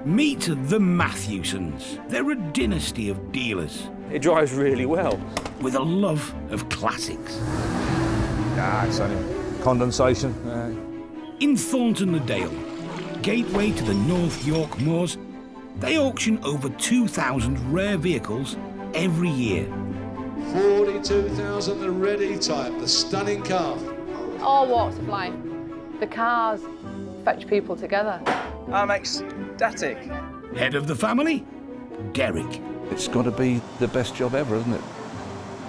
Meet the Matthewsons. They're a dynasty of dealers. It drives really well. With a love of classics. It's only condensation. In Thornton le Dale, gateway to the North York Moors, they auction over 2,000 rare vehicles every year. 42,000, the red E-Type, the stunning car. All walks of life. The cars fetch people together. I'm ecstatic. Head of the family, Derek. It's got to be the best job ever, isn't it?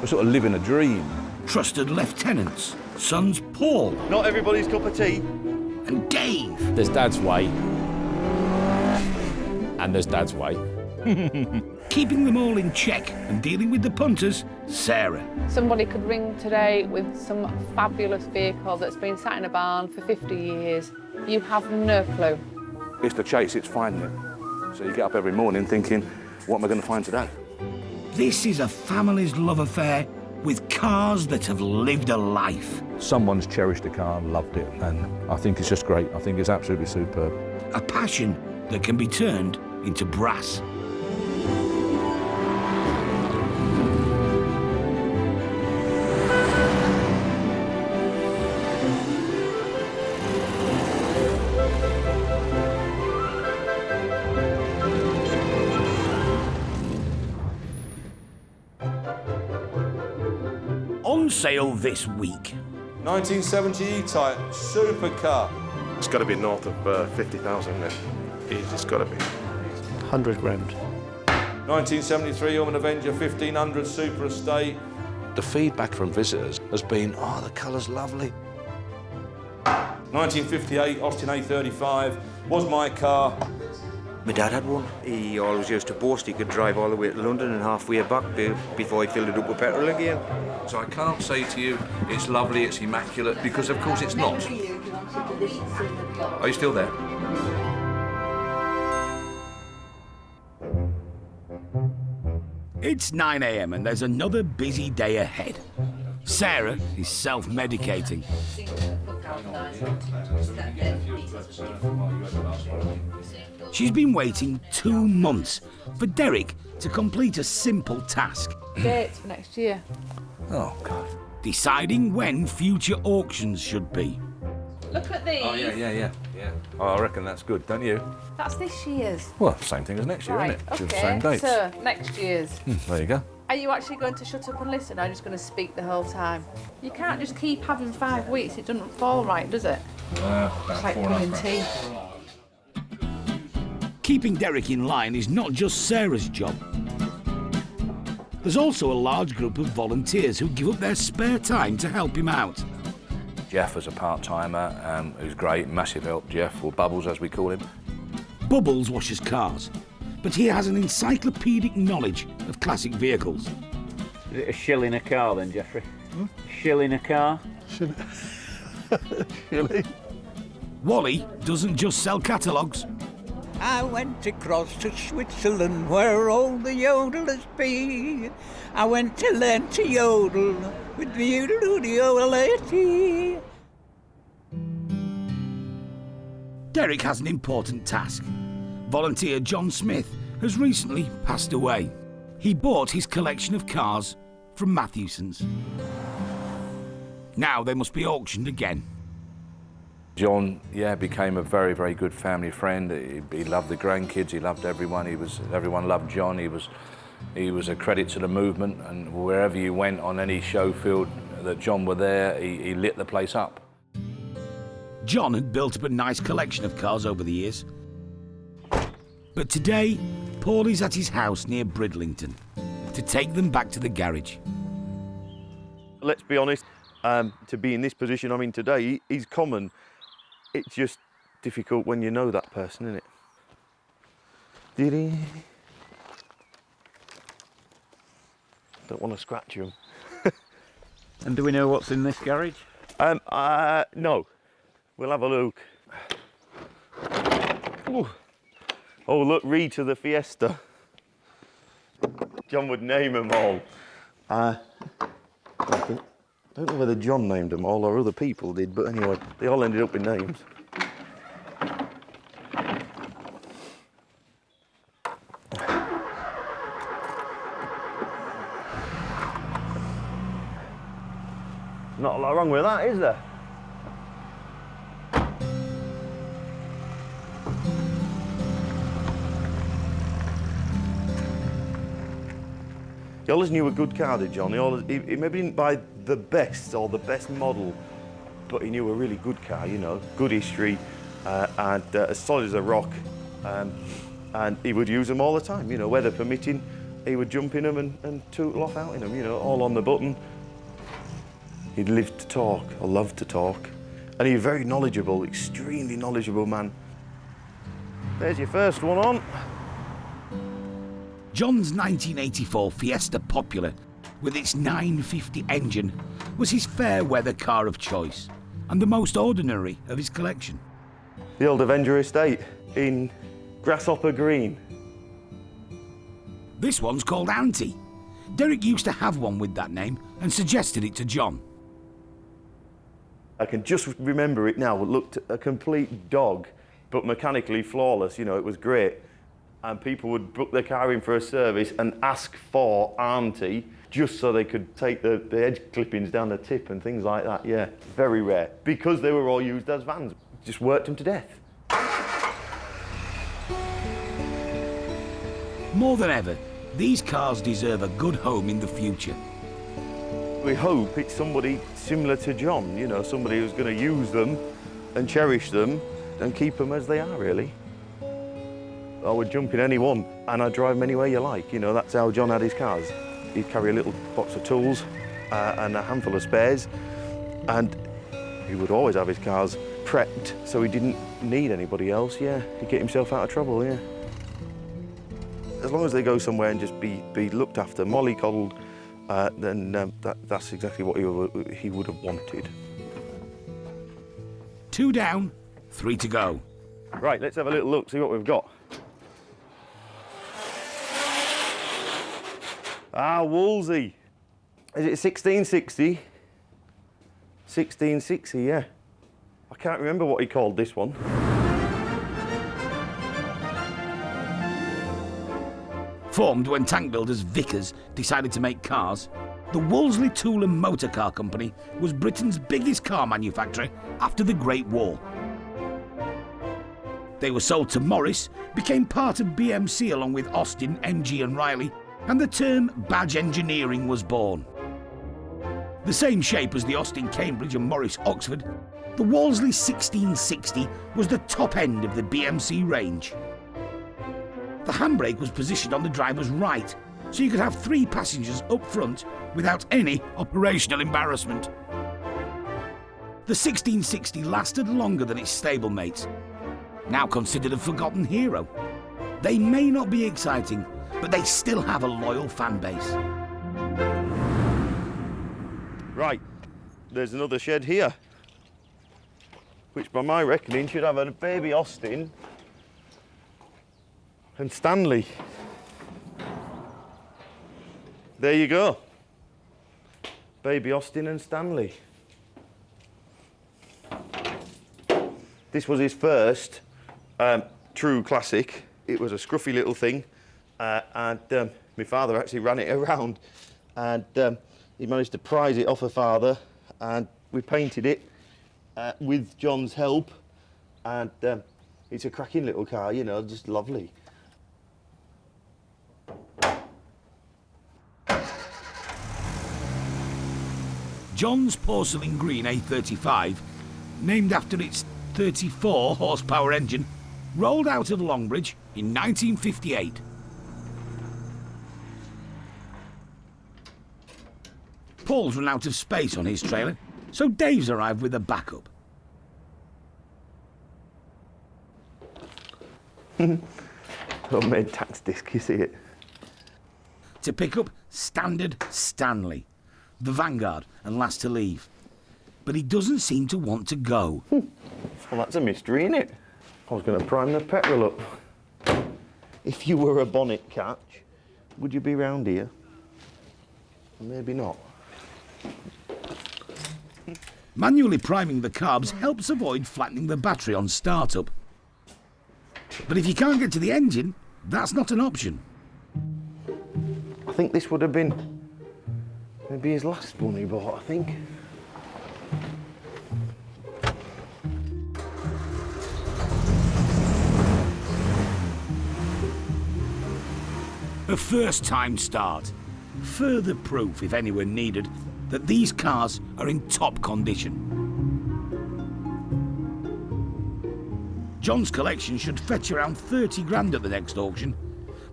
We're sort of living a dream. Trusted lieutenants, sons Paul Not everybody's cup of tea. and Dave. There's Dad's way. And there's Dad's way. Keeping them all in check and dealing with the punters, Sarah. Somebody could ring today with some fabulous vehicle that's been sat in a barn for 50 years. You have no clue. It's the chase, it's finding it. So you get up every morning thinking, what am I going to find today? This is a family's love affair with cars that have lived a life. Someone's cherished a car and loved it, and I think it's just great. I think it's absolutely superb. A passion that can be turned into brass. On sale this week. 1970 E-Type, supercar. It's got to be north of 50,000, isn't it? It's got to be. 100 grand. 1973 Orman Avenger 1500 Super Estate. The feedback from visitors has been, oh, the colour's lovely. 1958 Austin A35 was my car. My dad had one. He always used to boast he could drive all the way to London and halfway back before he filled it up with petrol again. So I can't say to you, it's lovely, it's immaculate, because of course it's not. Are you still there? It's 9 a.m. and there's another busy day ahead. Sarah is self-medicating. She's been waiting 2 months for Derek to complete a simple task. Dates for next year. Oh, God. Deciding when future auctions should be. Look at these. Oh, yeah. Oh, I reckon that's good, don't you? That's this year's. Well, same thing as next year, Right, isn't it? okay. The same dates. So, next year's. There you go. Are you actually going to shut up and listen, or are you just going to speak the whole time? You can't just keep having 5 weeks. It doesn't fall right, does it? It's like pulling teeth. Keeping Derek in line is not just Sarah's job. There's also a large group of volunteers who give up their spare time to help him out. Jeff is a part-timer who's great, massive help, Jeff, or Bubbles as we call him. Bubbles washes cars, but he has an encyclopedic knowledge of classic vehicles. Is it a shilling a car then, Jeffrey? Shilling a car? Really? Wally doesn't just sell catalogues. I went across to Switzerland where all the yodelers be. I went to learn to yodel with the yodel-yodel-yodel-lady. Derek has an important task. Volunteer John Smith has recently passed away. He bought his collection of cars from Matthewson's. Now they must be auctioned again. John, became a very, very good family friend. He loved the grandkids, he loved everyone. Everyone loved John. He was a credit to the movement, and wherever you went on any show field that John were there, he lit the place up. John had built up a nice collection of cars over the years. But today, Paul is at his house near Bridlington to take them back to the garage. Let's be honest, to be in this position I'm in today is common. It's just difficult when you know that person, isn't it? Did he? Don't want to scratch him. And do we know what's in this garage? No. We'll have a look. Ooh. Oh, look, read to the Fiesta. John would name them all. I don't know whether John named them all or other people did, but anyway, they all ended up with names. Not a lot wrong with that, is there? He always knew a good car, did John. He maybe didn't buy the best or the best model, but he knew a really good car, you know, good history, and as solid as a rock. And he would use them all the time, you know, weather permitting. He would jump in them and tootle off out in them, you know, all on the button. He'd lived to talk, or loved to talk. And he was very knowledgeable, extremely knowledgeable man. There's your first one on. John's 1984 Fiesta Popular, with its 950 engine, was his fair weather car of choice, and the most ordinary of his collection. The old Avenger estate in Grasshopper Green. This one's called Auntie. Derek used to have one with that name and suggested it to John. I can just remember it now. It looked a complete dog, but mechanically flawless. You know, it was great. And people would book their car in for a service and ask for Auntie just so they could take the edge clippings down the tip and things like that. Yeah, very rare. Because they were all used as vans. Just worked them to death. More than ever, these cars deserve a good home in the future. We hope it's somebody similar to John, you know, somebody who's going to use them and cherish them and keep them as they are, really. I would jump in any one and I'd drive them anywhere you like. You know, that's how John had his cars. He'd carry a little box of tools and a handful of spares, and he would always have his cars prepped so he didn't need anybody else. Yeah, he'd get himself out of trouble. Yeah. As long as they go somewhere and just be looked after, mollycoddled, then that's exactly what he would have wanted. 2 down, 3 to go. Right, let's have a little look, see what we've got. Ah, Wolsey. Is it 1660? 1660, yeah. I can't remember what he called this one. Formed when tank builders Vickers decided to make cars, the Wolseley Tool and Motor Car Company was Britain's biggest car manufacturer after the Great War. They were sold to Morris, became part of BMC along with Austin, MG and Riley, and the term badge engineering was born. The same shape as the Austin Cambridge and Morris Oxford, the Wolseley 1660 was the top end of the BMC range. The handbrake was positioned on the driver's right, so you could have 3 passengers up front without any operational embarrassment. The 1660 lasted longer than its stablemates, now considered a forgotten hero. They may not be exciting, but they still have a loyal fan base. Right, there's another shed here, which by my reckoning should have a baby Austin and Stanley. There you go. Baby Austin and Stanley. This was his first true classic. It was a scruffy little thing, and my father actually ran it around, and he managed to prize it off her father, and we painted it with John's help, and it's a cracking little car, you know, just lovely. John's porcelain green A35, named after its 34 horsepower engine, rolled out of Longbridge in 1958. Paul's run out of space on his trailer, so Dave's arrived with a backup. Homemade tax disc, you see it? To pick up standard Stanley, the vanguard and last to leave. But he doesn't seem to want to go. Well, that's a mystery, isn't it? I was going to prime the petrol up. If you were a bonnet catch, would you be round here? Maybe not. Manually priming the carbs helps avoid flattening the battery on startup. But if you can't get to the engine, that's not an option. I think this would have been maybe his last one he bought, I think. A first-time start. Further proof, if anywhere needed, that these cars are in top condition. John's collection should fetch around 30 grand at the next auction,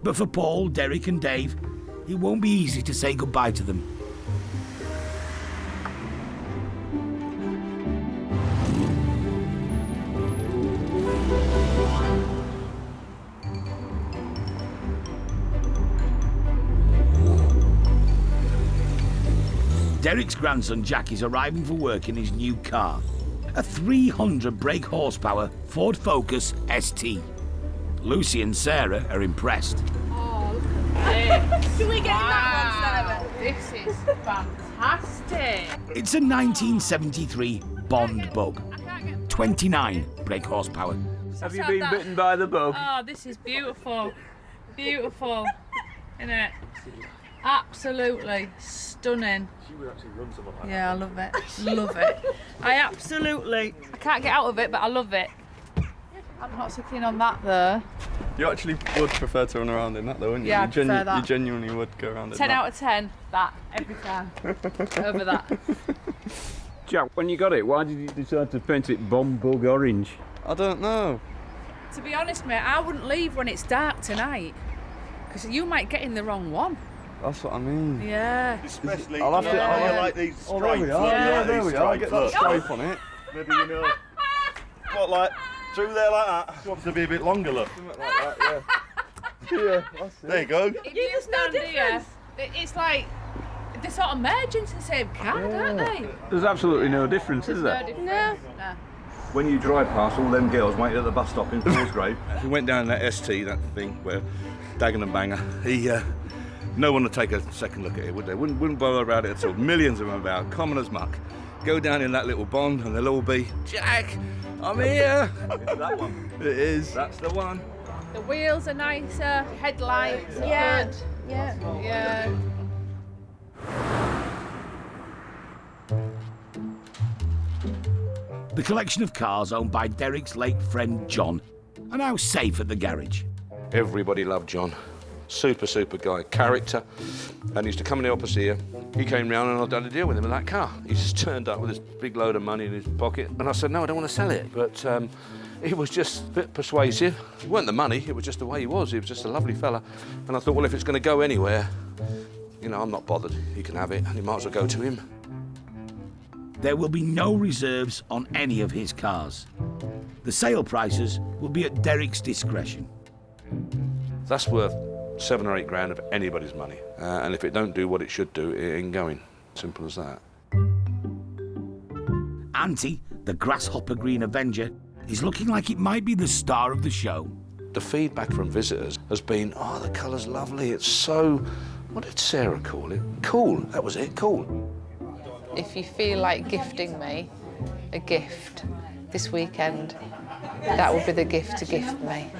but for Paul, Derek and Dave, it won't be easy to say goodbye to them. Derek's grandson Jack is arriving for work in his new car, a 300 brake horsepower Ford Focus ST. Lucy and Sarah are impressed. Oh, look at this. Can we get that one, Sarah? This is fantastic. It's a 1973 Bond Bug, 29 brake horsepower. Have you been bitten by the bug? Oh, this is beautiful. Beautiful. Isn't it? Absolutely stunning. Yeah, I love it. Love it. I can't get out of it, but I love it. I'm not so keen on that though. You actually would prefer to run around in that though, wouldn't you? Yeah, I prefer that. You genuinely would go around in 10 that. out of 10, that, every time. Over that. Jack, when you got it, why did you decide to paint it bomb bug orange? I don't know. To be honest, mate, I wouldn't leave when it's dark tonight, because you might get in the wrong one. That's what I mean. Yeah. Especially, I'll have to- I like these stripes. Oh, there we are. Yeah, there we are. Get that stripe on it. Maybe, you know, what, like, through there like that. It wants to be a bit longer, look. Something like that, yeah. Yeah, that's it. There you go. If you stand here, it's like, they sort of merge into the same car, don't they? There's absolutely no difference, is there? No. When you drive past all them girls waiting at the bus stop in Fallsgrave, We went down that ST, that thing, where Dagon and Banger, no one would take a second look at it, would they? Wouldn't bother about it at all. Millions of them about, common as muck. Go down in that little Bond and they'll all be, Jack, I'm here. it's that one. It is. That's the one. The wheels are nicer, headlights are good. Yeah. The collection of cars owned by Derek's late friend John are now safe at the garage. Everybody loved John. Super guy, character. And he used to come in the office here. He came round and I'd done a deal with him in that car. He just turned up with this big load of money in his pocket. And I said, no, I don't want to sell it. But he was just a bit persuasive. It weren't the money, it was just the way he was. He was just a lovely fella. And I thought, well, if it's going to go anywhere, you know, I'm not bothered. He can have it, and he might as well go to him. There will be no reserves on any of his cars. The sale prices will be at Derek's discretion. That's worth 7 or 8 grand of anybody's money. And if it don't do what it should do, it ain't going. Simple as that. Auntie, the grasshopper green Avenger, is looking like it might be the star of the show. The feedback from visitors has been, oh, the colour's lovely. It's so, what did Sarah call it? Cool, that was it, cool. If you feel like gifting me a gift this weekend, that would be the gift to gift me.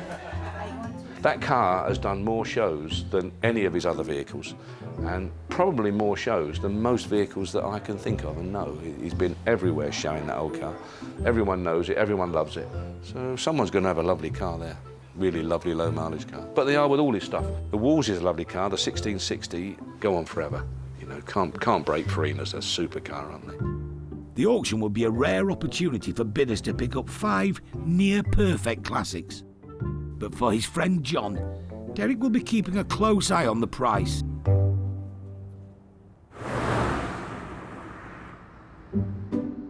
That car has done more shows than any of his other vehicles, and probably more shows than most vehicles that I can think of and know. He's been everywhere showing that old car. Everyone knows it, everyone loves it. So someone's going to have a lovely car there. Really lovely low mileage car. But they are with all his stuff. The Wolves is a lovely car, the 1660, go on forever. You know, can't break free, as a super car, aren't they? The auction will be a rare opportunity for bidders to pick up 5 near-perfect classics. But for his friend John, Derek will be keeping a close eye on the price.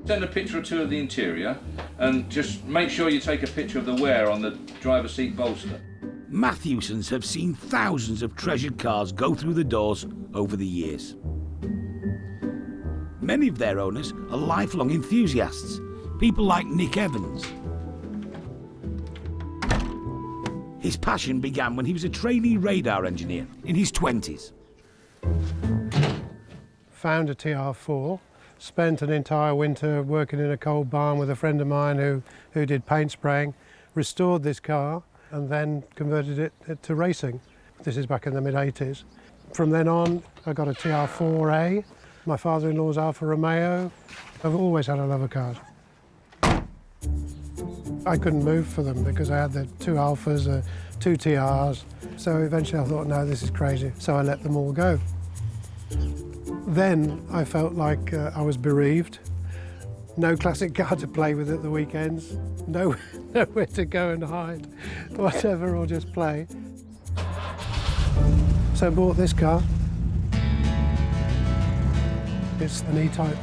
Send a picture or two of the interior, and just make sure you take a picture of the wear on the driver's seat bolster. Matthewsons have seen thousands of treasured cars go through the doors over the years. Many of their owners are lifelong enthusiasts, people like Nick Evans. His passion began when he was a trainee radar engineer in his 20s. Found a TR4, spent an entire winter working in a coal barn with a friend of mine who did paint spraying, restored this car and then converted it to racing. This is back in the mid-80s. From then on, I got a TR4A, my father-in-law's Alfa Romeo. I've always had a love of cars. I couldn't move for them because I had the 2 Alphas, 2 TRs. So eventually I thought, no, this is crazy. So I let them all go. Then I felt like I was bereaved. No classic car to play with at the weekends. Nowhere to go and hide, whatever, or just play. So I bought this car. It's an E-Type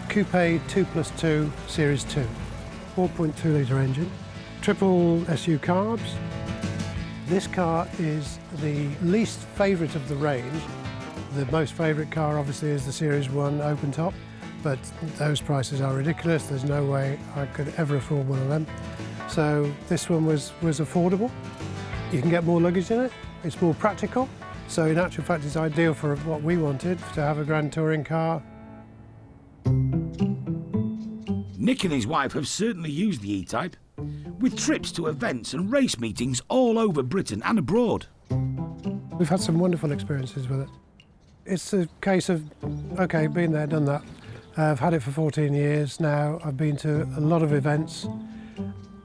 Coupe 2+2 Series 2. 4.2 litre engine, triple SU carbs. This car is the least favourite of the range. The most favourite car obviously is the Series 1 open top, but those prices are ridiculous. There's no way I could ever afford one of them. So this one was affordable. You can get more luggage in it, it's more practical. So in actual fact it's ideal for what we wanted, to have a grand touring car. Nick and his wife have certainly used the E-Type, with trips to events and race meetings all over Britain and abroad. We've had some wonderful experiences with it. It's a case of, OK, been there, done that. I've had it for 14 years now. I've been to a lot of events.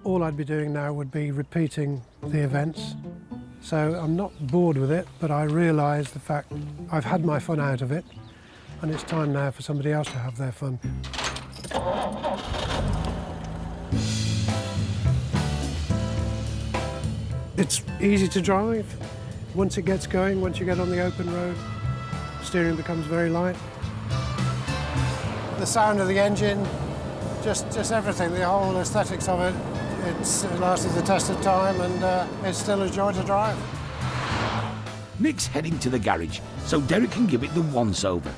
All I'd be doing now would be repeating the events. So I'm not bored with it, but I realise the fact I've had my fun out of it, and it's time now for somebody else to have their fun. It's easy to drive. Once it gets going, once you get on the open road, steering becomes very light. The sound of the engine, just everything, the whole aesthetics of it, it lasted the test of time, and it's still a joy to drive. Nick's heading to the garage so Derek can give it the once-over.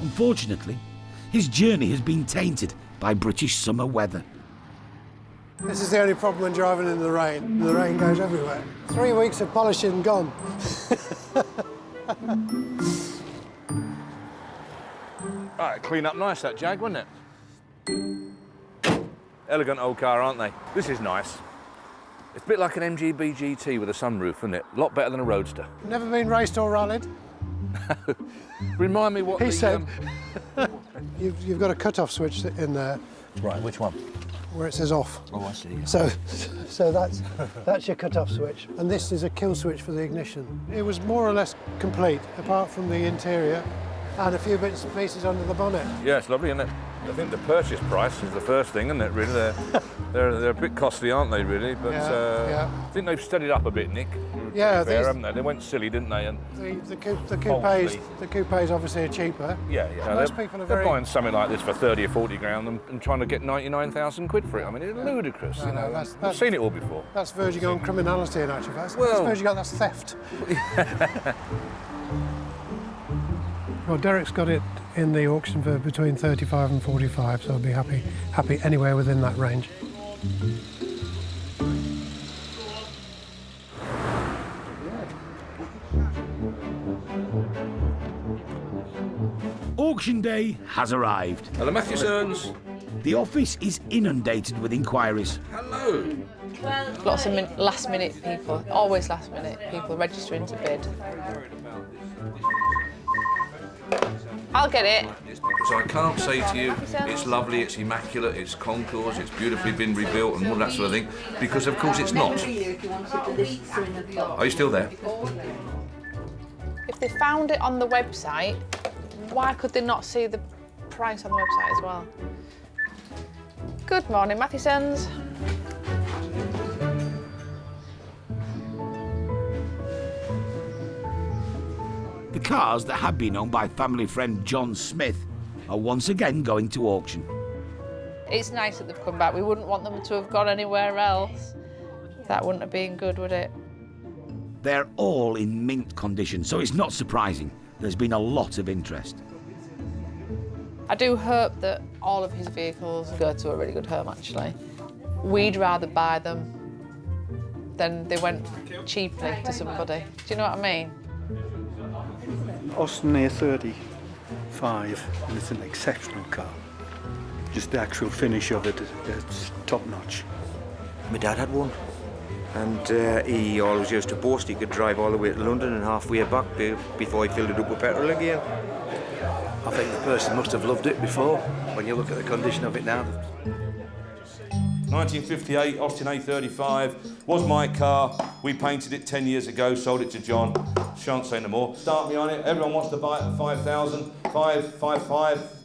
Unfortunately, his journey has been tainted by British summer weather. This is the only problem when driving in the rain. The rain goes everywhere. 3 weeks of polishing gone. Right, clean up nice, that Jag, wasn't it? Elegant old car, aren't they? This is nice. It's a bit like an MGB GT with a sunroof, isn't it? A lot better than a Roadster. Never been raced or rallied? Remind me what he said. You've got a cut-off switch in there. Right, which one? Where it says off. Oh, I see. So that's your cut-off switch. And this is a kill switch for the ignition. It was more or less complete, apart from the interior and a few bits and pieces under the bonnet. Yeah, it's lovely, isn't it? I think the purchase price is the first thing, isn't it, really? They're a bit costly, aren't they, really? But yeah. I think they've steadied up a bit, Nick. Yeah, fair, haven't they? They went silly, didn't they? And the coupes obviously are cheaper. Yeah. Most people are they're buying something like this for 30 or 40 grand and trying to get 99,000 quid for it. I mean, it's ludicrous. You know, I've seen it all before. That's verging on criminality in actual fact. Well, that's theft. Well, Derek's got it in the auction for between 35 and 45, so I'll be happy anywhere within that range. Auction day has arrived. Hello, Matthewsons. The office is inundated with inquiries. Hello. Lots of last-minute people, always last-minute people registering to bid. I'll get it. Because I can't say to you, it's lovely, it's immaculate, it's concours, it's beautifully been rebuilt and all that sort of thing, because of course it's not. Are you still there? If they found it on the website, why could they not see the price on the website as well? Good morning, Matthewsons. The cars that have been owned by family friend John Smith are once again going to auction. It's nice that they've come back. We wouldn't want them to have gone anywhere else. That wouldn't have been good, would it? They're all in mint condition, so it's not surprising there's been a lot of interest. I do hope that all of his vehicles go to a really good home, actually. We'd rather buy them than they went cheaply to somebody. Do you know what I mean? Austin A35, and it's an exceptional car. Just the actual finish of it, it's top notch. My dad had one, and he always used to boast he could drive all the way to London and halfway back before he filled it up with petrol again. I think the person must have loved it before, when you look at the condition of it now. 1958 Austin A35 was my car. We painted it 10 years ago, sold it to John. Shan't say no more. Start me on it. Everyone wants to buy it for 5,000, 5,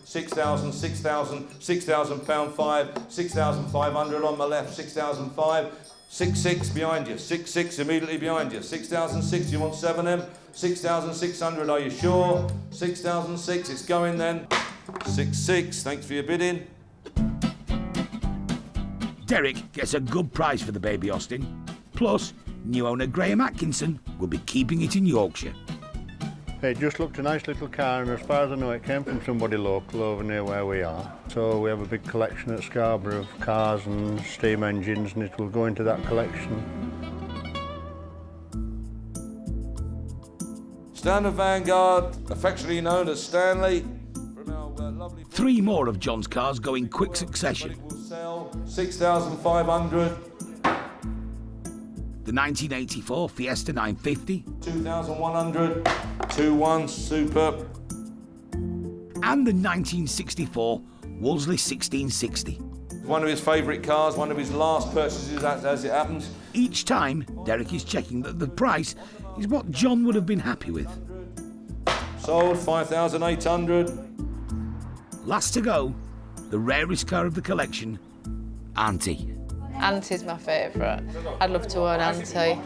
6,000, 6,000, £6,000 5, 6,500 on my left, 6,005, 6,6 behind you, 6,6 immediately behind you, 6,006. You want 7M? 6,600. Are you sure? 6,006. It's going then. 6,6. Thanks for your bidding. Derek gets a good price for the baby Austin. Plus, new owner Graham Atkinson will be keeping it in Yorkshire. It just looked a nice little car, and as far as I know, it came from somebody local over near where we are. So we have a big collection at Scarborough of cars and steam engines, and it will go into that collection. Standard Vanguard, affectionately known as Stanley. 3 more of John's cars go in quick succession. 6,500. The 1984 Fiesta 950. 2,100. 2-1, superb. And the 1964 Wolseley 1660. One of his favourite cars, one of his last purchases, as it happens. Each time, Derek is checking that the price is what John would have been happy with. Sold 5,800. Last to go, the rarest car of the collection, Auntie. Auntie's my favourite. I'd love to own Auntie.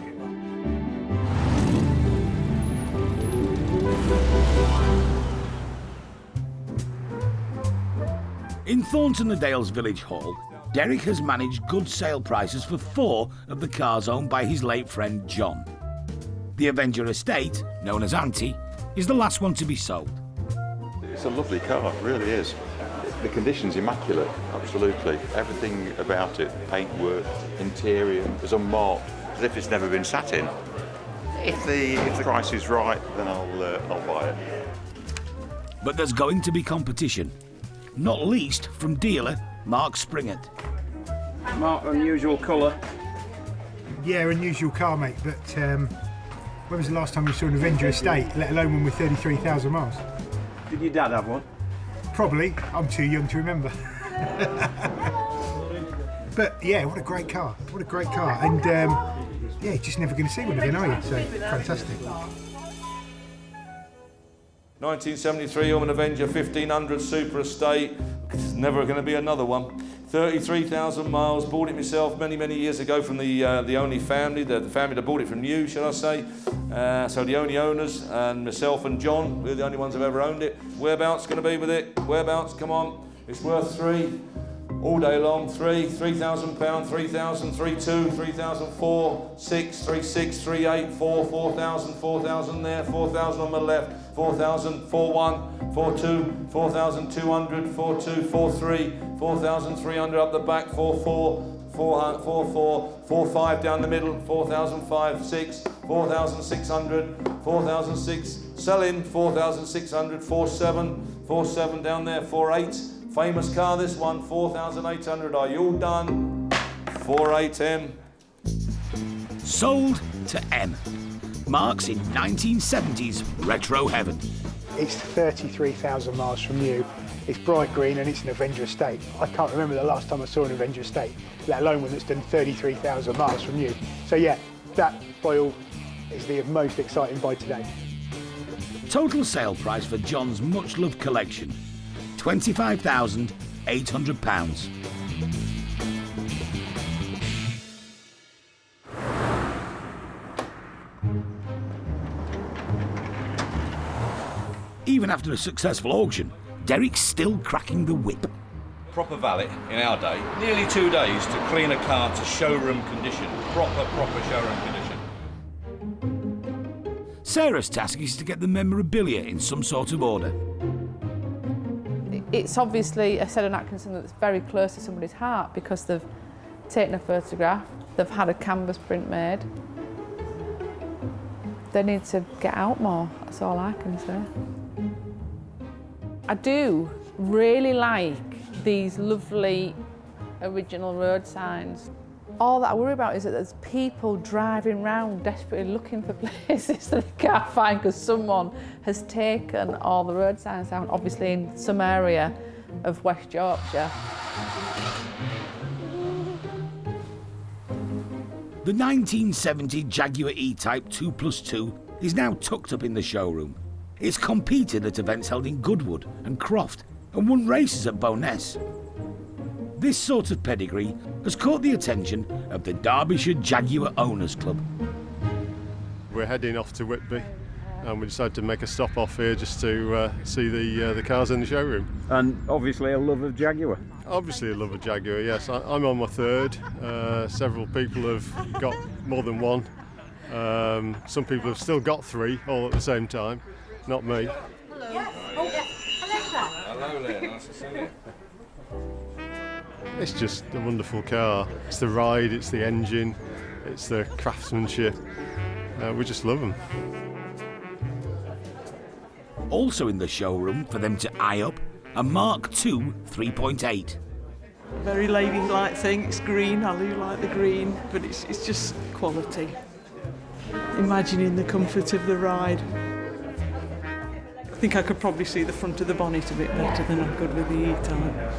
In Thornton le Dale's village hall, Derek has managed good sale prices for 4 of the cars owned by his late friend John. The Avenger estate, known as Auntie, is the last one to be sold. It's a lovely car, it really is. The condition's immaculate, absolutely. Everything about it, paintwork, interior, is unmarked, as if it's never been sat in. If the price is right, then I'll buy it. But there's going to be competition, not least from dealer Mark Springett. Mark, unusual colour. Yeah, unusual car, mate, but when was the last time you saw an Avenger estate, let alone one with 33,000 miles? Did your dad have one? Probably. I'm too young to remember. But yeah, what a great car. What a great car. And yeah, you're just never going to see one again, are you? So, fantastic. 1973 Orman Avenger 1500 Super Estate. There's never going to be another one. 33,000 miles. Bought it myself many, many years ago from the only family, the family that bought it from you, should I say. So the only owners, and myself and John, we're the only ones who've ever owned it. Whereabouts going to be with it? Whereabouts? Come on. It's worth 3. All day long. 3,000 £, 3,000, 3,2, 3,004, 6, 3,6, 3,8, 4, 4,000, 4,000 there, 4,000 on my left, 4,000, 4,1, 4,2, 4,200, 4,2, 4,3, 4,300 up the back, 4,4, 4,4, 4,5 down the middle, 4,005, 6, 4,600, 4,006, selling, 4,600, 4,7, 4,7 down there, 4,8. Famous car, this one, 4,800. Are you all done? 4,8M. Sold to M. Mark's in 1970s retro heaven. It's 33,000 miles from new. It's bright green and it's an Avenger estate. I can't remember the last time I saw an Avenger estate, let alone one that's done 33,000 miles from new. So yeah, that by all is the most exciting buy today. Total sale price for John's much-loved collection, £25,800. Even after a successful auction, Derek's still cracking the whip. Proper valet in our day, nearly 2 days to clean a car to showroom condition. Proper showroom condition. Sarah's task is to get the memorabilia in some sort of order. It's obviously a Seddon Atkinson that's very close to somebody's heart because they've taken a photograph, they've had a canvas print made. They need to get out more, that's all I can say. I do really like these lovely original road signs. All that I worry about is that there's people driving around desperately looking for places that they can't find because someone has taken all the road signs down, obviously in some area of West Yorkshire. The 1970 Jaguar E-Type 2+2 is now tucked up in the showroom. It's competed at events held in Goodwood and Croft and won races at Bowness. This sort of pedigree has caught the attention of the Derbyshire Jaguar Owners Club. We're heading off to Whitby and we decided to make a stop off here just to see the cars in the showroom. And obviously a love of Jaguar. Obviously a love of Jaguar, yes. I'm on my third. Several people have got more than one. Some people have still got three all at the same time. Not me. Hello. Hello there, nice to see you. It's just a wonderful car. It's the ride, it's the engine, it's the craftsmanship. We just love them. Also in the showroom for them to eye up, a Mark II 3.8. Very ladylike thing. It's green. I do like the green, but it's just quality. Imagining the comfort of the ride. I think I could probably see the front of the bonnet a bit better than I could with the E-Type.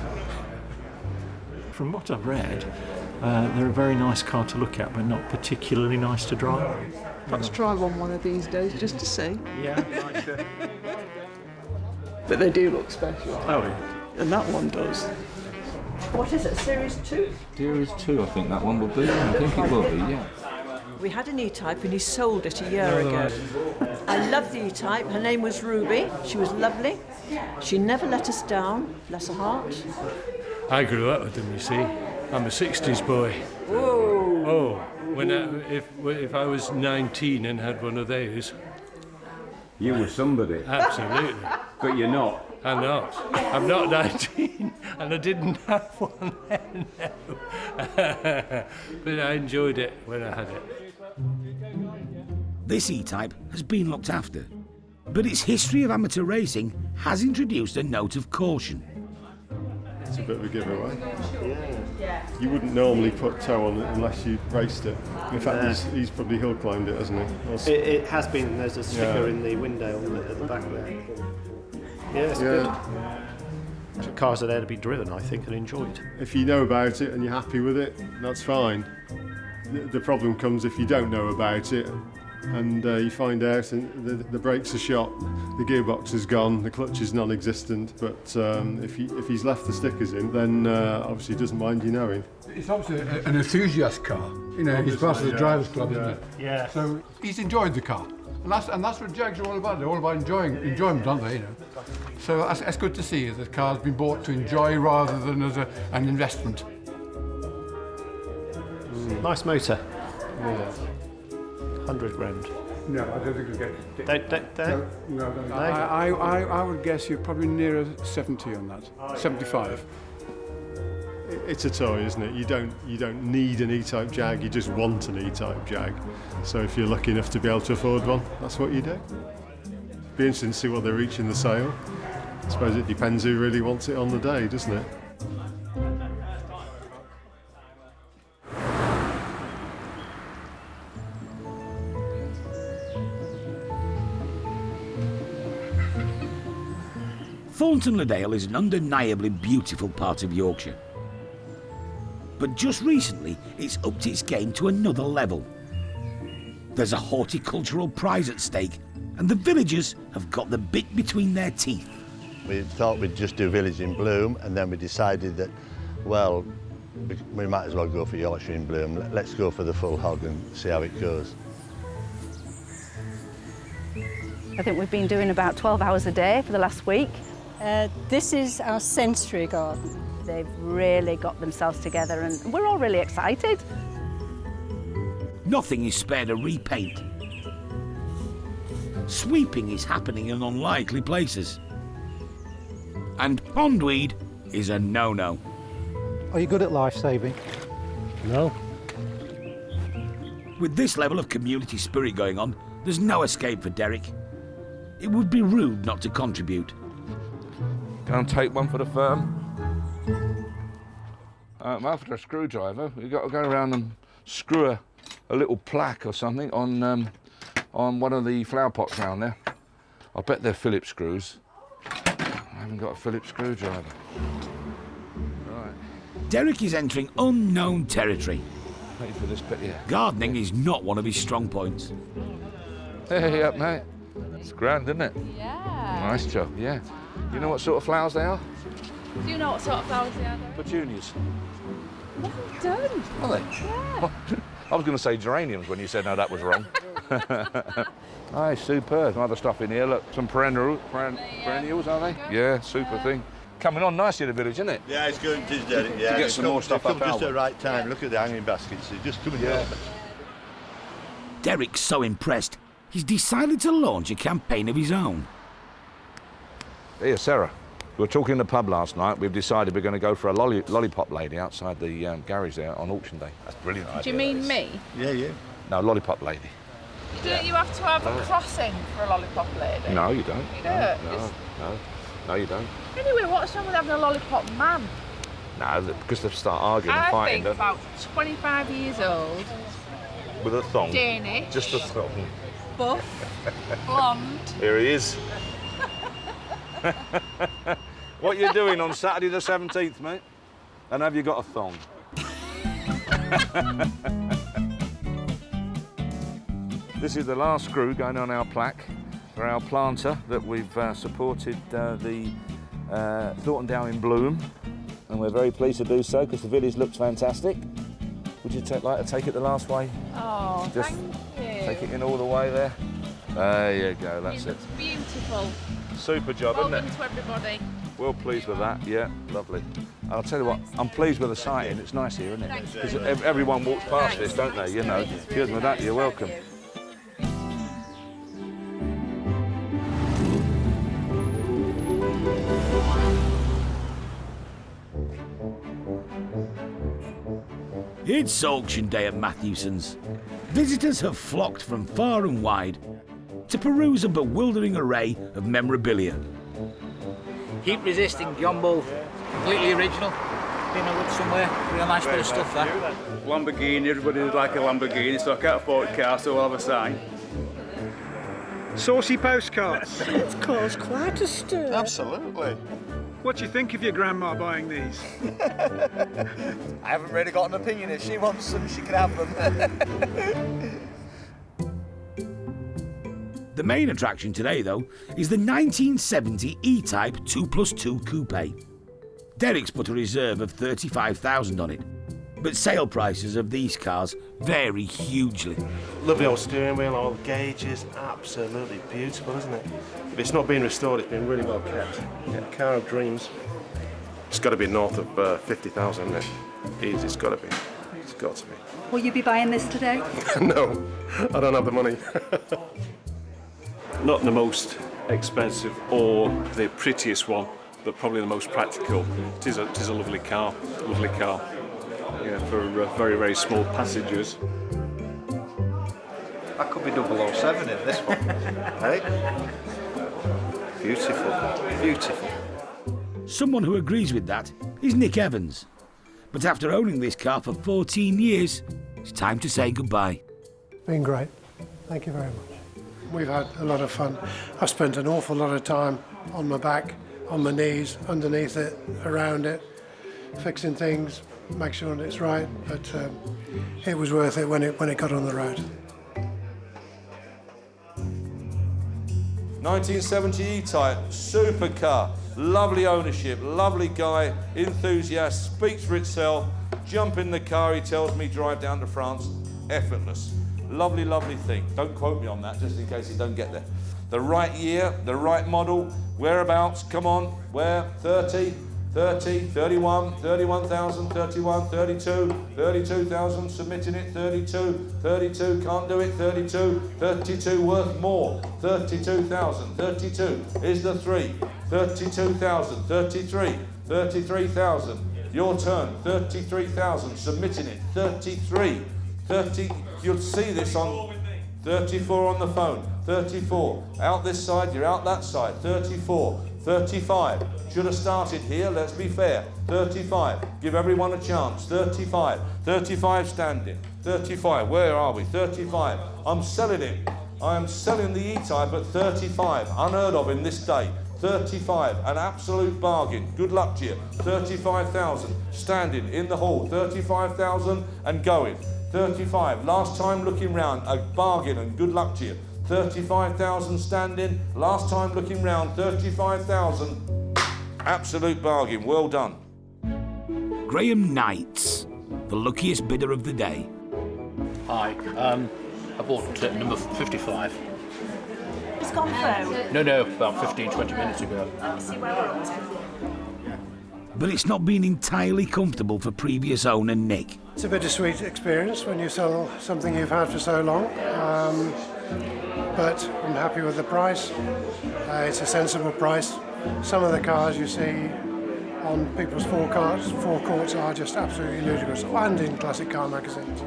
From what I've read, they're a very nice car to look at, but not particularly nice to drive. Perhaps try one of these days just to see. Yeah. But they do look special. Oh, yeah. And that one does. What is it, Series 2? Series 2, I think that one will be. I think it will be, yeah. We had an E-Type and he sold it a year ago. I love the E-Type. Her name was Ruby. She was lovely. She never let us down, bless her heart. I grew up with them, you see. I'm a 60s boy. Whoa. Oh, if I was 19 and had one of those. You were somebody. Absolutely. But you're not. I'm not. I'm not 19 and I didn't have one then, no. But I enjoyed it when I had it. This E-Type has been looked after, but its history of amateur racing has introduced a note of caution. It's a bit of a giveaway. Yeah. You wouldn't normally put tow on it unless you raced it. In fact, he's probably hill climbed it, hasn't he? It has been. There's a sticker in the window at the back there. Yeah, it's good. So cars are there to be driven, I think, and enjoyed. If you know about it and you're happy with it, that's fine. The problem comes if you don't know about it and you find out and the brakes are shot, the gearbox is gone, the clutch is non-existent, but if he's left the stickers in, then obviously he doesn't mind you knowing. It's obviously an enthusiast car. You know, he's part of the drivers' club, isn't it? Yeah. So he's enjoyed the car. And that's what Jags are all about. They're all about enjoyment, aren't they? You know. So that's good to see that the car's been bought to enjoy rather than as an investment. Nice motor. Yeah. 100 grand. No, I don't think you'll get it. No. I would guess you're probably nearer 70 on that. 75. It's a toy, isn't it? You don't need an E-Type Jag, you just want an E-Type Jag. So if you're lucky enough to be able to afford one, that's what you do. Be interesting to see what they reach in the sale. I suppose it depends who really wants it on the day, doesn't it? Thornton le Dale is an undeniably beautiful part of Yorkshire. But just recently, it's upped its game to another level. There's a horticultural prize at stake, and the villagers have got the bit between their teeth. We thought we'd just do Village in Bloom, and then we decided that, well, we might as well go for Yorkshire in Bloom. Let's go for the full hog and see how it goes. I think we've been doing about 12 hours a day for the last week. This is our sensory garden. They've really got themselves together and we're all really excited. Nothing is spared to repaint. Sweeping is happening in unlikely places. And pondweed is a no-no. Are you good at life-saving? No. With this level of community spirit going on, there's no escape for Derek. It would be rude not to contribute. Go and take one for the firm. After a screwdriver, you've got to go around and screw a little plaque or something on one of the flower pots round there. I bet they're Phillips screws. I haven't got a Phillips screwdriver. Right. Derek is entering unknown territory. Wait for this bit here. Gardening is not one of his strong points. Hey up, mate. It's grand, isn't it? Yeah. Nice job, yeah. You know what sort of flowers they are? Do you know what sort of flowers they are, Derek? Petunias. Well done. Are they? Yeah. I was going to say geraniums when you said no, that was wrong. Aye, superb. Some other stuff in here. Look, some perennials, are they? Yeah, super thing. Coming on nicely, the village, isn't it? Yeah, it's going to, Derek. Yeah, to get some more stuff up just our at the right time. Look at the hanging baskets. It's just coming out. Derek's so impressed, he's decided to launch a campaign of his own. Here, Sarah. We were talking in the pub last night. We've decided we're going to go for a lollipop lady outside the garage there on auction day. That's brilliant idea. Do you mean me? Yeah, yeah. No, lollipop lady. Don't you have to have a crossing for a lollipop lady? No, you don't. You don't? No, you don't. Anyway, what's wrong with having a lollipop man? No, because they start arguing and I fighting. think about 25 years old. With a thong. Danish. Just a thong. Buff. Blonde. Here he is. What are you doing on Saturday the 17th, mate? And have you got a thong? This is the last screw going on our plaque for our planter that we've supported the Thornton le Dale in bloom. And we're very pleased to do so because the village looks fantastic. Would you like to take it the last way? Oh, Just thank you. take it in all the way there. There you go, that's it. It's beautiful. Super job, Well isn't it? done to everybody. Well pleased with that, yeah, lovely. I'll tell you what, I'm pleased with the sighting. It's nice here, isn't it? Because everyone walks past this, don't they? You know. Cheers with that, you're welcome. It's auction day at Matthewson's. Visitors have flocked from far and wide to peruse a bewildering array of memorabilia. Heat resisting, John Bull, completely original. Been a look somewhere, real nice bit of stuff there. Lamborghini, everybody would like a Lamborghini, so I can't afford a car, so we'll have a sign. Saucy postcards. It's caused quite a stir. Absolutely. What do you think of your grandma buying these? I haven't really got an opinion. If she wants them, she can have them. The main attraction today, though, is the 1970 E-Type 2+2 Coupe. Derek's put a reserve of $35,000 on it, but sale prices of these cars vary hugely. Lovely old steering wheel, all the gauges, absolutely beautiful, isn't it? If it's not been restored, it's been really well kept. Yeah, car of dreams. It's got to be north of 50,000, isn't it? Easy, it's got to be. It's got to be. Will you be buying this today? No, I don't have the money. Not the most expensive or the prettiest one, but probably the most practical. It is a lovely car, yeah, for very, very small passengers. That could be 007 in this one. Hey? Beautiful, beautiful. Someone who agrees with that is Nick Evans. But after owning this car for 14 years, it's time to say goodbye. Been great. Thank you very much. We've had a lot of fun. I've spent an awful lot of time on my back, on my knees, underneath it, around it, fixing things, make sure that it's right, but it was worth it when it got on the road. 1970 E-Type, supercar, lovely ownership, lovely guy, enthusiast, speaks for itself. Jump in the car, he tells me, drive down to France, effortless. Lovely, lovely thing. Don't quote me on that, just in case you don't get there. The right year, the right model, whereabouts, come on, where? 30, 30, 31, 31,000, 31, 32, 32,000, submitting it, 32, 32, can't do it, 32, 32, worth more, 32,000, 32, is the 3, 32,000, 33, 33,000, your turn, 33,000, submitting it, 33, 30, you'll see this on 34 on the phone, 34, out this side, you're out that side, 34, 35, Should have started here, let's be fair. 35, give everyone a chance. 35, 35 standing. 35, where are we? 35, I'm selling it. I am selling the E-Type at 35, unheard of in this day. 35, an absolute bargain. Good luck to you. 35,000, standing in the hall. 35,000 and going. 35, last time looking round, a bargain and good luck to you. 35,000 standing, last time looking round, 35,000. Absolute bargain, well done. Graham Knights, the luckiest bidder of the day. Hi, I bought number 55. It's gone through. No, about 15, 20 minutes ago. Let me see where we're up to. But it's not been entirely comfortable for previous owner Nick. It's a bittersweet experience when you sell something you've had for so long, but I'm happy with the price. It's a sensible price. Some of the cars you see on people's forecourts are just absolutely ludicrous, and in classic car magazines.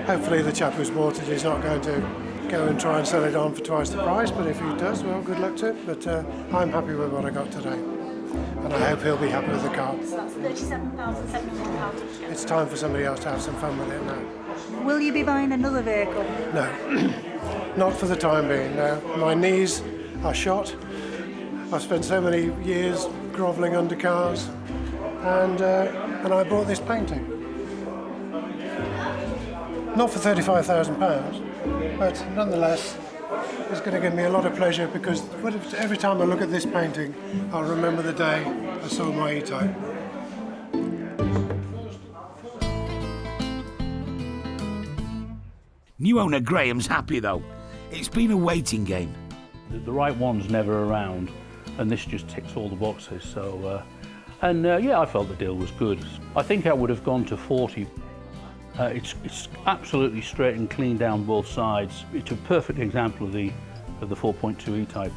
Hopefully the chap who's bought it is not going to go and try and sell it on for twice the price, but if he does, well, good luck to it. But I'm happy with what I got today, and I hope he'll be happy with the car. So that's £37,700. It's time for somebody else to have some fun with it now. Will you be buying another vehicle? No, not for the time being. No. My knees are shot. I've spent so many years grovelling under cars, and I bought this painting. Not for £35,000, but nonetheless, it's going to give me a lot of pleasure because every time I look at this painting, I'll remember the day I sold my E-Type. New owner Graham's happy though. It's been a waiting game. The right one's never around, and this just ticks all the boxes. So, yeah, I felt the deal was good. I think I would have gone to 40. It's absolutely straight and clean down both sides. It's a perfect example of the 4.2 E-Type.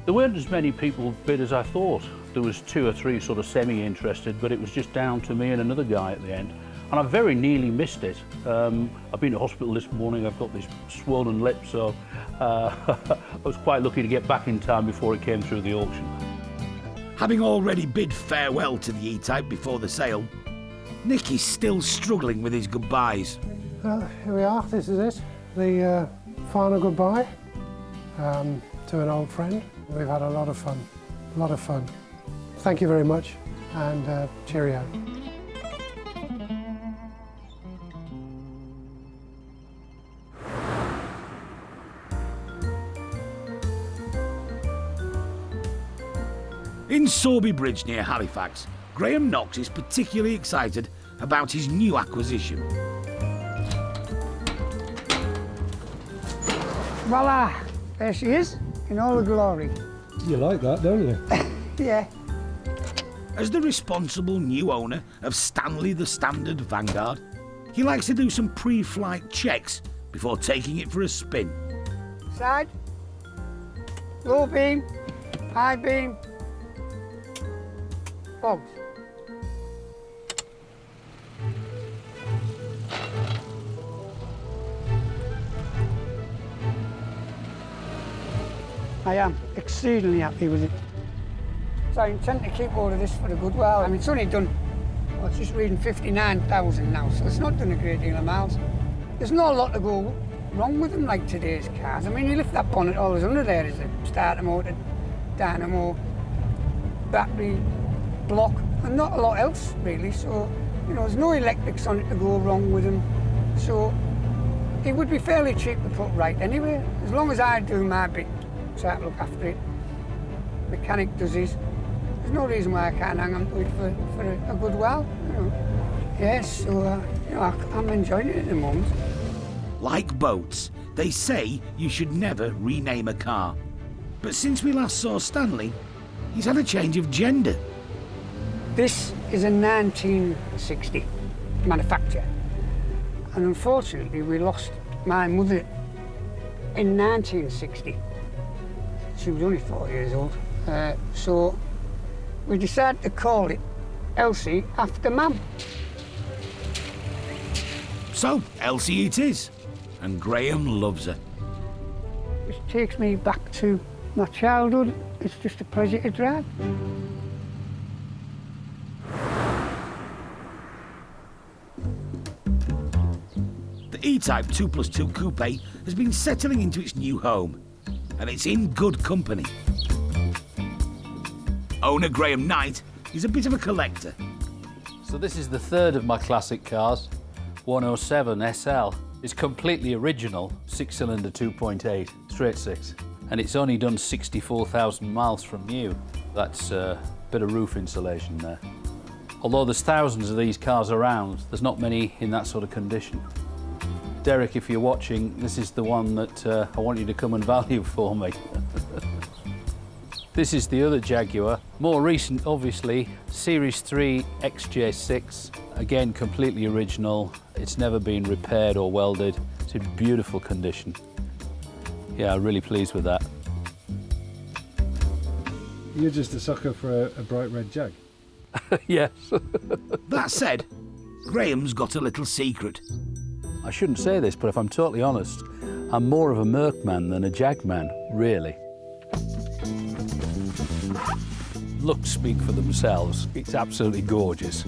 There weren't as many people bid as I thought. There was 2 or 3 sort of semi-interested, but it was just down to me and another guy at the end. And I very nearly missed it. I've been to hospital this morning, I've got this swollen lip, so I was quite lucky to get back in time before it came through the auction. Having already bid farewell to the E-Type before the sale, Nick is still struggling with his goodbyes. Here we are, this is it. The final goodbye to an old friend. We've had a lot of fun, Thank you very much, and cheerio. In Sorby Bridge near Halifax, Graham Knox is particularly excited about his new acquisition. Voila! There she is, in all her glory. You like that, don't you? Yeah. As the responsible new owner of Stanley the Standard Vanguard, he likes to do some pre-flight checks before taking it for a spin. Side, low beam, high beam, bogs. I am exceedingly happy with it. So I intend to keep all of this for a good while. I mean, it's only done, well, it's just reading 59,000 now, so it's not done a great deal of miles. There's not a lot to go wrong with them like today's cars. I mean, you lift that bonnet, all there's under there is a starter motor, dynamo, battery, block, and not a lot else really. So, you know, there's no electrics on it to go wrong with them. So it would be fairly cheap to put right anyway, as long as I do my bit. Try to look after it. Mechanic does his. There's no reason why I can't hang on to it for a good while. You know. Yes, so you know, I'm enjoying it at the moment. Like boats, they say you should never rename a car. But since we last saw Stanley, he's had a change of gender. This is a 1960 manufacture, and unfortunately we lost my mother in 1960. She was only 4 years old, so we decided to call it Elsie after Mum. So, Elsie it is, and Graham loves her. It takes me back to my childhood. It's just a pleasure to drive. the E-Type 2+2 Coupe has been settling into its new home, and it's in good company. Owner Graham Knight is a bit of a collector. So this is the third of my classic cars, 107 SL. It's completely original, 6-cylinder 2.8, straight six. And it's only done 64,000 miles from new. That's a bit of roof insulation there. Although there's thousands of these cars around, there's not many in that sort of condition. Derek, if you're watching, this is the one that I want you to come and value for me. This is the other Jaguar, more recent obviously, Series 3 XJ6, again completely original, it's never been repaired or welded, it's in beautiful condition. Yeah, I'm really pleased with that. You're just a sucker for a bright red Jag. Yes. That said, Graham's got a little secret. I shouldn't say this, but if I'm totally honest, I'm more of a Merc man than a Jag man, really. Looks speak for themselves. It's absolutely gorgeous.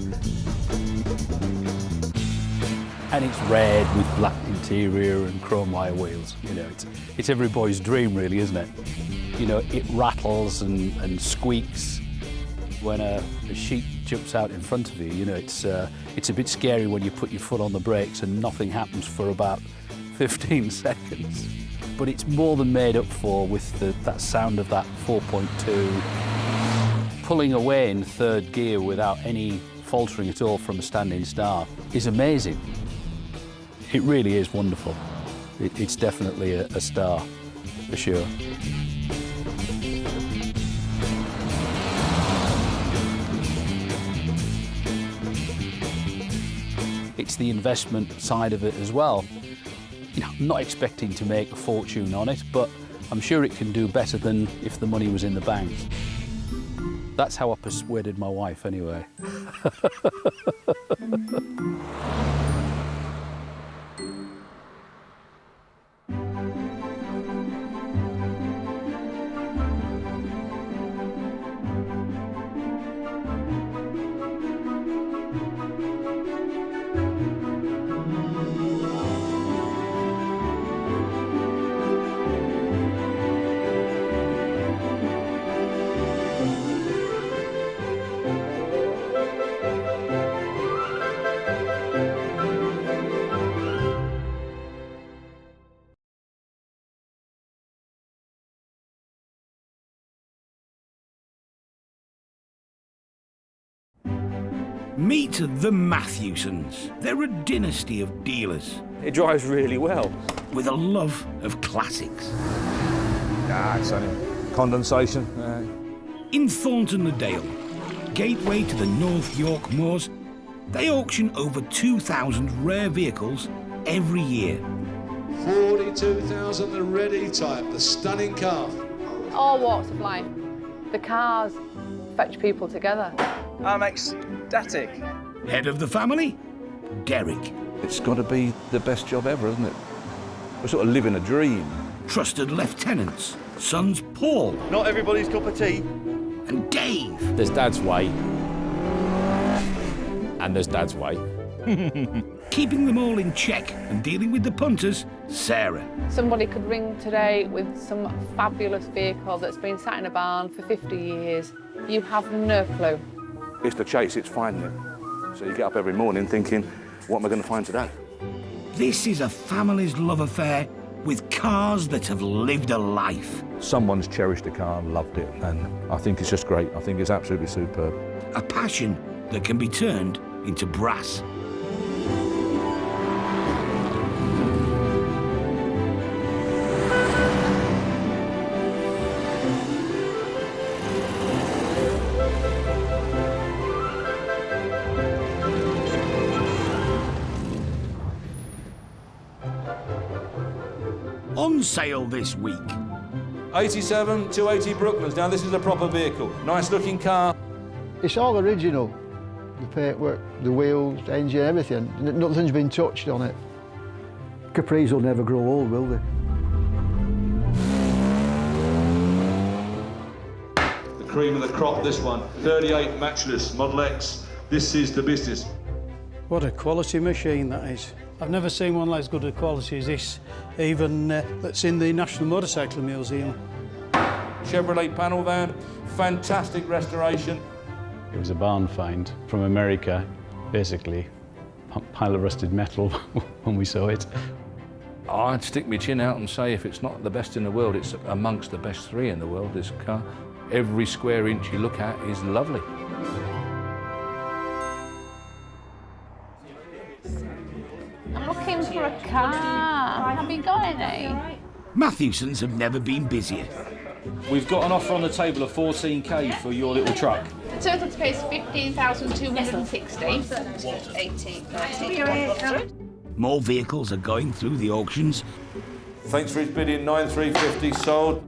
And it's red with black interior and chrome wire wheels. You know, it's every boy's dream, really, isn't it? You know, it rattles and squeaks when a sheep jumps out in front of you. You know, it's a bit scary when you put your foot on the brakes and nothing happens for about 15 seconds. But it's more than made up for with that sound of that 4.2. Pulling away in third gear without any faltering at all from a standing start is amazing. It really is wonderful. It's definitely a star, for sure. It's the investment side of it as well. You know, I'm not expecting to make a fortune on it, but I'm sure it can do better than if the money was in the bank. That's how I persuaded my wife, anyway. Meet the Matthewsons. They're a dynasty of dealers. It drives really well. With a love of classics. Ah, it's only condensation. In Thornton le Dale, gateway to the North York Moors, they auction over 2,000 rare vehicles every year. 42,000, the red E-Type, the stunning car. All walks of life. The cars fetch people together. I'm ecstatic. Head of the family, Derek. It's got to be the best job ever, isn't it? We're sort of living a dream. Trusted lieutenants, sons Paul. Not everybody's cup of tea. And Dave. There's Dad's way. And there's Dad's way. Keeping them all in check and dealing with the punters, Sarah. Somebody could ring today with some fabulous vehicle that's been sat in a barn for 50 years. You have no clue. It's the chase, it's finding it. So you get up every morning thinking, what am I going to find today? This is a family's love affair with cars that have lived a life. Someone's cherished a car and loved it, and I think it's just great. I think it's absolutely superb. A passion that can be turned into brass. On sale this week. 87 280 Brooklands. Now this is a proper vehicle. Nice looking car. It's all original. The paintwork, the wheels, the engine, everything. Nothing's been touched on it. Capris will never grow old, will they? The cream of the crop, this one. 38 matchless, Model X. This is the business. What a quality machine that is. I've never seen one as good a quality as this, even that's in the National Motorcycle Museum. Chevrolet panel van, fantastic restoration. It was a barn find from America, basically. A pile of rusted metal when we saw it. I'd stick my chin out and say if it's not the best in the world, it's amongst the best 3 in the world, this car. Every square inch you look at is lovely. I'm looking for a car. Have you got any? Matthewsons have never been busier. We've got an offer on the table of 14k for your little truck. The total to pay is 15,260. 18. More vehicles are going through the auctions. Thanks for his bidding, 9,350 sold.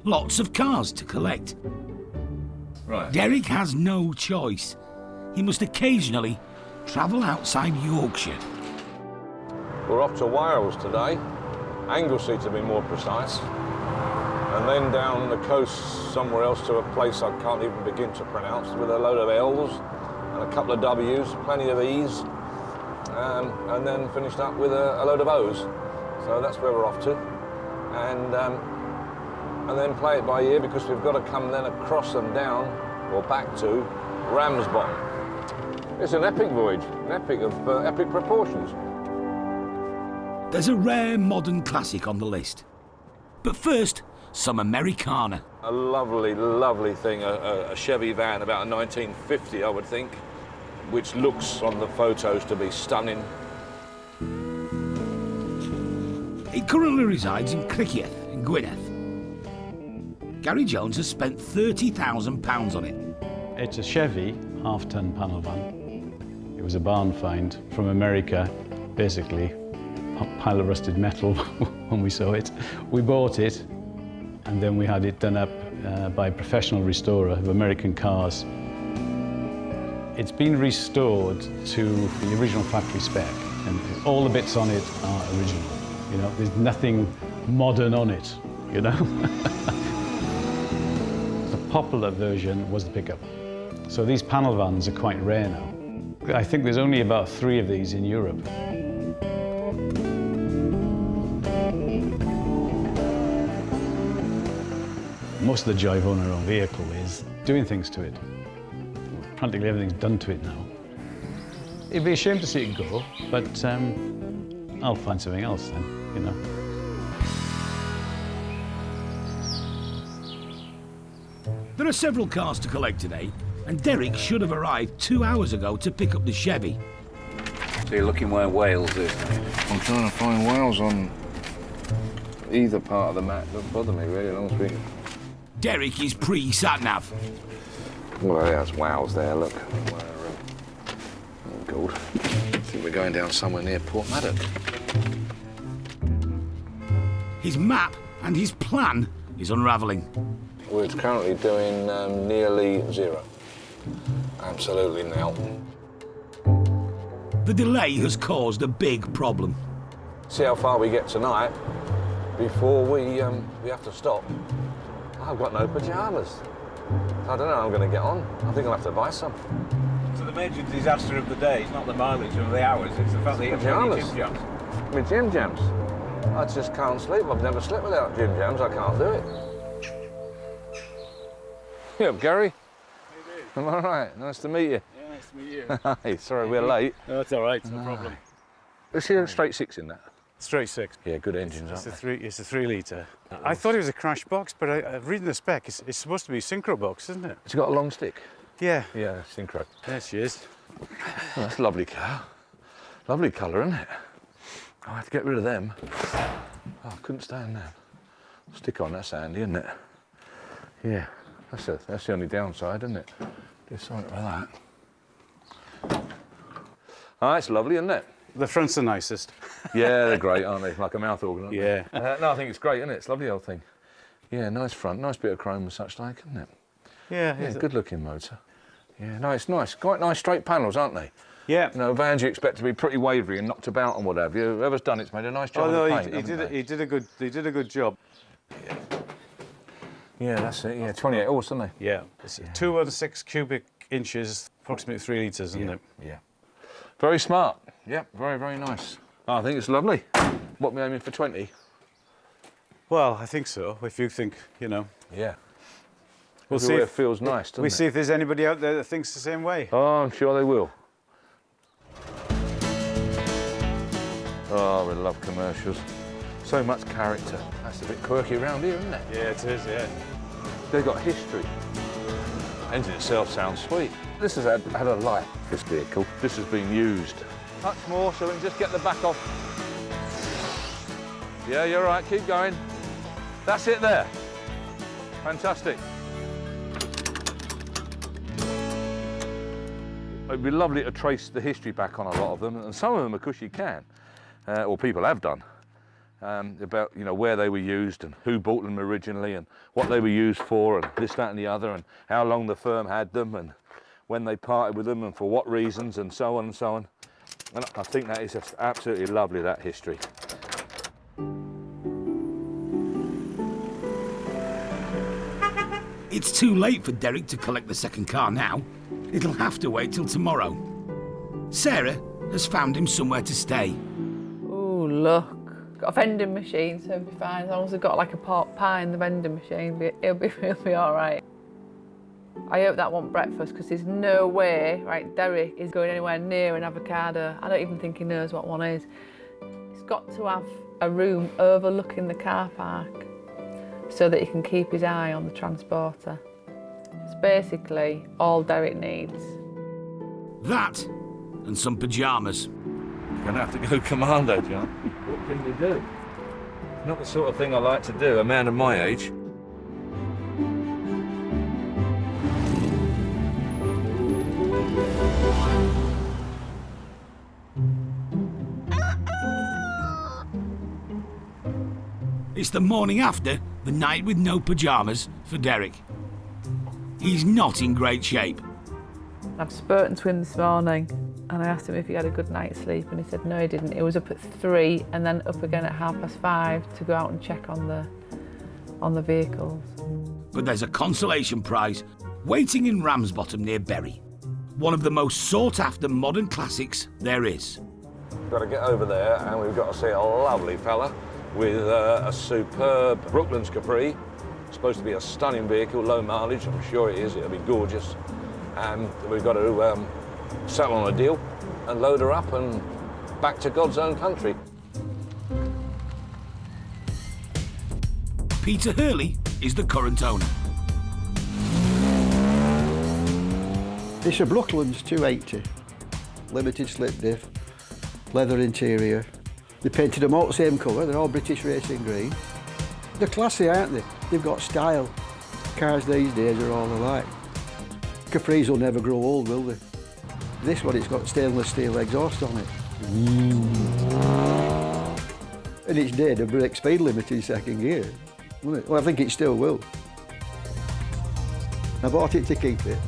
Lots of cars to collect. Right. Derek has no choice. He must occasionally travel outside Yorkshire. We're off to Wales today, Anglesey to be more precise, and then down the coast somewhere else to a place I can't even begin to pronounce, with a load of L's and a couple of W's, plenty of E's, and then finished up with a load of O's. So that's where we're off to, and then play it by ear, because we've got to come then across and down, or back to, Ramsbottom. It's an epic voyage, an epic of epic proportions. There's a rare modern classic on the list. But first, some Americana. A lovely, lovely thing, a Chevy van, about a 1950, I would think, which looks on the photos to be stunning. It currently resides in Criccieth in Gwynedd. Gary Jones has spent £30,000 on it. It's a Chevy half-ton panel van. It was a barn find from America, basically. A pile of rusted metal when we saw it. We bought it, and then we had it done up by a professional restorer of American cars. It's been restored to the original factory spec, and all the bits on it are original. You know, there's nothing modern on it, you know? The popular version was the pickup. So these panel vans are quite rare now. I think there's only about 3 of these in Europe. Most of the joy of owning our own vehicle is doing things to it. Practically everything's done to it now. It'd be a shame to see it go, but I'll find something else then, you know. There are several cars to collect today, and Derek should have arrived 2 hours ago to pick up the Chevy. So you're looking where Wales is? I'm trying to find Wales on either part of the map. Doesn't bother me really, long speaking. Derek is pre-sat-nav. Well, that's Wales there, look. Oh, God. I think we're going down somewhere near Port Maddock. His map and his plan is unravelling. We're currently doing nearly 0. Absolutely nil. The delay has caused a big problem. See how far we get tonight before we have to stop. I've got no pyjamas. I don't know how I'm going to get on. I think I'll have to buy some. So the major disaster of the day is not the mileage or the hours, it's the fact that you have any gym jams. My gym jams. I just can't sleep. I've never slept without gym jams. I can't do it. You up, Gary? I'm all right. Nice to meet you. Yeah, nice to meet you. Hey, sorry we're late. No, that's all right. No problem. Is there a straight 6 in that? Straight 6. Yeah, good engines, aren't they? It's a 3 litre. I thought it was a crash box, but reading the spec, it's supposed to be a synchro box, isn't it? It's got a long stick. Yeah. Yeah, synchro. There she is. Oh, that's a lovely car. Lovely colour, isn't it? Oh, I had to get rid of them. Oh, I couldn't stand them. Stick on, that's handy, isn't it? Yeah, that's the only downside, isn't it? Do something with that. Oh, that's lovely, isn't it? The front's the nicest. Yeah, they're great, aren't they? Like a mouth organ, aren't yeah. they? No, I think it's great, isn't it? It's a lovely old thing. Yeah, nice front, nice bit of chrome and such like, isn't it? Yeah. Yeah, good looking motor. Yeah, no, it's nice. Quite nice straight panels, aren't they? Yeah. You know, vans you expect to be pretty wavery and knocked about and what have you. Whoever's done it's made a nice job of the paint, he did a good job. Yeah, that's it. Yeah, 28 horse, isn't they? Yeah. It's 216 cubic inches, approximately 3 litres, isn't it? Yeah. Very smart. Yep, very, very nice. Oh, I think it's lovely. What, we aiming for 20? Well, I think so, if you think, you know. Yeah. We'll see Everywhere if, feels nice, doesn't we it? see if there's anybody out there that thinks the same way. Oh, I'm sure they will. Oh, we love commercials. So much character. That's a bit quirky around here, isn't it? Yeah, it is, yeah. They've got history. Engine itself sounds sweet. This has had a life, this vehicle. This has been used. Touch more so we can just get the back off. Yeah, you're right, keep going. That's it there. Fantastic. It'd be lovely to trace the history back on a lot of them, and some of them, of course, you can, or people have done, about, you know, where they were used and who bought them originally and what they were used for and this, that and the other and how long the firm had them and when they parted with them and for what reasons and so on and so on. And I think that is just absolutely lovely, that history. It's too late for Derek to collect the second car now. It'll have to wait till tomorrow. Sarah has found him somewhere to stay. Oh, look. Got a vending machine, so it'll be fine. As long as I've got like a pot pie in the vending machine, he'll be all right. I hope that won't breakfast, because there's no way, right, Derek is going anywhere near an avocado. I don't even think he knows what one is. He's got to have a room overlooking the car park so that he can keep his eye on the transporter. It's basically all Derek needs. That and some pyjamas. You're gonna have to go commando, John. What can you do? Not the sort of thing I like to do, a man of my age. It's the morning after the night with no pyjamas for Derek. He's not in great shape. I've spoken to him this morning and I asked him if he had a good night's sleep and he said no, he didn't. He was up at 3 and then up again at 5:30 to go out and check on the vehicles. But there's a consolation prize waiting in Ramsbottom near Bury. One of the most sought-after modern classics there is. We've got to get over there and we've got to see a lovely fella with a superb Brooklands Capri. It's supposed to be a stunning vehicle, low mileage, I'm sure it is, it'll be gorgeous. And we've got to settle on a deal and load her up and back to God's own country. Peter Hurley is the current owner. It's a Brooklands 280, limited slip diff, leather interior. They painted them all the same colour, they're all British racing green. They're classy, aren't they? They've got style. Cars these days are all alike. Capris will never grow old, will they? This one, it's got stainless steel exhaust on it. And it's dead a break speed limit in second gear, won't it? Well, I think it still will. I bought it to keep it,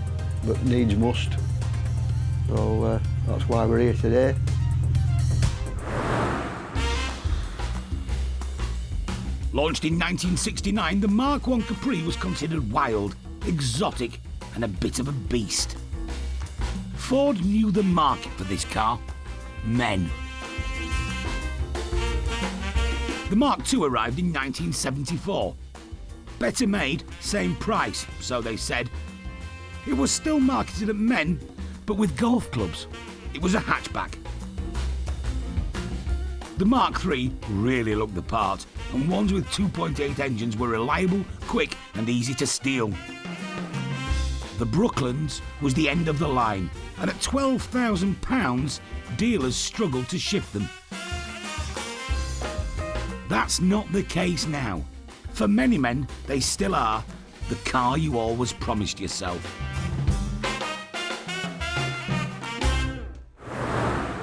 but needs must. So that's why we're here today. Launched in 1969, the Mark I Capri was considered wild, exotic, and a bit of a beast. Ford knew the market for this car: men. The Mark II arrived in 1974. Better made, same price, so they said. It was still marketed at men, but with golf clubs. It was a hatchback. The Mark III really looked the part, and ones with 2.8 engines were reliable, quick, and easy to steal. The Brooklands was the end of the line, and at £12,000, dealers struggled to shift them. That's not the case now. For many men, they still are the car you always promised yourself.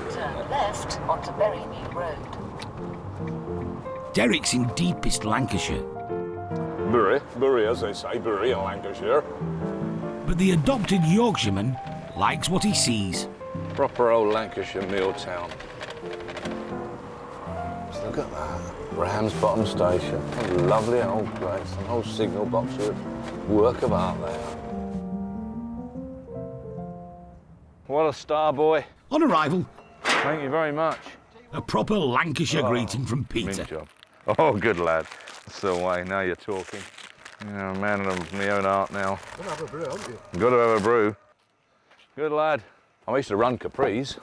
Turn left onto Berrymead Road. Derek's in deepest Lancashire. Bury, as they say, Bury in Lancashire. But the adopted Yorkshireman likes what he sees. Proper old Lancashire mill town. Just look at that. Ramsbottom Station. A lovely old place. An old signal box with work of art there. What a star boy. On arrival, Thank you very much. A proper Lancashire greeting from Peter. Mint job. Oh, good lad. That's the way. Now you're talking. Yeah, I'm a man of my own art now. Got to have a brew, haven't you? Got to have a brew. Good lad. I used to run Capris,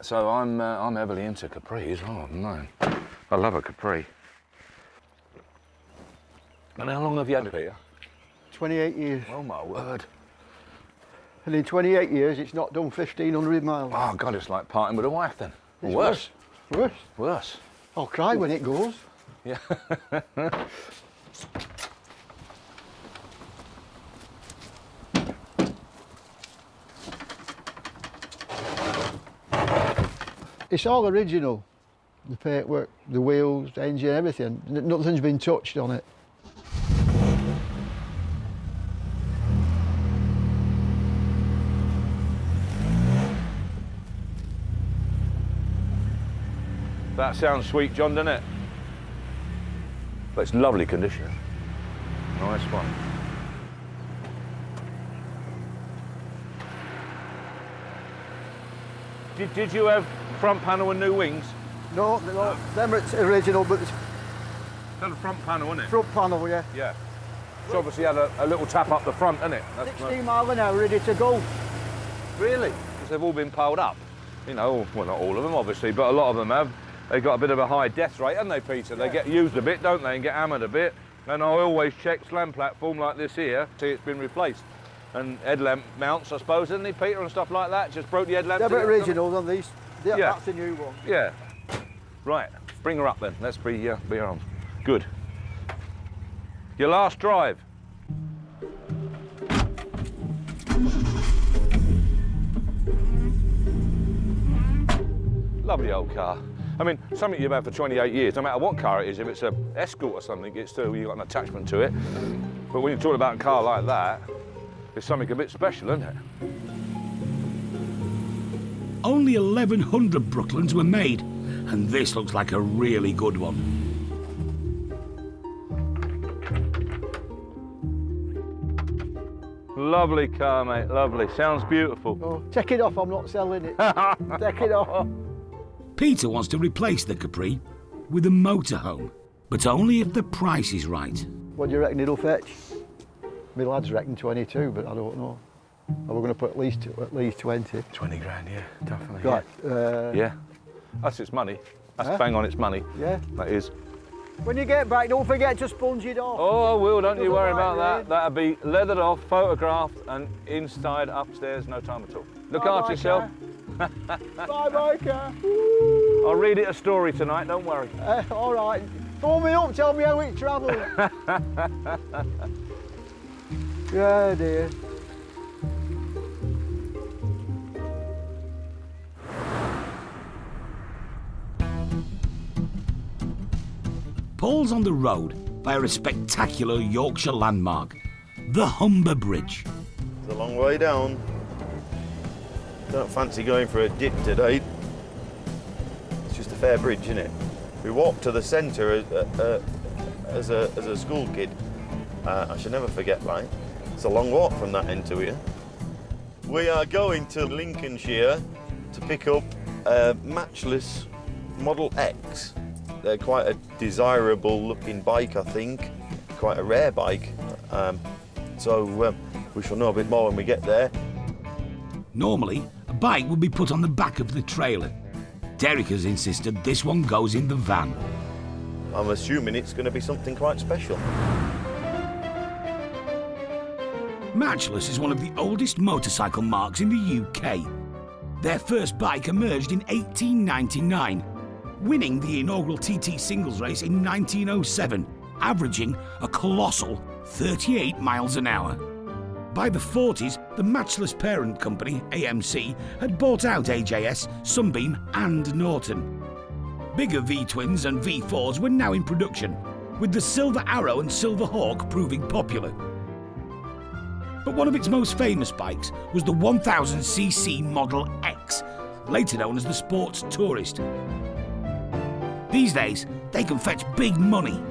so I'm heavily into Capris. Oh man, I love a Capri. And how long have you had it, Peter? 28 years. Oh my word. And in 28 years, it's not done 1,500 miles. Oh God, it's like parting with a wife then. It's Worse. Worse. Worse. I'll cry when it goes. Yeah. It's all original. The paintwork, the wheels, the engine, everything. Nothing's been touched on it. That sounds sweet, John, doesn't it? But it's lovely condition. Nice one. Did you have front panel and new wings? No, them are original, but it's The front panel, isn't it? front panel, yeah. Yeah. It's obviously had a little tap up the front, isn't it? 16 mile an hour, ready to go. Really? Because they've all been piled up. You know, well, not all of them, obviously, but a lot of them have. They've got a bit of a high death rate, haven't they, Peter? They get used a bit, don't they, and get hammered a bit. And I always check slam platform like this here, see it's been replaced. And headlamp mounts, I suppose, isn't he, Peter, and stuff like that? Just broke the headlamp. They're original on these. Yeah, Yeah. that's a new one. Yeah. Right, bring her up then. Let's be on. Good. Your last drive. Lovely old car. I mean, something you've had for 28 years, no matter what car it is, if it's an Escort or something, it's still, you've got an attachment to it. But when you're talking about a car like that, it's something a bit special, isn't it? Only 1,100 Brooklands were made, and this looks like a really good one. Lovely car, mate, lovely. Sounds beautiful. Oh, take it off, I'm not selling it. Take it off. Peter wants to replace the Capri with a motorhome, but only if the price is right. What do you reckon it'll fetch? My lads reckon 22, but I don't know. We're going to put at least 20. 20 grand, yeah, definitely. Right. Yeah. That's its money. That's bang on its money. Yeah. That is. When you get back, don't forget to sponge it off. Oh, I will, don't you worry about that. That'll be leathered off, photographed, and inside upstairs, no time at all. Look after yourself. Bye-bye, car. I'll read it a story tonight, don't worry. All right. Phone me up, tell me how it travels. Yeah, dear. Paul's on the road via a spectacular Yorkshire landmark, the Humber Bridge. It's a long way down. Don't fancy going for a dip today. It's just a fair bridge, isn't it? We walked to the centre as a school kid. I shall never forget, like. It's a long walk from that end to here. We are going to Lincolnshire to pick up a matchless Model X. They're quite a desirable looking bike, I think. Quite a rare bike. So we shall know a bit more when we get there. Normally, a bike would be put on the back of the trailer. Derek has insisted this one goes in the van. I'm assuming it's going to be something quite special. Matchless is one of the oldest motorcycle marques in the UK. Their first bike emerged in 1899, winning the inaugural TT singles race in 1907, averaging a colossal 38 miles an hour. By the 40s, the Matchless parent company, AMC, had bought out AJS, Sunbeam and Norton. Bigger V-twins and V4s were now in production, with the Silver Arrow and Silver Hawk proving popular. But one of its most famous bikes was the 1000cc Model X, later known as the Sports Tourist. These days, they can fetch big money.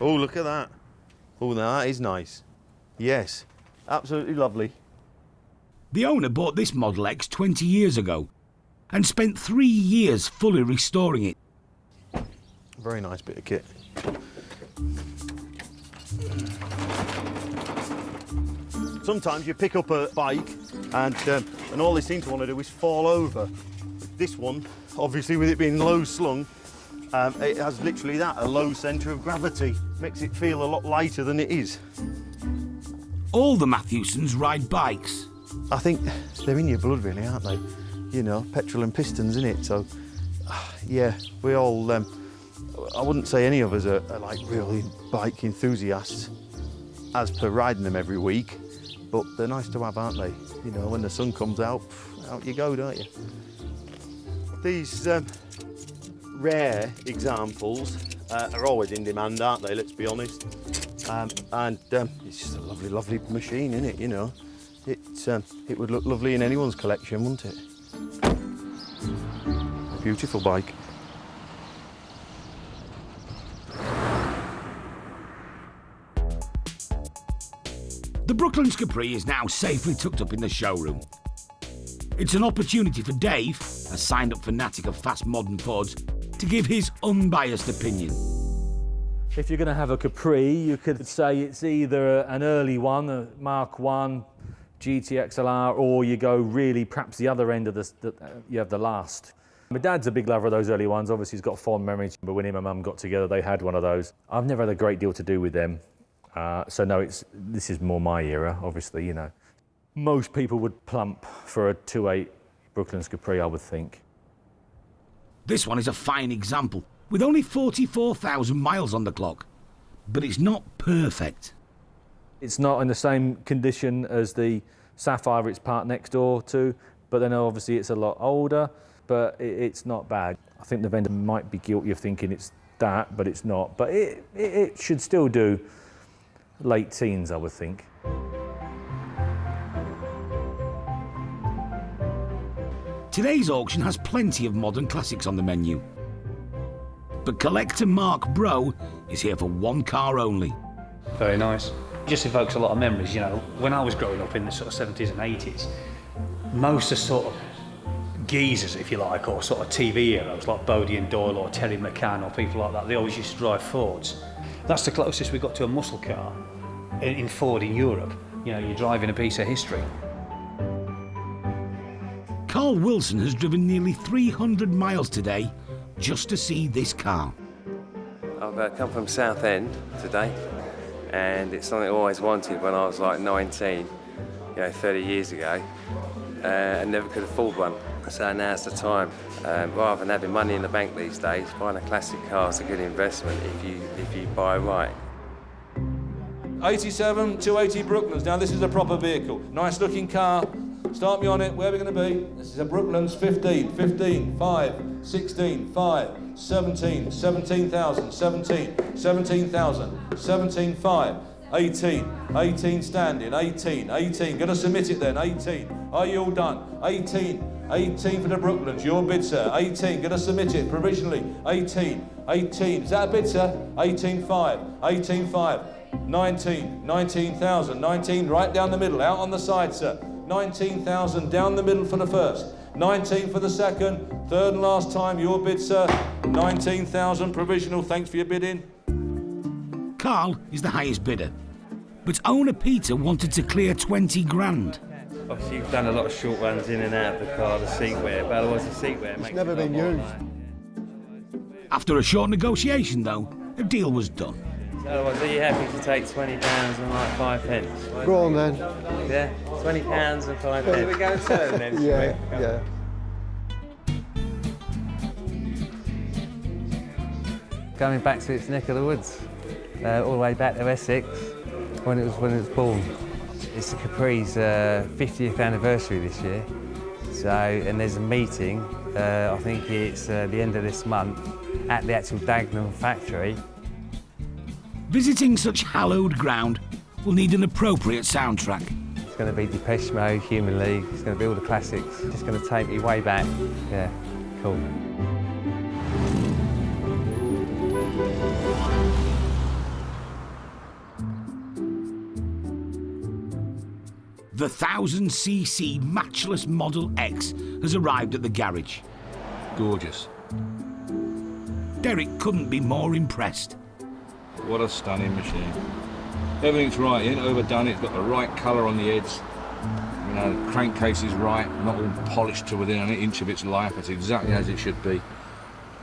Oh, look at that. Oh, now that is nice. Yes, absolutely lovely. The owner bought this Model X 20 years ago and spent 3 years fully restoring it. Very nice bit of kit. Sometimes you pick up a bike and all they seem to want to do is fall over. This one, obviously with it being low slung, it has literally that, a low centre of gravity. Makes it feel a lot lighter than it is. All the Matthewsons ride bikes. I think they're in your blood really, aren't they? You know, petrol and pistons, innit? So, yeah, we all, I wouldn't say any of us are like really bike enthusiasts as per riding them every week, but they're nice to have, aren't they? You know, when the sun comes out you go, don't you? These rare examples are always in demand, aren't they? Let's be honest. It's just a lovely, lovely machine, isn't it? You know, it would look lovely in anyone's collection, wouldn't it? A beautiful bike. The Brooklands Capri is now safely tucked up in the showroom. It's an opportunity for Dave, a signed-up fanatic of fast modern Fords, to give his unbiased opinion. If you're going to have a Capri, you could say it's either an early one, a Mark 1, GT-XLR, or you go really perhaps the other end of you have the last. My dad's a big lover of those early ones. Obviously, he's got fond memories, but when him and Mum got together, they had one of those. I've never had a great deal to do with them. So no, this is more my era, obviously, you know. Most people would plump for a 2.8 Brooklands Capri, I would think. This one is a fine example, with only 44,000 miles on the clock. But it's not perfect. It's not in the same condition as the Sapphire it's parked next door to, but then obviously it's a lot older, but it's not bad. I think the vendor might be guilty of thinking it's that, but it's not. But it should still do late teens, I would think. Today's auction has plenty of modern classics on the menu. But collector Mark Bro is here for one car only. Very nice. Just evokes a lot of memories, you know. When I was growing up in the sort of 70s and 80s, most of sort of geezers, if you like, or sort of TV heroes like Bodie and Doyle or Terry McCann or people like that, they always used to drive Fords. That's the closest we got to a muscle car in Ford in Europe. You know, you're driving a piece of history. Carl Wilson has driven nearly 300 miles today just to see this car. I've come from Southend today, and it's something I always wanted when I was like 19, you know, 30 years ago, and never could afford one. So now's the time. Rather than having money in the bank these days, buying a classic car is a good investment if you buy right. 87, 280 Brooklands. Now this is a proper vehicle. Nice looking car. Start me on it. Where are we going to be? This is a Brooklands 15, 15, 5, 16, 5, 17, 17,000, 17, 17,000, 17, 5, 18, 18 standing, 18, 18. Going to submit it then, 18. Are you all done? 18, 18 for the Brooklands. Your bid, sir. 18. Going to submit it provisionally. 18, 18. Is that a bid, sir? 18, 5, 18, 5, 19, 19,000, 19. Right down the middle, out on the side, sir. 19,000 down the middle for the first, 19 for the second, third and last time, your bid, sir, 19,000 provisional, thanks for your bidding. Carl is the highest bidder, but owner Peter wanted to clear 20 grand. Obviously you've done a lot of short runs in and out of the car, the seatwear, but otherwise the seatwear makes never been used. After a short negotiation though, a deal was done. Otherwise, are you happy to take £20 and like 5 pence? Go on then. Yeah, £20 and 5 pence. We go turn then. Yeah. Going back to its neck of the woods, all the way back to Essex, when it was born. It's the Capri's 50th anniversary this year. So, and there's a meeting. I think it's the end of this month at the actual Dagenham factory. Visiting such hallowed ground will need an appropriate soundtrack. It's going to be Depeche Mode, Human League, it's going to be all the classics. It's going to take me way back. Yeah, cool. the 1000cc matchless Model X has arrived at the garage. Gorgeous. Derek couldn't be more impressed. What a stunning machine. Everything's right, it ain't overdone, it's got the right colour on the heads. You know, the crankcase is right, not all polished to within an inch of its life. It's exactly as it should be.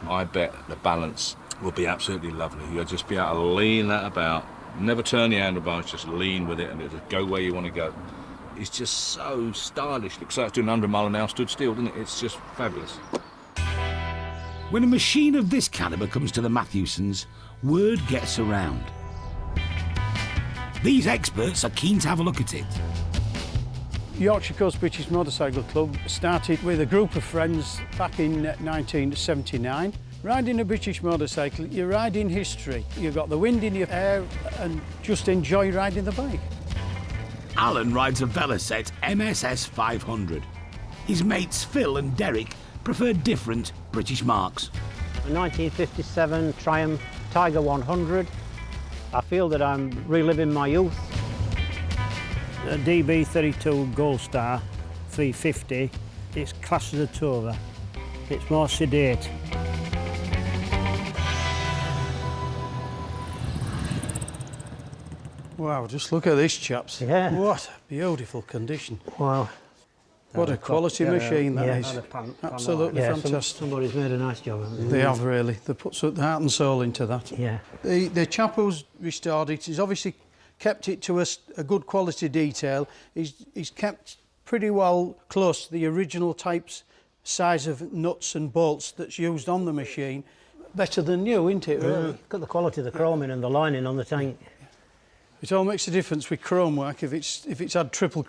I bet the balance will be absolutely lovely. You'll just be able to lean that about. Never turn the handlebars, just lean with it and it'll just go where you want to go. It's just so stylish. Looks like it's doing 100 mile an hour stood still, doesn't it? It's just fabulous. When a machine of this calibre comes to the Matthewsons, word gets around. These experts are keen to have a look at it. Yorkshire Coast British Motorcycle Club started with a group of friends back in 1979. Riding a British motorcycle, you ride in history. You've got the wind in your hair and just enjoy riding the bike. Alan rides a Velocet MSS 500. His mates Phil and Derek prefer different British marks. A 1957 Triumph Tiger 100. I feel that I'm reliving my youth. A DB32 Gold Star 350. It's classed as a tourer. It's more sedate. Wow, just look at this, chaps. Yeah. What a beautiful condition. Wow. What a quality machine that is. Panel. Absolutely fantastic. Somebody's made a nice job of it. They have really. They put some heart and soul into that. Yeah. The chap who's restored it has obviously kept it to a good quality detail. He's kept pretty well close to the original types, size of nuts and bolts that's used on the machine. Better than new, isn't it, really? Look at the quality of the chroming and the lining on the tank. It all makes a difference with chrome work. If it's had triple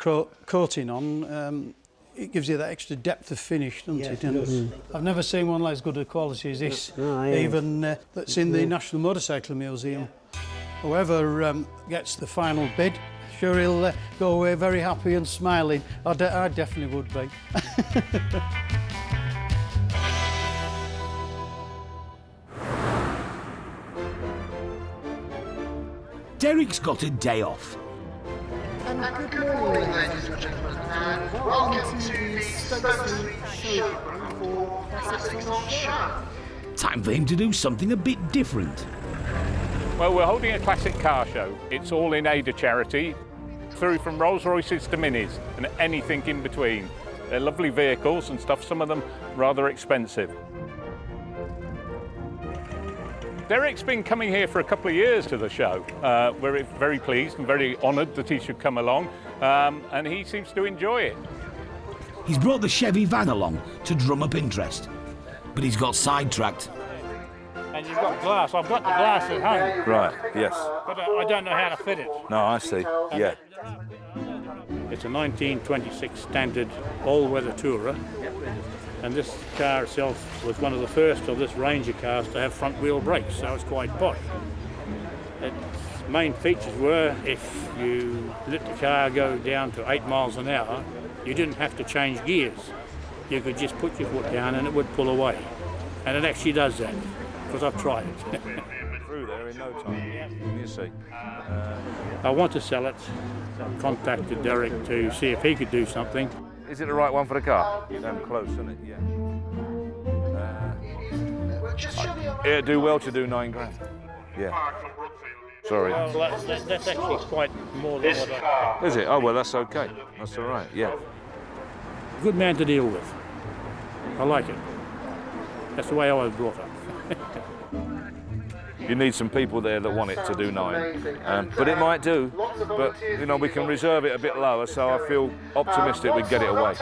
coating on, it gives you that extra depth of finish, doesn't it? It does. I've never seen one as good a quality as this, No, even that's in the National Motorcycle Museum. Whoever gets the final bid, sure he'll go away very happy and smiling. I definitely would be. Derek's got a day off. And good morning, ladies and gentlemen, and welcome to the Stoke Street showroom for Classics on Show. Time for him to do something a bit different. Well, we're holding a classic car show. It's all in aid of charity, through from Rolls Royces to Minis and anything in between. They're lovely vehicles and stuff, some of them rather expensive. Derek's been coming here for a couple of years to the show. We're very pleased and very honoured that he should come along, and he seems to enjoy it. He's brought the Chevy van along to drum up interest, but he's got sidetracked. And you've got glass. I've got the glass at home. Right, yes. But I don't know how to fit it. No, I see, yeah. It's a 1926 standard all-weather tourer. And this car itself was one of the first of this range of cars to have front-wheel brakes, so it's quite posh. Its main features were if you let the car go down to 8 miles an hour, you didn't have to change gears. You could just put your foot down and it would pull away. And it actually does that, because I've tried it. Through there in no time, you see. I want to sell it. I contacted Derek to see if he could do something. Is it the right one for the car? Close, isn't it? Yeah. It'd do well to do 9 grand. Yeah. Sorry. Well, that's actually quite more than what I... Is it? Oh, well, that's okay. That's all right, yeah. Good man to deal with. I like it. That's the way I was brought up. You need some people there that want it to do 9. But it might do. But, you know, we can reserve it a bit lower, so I feel optimistic we'd get it away.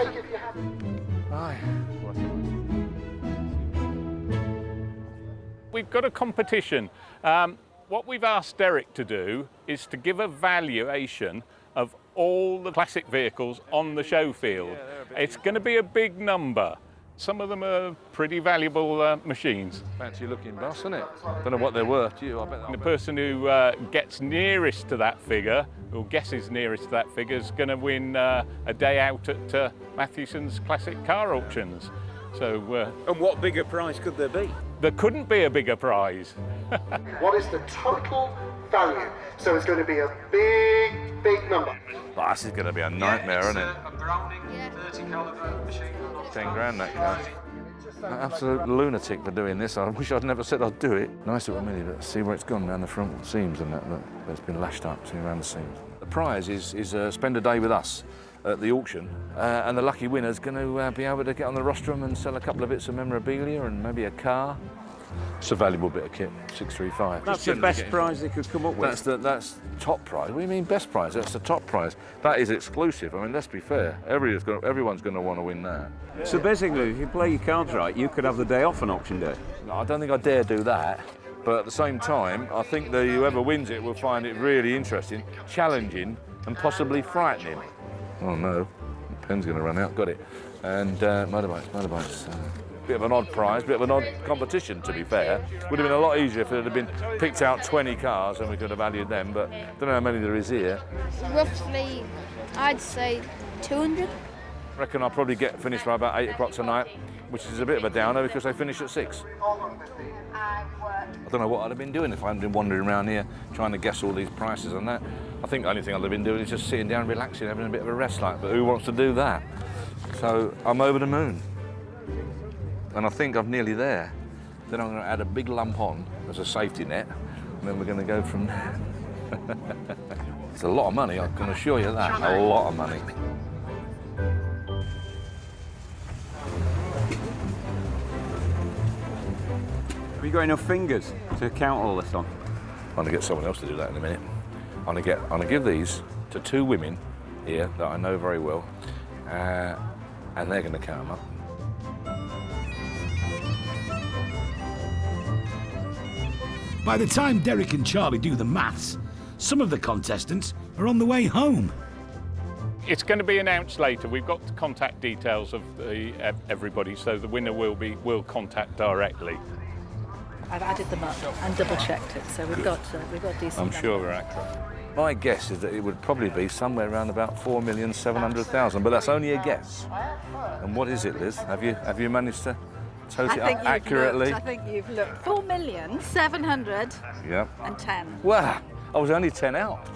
We've got a competition. What we've asked Derek to do is to give a valuation of all the classic vehicles on the show field. It's going to be a big number. Some of them are pretty valuable machines. Fancy looking bus, isn't it? Don't know what they're worth, do you? I bet the person who gets nearest to that figure, or guesses nearest to that figure, is going to win a day out at Matthewson's Classic Car Auctions. So, and what bigger prize could there be? There couldn't be a bigger prize. What is the total value. So it's going to be a big, big number. Oh, this is going to be a nightmare, isn't it? 10 grand that car. An absolute lunatic for doing this. I wish I'd never said I'd do it. Nice little Mini, but see where it's gone down the front seams and that. Look, it's been lashed up, see around the seams. The prize is spend a day with us at the auction, and the lucky winner's going to be able to get on the rostrum and sell a couple of bits of memorabilia and maybe a car. It's a valuable bit of kit, 635. That's the best prize they could come up with. That's top prize. What do you mean best prize? That's the top prize. That is exclusive. I mean, let's be fair. Everyone's going to want to win that. So basically, if you play your cards right, you could have the day off on auction day. No, I don't think I dare do that. But at the same time, I think that whoever wins it will find it really interesting, challenging, and possibly frightening. Oh no, the pen's going to run out. Got it. And motorbikes. Bit of an odd prize, bit of an odd competition, to be fair. Would have been a lot easier if it had been picked out 20 cars and we could have valued them, but I don't know how many there is here. Roughly, I'd say 200. I reckon I'll probably get finished by about 8 o'clock tonight, which is a bit of a downer because they finish at 6. I don't know what I'd have been doing if I hadn't been wandering around here trying to guess all these prices and that. I think the only thing I'd have been doing is just sitting down, relaxing, having a bit of a rest like, but who wants to do that? So I'm over the moon. And I think I'm nearly there. Then I'm going to add a big lump on as a safety net, and then we're going to go from there. It's a lot of money, I can assure you that. A lot of money. Have you got enough fingers to count all this on? I'm going to get someone else to do that in a minute. I'm going to give these to 2 women here that I know very well, and they're going to count them up. By the time Derek and Charlie do the maths, some of the contestants are on the way home. It's going to be announced later. We've got the contact details of everybody, so the winner will contact directly. I've added them up and double-checked it, so we've got decent. I'm sure we're accurate. My guess is that it would probably be somewhere around about 4,700,000, but that's only a guess. And what is it, Liz? Have you managed to tote it up accurately? I think you've looked. 4,710,000. Yep. And Wow, I was only 10 out.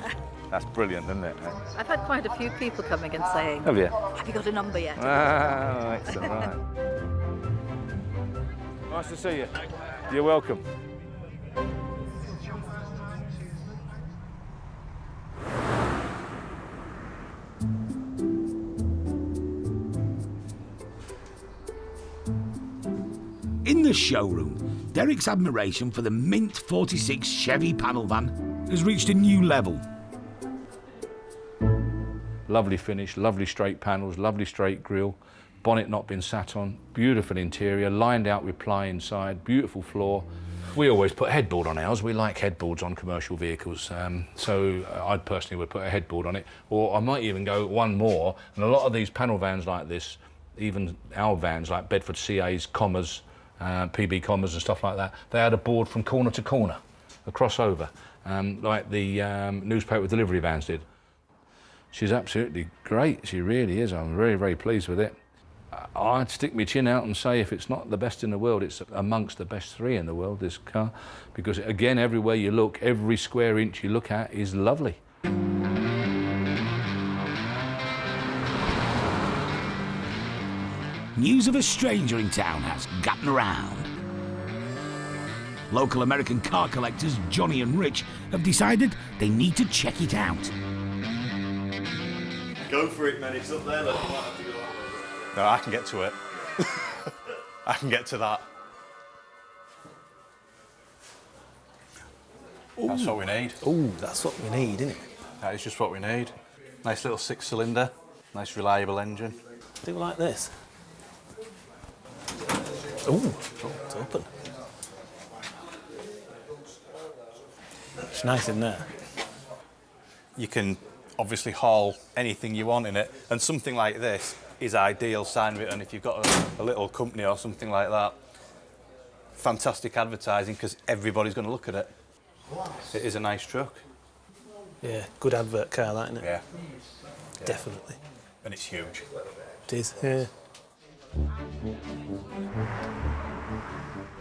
That's brilliant, isn't it? I've had quite a few people coming and saying, Have you? Have you got a number yet? Ah, excellent, right. Nice to see you. You're welcome. In the showroom, Derek's admiration for the Mint 46 Chevy panel van has reached a new level. Lovely finish, lovely straight panels, lovely straight grille, bonnet not been sat on, beautiful interior, lined out with ply inside, beautiful floor. We always put headboard on ours. We like headboards on commercial vehicles, so I personally would put a headboard on it, or I might even go one more. And a lot of these panel vans like this, even our vans like Bedford CA's, Commas, PB Commas and stuff like that, they had a board from corner to corner, a crossover, like the newspaper delivery vans did. She's absolutely great, she really is. I'm very, very pleased with it. I'd stick my chin out and say if it's not the best in the world, it's amongst the best 3 in the world, this car, because again, everywhere you look, every square inch you look at is lovely. News of a stranger in town has gotten around. Local American car collectors Johnny and Rich have decided they need to check it out. Go for it, man. It's up there. Look. No, I can get to it. I can get to that. Ooh. That's what we need. Ooh, that's what we need, isn't it? That is just what we need. Nice little 6-cylinder, nice reliable engine. Do like this. Ooh, it's open. It's nice in there. You can obviously haul anything you want in it, and something like this is ideal sign of it. And if you've got a little company or something like that, fantastic advertising because everybody's going to look at it. It is a nice truck. Yeah, good advert car, that, isn't it? Yeah. Definitely. And it's huge. It is, yeah.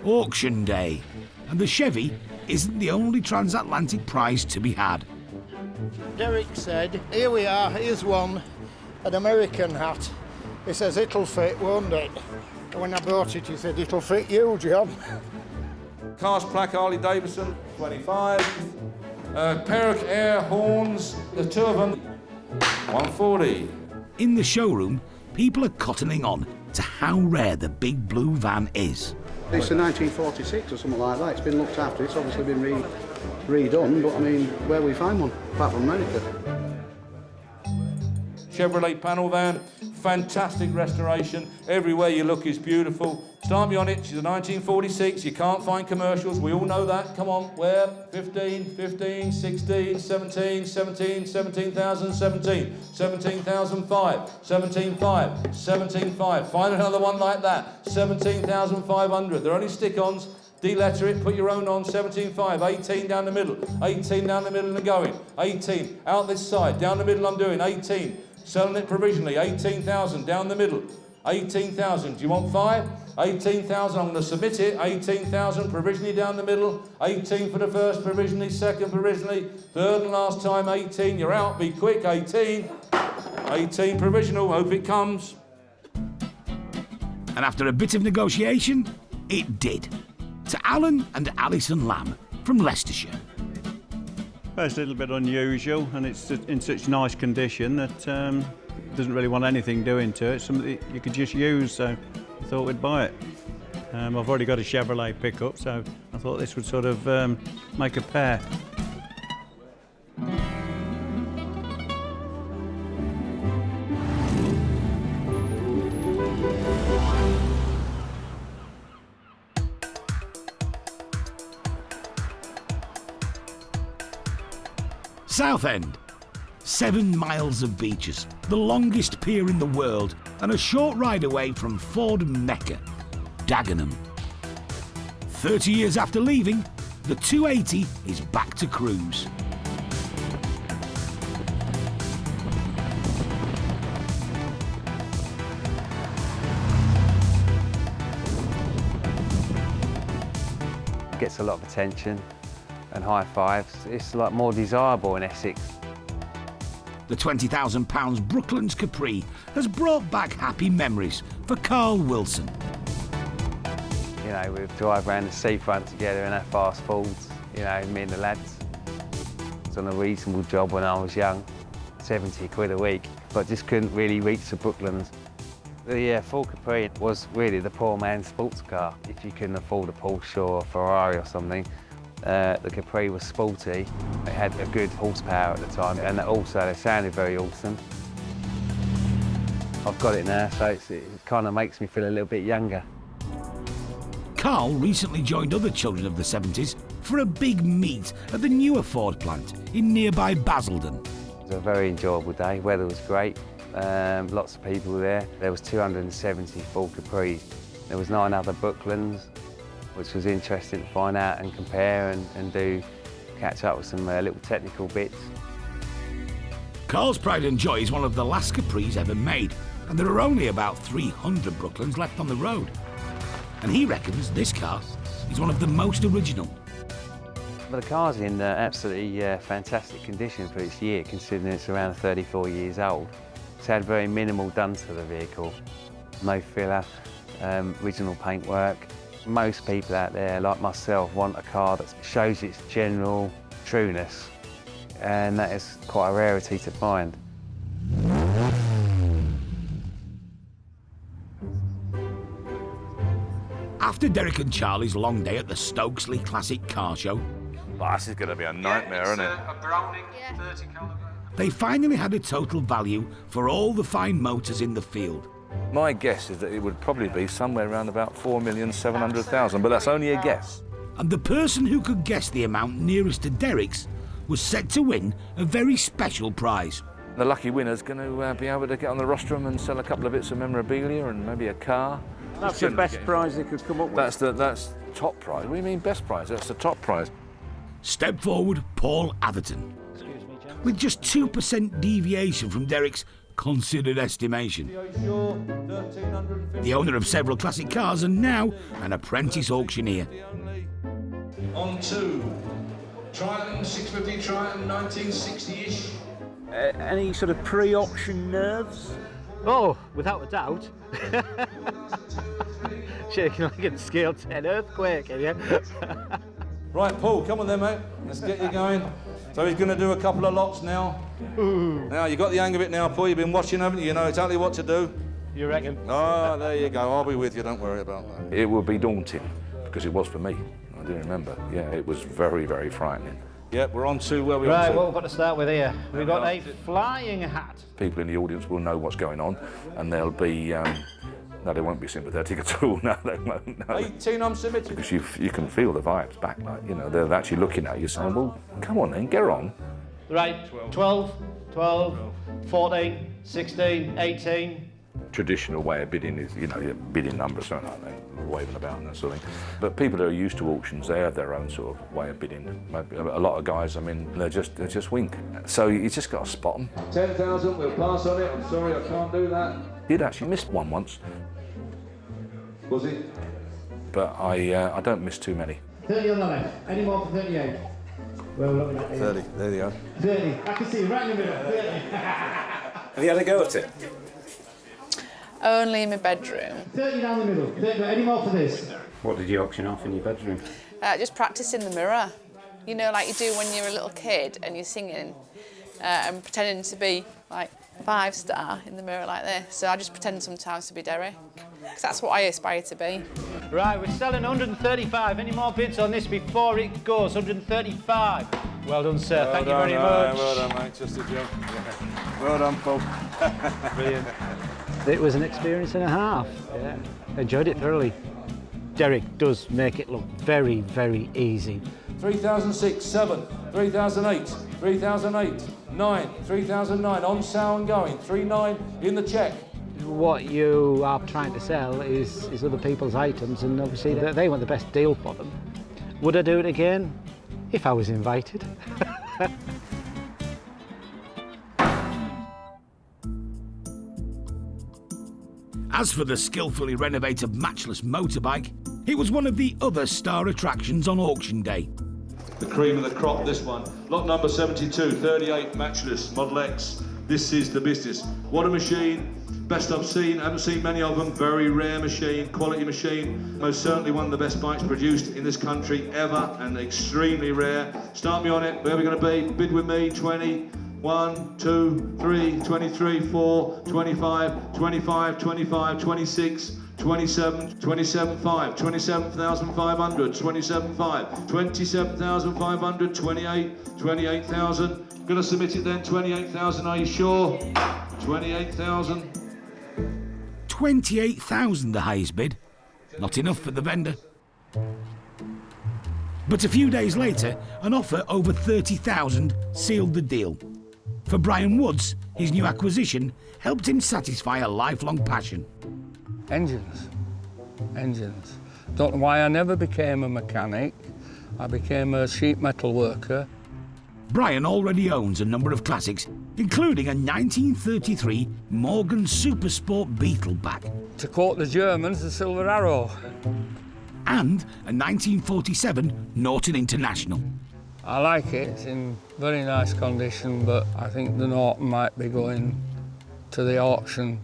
Auction day, and the Chevy isn't the only transatlantic prize to be had. Derek said, here we are, here's one, an American hat. He says, it'll fit, won't it? And when I bought it, he said, it'll fit you, John. Cast plaque Harley Davidson, 25. Perrick air horns, the two of them, 140. In the showroom, people are cottoning on to how rare the big blue van is. It's a 1946 or something like that. It's been looked after. It's obviously been redone, but I mean, where we find one, apart from America. Chevrolet panel van, fantastic restoration. Everywhere you look is beautiful. Start me on it. She's a 1946. You can't find commercials. We all know that. Come on. Where? 15, 15, 16, 17, 17, 17,000, 17, 17,005, 17,5, 17,5. Find another one like that. 17,500. They're only stick-ons. De-letter it, put your own on, 17.5, 18 down the middle, 18 down the middle and going, 18, out this side, down the middle I'm doing, 18, selling it provisionally, 18,000 down the middle, 18,000, do you want 5? 18,000, I'm going to submit it, 18,000 provisionally down the middle, 18 for the first provisionally, second provisionally, third and last time 18, you're out, be quick, 18, 18 provisional, hope it comes. And after a bit of negotiation, it did. To Alan and Alison Lamb from Leicestershire. Well, it's a little bit unusual and it's in such nice condition that doesn't really want anything doing to it. Something that you could just use, so I thought we'd buy it. I've already got a Chevrolet pickup, so I thought this would sort of make a pair. Southend. 7 miles of beaches, the longest pier in the world, and a short ride away from Ford Mecca, Dagenham. 30 years after leaving, the 280 is back to cruise. Gets a lot of attention and high fives. It's like more desirable in Essex. The £20,000 Brooklands Capri has brought back happy memories for Carl Wilson. You know, we'd drive around the seafront together in our fast Fords, you know, me and the lads. It's on a reasonable job when I was young, 70 quid a week, but just couldn't really reach the Brooklands. The Ford Capri was really the poor man's sports car. If you couldn't afford a Porsche or a Ferrari or something, the Capri was sporty. It had a good horsepower at the time, and also they sounded very awesome. I've got it now, so it kind of makes me feel a little bit younger. Carl recently joined other children of the 70s for a big meet at the newer Ford plant in nearby Basildon. It was a very enjoyable day. Weather was great. Lots of people there. There was 270 Ford Capris. There was 9 other Brooklands, which was interesting to find out and compare and catch up with some little technical bits. Carl's Pride and Joy is one of the last Capris ever made, and there are only about 300 Brooklands left on the road. And he reckons this car is one of the most original. But the car's in absolutely fantastic condition for its year, considering it's around 34 years old. It's had very minimal done to the vehicle. No filler, original paintwork. Most people out there, like myself, want a car that shows its general trueness, and that is quite a rarity to find. After Derek and Charlie's long day at the Stokesley Classic Car Show, well, this is going to be a nightmare, isn't it? A Browning 30 calibre. they finally had a total value for all the fine motors in the field. My guess is that it would probably be somewhere around about 4,700,000, but that's only a guess. And the person who could guess the amount nearest to Derek's was set to win a very special prize. The lucky winner's going to be able to get on the rostrum and sell a couple of bits of memorabilia and maybe a car. That's the best prize they could come up with. That's top prize. What do you mean best prize? That's the top prize. Step forward, Paul Atherton. With just 2% deviation from Derek's considered estimation. The owner of several classic cars and now an apprentice auctioneer. on to Triton, 650 Triton, 1960-ish. Any sort of pre-auction nerves? Oh, without a doubt. Shaking like a scale 10 earthquake, yeah. Right, Paul, come on then, mate. Let's get you going. So he's going to do a couple of lots now. Ooh. Now, you got the hang of it now, Paul. You've been watching, haven't you? You know exactly what to do. You reckon? Oh, there you go. I'll be with you. Don't worry about that. It would be daunting, because it was for me. I do remember. Yeah, it was very, very frightening. Yep, we're on to where we right, on to. what we've got to start with here. We've got a flying hat. People in the audience will know what's going on, and they'll be, no, they won't be sympathetic at all. No, they won't. No. 18 unsubmitted. Because you can feel the vibes back, like, you know, they're actually looking at you saying, well, come on then, get on. Right, 12, 14, 16, 18. Traditional way of bidding is, you know, your bidding numbers, something like that, waving about and that sort of thing. But people that are used to auctions, they have their own sort of way of bidding. A lot of guys, I mean, they just wink. So you just got to spot them. 10,000, we'll pass on it. I'm sorry, I can't do that. Did actually miss one once. Was it? But I don't miss too many. 30 on the left. Any more for 38? Well, looking at 30, there you go. 30. I can see right in the middle. 30. Have you had a go at it? Only in my bedroom. 30 down the middle. 30. Any more for this? What did you auction off in your bedroom? Just practice in the mirror. You know, like you do when you're a little kid and you're singing and pretending to be like 5-star in the mirror like this. So I just pretend sometimes to be Derek, because that's what I aspire to be. Right, we're selling 135. Any more bids on this before it goes? 135. Well done, sir. Thank you very much. Well done, mate. Just a joke. Yeah. Well done, Paul. Brilliant. It was an experience and a half. Yeah, enjoyed it thoroughly. Derek does make it look very, very easy. 3006, 7, 3008, 3008, 9, 3009, on sale and going, 39 in the check. What you are trying to sell is other people's items, and obviously they want the best deal for them. Would I do it again? If I was invited. As for the skillfully renovated matchless motorbike, it was one of the other star attractions on auction day. The cream of the crop, this one. Lot number 72, 38 matchless, Model X. This is the business. What a machine. Best I've seen, haven't seen many of them. Very rare machine, quality machine. Most certainly one of the best bikes produced in this country ever, and extremely rare. Start me on it, where are we going to be? Bid with me, 20. 1, 2, 3, 23, 4, 25, 25, 25, 26, 27, 27, 5, 27,500, 27, 5, 27,500, 28, 28,000. Gonna submit it then, 28,000, are you sure? 28,000. 28,000 the highest bid. Not enough for the vendor. But a few days later, an offer over 30,000 sealed the deal. For Brian Woods, his new acquisition helped him satisfy a lifelong passion. Engines. Don't know why I never became a mechanic. I became a sheet metal worker. Brian already owns a number of classics, including a 1933 Morgan Supersport Beetleback. To quote the Germans, the Silver Arrow. And a 1947 Norton International. I like it. It's in very nice condition, but I think the Norton might be going to the auction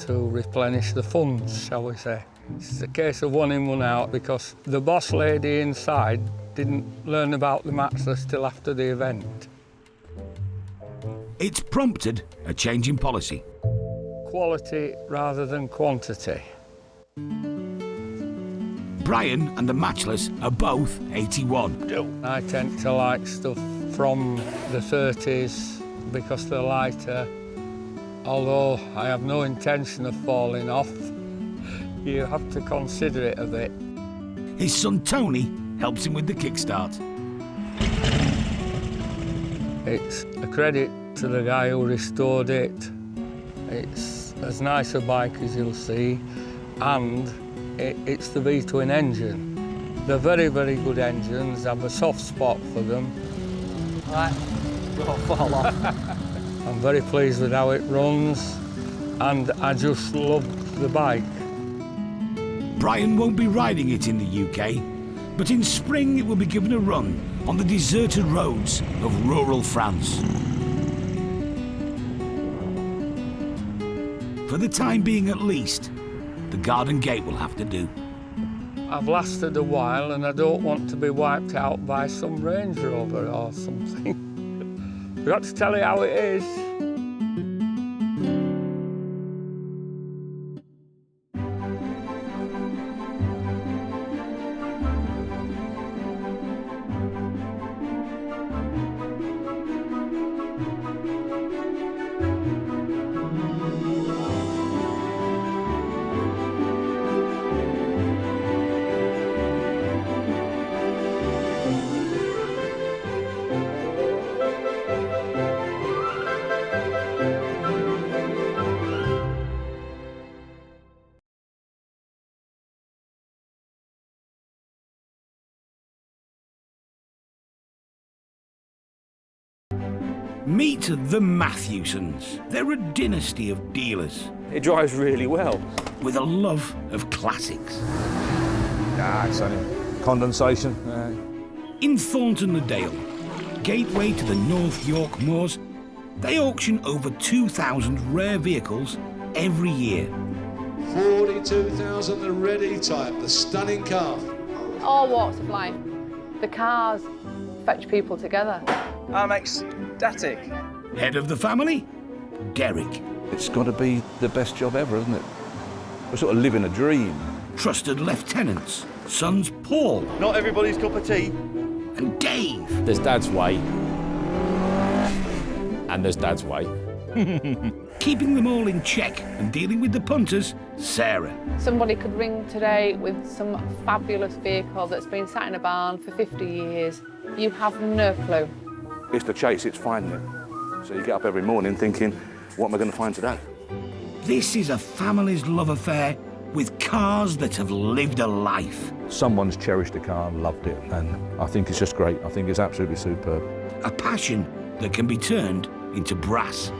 to replenish the funds, shall we say. It's a case of one in, one out, because the boss lady inside didn't learn about the matchless till after the event. It's prompted a change in policy. Quality rather than quantity. Brian and the matchless are both 81. I tend to like stuff from the 30s because they're lighter. Although I have no intention of falling off, you have to consider it a bit. His son Tony helps him with the kickstart. It's a credit to the guy who restored it. It's as nice a bike as you'll see, and it's the V-twin engine. They're very, very good engines. I have a soft spot for them. Right, don't fall off. I'm very pleased with how it runs, and I just love the bike. Brian won't be riding it in the UK, but in spring it will be given a run on the deserted roads of rural France. For the time being at least, the garden gate will have to do. I've lasted a while and I don't want to be wiped out by some Range Rover or something. I've got to tell you how it is. Meet the Matthewsons. They're a dynasty of dealers. It drives really well. With a love of classics. It's only condensation. In Thornton le Dale, gateway to the North York Moors, they auction over 2,000 rare vehicles every year. 42,000, the red E-Type, the stunning car. All walks of life. The cars fetch people together. I'm ecstatic. Head of the family, Derek. It's got to be the best job ever, isn't it? We're sort of living a dream. Trusted lieutenants, sons Paul. Not everybody's cup of tea. And Dave. There's Dad's way. And there's Dad's way. Keeping them all in check and dealing with the punters, Sarah. Somebody could ring today with some fabulous vehicle that's been sat in a barn for 50 years. You have no clue. It's the chase, it's finding it. So you get up every morning thinking, what am I going to find today? This is a family's love affair with cars that have lived a life. Someone's cherished a car and loved it, and I think it's just great. I think it's absolutely superb. A passion that can be turned into brass.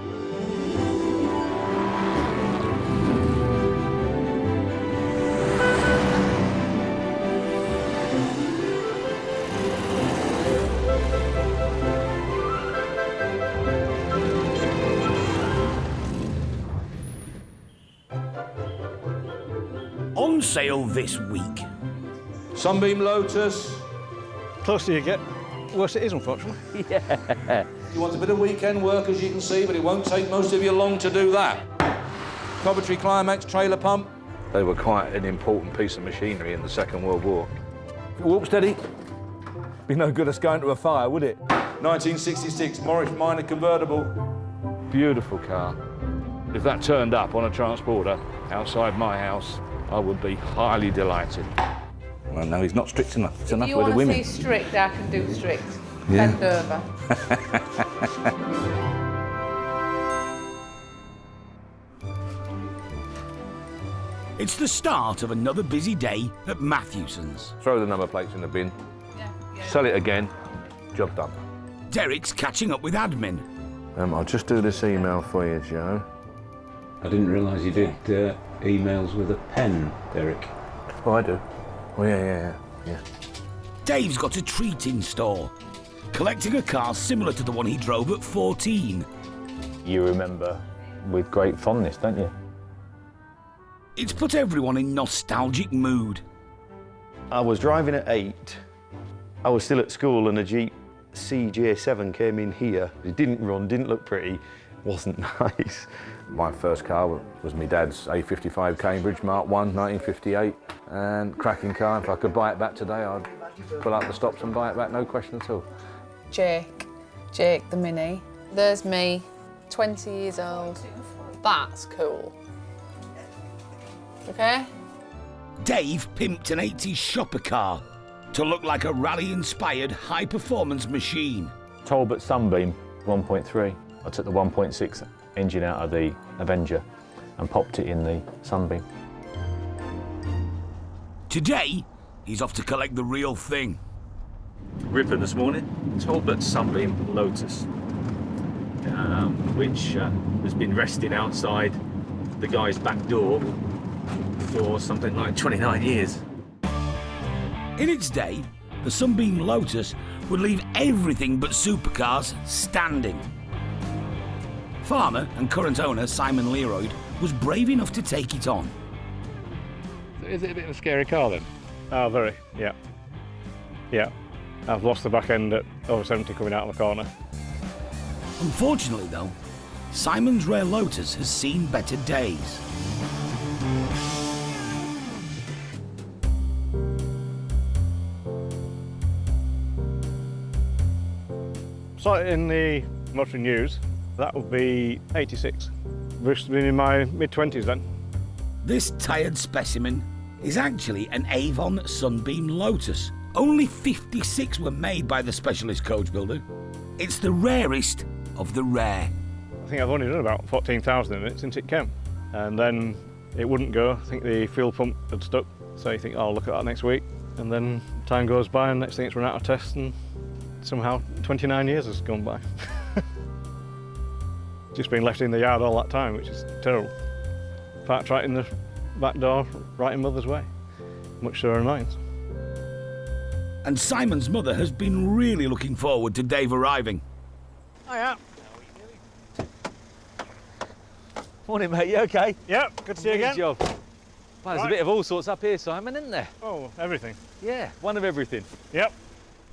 On sale this week. Sunbeam Lotus. Closer you get, worse it is, unfortunately. Yeah. You want a bit of weekend work, as you can see, but it won't take most of you long to do that. Coventry Climax trailer pump. They were quite an important piece of machinery in the Second World War. Walk steady. Be no good us going to a fire, would it? 1966 Morris Minor convertible. Beautiful car. If that turned up on a transporter outside my house, I would be highly delighted. Well, no, he's not strict enough. It's enough with the women. If you want to see strict, I can do strict. Yeah. Bend over. It's the start of another busy day at Matthewson's. Throw the number plates in the bin. Sell it again. Job done. Derek's catching up with admin. I'll just do this email for you, Joe. I didn't realise you did emails with a pen, Derek. Oh, I do. Oh, yeah. Dave's got a treat in store. Collecting a car similar to the one he drove at 14. You remember with great fondness, don't you? It's put everyone in nostalgic mood. I was driving at 8. I was still at school and a Jeep CJ7 came in here. It didn't run, didn't look pretty, wasn't nice. My first car was my dad's A55 Cambridge Mark 1, 1958, and cracking car. If I could buy it back today, I'd pull out the stops and buy it back, no question at all. Jake the Mini. There's me, 20 years old. That's cool. Okay? Dave pimped an 80s shopper car to look like a rally-inspired high-performance machine. Talbot Sunbeam 1.3. I took the 1.6 engine out of the Avenger and popped it in the Sunbeam. Today, he's off to collect the real thing. Ripper this morning, Talbot Sunbeam Lotus, which has been resting outside the guy's back door for something like 29 years. In its day, the Sunbeam Lotus would leave everything but supercars standing. Farmer and current owner Simon Leroyd was brave enough to take it on. Is it a bit of a scary car then? Oh, very, yeah. Yeah. I've lost the back end at over 70 coming out of the corner. Unfortunately though, Simon's rare Lotus has seen better days. Saw it in the motoring news. That would be 86. Must have been in my mid-20s then. This tired specimen is actually an Avon Sunbeam Lotus. Only 56 were made by the specialist coach builder. It's the rarest of the rare. I think I've only done about 14,000 in it since it came. And then it wouldn't go. I think the fuel pump had stuck. So you think, oh, I'll look at that next week. And then time goes by and next thing it's run out of tests and somehow 29 years has gone by. Just been left in the yard all that time, which is terrible. Parked right in the back door, right in mother's way, much to her annoyance. And Simon's mother has been really looking forward to Dave arriving. Hiya. Morning, mate. You okay? Yep, good to see you again. Good job. Well, there's a bit of all sorts up here, Simon, isn't there? Oh, everything. Yeah, one of everything. Yep.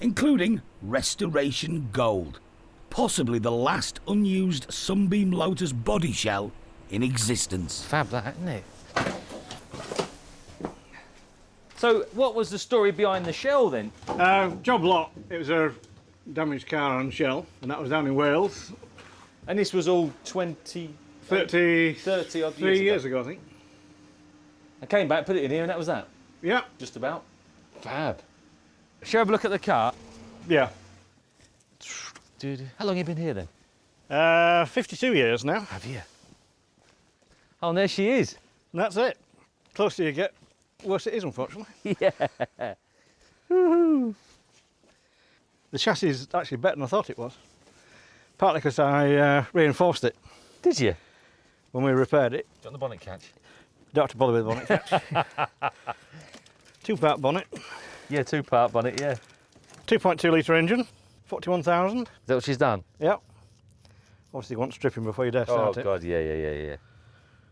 Including restoration gold. Possibly the last unused Sunbeam Lotus body shell in existence. Fab that, isn't it? So, what was the story behind the shell then? Job lot. It was a damaged car on shell, and that was down in Wales. And this was all 30 odd years ago, I think. I came back, put it in here, and that was that? Yeah. Just about. Fab. Shall we have a look at the car? Yeah. How long have you been here then? 52 years now. Have you? Oh, and there she is. And that's it. Closer you get, worse it is, unfortunately. Yeah. Woohoo. The chassis is actually better than I thought it was. Partly because I reinforced it. Did you? when we repaired it. Do you want the bonnet catch? Don't have to bother with the bonnet catch. Two-part bonnet. Yeah, two-part bonnet, yeah. 2.2 litre engine, 41,000. Is that what she's done? Yep. Obviously you want stripping before you dare start it. Oh God, yeah.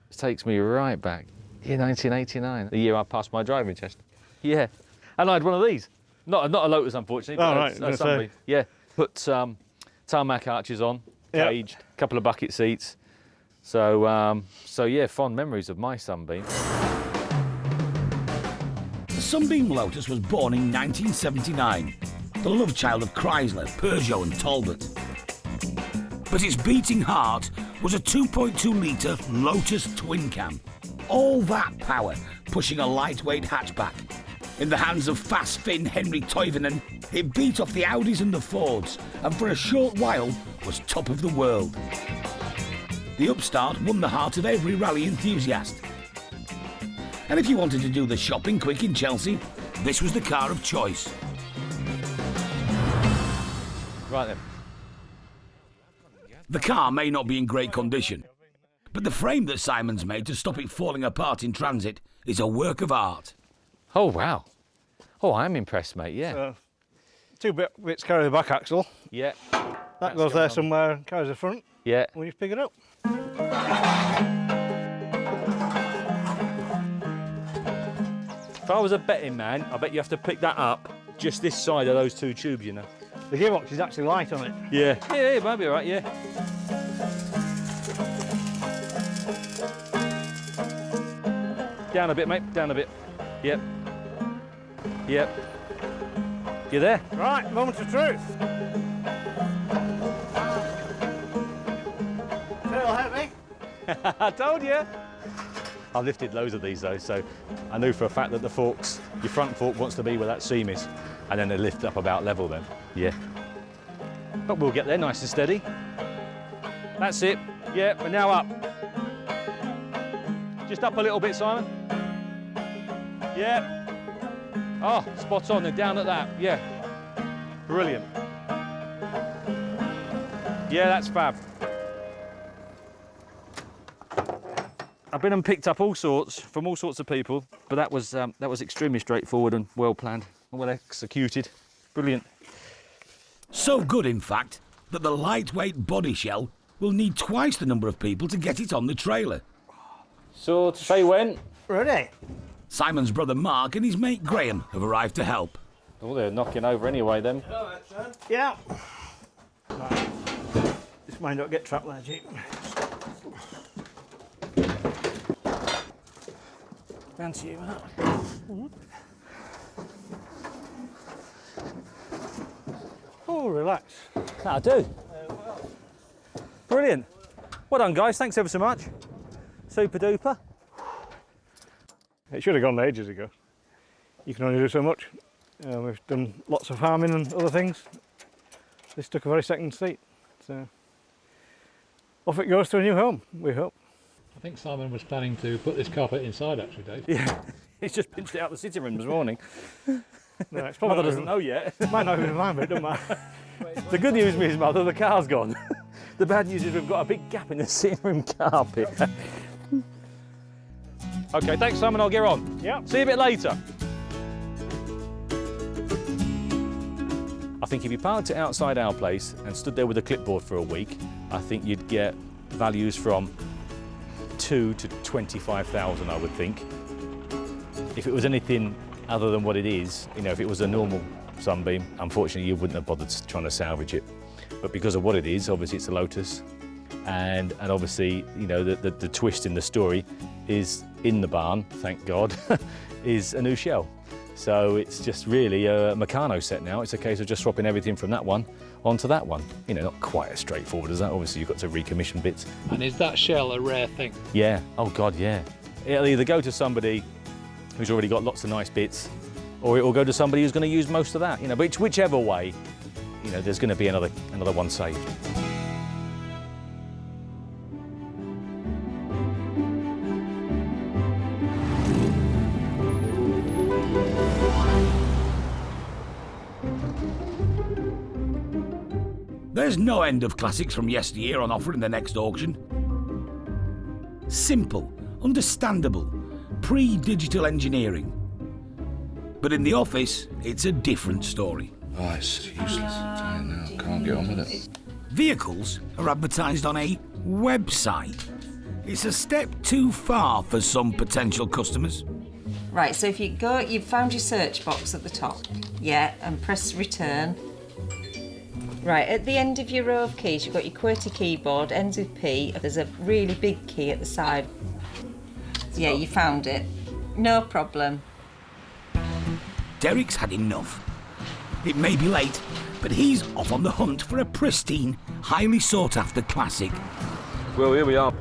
This takes me right back. Yeah, 1989, the year I passed my driving test. Yeah, and I had one of these. Not a Lotus, unfortunately. Oh, but right. Sunbeam. Yeah, put tarmac arches on, caged, a couple of bucket seats. So yeah, fond memories of my Sunbeam. The Sunbeam Lotus was born in 1979, the love child of Chrysler, Peugeot and Talbot. But its beating heart was a 2.2 litre Lotus twin cam. All that power pushing a lightweight hatchback. In the hands of fast Finn Henry Toivonen, it beat off the Audis and the Fords, and for a short while was top of the world. The upstart won the heart of every rally enthusiast. And if you wanted to do the shopping quick in Chelsea, this was the car of choice. Right then. The car may not be in great condition, but the frame that Simon's made to stop it falling apart in transit is a work of art. Oh, wow. Oh, I'm impressed, mate, yeah. Two bits carry the back axle. Yeah. That goes there somewhere and carries the front. Yeah. When you pick it up. If I was a betting man, I bet you have to pick that up just this side of those two tubes, you know. The gearbox is actually light on it. Yeah. Yeah, it might be all right, yeah. Down a bit, mate, down a bit. Yep. Yep. You there? Right, moment of truth. Feel heavy? I told you. I've lifted loads of these though, so I knew for a fact that the forks, your front fork wants to be where that seam is, and then they lift up about level then. Yeah. But we'll get there nice and steady. That's it. Yeah, we're now up. Just up a little bit, Simon. Yeah. Oh, spot on, they're down at that. Yeah. Brilliant. Yeah, that's fab. I've been and picked up all sorts from all sorts of people, but that was extremely straightforward and well planned. well executed. Brilliant. So good, in fact, that the lightweight body shell will need twice the number of people to get it on the trailer. So, to say when? Ready. Simon's brother Mark and his mate Graham have arrived to help. Oh, they're knocking over anyway, then. Yeah. Right. Just mind not get trapped there, Jeep. Fancy you that. Oh, relax. That'll do. Brilliant. Well done, guys. Thanks ever so much. Super duper. It should have gone ages ago. You can only do so much. We've done lots of farming and other things. This took a very second seat. So off it goes to a new home, we hope. I think Simon was planning to put this carpet inside, actually, Dave. Yeah, he's just pinched it out the sitting room this morning. No, it's probably Mother doesn't know yet. Might not even mind, but it doesn't matter. The good news is, Mother, the car's gone. The bad news is we've got a big gap in the sitting room carpet. Okay, thanks, Simon. I'll get on. Yeah. See you a bit later. I think if you parked it outside our place and stood there with a clipboard for a week, I think you'd get values from 2 to 25,000, I would think. If it was anything other than what it is, you know, if it was a normal Sunbeam, unfortunately you wouldn't have bothered trying to salvage it. But because of what it is, obviously it's a Lotus, and obviously, you know, the twist in the story is in the barn, thank God, is a new shell. So it's just really a Meccano set now. It's a case of just swapping everything from that one onto that one. You know, not quite as straightforward as that. Obviously, you've got to recommission bits. And is that shell a rare thing? Yeah. Oh, God, yeah. It'll either go to somebody who's already got lots of nice bits, or it will go to somebody who's going to use most of that. You know, but whichever way, you know, there's going to be another one saved. There's no end of classics from yesteryear on offer in the next auction. Simple, understandable, pre-digital engineering. But in the office, it's a different story. Oh, it's useless. I'm telling you now, can't get on with it. Vehicles are advertised on a website. It's a step too far for some potential customers. Right, so if you go, you've found your search box at the top, yeah, and press return. Right, at the end of your row of keys, you've got your QWERTY keyboard, ends with P. There's a really big key at the side. Yeah, you found it. No problem. Derek's had enough. It may be late, but he's off on the hunt for a pristine, highly sought-after classic. Well, here we are,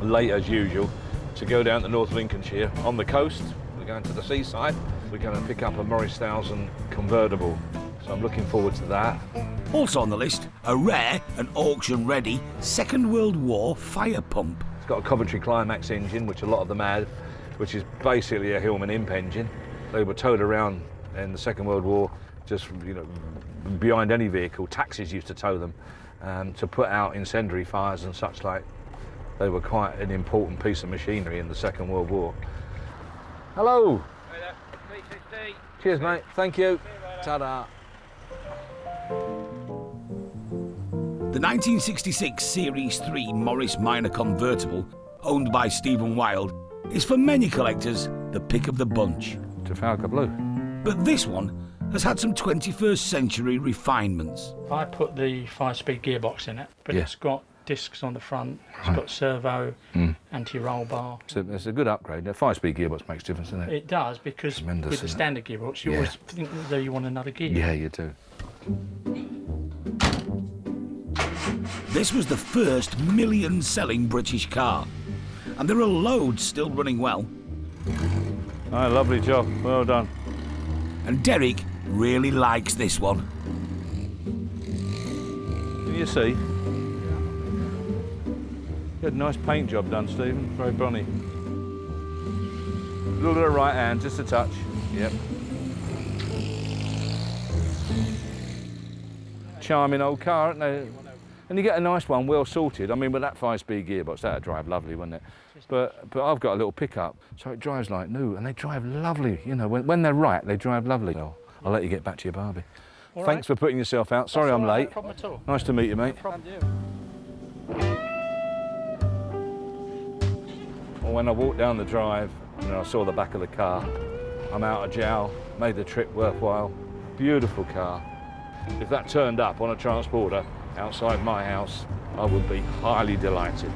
late as usual, to go down to North Lincolnshire on the coast. We're going to the seaside. We're going to pick up a Morris 1000 convertible. So I'm looking forward to that. Also on the list, a rare and auction-ready Second World War fire pump. It's got a Coventry Climax engine, which a lot of them had, which is basically a Hillman imp engine. They were towed around in the Second World War, just, you know, behind any vehicle. Taxis used to tow them to put out incendiary fires and such like. They were quite an important piece of machinery in the Second World War. Hello. Hey there, 350. Cheers, mate. Thank you. Ta-da. The 1966 Series 3 Morris Minor convertible, owned by Stephen Wilde, is for many collectors the pick of the bunch. Trafalgar Blue. But this one has had some 21st century refinements. I put the 5-speed gearbox in it, but Yeah. it's got discs on the front, it's got servo, anti-roll bar. So it's a good upgrade. A 5-speed gearbox makes a difference, doesn't it? It does, because Tremendous, with the isn't it? standard gearbox, you Yeah. always think that you want another gear. Yeah, you do. This was the first million-selling British car, and there are loads still running well. Oh, lovely job. Well done. And Derek really likes this one. Can you see? You had a nice paint job done, Stephen. Very bonny. A little bit of right hand, just a touch. Yep. Charming old car, aren't they? And you get a nice one, well sorted. I mean, with that 5-speed gearbox, that'd drive lovely, wouldn't it? But I've got a little pickup, so it drives like new, and they drive lovely. You know, when they're right, they drive lovely. I'll let you get back to your barbie. All Thanks for putting yourself out. Sorry I'm late. No problem at all. Nice to meet you, mate. No problem. Well, when I walked down the drive and I saw the back of the car, I'm out of jail, made the trip worthwhile. Beautiful car. If that turned up on a transporter outside my house, I would be highly delighted.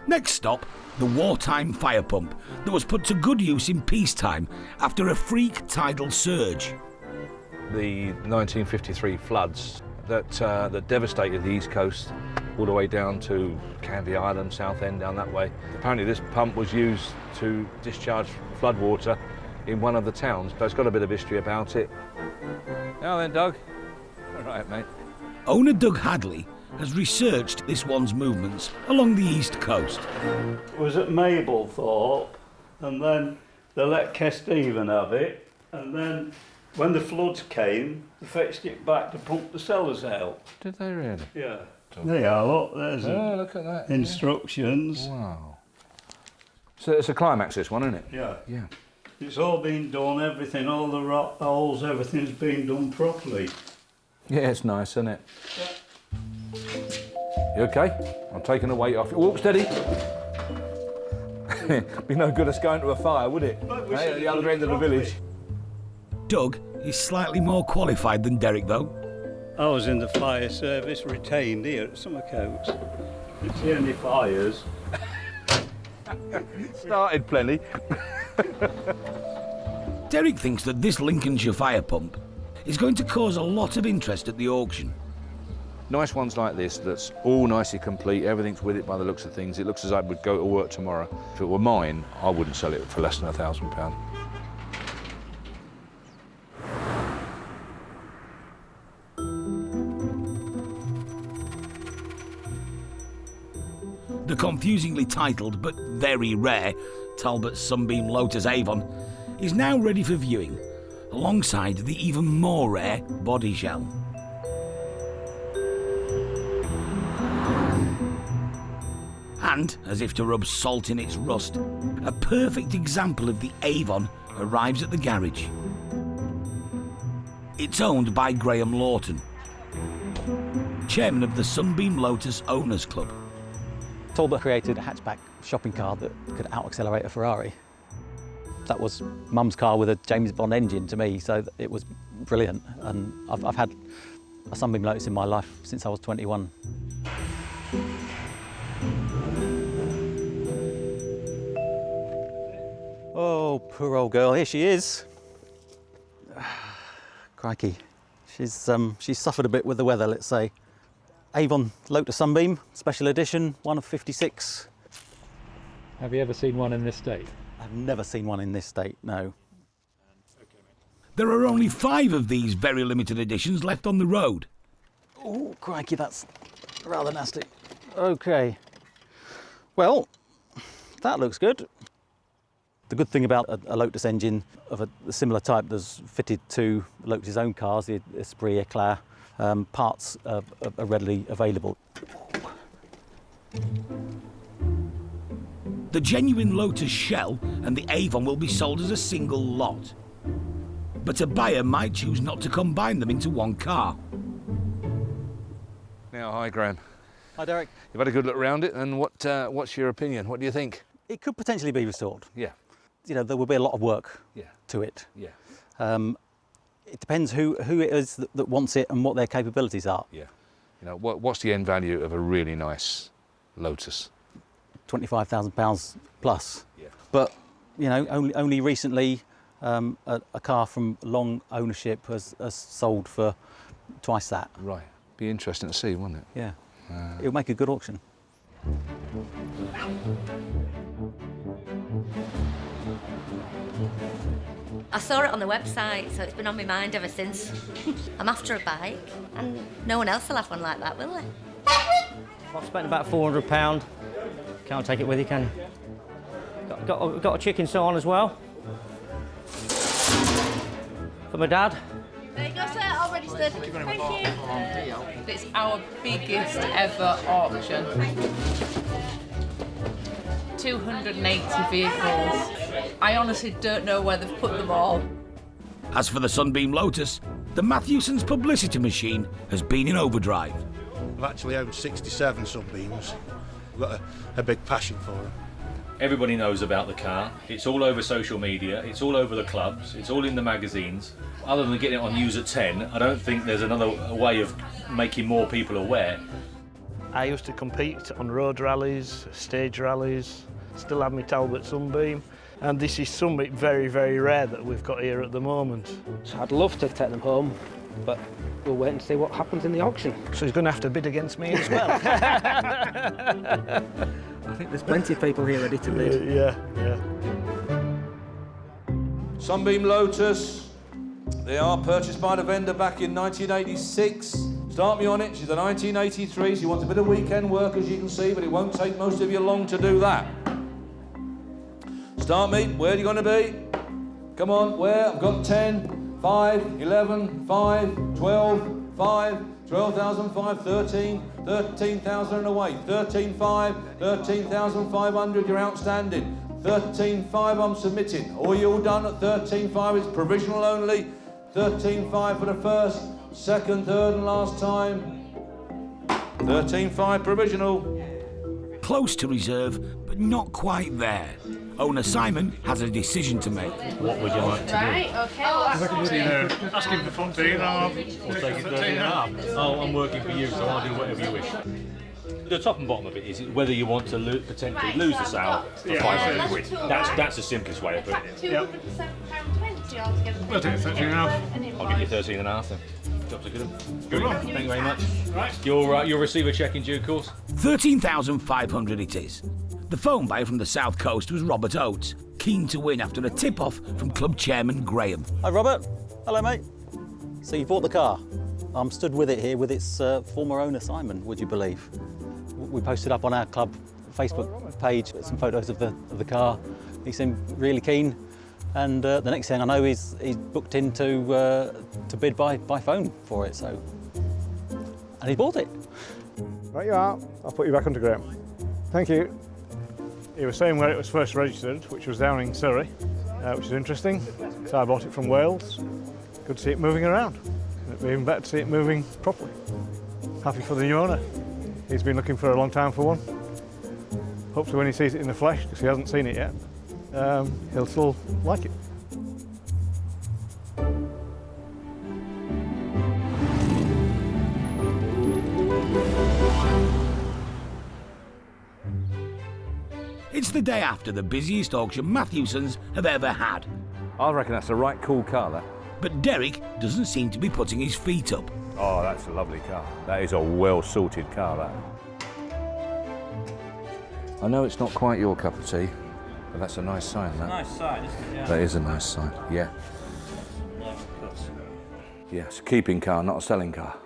Next stop, the wartime fire pump that was put to good use in peacetime after a freak tidal surge. The 1953 floods that devastated the East Coast all the way down to Canvey Island, Southend, down that way. Apparently this pump was used to discharge floodwater in one of the towns, so it's got a bit of history about it. Now then, Doug. All right, mate. Owner Doug Hadley has researched this one's movements along the East Coast. It was at Mablethorpe, and then they let Kesteven have it, and then when the floods came, they fetched it back to pump the cellars out. Did they really? Yeah. There you are, look, there's look at that. instructions. Wow. So it's a climax, this one, isn't it? Yeah. Yeah. It's all been done, everything, all the rock holes, everything's been done properly. Yeah, it's nice, isn't it? You okay? I'm taking the weight off you. Walk steady. Be no good us going to a fire, would it? Hey, at the other end of the village. Doug is slightly more qualified than Derek, though. I was in the fire service, retained here at Summercoats. It's the only fires. Started plenty. Derek thinks that this Lincolnshire fire pump is going to cause a lot of interest at the auction. Nice ones like this, that's all nicely complete, everything's with it by the looks of things. It looks as though it would go to work tomorrow. If it were mine, I wouldn't sell it for less than £1,000. The confusingly titled but very rare Talbot Sunbeam Lotus Avon is now ready for viewing, alongside the even more rare body shell. And, as if to rub salt in its rust, a perfect example of the Avon arrives at the garage. It's owned by Graham Lawton, chairman of the Sunbeam Lotus Owners Club. Talbot created a hatchback shopping car that could out-accelerate a Ferrari. That was Mum's car with a James Bond engine to me, so it was brilliant. And I've had a Sunbeam Lotus in my life since I was 21. Oh, poor old girl, here she is. Crikey, she's suffered a bit with the weather, let's say. Avon Lotus Sunbeam, special edition, one of 56. Have you ever seen one in this state? I've never seen one in this state, no. There are only 5 of these very limited editions left on the road. Oh, crikey, that's rather nasty. Okay. Well, that looks good. The good thing about a Lotus engine of a similar type that's fitted to Lotus's own cars, the Esprit Eclair, parts are readily available. The genuine Lotus shell and the Avon will be sold as a single lot. But a buyer might choose not to combine them into one car. Now, hi, Graham. Hi, Derek. You've had a good look around it, and what's your opinion? What do you think? It could potentially be restored. Yeah. You know, there will be a lot of work to it. Yeah. It depends who it is that wants it and what their capabilities are. Yeah. You know, what's the end value of a really nice Lotus? £25,000 plus. Yeah. But, you know, only recently a car from long ownership has sold for twice that. Right. Be interesting to see, wouldn't it? Yeah. It'll make a good auction. I saw it on the website, so it's been on my mind ever since. I'm after a bike, and no one else will have one like that, will they? I've spent about £400. Can't take it with you, can you? Got a chicken sew on as well. For my dad. There you go, sir, all registered. Thank you. It's our biggest ever auction. 280 vehicles. I honestly don't know where they've put them all. As for the Sunbeam Lotus, the Matthewsons' publicity machine has been in overdrive. I've actually owned 67 Sunbeams. I've got a big passion for them. Everybody knows about the car. It's all over social media, it's all over the clubs, it's all in the magazines. Other than getting it on News at 10, I don't think there's another way of making more people aware. I used to compete on road rallies, stage rallies, still have my Talbot Sunbeam, and this is something very, very rare that we've got here at the moment. So I'd love to take them home, but we'll wait and see what happens in the auction. So he's going to have to bid against me as well. I think there's plenty of people here ready to bid. Yeah. Sunbeam Lotus. They are purchased by the vendor back in 1986. Start me on it. She's a 1983. She wants a bit of weekend work, as you can see, but it won't take most of you long to do that. Start me. Where are you going to be? Come on. Where? I've got 10, 5, 11, 5, 12, 5, 12,005, 13, 13,000 and away. 13,500, 13,500. You're outstanding. 13,500. I'm submitting. All you all done at 13,500. It's provisional only. 13,500 for the first, second, third and last time. 13,500 provisional. Close to reserve, but not quite there. Owner Simon has a decision to make. What would you like to do? Right, okay, well, Asking for 14, I'll take it 13 and a half. Oh, I'm working for you, so I'll do whatever you wish. The top and bottom of it is whether you want to potentially lose the sale for 500 quid. That's the simplest way of putting it. £207.20 altogether. We'll take 13 and a half. I'll give you 13 and a half then. Job's a good one. Good one. Thank you very much. Right. You'll receive a cheque in due course. 13,500 it is. The phone buyer from the south coast was Robert Oates, keen to win after a tip-off from club chairman Graham. Hi Robert. Hello mate. So you bought the car. I'm stood with it here with its former owner Simon, would you believe? We posted up on our club Facebook page some photos of the car. He seemed really keen, and the next thing I know he's booked in to bid by phone for it. So, and he bought it. Right you are. I'll put you back onto Graham. Thank you. He was saying where it was first registered, which was down in Surrey, which is interesting. So I bought it from Wales. Good to see it moving around. It'd be even better to see it moving properly. Happy for the new owner. He's been looking for a long time for one. Hopefully when he sees it in the flesh, because he hasn't seen it yet, he'll still like it. It's the day after the busiest auction Matthewsons have ever had. I reckon that's a right cool car, that. But Derek doesn't seem to be putting his feet up. Oh, that's a lovely car. That is a well-sorted car, that. I know it's not quite your cup of tea, but that's a nice sign, that. Nice sign, isn't it? Yeah. That is a nice sign, yeah. Yeah, it's a keeping car, not a selling car.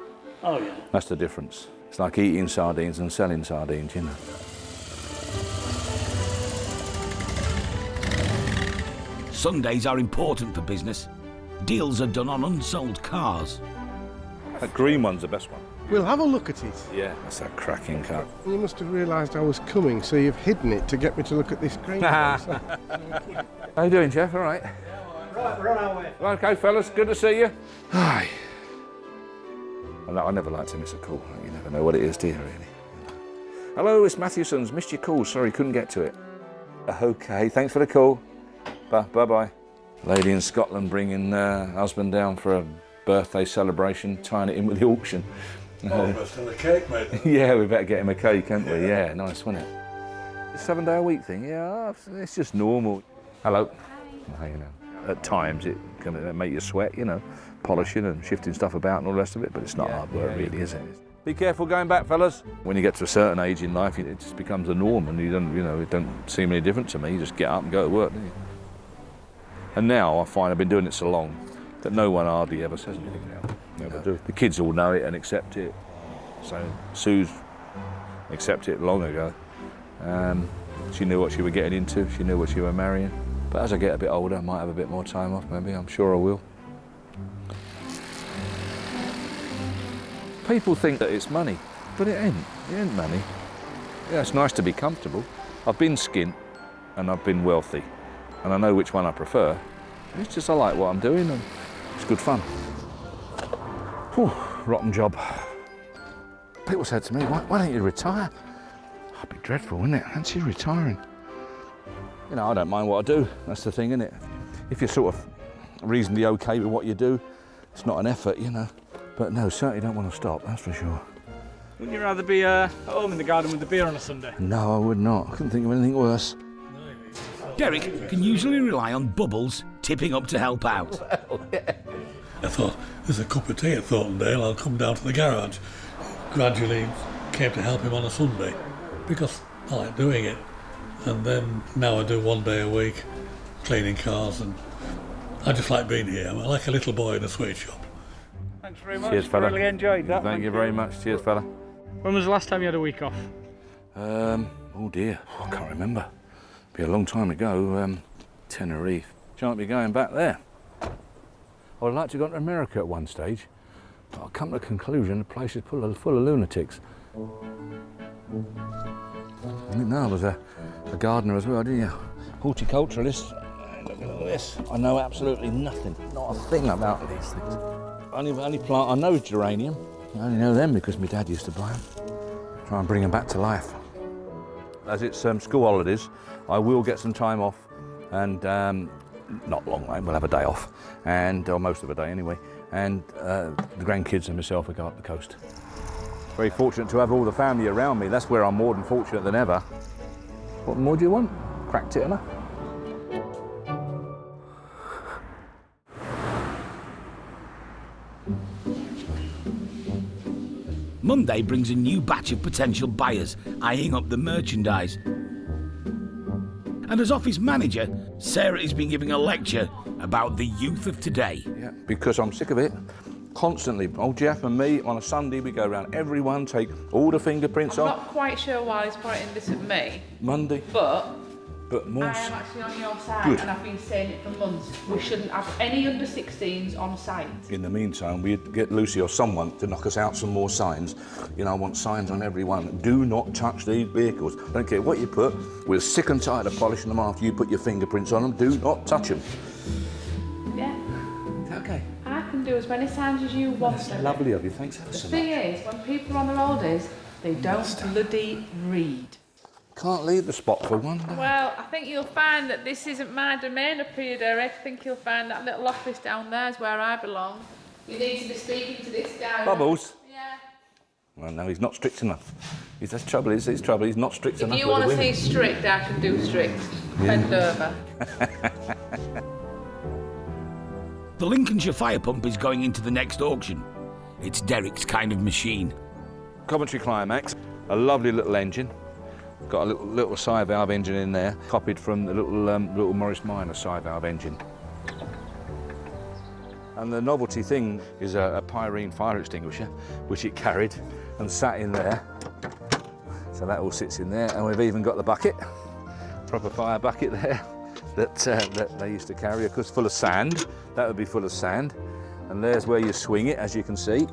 Oh, yeah. That's the difference. It's like eating sardines and selling sardines, you know. Sundays are important for business. Deals are done on unsold cars. That green one's the best one. We'll have a look at it. Yeah, that's a cracking car. You must have realised I was coming, so you've hidden it to get me to look at this green one. How you doing, Jeff? All right? Right, we're on our way. Okay, fellas, good to see you. Hi. I never like to miss a call. You never know what it is, do you, really? Hello, it's Matthewson's. Missed your call. Sorry, couldn't get to it. Okay, thanks for the call. Bye-bye. Lady in Scotland bringing husband down for a birthday celebration, tying it in with the auction. Oh, that's a cake, mate. Yeah, we better get him a cake, haven't we? Yeah, nice, wasn't it? The 7-day-a-week thing, yeah, it's just normal. Hello. Hi. You know, at times it can make you sweat, you know, polishing and shifting stuff about and all the rest of it, but it's not hard work, really, is it? Be careful going back, fellas. When you get to a certain age in life, it just becomes a norm, and you don't, it don't seem any different to me. You just get up and go to work, don't you? And now I find I've been doing it so long that no one hardly ever says anything now. Never do. The kids all know it and accept it. So Sue's accepted it long ago. She knew what she was getting into. She knew what she was marrying. But as I get a bit older, I might have a bit more time off, maybe. I'm sure I will. People think that it's money, but it ain't. It ain't money. Yeah, it's nice to be comfortable. I've been skint. and I've been wealthy, and I know which one I prefer. It's just I like what I'm doing, and it's good fun. Whew, rotten job. People said to me, why don't you retire? That'd be dreadful, wouldn't it? Fancy retiring. You know, I don't mind what I do. That's the thing, isn't it? If you're sort of reasonably okay with what you do, it's not an effort, you know. But no, certainly don't want to stop, that's for sure. Wouldn't you rather be at home in the garden with the beer on a Sunday? No, I would not. I couldn't think of anything worse. Derek can usually rely on Bubbles tipping up to help out. Well, yeah. I thought, there's a cup of tea at Thornton le Dale, I'll come down to the garage. Gradually came to help him on a Sunday because I like doing it. And then now I do 1 day a week cleaning cars, and I just like being here. I'm like a little boy in a sweet shop. Thanks very much. Cheers, fella. Really enjoyed that. Thank you very much. Cheers, fella. When was the last time you had a week off? Oh dear, I can't remember. Be a long time ago. Tenerife. Shan't be going back there. I'd like to go to America at one stage, but I've come to the conclusion the place is full of lunatics. I didn't know I was a gardener as well, didn't you? Horticulturalist. Look at all this. I know absolutely nothing, not a thing about these things. Only plant I know is geranium. I only know them because my dad used to buy them. Try and bring them back to life. As it's school holidays, I will get some time off, and not long, we'll have a day off, or most of a day anyway, and the grandkids and myself will go up the coast. Very fortunate to have all the family around me. That's where I'm more than fortunate than ever. What more do you want? Cracked it enough. Monday brings a new batch of potential buyers eyeing up the merchandise. And as office manager, Sarah has been giving a lecture about the youth of today. Yeah, because I'm sick of it. Constantly, old Jeff and me, on a Sunday, we go around everyone, take all the fingerprints I'm off. not quite sure why he's pointing this at me. Monday. But more. I am actually on your side, Good. and I've been saying it for months. We shouldn't have any under 16s on site. In the meantime, we'd get Lucy or someone to knock us out some more signs. You know, I want signs on everyone. Do not touch these vehicles. Don't care what you put. We're sick and tired of polishing them after you put your fingerprints on them. Do not touch them. Yeah. Okay. I can do as many signs as you want. That's lovely of you. Thanks ever The so much. thing is, when people are on their holidays, they don't bloody read. Can't leave the spot for one day. Well, I think you'll find that this isn't my domain up here, Derek. I think you'll find that little office down there is where I belong. You need to be speaking to this guy. Bubbles? Yeah. Well, no, he's not strict enough. That's trouble. His trouble. He's not strict enough. If you want to see strict, I can do strict. Bend over. The Lincolnshire fire pump is going into the next auction. It's Derek's kind of machine. Coventry Climax, a lovely little engine. Got a little side valve engine in there, copied from the little Morris Minor side valve engine. And the novelty thing is a Pyrene fire extinguisher, which it carried and sat in there. So that all sits in there, and we've even got the bucket, proper fire bucket there, that they used to carry, of course, full of sand. That would be full of sand. And there's where you swing it, as you can see.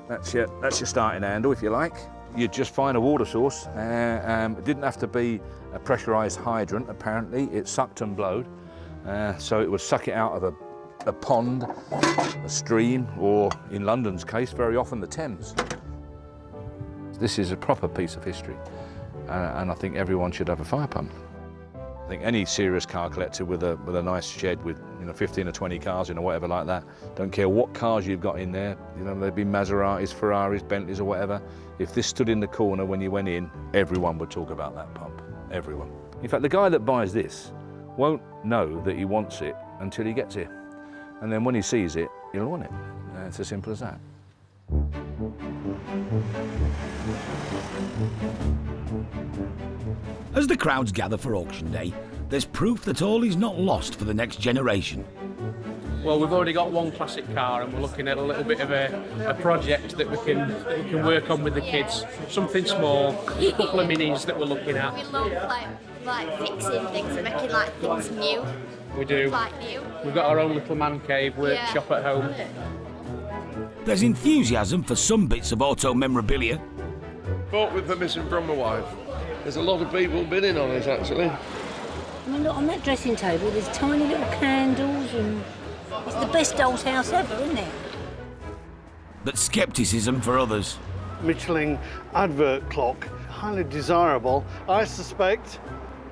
That's your starting handle, if you like. You'd just find a water source. It didn't have to be a pressurised hydrant, apparently. It sucked and blowed. So it would suck it out of a pond, a stream, or in London's case, very often the Thames. This is a proper piece of history. And I think everyone should have a fire pump. I think any serious car collector with a nice shed with 15 or 20 cars in or whatever like that, don't care what cars you've got in there, they'd be Maseratis, Ferraris, Bentleys or whatever. If this stood in the corner when you went in, everyone would talk about that pump. Everyone. In fact, the guy that buys this won't know that he wants it until he gets here. And then when he sees it, he'll want it. It's as simple as that. As the crowds gather for auction day, there's proof that all is not lost for the next generation. Well, we've already got one classic car, and we're looking at a little bit of a project that we can work on with the kids. Something small, a couple of minis that we're looking at. We love like fixing things and making like things new. We do. Like new. We've got our own little man cave workshop at home. There's enthusiasm for some bits of auto memorabilia. Bought with permission from my wife. There's a lot of people bidding on this, actually. I mean, look, on that dressing table, there's tiny little candles, and it's the best doll's house ever, isn't it? But scepticism for others. Michelin advert clock, highly desirable. I suspect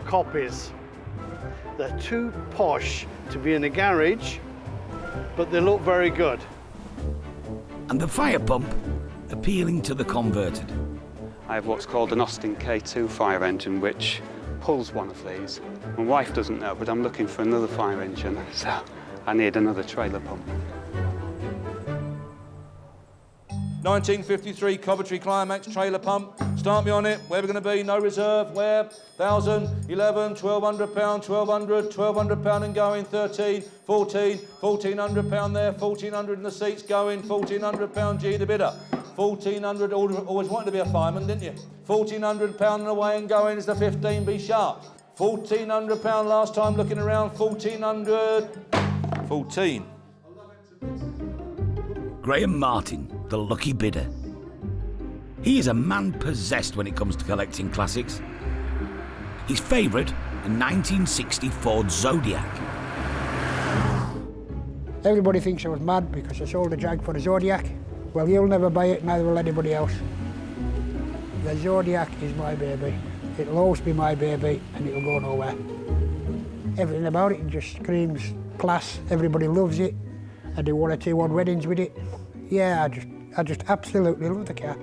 copies. They're too posh to be in a garage, but they look very good. And the fire pump appealing to the converted. I have what's called an Austin K2 fire engine, which pulls one of these. My wife doesn't know, but I'm looking for another fire engine, so I need another trailer pump. 1953 Coventry Climax trailer pump. Start me on it. Where are we going to be? No reserve. Where? 1,000, 11, 1,200 pound, 1,200, 1,200 pound and going. 13, 14, 1,400 pound there. 1,400 in the seats going. 1,400 pound G the bidder. 1,400. Always wanted to be a fireman, didn't you? 1,400 pound and away and going is the 15. Be sharp. 1,400 pound last time looking around. 1,400. 14. Graham Martin, the lucky bidder. He is a man possessed when it comes to collecting classics. His favourite, a 1960 Ford Zodiac. Everybody thinks I was mad because I sold a Jag for a Zodiac. Well, you'll never buy it, neither will anybody else. The Zodiac is my baby. It'll always be my baby and it'll go nowhere. Everything about it just screams class. Everybody loves it. I do 1 or 2 odd weddings with it. Yeah, I just absolutely love the car.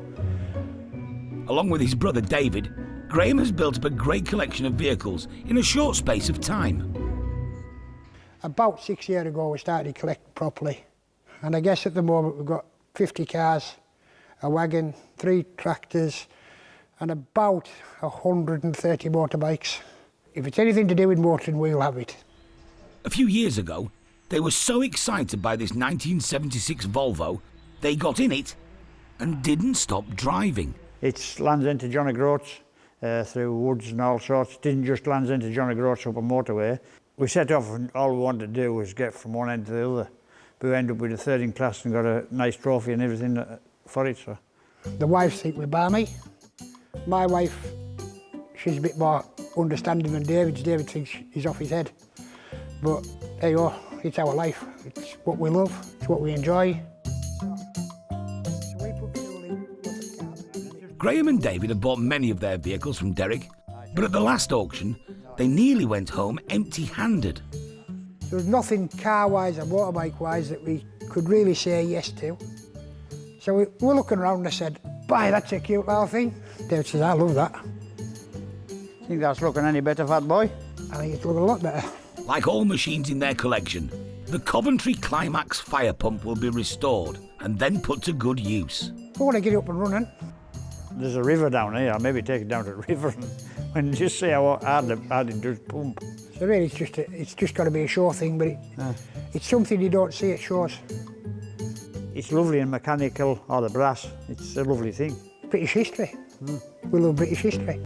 Along with his brother David, Graham has built up a great collection of vehicles in a short space of time. About 6 years ago, we started collecting properly. And I guess at the moment we've got 50 cars, a wagon, 3 tractors, and about 130 motorbikes. If it's anything to do with motoring, we'll have it. A few years ago, they were so excited by this 1976 Volvo, they got in it and didn't stop driving. It's Land's End to John O'Groats, through woods and all sorts. It didn't just Land's End to John O'Groats up a motorway. We set off and all we wanted to do was get from one end to the other. But we ended up with a 3rd in class and got a nice trophy and everything for it. So. The wives think we're balmy. My wife, she's a bit more understanding than David's. David thinks he's off his head. But there you are, it's our life. It's what we love, it's what we enjoy. Graham and David have bought many of their vehicles from Derek, but at the last auction, they nearly went home empty-handed. There was nothing car-wise or motorbike-wise that we could really say yes to. So we were looking around and I said, "Bye, that's a cute little thing." David says, "I love that." Think that's looking any better, fat boy? I think it's looking a lot better. Like all machines in their collection, the Coventry Climax fire pump will be restored and then put to good use. I want to get it up and running. There's a river down here. I'll maybe take it down to the river and just see how hard it does pump. So really, it's just got to be a show thing, but it's something you don't see at shows. It's lovely and mechanical, or the brass. It's a lovely thing. British history. We love British history.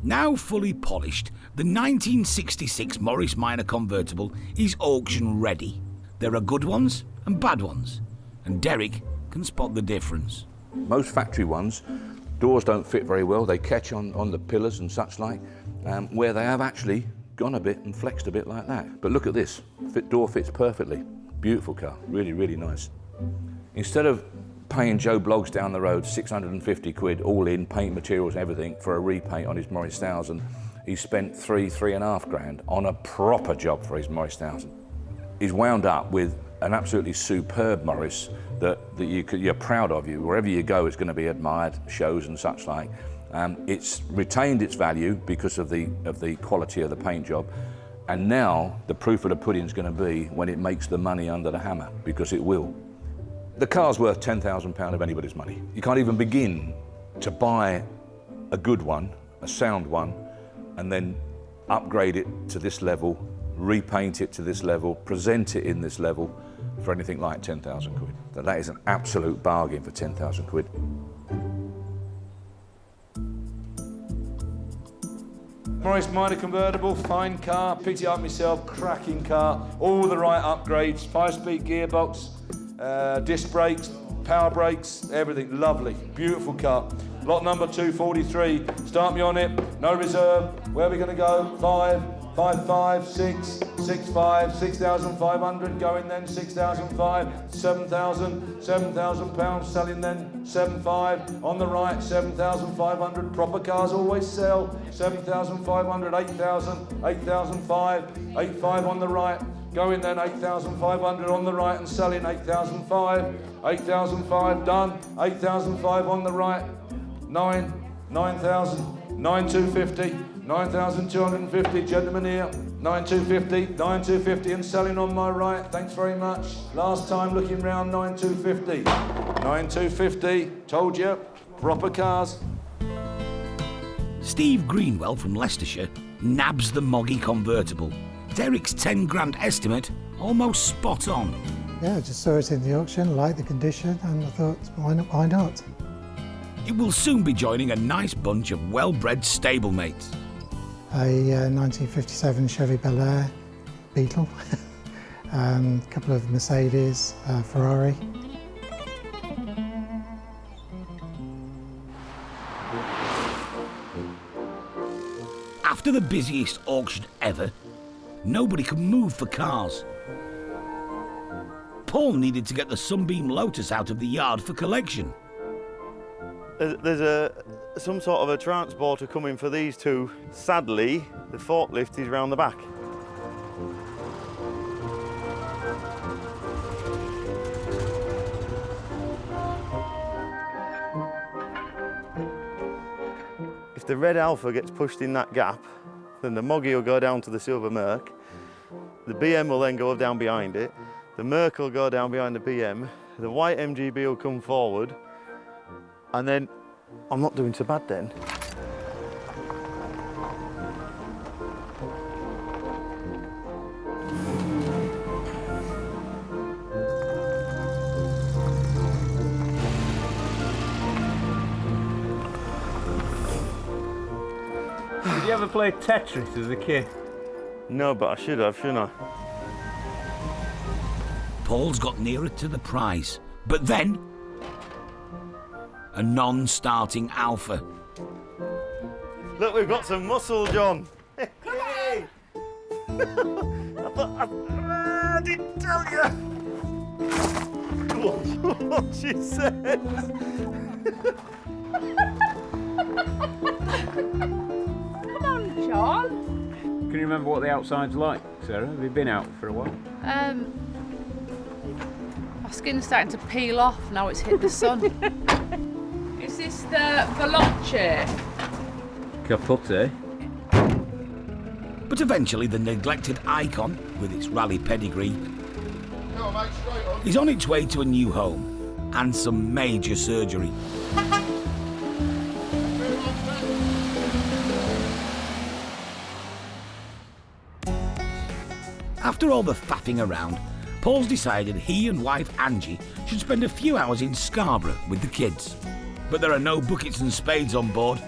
Now fully polished, the 1966 Morris Minor convertible is auction ready. There are good ones and bad ones, and Derek can spot the difference. Most factory ones, doors don't fit very well. They catch on the pillars and such like, where they have actually gone a bit and flexed a bit like that. But look at this, door fits perfectly. Beautiful car, really, really nice. Instead of paying Joe Bloggs down the road 650 quid all in, paint materials and everything for a repaint on his Morris 1000, he spent $3.5 grand on a proper job for his Morris 1000. He's wound up with an absolutely superb Morris that you're proud of. Wherever you go, it's going to be admired, shows and such like. It's retained its value because of the quality of the paint job, and now the proof of the pudding is going to be when it makes the money under the hammer, because it will. The car's worth £10,000 of anybody's money. You can't even begin to buy a good one, a sound one, and then upgrade it to this level, repaint it to this level, present it in this level for anything like 10,000 quid. That is an absolute bargain for 10,000 quid. Morris Minor convertible, fine car, picked it up myself, cracking car, all the right upgrades, 5-speed gearbox, disc brakes, power brakes, everything, lovely, beautiful car. Lot number 243, start me on it, no reserve, where are we going to go? 5, 5, 5, 6, 6, 5, 6,500, going then, 6,005, 7,000, 7,000 pounds, selling then, 7,500, on the right, 7,500, proper cars always sell, 7,500, 8,000, 8,005, 8,500 on the right, going then, 8,500 on the right and selling, 8,005, 8,005 done, 8,005 on the right, 9,000, 9,250, 9,250, gentlemen here, 9,250, 9,250 and selling on my right, thanks very much. Last time looking round, 9,250, 9,250, told you, proper cars. Steve Greenwell from Leicestershire nabs the Moggy convertible. Derek's 10 grand estimate, almost spot on. Yeah, I just saw it in the auction, liked the condition, and I thought, why not? It will soon be joining a nice bunch of well-bred stablemates. A 1957 Chevy Bel Air Beetle, a couple of Mercedes, Ferrari. After the busiest auction ever, nobody could move for cars. Paul needed to get the Sunbeam Lotus out of the yard for collection. There's some sort of a transporter coming for these two. Sadly, the forklift is round the back. If the red Alpha gets pushed in that gap, then the Moggy will go down to the silver Merc. The BM will then go down behind it. The Merc will go down behind the BM. The white MGB will come forward. And then, I'm not doing so bad then. Did you ever play Tetris as a kid? No, but I should have, shouldn't I? Paul's got nearer to the prize, but then a non-starting Alpha. Look, we've got some muscle, John. Hey! I didn't tell you. What she said. Come on, John. Can you remember what the outside's like, Sarah? Have you been out for a while? My skin's starting to peel off now it's hit the sun. Is this the Veloce? Capote. But eventually the neglected Icon, with its rally pedigree, is on its way to a new home and some major surgery. After all the faffing around, Paul's decided he and wife Angie should spend a few hours in Scarborough with the kids. But there are no buckets and spades on board.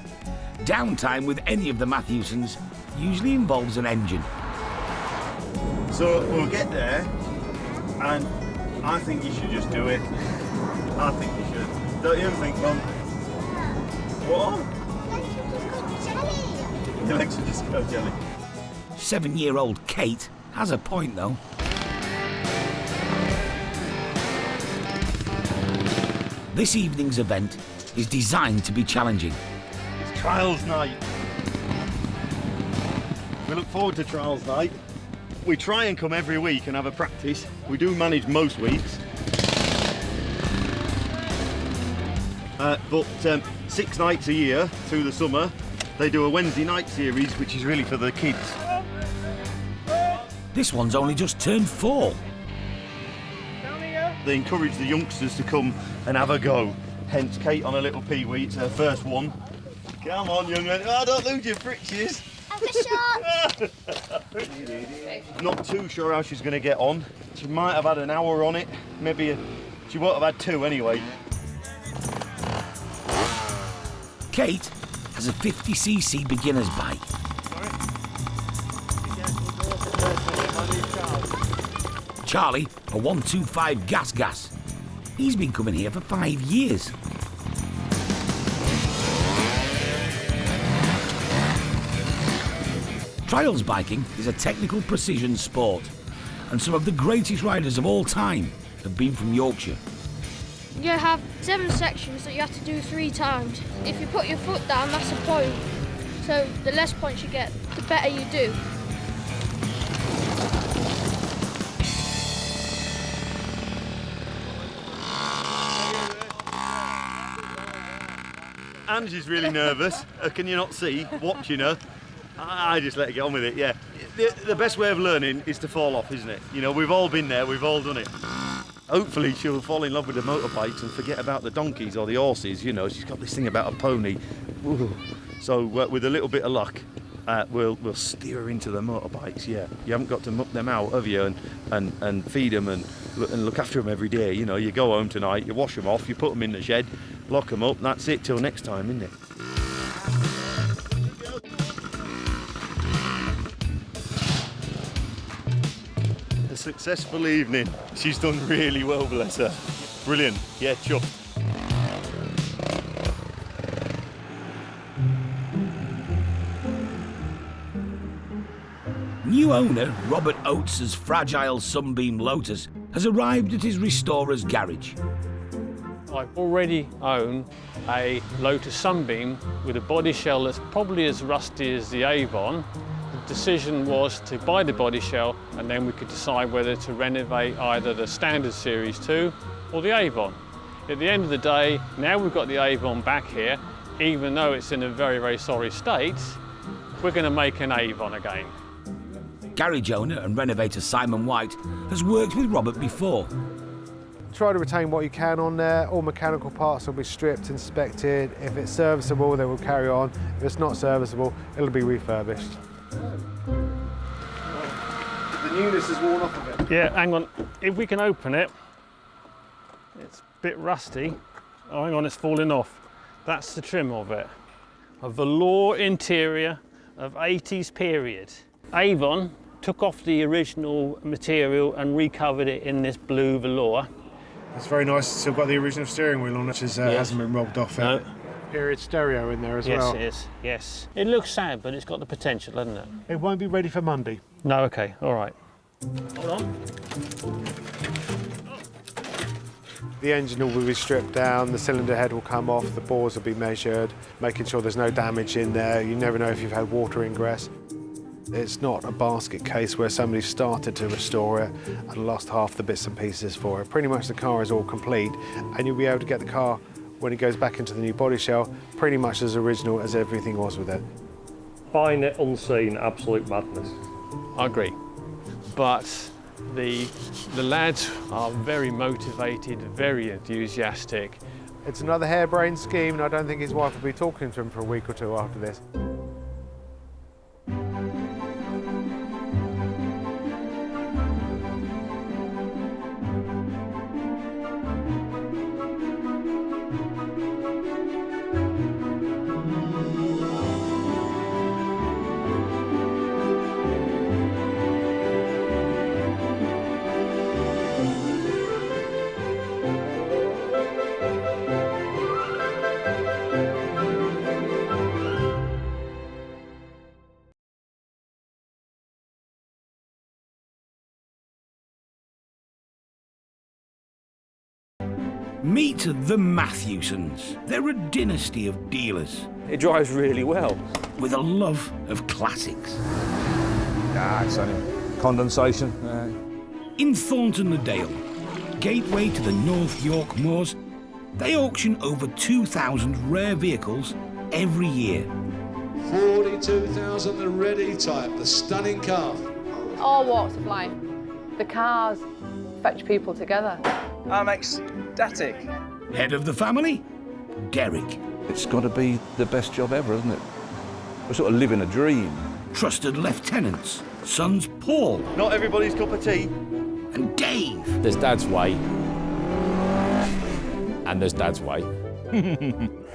Downtime with any of the Matthewsons usually involves an engine. So we'll get there, and I think you should just do it. I think you should. Don't you think, Mum? What? Your legs should just go jelly. 7-year-old Kate has a point, though. This evening's event is designed to be challenging. It's trials night. We look forward to trials night. We try and come every week and have a practice. We do manage most weeks. But 6 nights a year through the summer, they do a Wednesday night series, which is really for the kids. This one's only just turned 4. They encourage the youngsters to come and have a go. Hence Kate on a little pee-wee, it's her first one. Come on, young man. Oh, don't lose your britches. Not too sure how she's going to get on. She might have had an hour on it. Maybe she won't have had 2 anyway. Kate has a 50cc beginner's bike. Charlie, a 125 gas. He's been coming here for 5 years. Trials biking is a technical precision sport, and some of the greatest riders of all time have been from Yorkshire. You have 7 sections that you have to do 3 times. If you put your foot down, that's a point. So the less points you get, the better you do. Angie's really nervous. Can you not see? Watching her. I just let her get on with it, yeah. The best way of learning is to fall off, isn't it? You know, we've all been there, we've all done it. Hopefully she'll fall in love with the motorbikes and forget about the donkeys or the horses, you know. She's got this thing about a pony. Ooh. So with a little bit of luck, we'll steer her into the motorbikes, yeah. You haven't got to muck them out, have you? And feed them and look after them every day, you know. You go home tonight, you wash them off, you put them in the shed, lock them up, and that's it till next time, isn't it? A successful evening. She's done really well, bless her. Brilliant. Yeah, chuffed. New owner Robert Oates's fragile Sunbeam Lotus has arrived at his restorer's garage. I already own a Lotus Sunbeam with a body shell that's probably as rusty as the Avon. The decision was to buy the body shell and then we could decide whether to renovate either the standard Series 2 or the Avon. At the end of the day, now we've got the Avon back here, even though it's in a very, very sorry state, we're going to make an Avon again. Garage owner and renovator Simon White has worked with Robert before. Try to retain what you can on there. All mechanical parts will be stripped, inspected. If it's serviceable, they will carry on. If it's not serviceable, it'll be refurbished. The newness is worn off of it. Yeah, hang on. If we can open it, it's a bit rusty. Oh, hang on, it's falling off. That's the trim of it. A velour interior of 80s period. Avon took off the original material and recovered it in this blue velour. It's very nice. It's still got the original steering wheel on, which hasn't been robbed off. No. Period stereo in there as well. Yes, it is. Yes. It looks sad, but it's got the potential, hasn't it? It won't be ready for Monday. No, okay, all right. Hold on. The engine will be stripped down, the cylinder head will come off, the bores will be measured, making sure there's no damage in there. You never know if you've had water ingress. It's not a basket case where somebody started to restore it and lost half the bits and pieces for it. Pretty much the car is all complete and you'll be able to get the car, when it goes back into the new body shell, pretty much as original as everything was with it. Buying it unseen, absolute madness. I agree. But the lads are very motivated, very enthusiastic. It's another harebrained scheme and I don't think his wife will be talking to him for a week or two after this. Meet the Matthewsons. They're a dynasty of dealers. It drives really well. With a love of classics. It's only condensation. In Thornton le Dale, gateway to the North York Moors, they auction over 2,000 rare vehicles every year. 42,000, the ready type, the stunning car. All walks of life. The cars fetch people together. I'm ecstatic. Head of the family, Derek. It's got to be the best job ever, isn't it? We're sort of living a dream. Trusted lieutenants, sons Paul. Not everybody's cup of tea. And Dave. There's Dad's way. And there's Dad's way.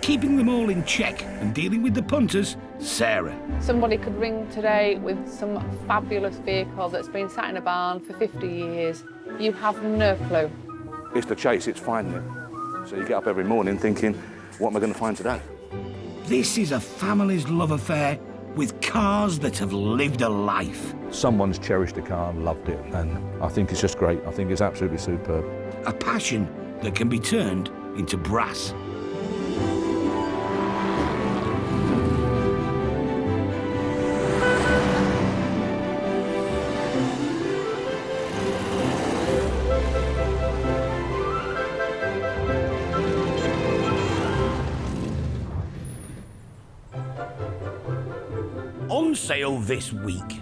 Keeping them all in check and dealing with the punters, Sarah. Somebody could ring today with some fabulous vehicle that's been sat in a barn for 50 years You have no clue. It's the chase, it's finding it. So you get up every morning thinking, what am I going to find today? This is a family's love affair with cars that have lived a life. Someone's cherished a car and loved it, and I think it's just great. I think it's absolutely superb. A passion that can be turned into brass. On sale this week.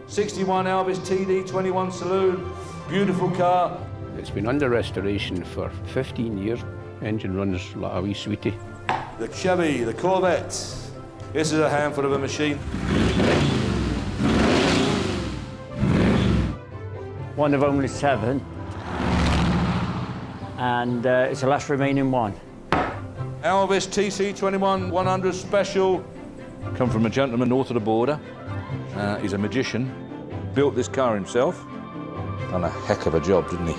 61 Elvis TD21 Saloon. Beautiful car. It's been under restoration for 15 years. Engine runs like a wee sweetie. The Chevy, the Corvette. This is a handful of a machine. One of only 7. And it's the last remaining one. Elvis TC21 100 Special. Come from a gentleman north of the border. He's a magician. Built this car himself. Done a heck of a job, didn't he?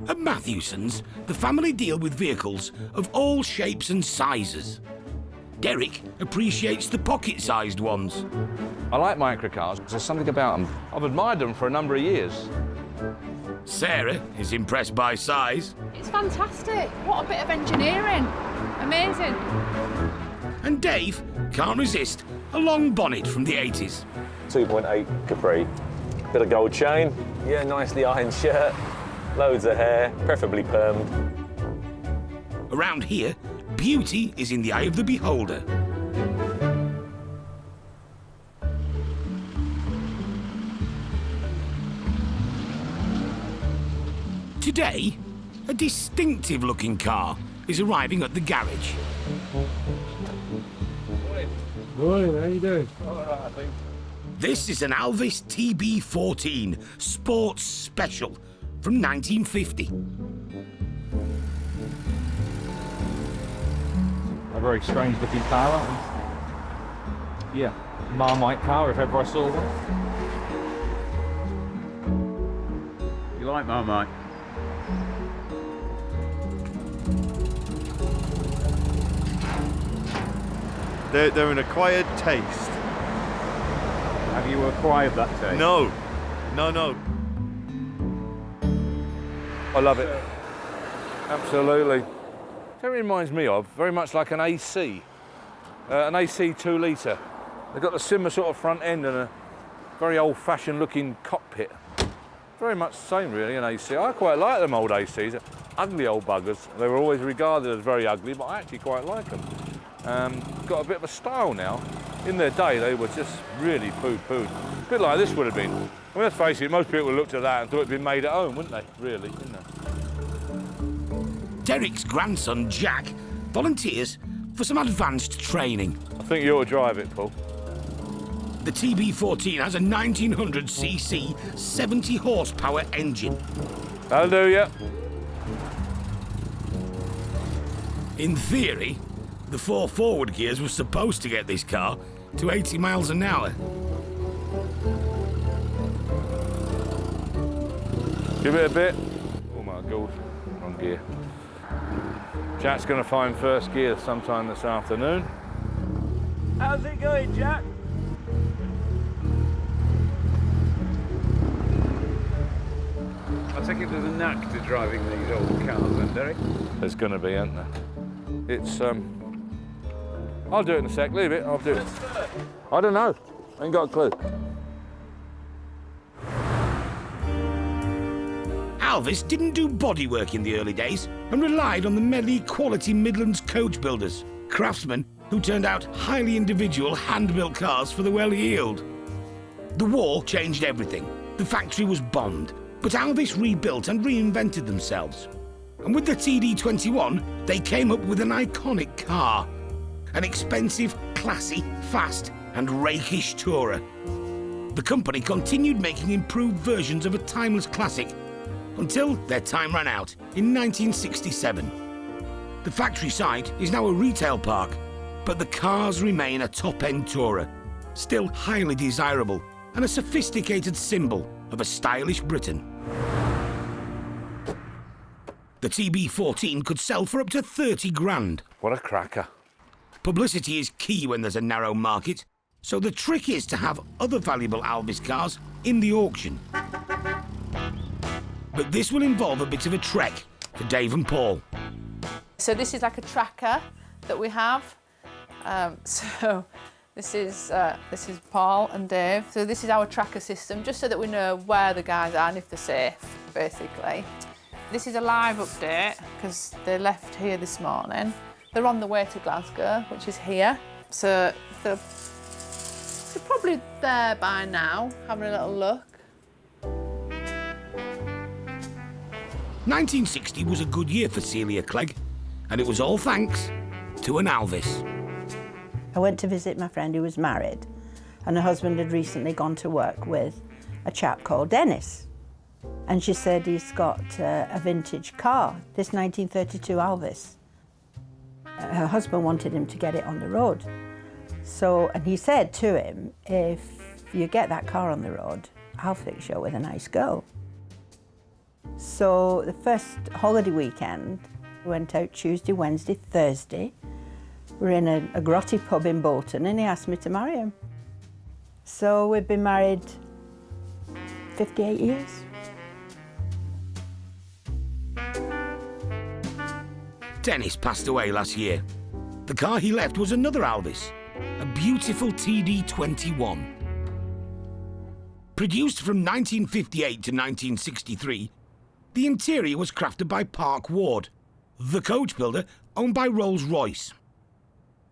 At Matthewson's, the family deal with vehicles of all shapes and sizes. Derek appreciates the pocket-sized ones. I like microcars. There's something about them. I've admired them for a number of years. Sarah is impressed by size. It's fantastic. What a bit of engineering. Amazing. And Dave can't resist a long bonnet from the 80s. 2.8 Capri. Bit of gold chain. Yeah, nicely ironed shirt. Loads of hair, preferably permed. Around here, beauty is in the eye of the beholder. Today, a distinctive-looking car is arriving at the garage. Morning, how you doing? All right, I think. This is an Alvis TB14 Sports Special from 1950. A very strange-looking car, aren't we? Yeah, Marmite car, if ever I saw one. You like Marmite? They're an acquired taste. Have you acquired that taste? No. I love it. Absolutely. It reminds me of very much like an AC 2 litre. They've got a similar sort of front end and a very old-fashioned looking cockpit. Very much the same, really, an AC. I quite like them old ACs. Ugly old buggers. They were always regarded as very ugly, but I actually quite like them. Got a bit of a style now. In their day, they were just really poo-pooed. A bit like this would have been. I mean, let's face it, most people looked at that and thought it'd been made at home, wouldn't they? Really, didn't they? Derek's grandson, Jack, volunteers for some advanced training. I think you ought to drive it, Paul. The TB14 has a 1900cc 70 horsepower engine. That'll do, yeah. In theory, the 4 forward gears were supposed to get this car to 80 miles an hour. Give it a bit. Oh my God, wrong gear. Jack's going to find first gear sometime this afternoon. How's it going, Jack? I take it there's a knack to driving these old cars then, Derek? There's going to be, isn't there? It's, I'll do it in a sec, leave it, I'll do it. I don't know, ain't got a clue. Alvis didn't do bodywork in the early days and relied on the many quality Midlands coach builders, craftsmen who turned out highly individual hand-built cars for the well-heeled. The war changed everything. The factory was bombed, but Alvis rebuilt and reinvented themselves. And with the TD21, they came up with an iconic car. An expensive, classy, fast and rakish tourer. The company continued making improved versions of a timeless classic until their time ran out in 1967. The factory site is now a retail park, but the cars remain a top-end tourer. still highly desirable and a sophisticated symbol of a stylish Britain. The TB14 could sell for up to 30 grand. What a cracker. Publicity is key when there's a narrow market, so the trick is to have other valuable Alvis cars in the auction. But this will involve a bit of a trek for Dave and Paul. So this is like a tracker that we have. So this is Paul and Dave. So this is our tracker system, just so that we know where the guys are and if they're safe, basically. This is a live update because they left here this morning. They're on the way to Glasgow, which is here. So they're probably there by now, having a little look. 1960 was a good year for Celia Clegg, and it was all thanks to an Alvis. I went to visit my friend who was married, and her husband had recently gone to work with a chap called Dennis. And she said he's got a vintage car, this 1932 Alvis. Her husband wanted him to get it on the road. So, and he said to him, if you get that car on the road, I'll fix you with a nice girl. So the first holiday weekend, we went out Tuesday, Wednesday, Thursday. We were in a grotty pub in Bolton, and he asked me to marry him. So we've been married 58 years. Dennis passed away last year. The car he left was another Alvis, a beautiful TD21. Produced from 1958 to 1963, the interior was crafted by Park Ward, the coach builder owned by Rolls-Royce.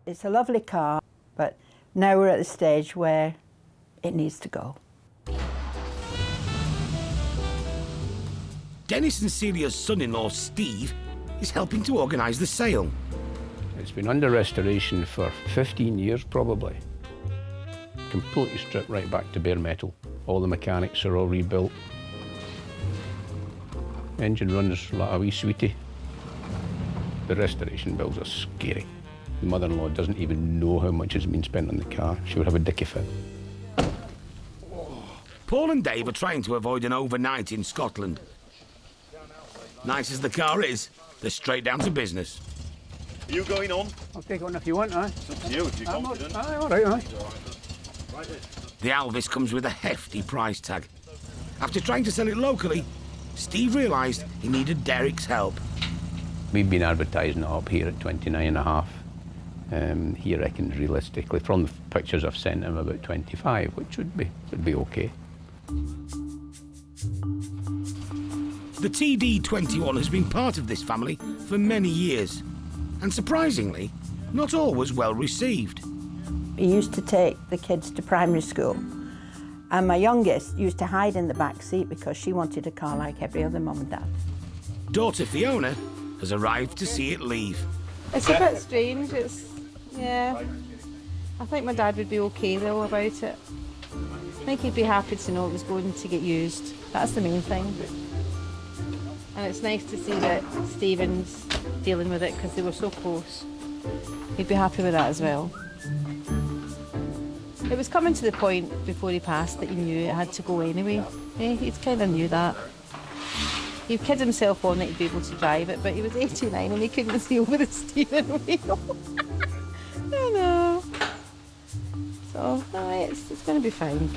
It's a lovely car, but now we're at the stage where it needs to go. Dennis and Celia's son-in-law, Steve, is helping to organise the sale. It's been under restoration for 15 years, probably. Completely stripped right back to bare metal. All the mechanics are all rebuilt. Engine runs like a wee sweetie. The restoration bills are scary. The mother-in-law doesn't even know how much has been spent on the car. She would have a dicky fit. Paul and Dave are trying to avoid an overnight in Scotland. Nice as the car is, they're straight down to business. Are you going on? I'll take on if you want, aye. It's up to you if you're confident. Aye, all right, aye. The Alvis comes with a hefty price tag. After trying to sell it locally, Steve realised he needed Derek's help. We've been advertising it up here at 29.5. He reckons realistically, from the pictures I've sent him, about 25, which would be okay. The TD21 has been part of this family for many years, and surprisingly, not all was well received. He used to take the kids to primary school, and my youngest used to hide in the back seat because she wanted a car like every other mum and dad. Daughter Fiona has arrived to see it leave. It's a bit strange, yeah. I think my dad would be okay though about it. I think he'd be happy to know it was going to get used. That's the main thing. And it's nice to see that Stephen's dealing with it because they were so close. He'd be happy with that as well. It was coming to the point before he passed that he knew it had to go anyway. Yeah, he kind of knew that. He kid himself on that he'd be able to drive it, but he was 89 and he couldn't see over the steering wheel. I know. So, no, it's going to be fine.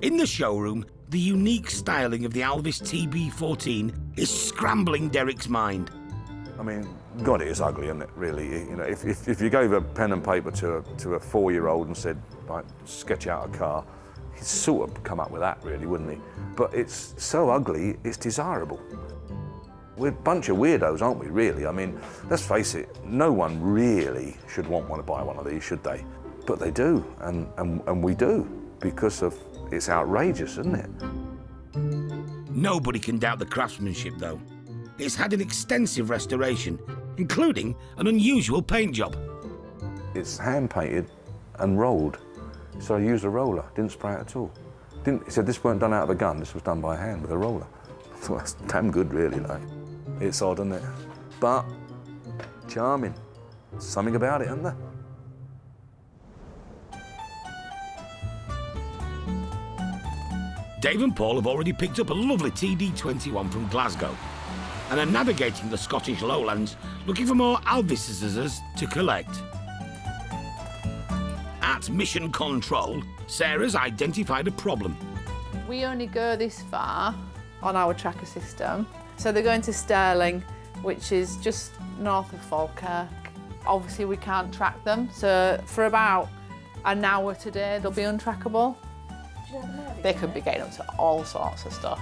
In the showroom, the unique styling of the Alvis TB14 is scrambling Derek's mind. I mean, God, it is ugly, isn't it, really? You know, if you gave a pen and paper to a 4-year-old and said, right, sketch out a car, he'd sort of come up with that, really, wouldn't he? But it's so ugly, it's desirable. We're a bunch of weirdos, aren't we, really? I mean, let's face it, no one really should want to buy one of these, should they? But they do, and we do, because of it's outrageous, isn't it? Nobody can doubt the craftsmanship, though. It's had an extensive restoration, including an unusual paint job. It's hand-painted and rolled. So I used a roller, didn't spray it at all. He said this weren't done out of a gun, this was done by hand with a roller. I thought, that's damn good, really, like. It's odd, isn't it? But charming. Something about it, isn't there? Dave and Paul have already picked up a lovely TD21 from Glasgow and are navigating the Scottish lowlands looking for more Alvises to collect. At Mission Control, Sarah's identified a problem. We only go this far on our tracker system. So they're going to Stirling, which is just north of Falkirk. Obviously we can't track them, so for about an hour today they'll be untrackable. They could be getting up to all sorts of stuff.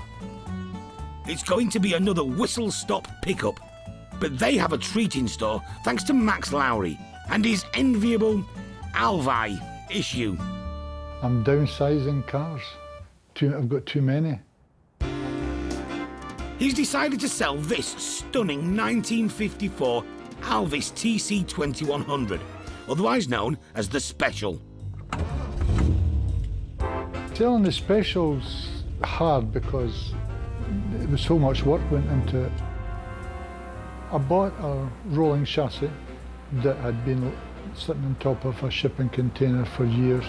It's going to be another whistle-stop pickup, but they have a treat in store thanks to Max Lowry and his enviable Alvi issue. I'm downsizing cars. I've got too many. He's decided to sell this stunning 1954 Alvis TC2100, otherwise known as the Special. Selling the Special's hard because there was so much work went into it. I bought a rolling chassis that had been sitting on top of a shipping container for years.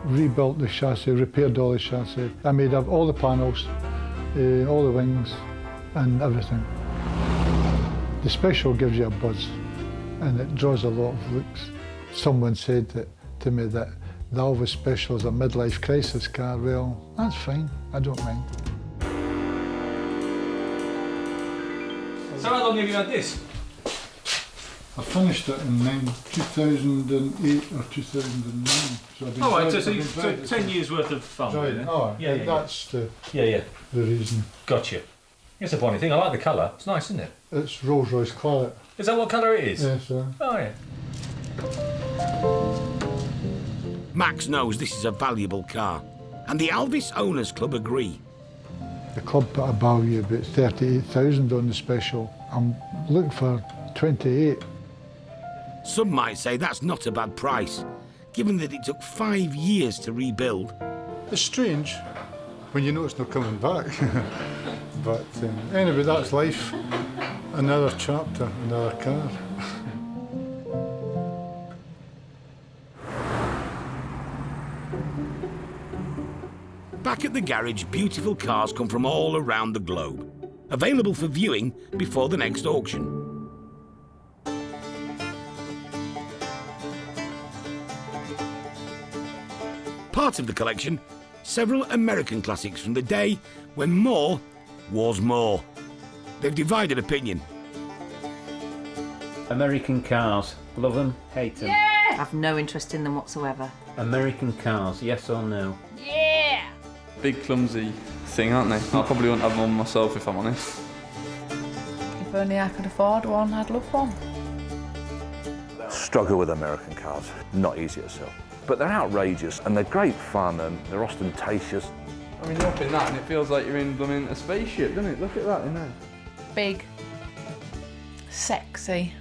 Rebuilt the chassis, repaired all the chassis. I made up all the panels, all the wings and everything. The Special gives you a buzz and it draws a lot of looks. Someone said to me that the Alvis Special is a midlife crisis car. Well, that's fine, I don't mind. So how long have you had this? I finished it in 2008 or 2009. So I've been Right, driving, so 10 years worth of fun. Driving. Oh, yeah, that's the reason. Gotcha. It's a funny thing, I like the colour. It's nice, isn't it? It's Rolls Royce Claret. Is that what colour it is? Yes, sir. Oh, yeah. Max knows this is a valuable car, and the Alvis Owners Club agree. The club put a value about 38,000 on the Special. I'm looking for 28. Some might say that's not a bad price, given that it took 5 years to rebuild. It's strange when you know it's not coming back. But anyway, that's life. Another chapter, another car. Back at the garage, beautiful cars come from all around the globe, available for viewing before the next auction. Part of the collection, several American classics from the day when more was more. They've divided opinion. American cars. Love them, hate them. Yeah! I've no interest in them whatsoever. American cars, yes or no? Yeah! Big clumsy thing, aren't they? I probably wouldn't have one myself if I'm honest. If only I could afford one, I'd love one. Struggle with American cars, not easy to sell. But they're outrageous and they're great fun and they're ostentatious. I mean, you're up in that and it feels like you're in a spaceship, doesn't it? Look at that in there. Big. Sexy.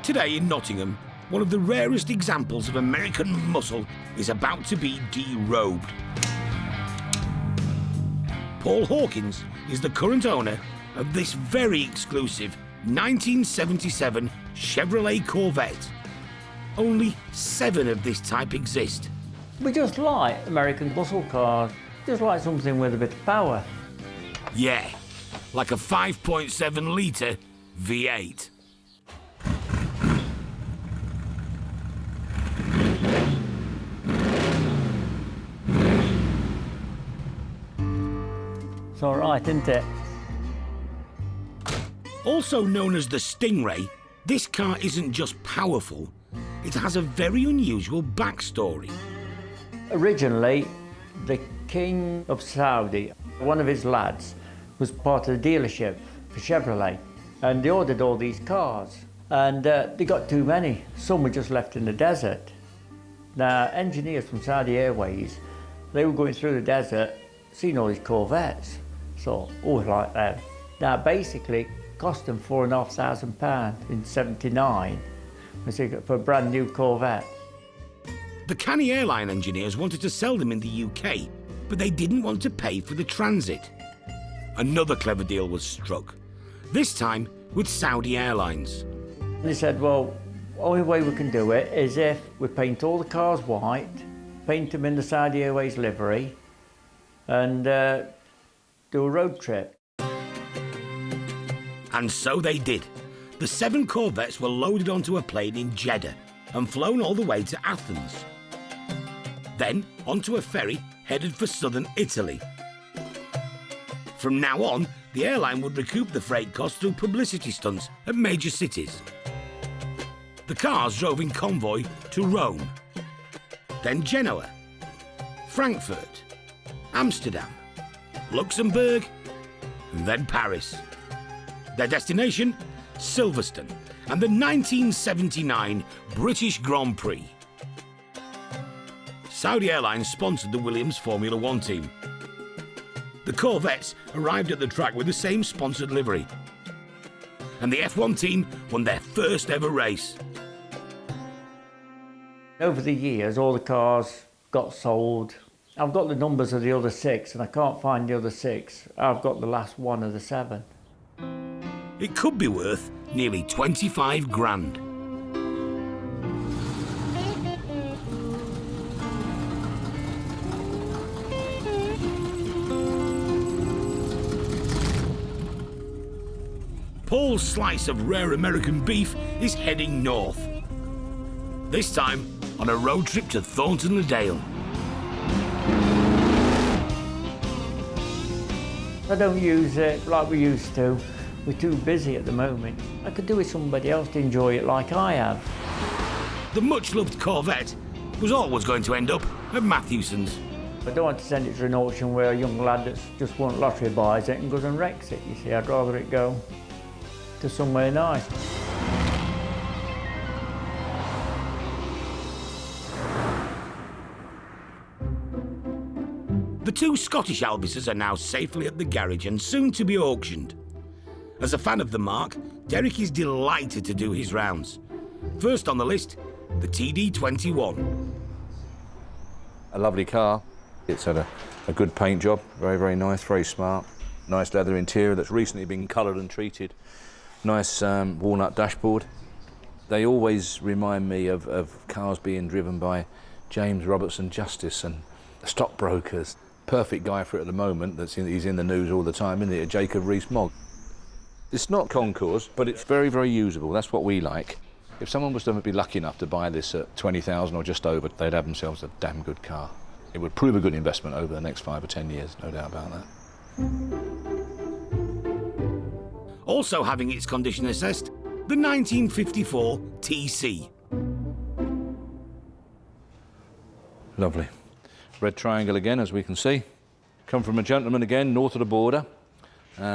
Today in Nottingham, one of the rarest examples of American muscle is about to be derobed. Paul Hawkins is the current owner of this very exclusive 1977 Chevrolet Corvette. Only 7 of this type exist. We just like American muscle cars. Just like something with a bit of power. Yeah, like a 5.7 litre V8. It's all right, isn't it? Also known as the Stingray, this car isn't just powerful, it has a very unusual backstory. Originally, the King of Saudi, one of his lads, was part of the dealership for Chevrolet, and they ordered all these cars, and they got too many. Some were just left in the desert. Now, engineers from Saudi Airways, they were going through the desert, seeing all these Corvettes, so always like that. Now, basically, cost them £4,500 in '79, for a brand new Corvette. The canny airline engineers wanted to sell them in the UK, but they didn't want to pay for the transit. Another clever deal was struck, this time with Saudi Airlines. They said, well, the only way we can do it is if we paint all the cars white, paint them in the Saudi Airways livery, and do a road trip. And so they did. The 7 Corvettes were loaded onto a plane in Jeddah and flown all the way to Athens. Then onto a ferry headed for southern Italy. From now on, the airline would recoup the freight costs through publicity stunts at major cities. The cars drove in convoy to Rome, then Genoa, Frankfurt, Amsterdam, Luxembourg, and then Paris. Their destination, Silverstone, and the 1979 British Grand Prix. Saudi Airlines sponsored the Williams Formula One team. The Corvettes arrived at the track with the same sponsored livery. And the F1 team won their first ever race. Over the years, all the cars got sold. I've got the numbers of the other 6, and I can't find the other 6. I've got the last one of the 7. It could be worth nearly 25 grand. Paul's slice of rare American beef is heading north. This time on a road trip to Thornton le Dale. I don't use it like we used to. We're too busy at the moment. I could do with somebody else to enjoy it like I have. The much-loved Corvette was always going to end up at Matthewson's. I don't want to send it to an auction where a young lad that's just won lottery buys it and goes and wrecks it, you see. I'd rather it go to somewhere nice. The 2 Scottish Albises are now safely at the garage and soon to be auctioned. As a fan of the marque, Derek is delighted to do his rounds. First on the list, the TD21. A lovely car. It's had a good paint job, very, very nice, very smart. Nice leather interior that's recently been coloured and treated. Nice walnut dashboard. They always remind me of cars being driven by James Robertson Justice and stockbrokers. Perfect guy for it at the moment. He's in the news all the time, isn't he? Jacob Rees-Mogg. It's not concours, but it's very, very usable. That's what we like. If someone was to be lucky enough to buy this at 20,000 or just over, they'd have themselves a damn good car. It would prove a good investment over the next 5 or 10 years, no doubt about that. Also having its condition assessed, the 1954 TC. Lovely. Red triangle again, as we can see. Come from a gentleman again, north of the border.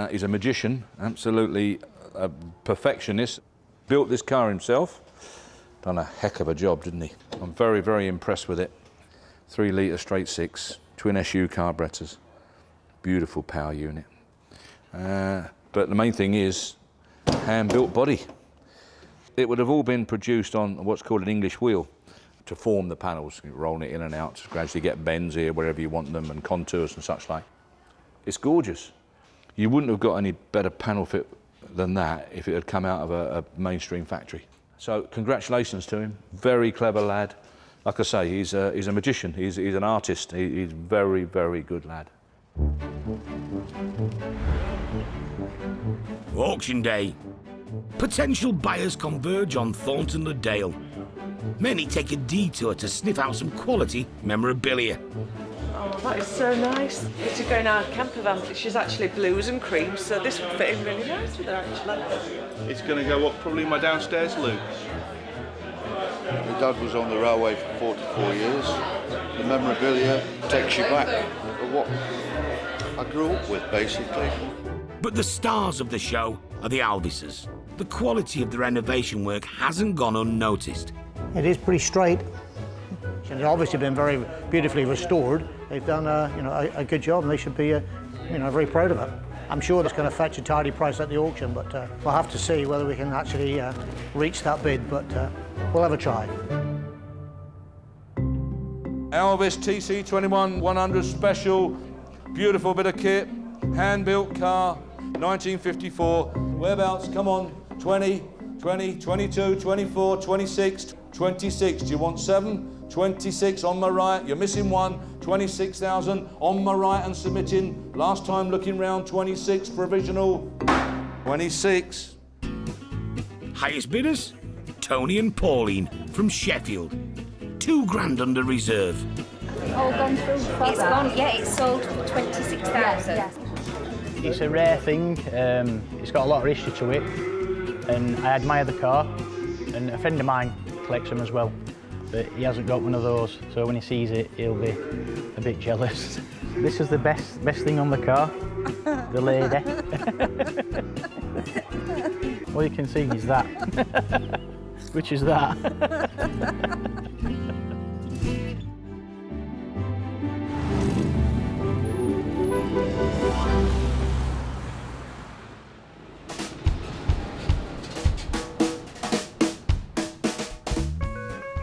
He's a magician, absolutely a perfectionist. Built this car himself. Done a heck of a job, didn't he? I'm very, very impressed with it. 3 litre straight 6, twin SU carburetors. Beautiful power unit. But the main thing is, hand-built body. It would have all been produced on what's called an English wheel to form the panels, rolling it in and out, gradually get bends here wherever you want them and contours and such like. It's gorgeous. You wouldn't have got any better panel fit than that if it had come out of a mainstream factory. So congratulations to him, very clever lad. Like I say, he's a magician, he's an artist, he's very, very good lad. Auction day. Potential buyers converge on Thornton le Dale. Many take a detour to sniff out some quality memorabilia. Oh, that is so nice. It's to go in our camper van, which is actually blues and creams, so this would fit in really nice with her, actually. It's going to go up probably in my downstairs loo. My dad was on the railway for 44 years. The memorabilia takes you back to what I grew up with, basically. But the stars of the show are the Albises. The quality of the renovation work hasn't gone unnoticed. It is pretty straight. It's obviously been very beautifully restored. They've done a good job, and they should be very proud of it. I'm sure it's going to fetch a tidy price at the auction, but we'll have to see whether we can actually reach that bid. But we'll have a try. Elvis TC21 100 Special, beautiful bit of kit, hand-built car, 1954. Whereabouts? Come on, 20, 20, 22, 24, 26, 26. Do you want 7? 26 on my right, you're missing 1, 26,000 on my right and submitting. Last time looking round, 26, provisional, 26. Highest bidders? Tony and Pauline from Sheffield. £2,000 under reserve. All gone through? It's gone, yeah, it's sold for 26,000. It's a rare thing, it's got a lot of history to it, and I admire the car, and a friend of mine collects them as well, but he hasn't got one of those, so when he sees it, he'll be a bit jealous. This is the best thing on the car, the lady. All you can see is that. Which is that.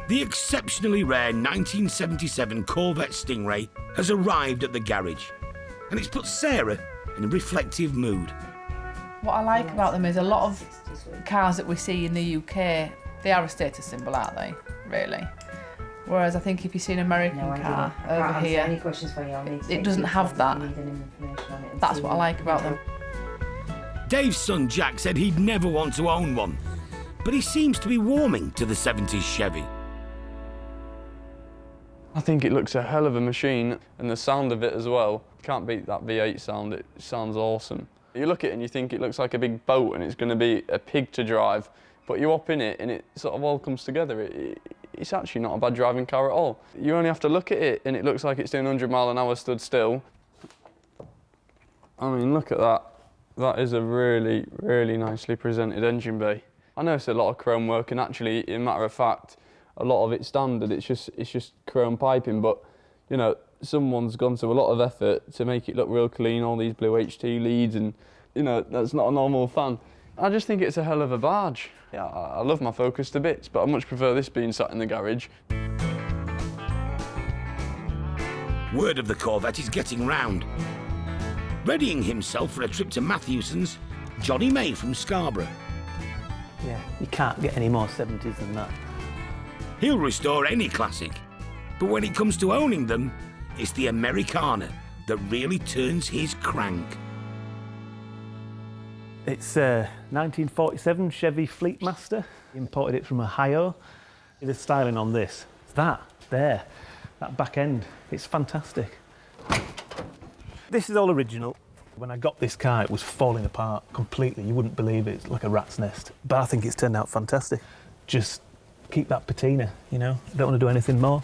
The exceptionally rare 1977 Corvette Stingray has arrived at the garage, and it's put Sarah in a reflective mood. What I like about them is a lot of cars that we see in the UK, they are a status symbol, aren't they, really? Whereas I think if you see an American car over here, it doesn't have that. That's what I like about them. Dave's son Jack said he'd never want to own one, but he seems to be warming to the 70s Chevy. I think it looks a hell of a machine, and the sound of it as well. Can't beat that V8 sound, it sounds awesome. You look at it and you think it looks like a big boat and it's going to be a pig to drive, but you hop in it and it sort of all comes together. It's actually not a bad driving car at all. You only have to look at it and it looks like it's doing 100 mile an hour stood still. I mean, look at that. That is a really, really nicely presented engine bay. I know it's a lot of chrome work, and actually, in matter of fact, a lot of it's standard. It's just chrome piping, but you know, someone's gone to a lot of effort to make it look real clean. All these blue HT leads, and you know, that's not a normal fan. I just think it's a hell of a barge. Yeah, I love my Focus to bits, but I much prefer this being sat in the garage. Word of the Corvette is getting round. Readying himself for a trip to Matthewson's, Johnny May from Scarborough. Yeah, you can't get any more 70s than that. He'll restore any classic, but when it comes to owning them, it's the Americana that really turns his crank. It's a 1947 Chevy Fleetmaster. Imported it from Ohio. The styling on this, that back end, it's fantastic. This is all original. When I got this car, it was falling apart completely. You wouldn't believe it. It's like a rat's nest. But I think it's turned out fantastic. Just keep that patina, you know? Don't want to do anything more.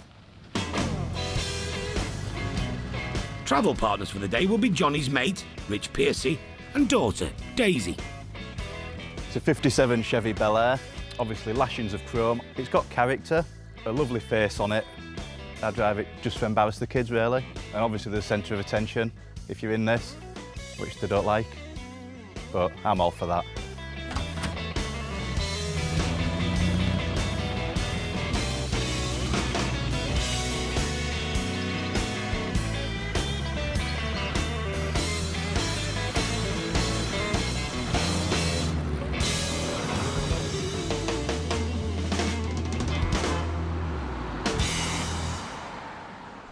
Travel partners for the day will be Johnny's mate, Rich Piercy, and daughter, Daisy. It's a 57 Chevy Bel Air, obviously lashings of chrome. It's got character, a lovely face on it. I drive it just to embarrass the kids, really. And obviously the centre of attention if you're in this, which they don't like. But I'm all for that.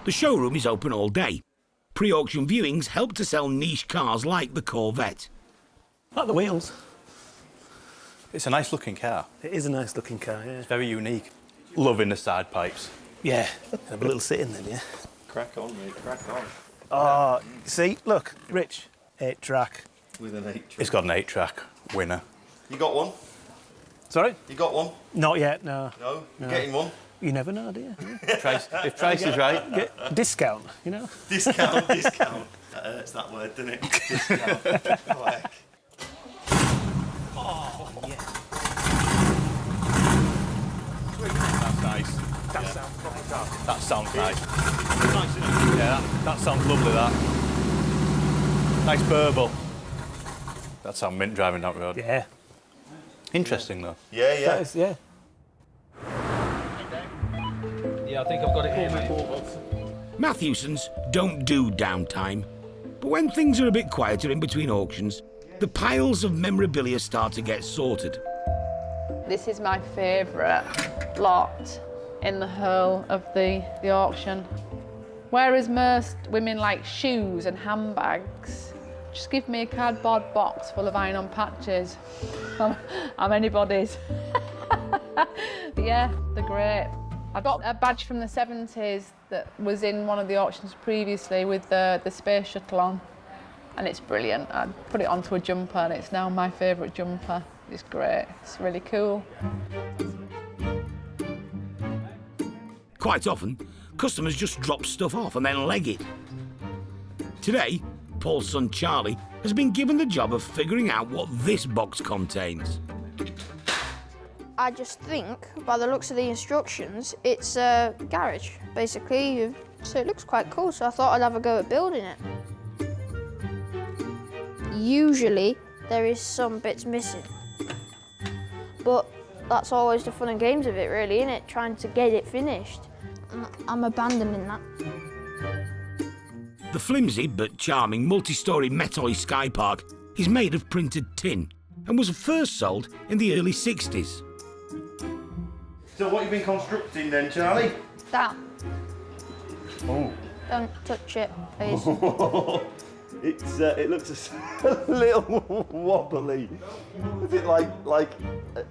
The showroom is open all day. Pre-auction viewings help to sell niche cars like the Corvette. Like the wheels. It's a nice looking car. It is a nice looking car, yeah. It's very unique. Loving the side pipes. Yeah, have a little sit in then, yeah. Crack on, mate, crack on. Oh, see, look, Rich, 8-track. With an 8-track. It's got an 8-track winner. You got one? Sorry? You got one? Not yet, no. No? You're getting one? You never know, do you? If price is right. Get discount, you know? Discount. That hurts, that word, doesn't it? Discount. Like. Oh, yeah. That's nice. That sounds nice. Nice, isn't it? Yeah, that sounds lovely, that. Nice burble. That sounds mint driving down the road. Yeah. Interesting, though. Yeah. That is, yeah. Yeah, I think I've got it here, mate. Matthewson's don't do downtime, but when things are a bit quieter in between auctions, the piles of memorabilia start to get sorted. This is my favourite lot in the whole of the auction. Whereas most women like shoes and handbags, just give me a cardboard box full of iron-on patches. I'm anybody's. Yeah, they're great. I got a badge from the 70s that was in one of the auctions previously with the space shuttle on, and it's brilliant. I put it onto a jumper and it's now my favourite jumper. It's great, it's really cool. Quite often, customers just drop stuff off and then leg it. Today, Paul's son Charlie has been given the job of figuring out what this box contains. I just think, by the looks of the instructions, it's a garage, basically, so it looks quite cool, so I thought I'd have a go at building it. Usually, there is some bits missing, but that's always the fun and games of it, really, isn't it? Trying to get it finished. I'm abandoning that. The flimsy but charming multi-storey Metoy Sky Park is made of printed tin and was first sold in the early 60s. So what have you been constructing then, Charlie? That. Oh. Don't touch it, please. It looks a little wobbly. Is it like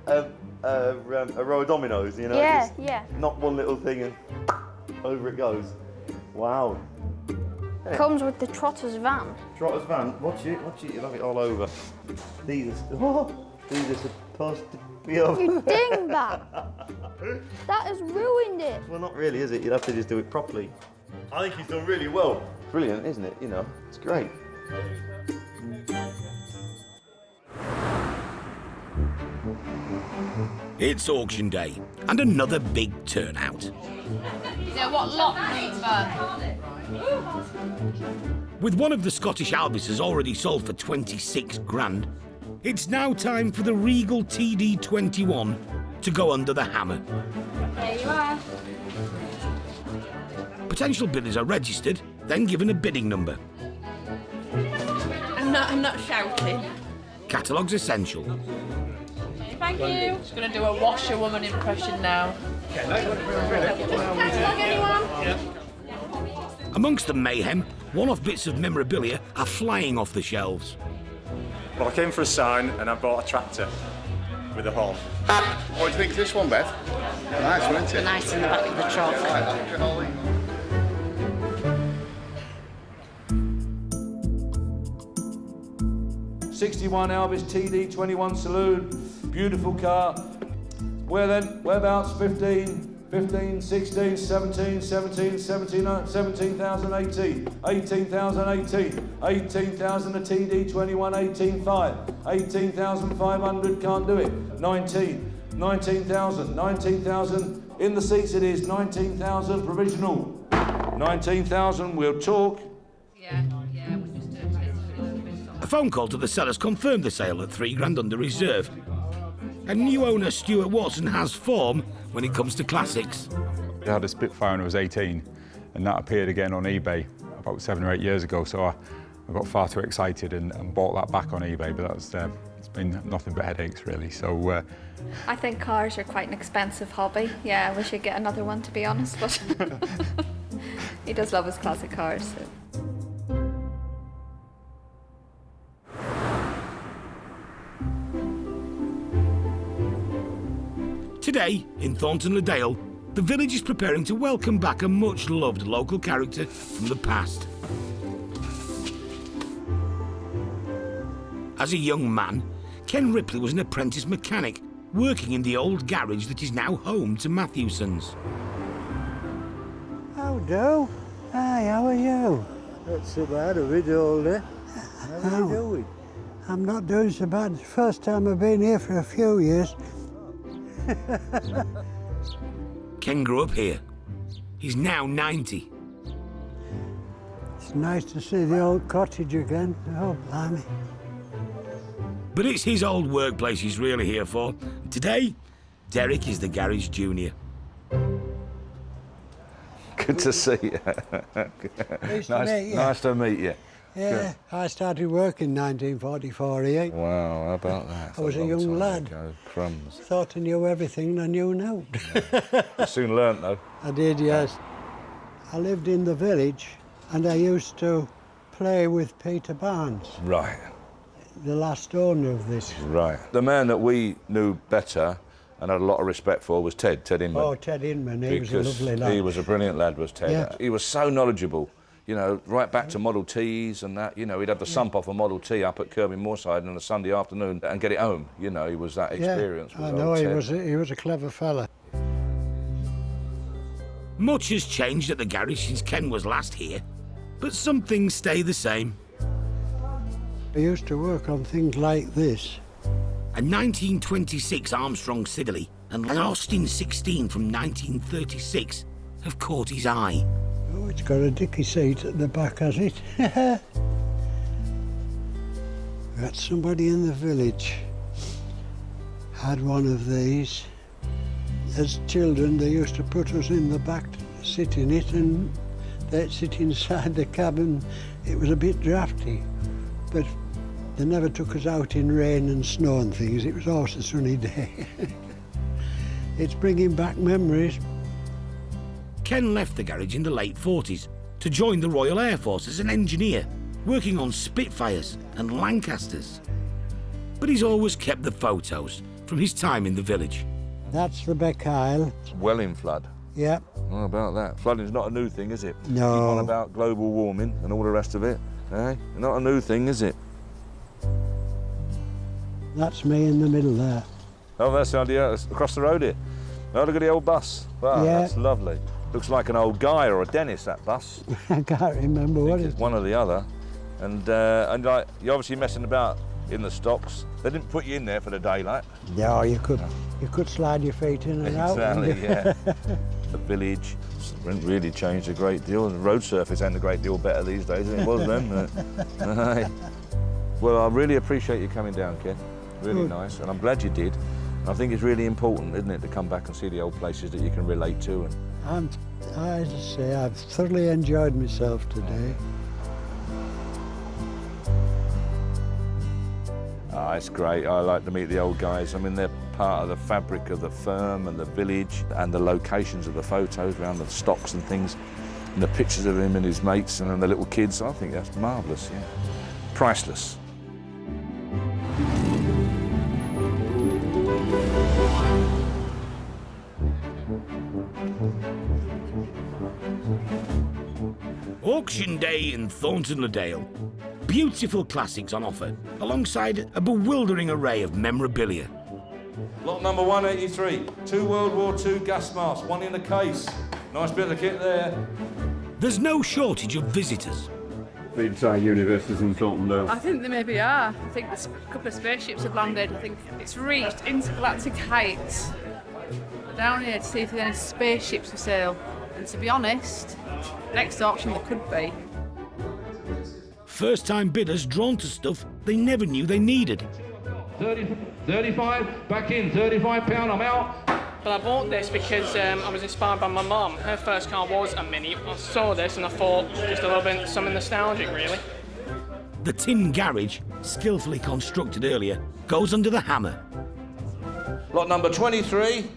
a row of dominoes, you know? Yeah, just yeah. Knock one little thing and over it goes. Wow. Comes with the Trotter's van. Trotter's van. Watch it. You'll have it all over. These are supposed to be over. You dingbat! That has ruined it. Well, not really, is it? You'd have to just do it properly. I think he's done really well. Brilliant, isn't it? You know, it's great. It's auction day and another big turnout. Yeah, what lot number? With one of the Scottish Albises already sold for 26 grand, it's now time for the Regal TD21 to go under the hammer. There you are. Potential bidders are registered, then given a bidding number. I'm not shouting. Catalogue's essential. Thank you. Just going to do a washerwoman impression now. Catalogue, anyone? Amongst the mayhem, one-off bits of memorabilia are flying off the shelves. Well, I came for a sign and I bought a tractor with a horn. What do you think of this one, Beth? Nice one, isn't it? Nice in the back of the truck. 61 Albis TD21 Saloon, beautiful car. Where then? Whereabouts? 15, 16, 17, 17, 17, 17,000, 18, 18,000, 18,000 a TD21, 18,500, 18,500, can't do it, 19,000, 19,000, in the seats it is, 19,000 provisional, 19,000, we'll talk. A phone call to the sellers confirmed the sale at 3 grand under reserve. And new owner Stuart Watson has form when it comes to classics. I had a Spitfire when I was 18, and that appeared again on eBay about 7 or 8 years ago, so I got far too excited and bought that back on eBay, but that's it's been nothing but headaches, really. So I think cars are quite an expensive hobby. Yeah, I wish I'd get another one, to be honest, but he does love his classic cars. So. Today, in Thornton le Dale, the village is preparing to welcome back a much-loved local character from the past. As a young man, Ken Ripley was an apprentice mechanic working in the old garage that is now home to Matthewson's. How do? Hi, how are you? Not so bad, have we all day? How are you doing? I'm not doing so bad. It's the first time I've been here for a few years. Ken grew up here. He's now 90. It's nice to see the old cottage again. Oh, blimey. But it's his old workplace he's really here for. Today, Derek is the garage junior. Good to see you. Nice to meet you. Nice to meet you. Yeah, Good. I started work in 1944 here. Wow, how about that? I was a young lad. Crumbs. Thought I knew everything I knew now. I soon learnt, though. I did, yes. I lived in the village and I used to play with Peter Barnes, Right, the last owner of this. right. The man that we knew better and had a lot of respect for was Ted Inman. Oh, Ted Inman, he was a Because lovely lad. he was a brilliant lad, was Ted. Yeah. He was so knowledgeable, you know, right back to Model Ts and that. You know, he'd have the sump off a Model T up at Kirby Moorside on a Sunday afternoon and get it home. You know, he was that experienced. Yeah, I know, he was a clever fella. Much has changed at the garage since Ken was last here, but some things stay the same. I used to work on things like this. A 1926 Armstrong Siddeley and an Austin 16 from 1936 have caught his eye. Oh, it's got a dicky seat at the back, has it? Got somebody in the village had one of these. As children, they used to put us in the back to sit in it, and they'd sit inside the cabin. It was a bit drafty, but they never took us out in rain and snow and things. It was always a sunny day. It's bringing back memories. Ken left the garage in the late 40s to join the Royal Air Force as an engineer, working on Spitfires and Lancasters. But he's always kept the photos from his time in the village. That's the Beck Isle. It's well in flood. Yep. How about that? Flooding's not a new thing, is it? No. Keep on about global warming and all the rest of it, eh? Not a new thing, is it? That's me in the middle there. Oh, that's the idea. It's across the road here. Oh, look at the old bus. Wow, Yeah. that's lovely. Looks like an old Guy or a Dennis, that bus. I can't remember what It's it one or the other. And like, you're obviously messing about in the stocks. They didn't put you in there for the daylight. No, you could slide your feet in and out. Exactly, yeah. The village hasn't really changed a great deal. The road surface ain't a great deal better these days than it was then. Aye. Well, I really appreciate you coming down, Ken. Really Good. nice, and I'm glad you did. I think it's really important, isn't it, to come back and see the old places that you can relate to. And I just say I've thoroughly enjoyed myself today. Oh, it's great. I like to meet the old guys. I mean, they're part of the fabric of the firm and the village and the locations of the photos around the stocks and things and the pictures of him and his mates and the little kids. I think that's marvellous, yeah. Priceless. Auction day in Thornton le Dale. Beautiful classics on offer, alongside a bewildering array of memorabilia. Lot number 183, 2 World War II gas masks, one in a case. Nice bit of kit there. There's no shortage of visitors. The entire universe is in Thornton le Dale. I think they maybe are. I think there's a couple of spaceships have landed. I think it's reached intergalactic heights. We're down here to see if there's any spaceships for sale. And to be honest, next auction there could be. First-time bidders drawn to stuff they never knew they needed. 30, 35, back in, £35, I'm out. But I bought this because I was inspired by my mum. Her first car was a Mini. I saw this and I thought just a little bit, something nostalgic really. The tin garage, skillfully constructed earlier, goes under the hammer. Lot number 23.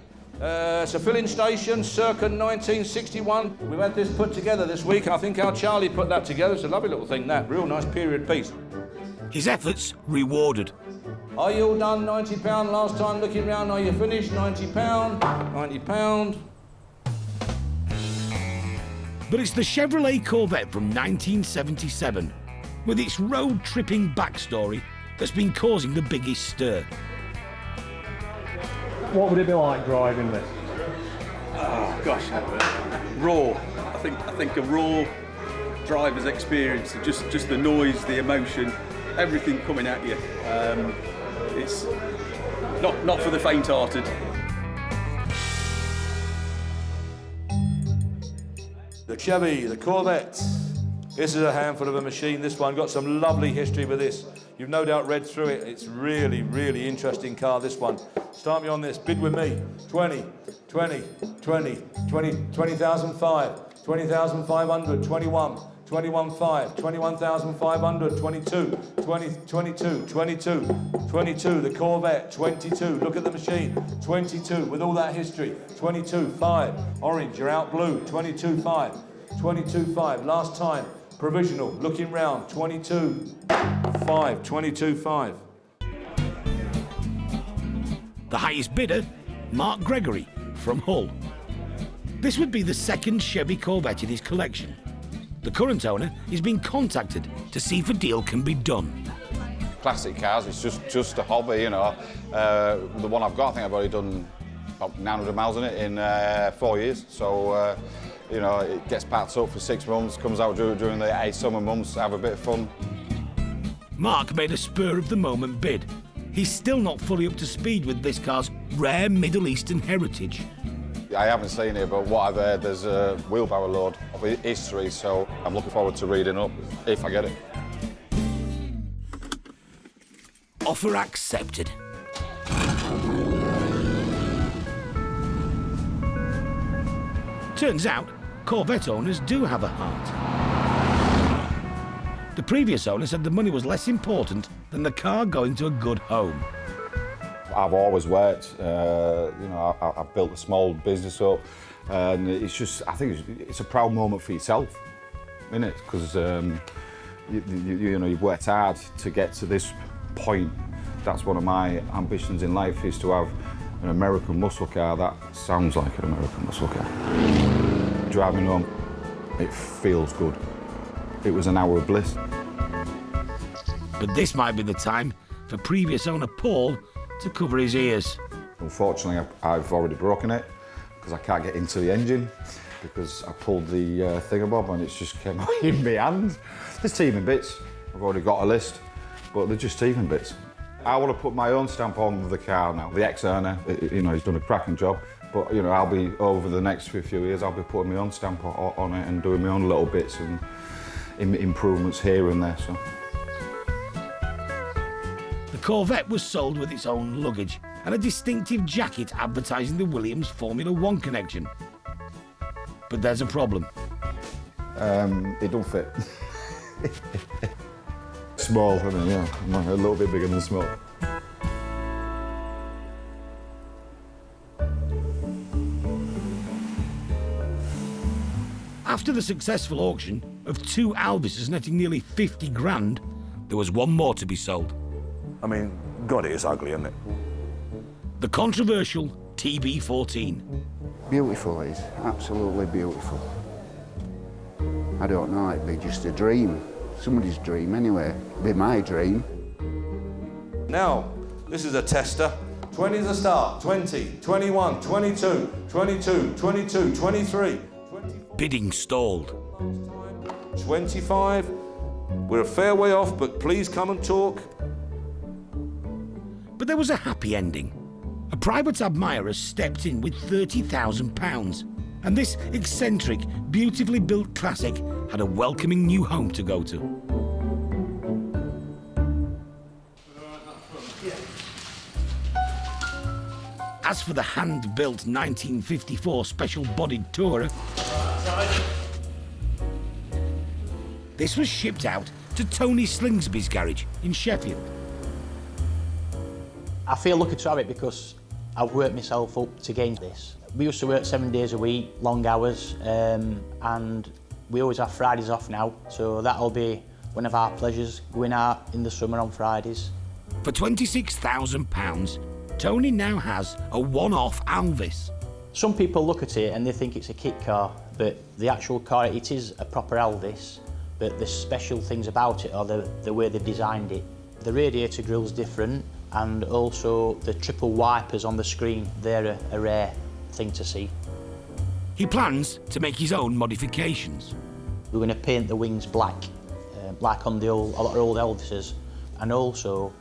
It's a filling station, circa 1961. We've had this put together this week. I think our Charlie put that together. It's a lovely little thing, that. Real nice period piece. His efforts rewarded. Are you all done? £90 last time looking round. Are you finished? £90. £90. But it's the Chevrolet Corvette from 1977, with its road-tripping backstory, that's been causing the biggest stir. What would it be like driving this? Oh gosh, raw. I think a raw driver's experience, just the noise, the emotion, everything coming at you. It's not for the faint-hearted. The Chevy, the Corvette. This is a handful of a machine. This one got some lovely history with this. You've no doubt read through it. It's really, really interesting car, this one. Start me on this. Bid with me. 20, 20, 20, 20, 20,005, 20,500, 21, 21,500, 21,500, 22, 20, 22, 22, 22, the Corvette, 22, look at the machine, 22, with all that history, 22,500, orange, you're out blue, 22,500, 22,500, last time, provisional, looking round, 22,500, 22,500. The highest bidder, Mark Gregory from Hull. This would be the second Chevy Corvette in his collection. The current owner is being contacted to see if a deal can be done. Classic cars, it's just a hobby, you know. The one I've got, I think I've already done about 900 miles in it in 4 years. So, you know, it gets packed up for 6 months, comes out during the 8 summer months, have a bit of fun. Mark made a spur-of-the-moment bid. He's still not fully up to speed with this car's rare Middle Eastern heritage. I haven't seen it, but what I've heard, there's a wheelbarrow load of history, so I'm looking forward to reading up, if I get it. Offer accepted. Turns out, Corvette owners do have a heart. The previous owner said the money was less important than the car going to a good home. I've always worked, you know, I've built a small business up, and it's just, I think it's a proud moment for yourself, isn't it? Because, you know, you've worked hard to get to this point. That's one of my ambitions in life, is to have an American muscle car that sounds like an American muscle car. Driving home, it feels good. It was an hour of bliss. But this might be the time for previous owner Paul to cover his ears. Unfortunately, I've already broken it because I can't get into the engine because I pulled the thingamabob and it's just came out in my hand. There's teething bits. I've already got a list, but they're just teething bits. I want to put my own stamp on the car now. The ex-owner, you know, he's done a cracking job, but you know, I'll be over the next few years, I'll be putting my own stamp on it and doing my own little bits and improvements here and there. So. The Corvette was sold with its own luggage and a distinctive jacket advertising the Williams Formula One connection. But there's a problem. It don't fit. Small, I mean, yeah, a little bit bigger than small. After the successful auction of 2 Alvises netting nearly 50 grand, there was one more to be sold. I mean, God, it is ugly, isn't it? The controversial TB14. Beautiful, it is. Absolutely beautiful. I don't know, it'd be just a dream. Somebody's dream anyway. It'd be my dream. Now, this is a tester. 20 is a start. 20, 21, 22, 22, 22, 23. Bidding stalled. 25. We're a fair way off, but please come and talk. But there was a happy ending. A private admirer stepped in with £30,000, and this eccentric, beautifully built classic had a welcoming new home to go to. As for the hand-built 1954 special-bodied Tourer, this was shipped out to Tony Slingsby's garage in Sheffield. I feel lucky to have it because I've worked myself up to gain this. We used to work 7 days a week, long hours, and we always have Fridays off now, so that'll be one of our pleasures, going out in the summer on Fridays. For £26,000, Tony now has a one-off Alvis. Some people look at it and they think it's a kit car, but the actual car, it is a proper Elvis, but the special things about it are the way they've designed it. The radiator grille's different, and also the triple wipers on the screen, they're a rare thing to see. He plans to make his own modifications. We're going to paint the wings black, like on a lot of old Elvises, and also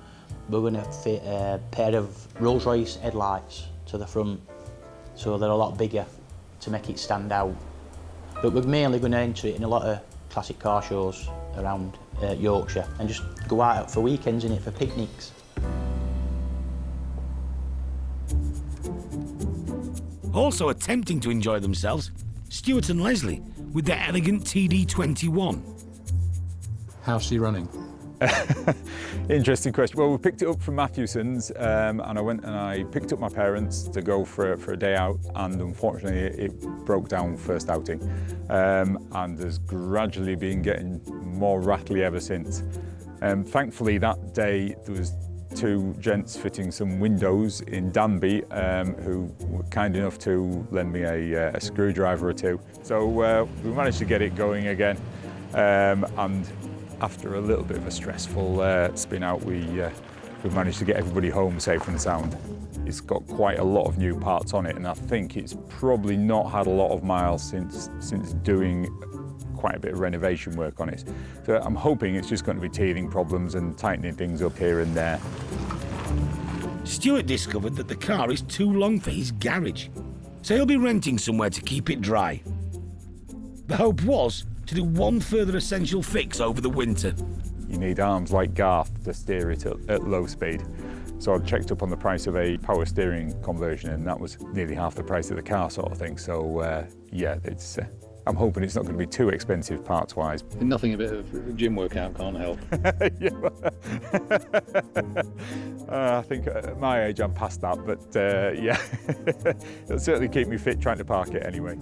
we're going to fit a pair of Rolls-Royce headlights to the front, so they're a lot bigger to make it stand out. But we're mainly going to enter it in a lot of classic car shows around Yorkshire and just go out for weekends in it for picnics. Also attempting to enjoy themselves Stuart and Leslie with their elegant TD21. How's she running? Interesting question. Well, we picked it up from Matthewson's and I went and I picked up my parents to go for a day out, and unfortunately it broke down first outing and has gradually been getting more rattly ever since. Thankfully that day there was two gents fitting some windows in Danby who were kind enough to lend me a screwdriver or two. So we managed to get it going again, and after a little bit of a stressful spin out, we managed to get everybody home safe and sound. It's got quite a lot of new parts on it, and I think it's probably not had a lot of miles since doing quite a bit of renovation work on it. So I'm hoping it's just going to be teething problems and tightening things up here and there. Stuart discovered that the car is too long for his garage, so he'll be renting somewhere to keep it dry. The hope was to do one further essential fix over the winter. You need arms like Garth to steer it at low speed. So I checked up on the price of a power steering conversion, and that was nearly half the price of the car, sort of thing. So yeah, I'm hoping it's not going to be too expensive parts-wise. Nothing a bit of gym workout can't help. I think at my age I'm past that, but yeah, it'll certainly keep me fit trying to park it anyway.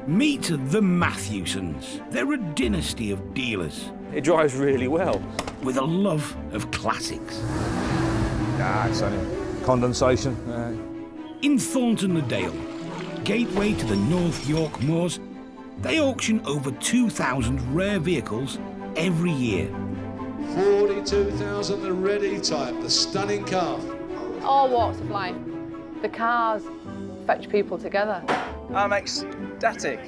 Meet the Matthewsons. They're a dynasty of dealers. It drives really well. With a love of classics. It's only condensation. In Thornton le Dale, gateway to the North York Moors, they auction over 2,000 rare vehicles every year. 42,000, the ready type, the stunning car. All walks of life. The cars fetch people together. I'm ecstatic.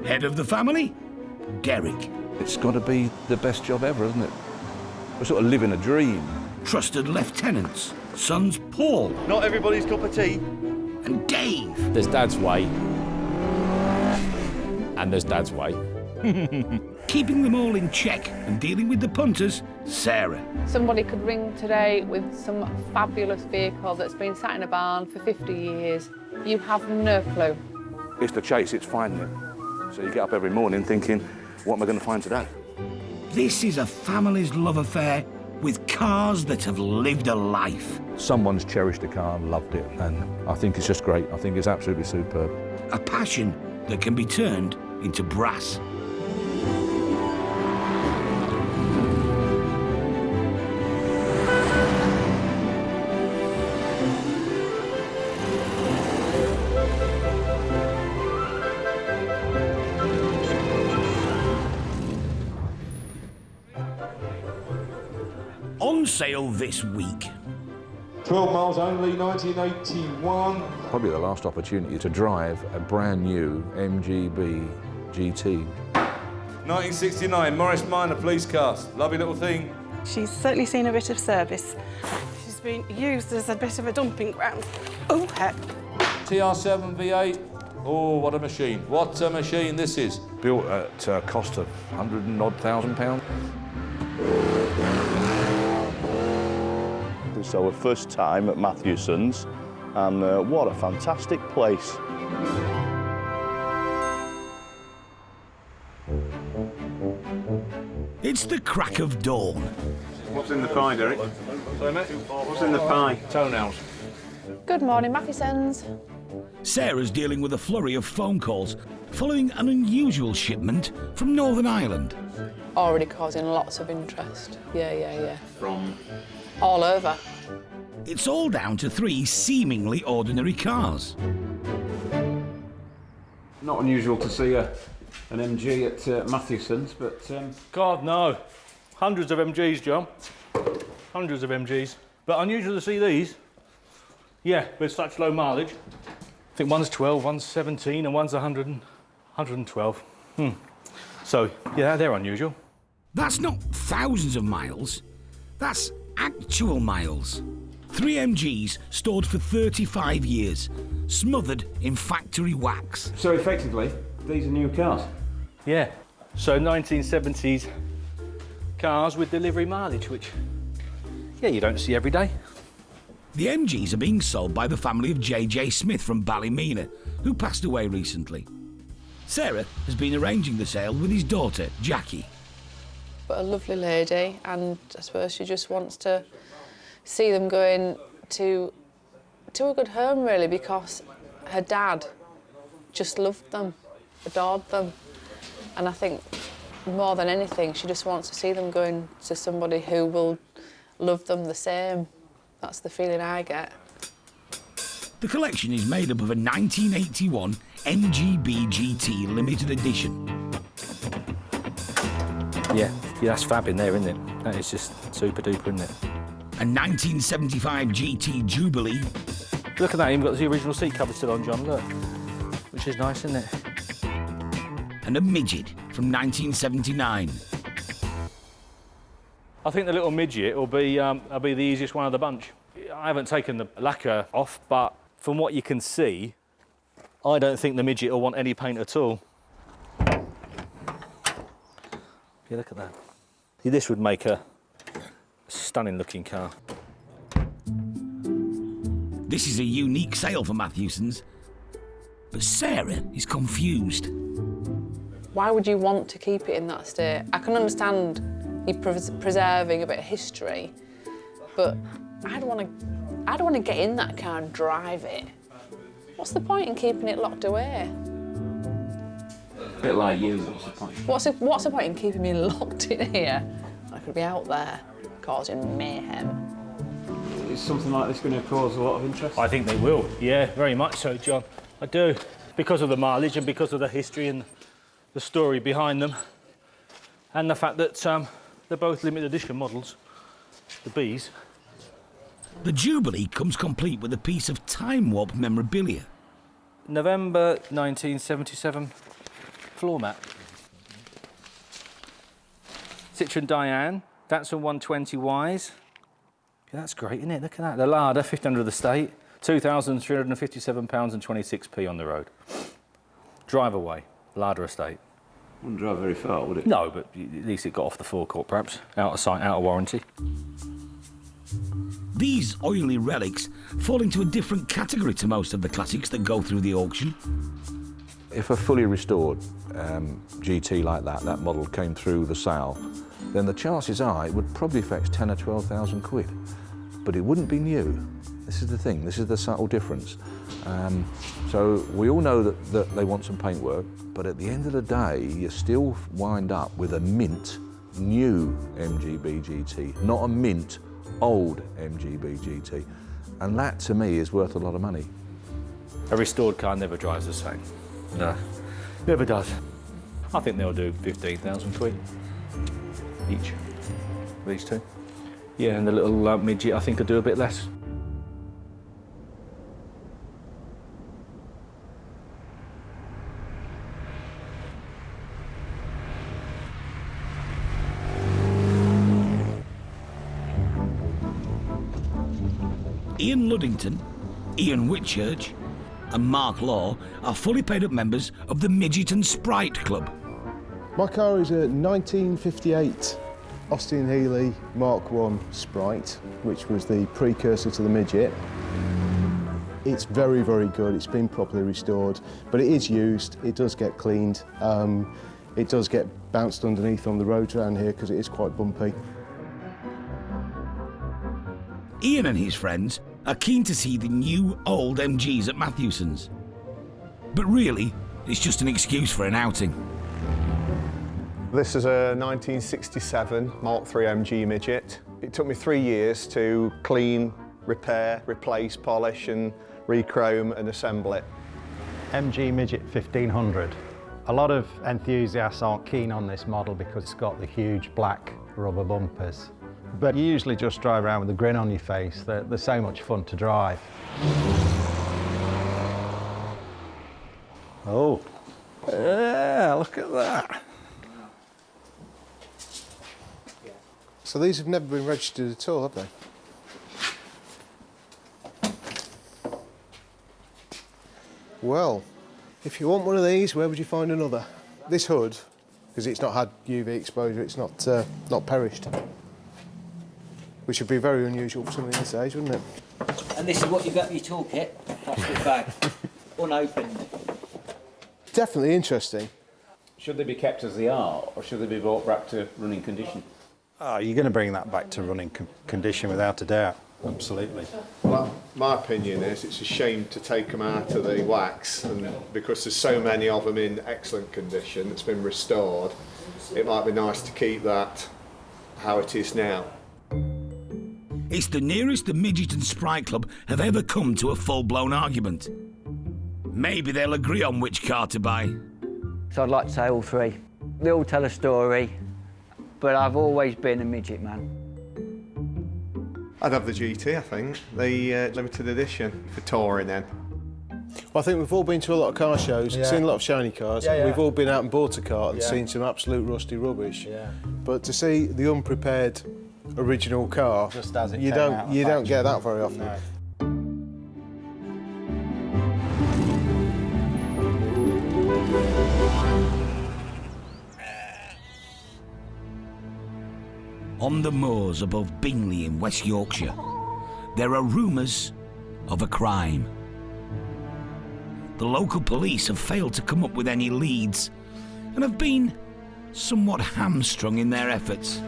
Head of the family, Derek. It's got to be the best job ever, isn't it? We're sort of living a dream. Trusted lieutenants, sons Paul. Not everybody's cup of tea. And Dave. There's Dad's way. And there's Dad's way. Keeping them all in check and dealing with the punters, Sarah. Somebody could ring today with some fabulous vehicle that's been sat in a barn for 50 years. You have no clue. It's the chase, it's finding it. So you get up every morning thinking, what am I going to find today? This is a family's love affair with cars that have lived a life. Someone's cherished a car and loved it, and I think it's just great. I think it's absolutely superb. A passion that can be turned into brass. On sale this week. 12 miles only, 1981. Probably the last opportunity to drive a brand new MGB GT. 1969, Morris Minor police cars. Lovely little thing. She's certainly seen a bit of service. She's been used as a bit of a dumping ground. Oh, heck. TR7 V8. Oh, what a machine. What a machine this is. Built at a cost of £100,000. It's our first time at Matthewson's, and what a fantastic place. It's the crack of dawn. What's in the pie, Derek? Sorry, mate? What's in the pie? Toenails. Good morning, Matthewson's. Sarah's dealing with a flurry of phone calls following an unusual shipment from Northern Ireland. Already causing lots of interest. Yeah. From? All over. It's all down to 3 seemingly ordinary cars. Not unusual to see a an MG at Matthewson's, but... God, no. Hundreds of MGs, John. Hundreds of MGs. But unusual to see these. Yeah, with such low mileage. I think one's 12, one's 17, and one's 112. So, yeah, they're unusual. That's not thousands of miles. That's actual miles. 3 MGs stored for 35 years, smothered in factory wax. So effectively, these are new cars? Yeah. So 1970s cars with delivery mileage, which, yeah, you don't see every day. The MGs are being sold by the family of J.J. Smith from Ballymena, who passed away recently. Sarah has been arranging the sale with his daughter, Jackie. But a lovely lady, and I suppose she just wants to see them going to a good home, really, because her dad just loved them, adored them. And I think more than anything, she just wants to see them going to somebody who will love them the same. That's the feeling I get. The collection is made up of a 1981 MGB GT limited edition. Yeah, that's fab in there, isn't it? That is just super duper, isn't it? A 1975 GT Jubilee. Look at that, even got the original seat cover still on, John, look. Which is nice, isn't it? And a midget from 1979. I think the little midget will be the easiest one of the bunch. I haven't taken the lacquer off, but from what you can see, I don't think the midget will want any paint at all. Yeah, look at that. This would make a stunning looking car. This is a unique sale for Matthewson's, but Sarah is confused. Why would you want to keep it in that state? I can understand you preserving a bit of history, but I'd want to get in that car and drive it. What's the point in keeping it locked away? A bit like you, what's the point? What's the point in keeping me locked in here? I could be out there causing mayhem. Is something like this going to cause a lot of interest? I think they will, yeah, very much so, John. I do. Because of the mileage and because of the history and the story behind them, and the fact that they're both limited edition models, the Bs. The Jubilee comes complete with a piece of time warp memorabilia. November 1977 floor mat. Citroen Diane, Datsun 120Ys. Yeah, that's great, isn't it? Look at that. The Lada, 1500 estate, £2,357 and 26p on the road. Drive away, Lada estate. Wouldn't drive very far, would it? No, but at least it got off the forecourt, perhaps. Out of sight, out of warranty. These oily relics fall into a different category to most of the classics that go through the auction. If a fully restored GT like that model came through the sale, then the chances are it would probably fetch 10 or 12,000 quid. But it wouldn't be new. This is the thing, this is the subtle difference. So we all know that they want some paintwork, but at the end of the day, you still wind up with a mint new MGB GT, not a mint old MGB GT. And that, to me, is worth a lot of money. A restored car never drives the same. No, never does. I think they'll do 15,000 quid each, these two. Yeah, and the little midget, I think, will do a bit less. Ian Luddington, Ian Whitchurch and Mark Law are fully paid up members of the Midget and Sprite Club. My car is a 1958 Austin Healey Mark I Sprite, which was the precursor to the Midget. It's very, very good. It's been properly restored, but it is used. It does get cleaned. It does get bounced underneath on the roads around here because it is quite bumpy. Ian and his friends are keen to see the new old MGs at Matthewson's. But really, it's just an excuse for an outing. This is a 1967 Mark III MG Midget. It took me 3 years to clean, repair, replace, polish and rechrome and assemble it. MG Midget 1500. A lot of enthusiasts aren't keen on this model because it's got the huge black rubber bumpers. But you usually just drive around with a grin on your face. They're so much fun to drive. Oh, yeah, look at that. So these have never been registered at all, have they? Well, if you want one of these, where would you find another? This hood, because it's not had UV exposure, it's not perished. Which would be very unusual for something this age, wouldn't it? And this is what you've got in your toolkit, plastic bag, unopened. Definitely interesting. Should they be kept as they are, or should they be brought back to running condition? Oh, you're going to bring that back to running condition without a doubt. Absolutely. Well, my opinion is it's a shame to take them out of the wax, and because there's so many of them in excellent condition that's been restored, it might be nice to keep that how it is now. It's the nearest the Midget and Sprite Club have ever come to a full-blown argument. Maybe they'll agree on which car to buy. So I'd like to say all three. They all tell a story, but I've always been a midget man. I'd have the GT, I think, the limited edition for touring then. Well, I think we've all been to a lot of car shows, seen a lot of shiny cars. We've all been out and bought a car and seen some absolute rusty rubbish. But to see the unprepared original car, just as it you don't get that very often. No. On the moors above Bingley in West Yorkshire, there are rumours of a crime. The local police have failed to come up with any leads and have been somewhat hamstrung in their efforts.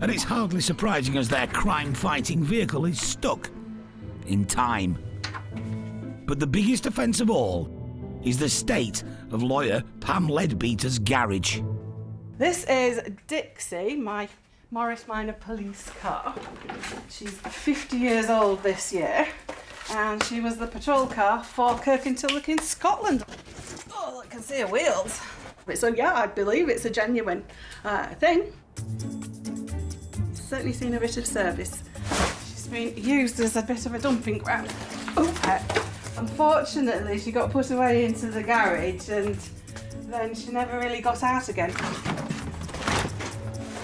And it's hardly surprising as their crime-fighting vehicle is stuck in time. But the biggest offence of all is the state of lawyer Pam Leadbeater's garage. This is Dixie, my Morris Minor police car. She's 50 years old this year, and she was the patrol car for Kirkintilloch in Scotland. Oh, I can see her wheels. So yeah, I believe it's a genuine thing. Certainly seen a bit of service. She's been used as a bit of a dumping ground. Unfortunately, she got put away into the garage and then she never really got out again.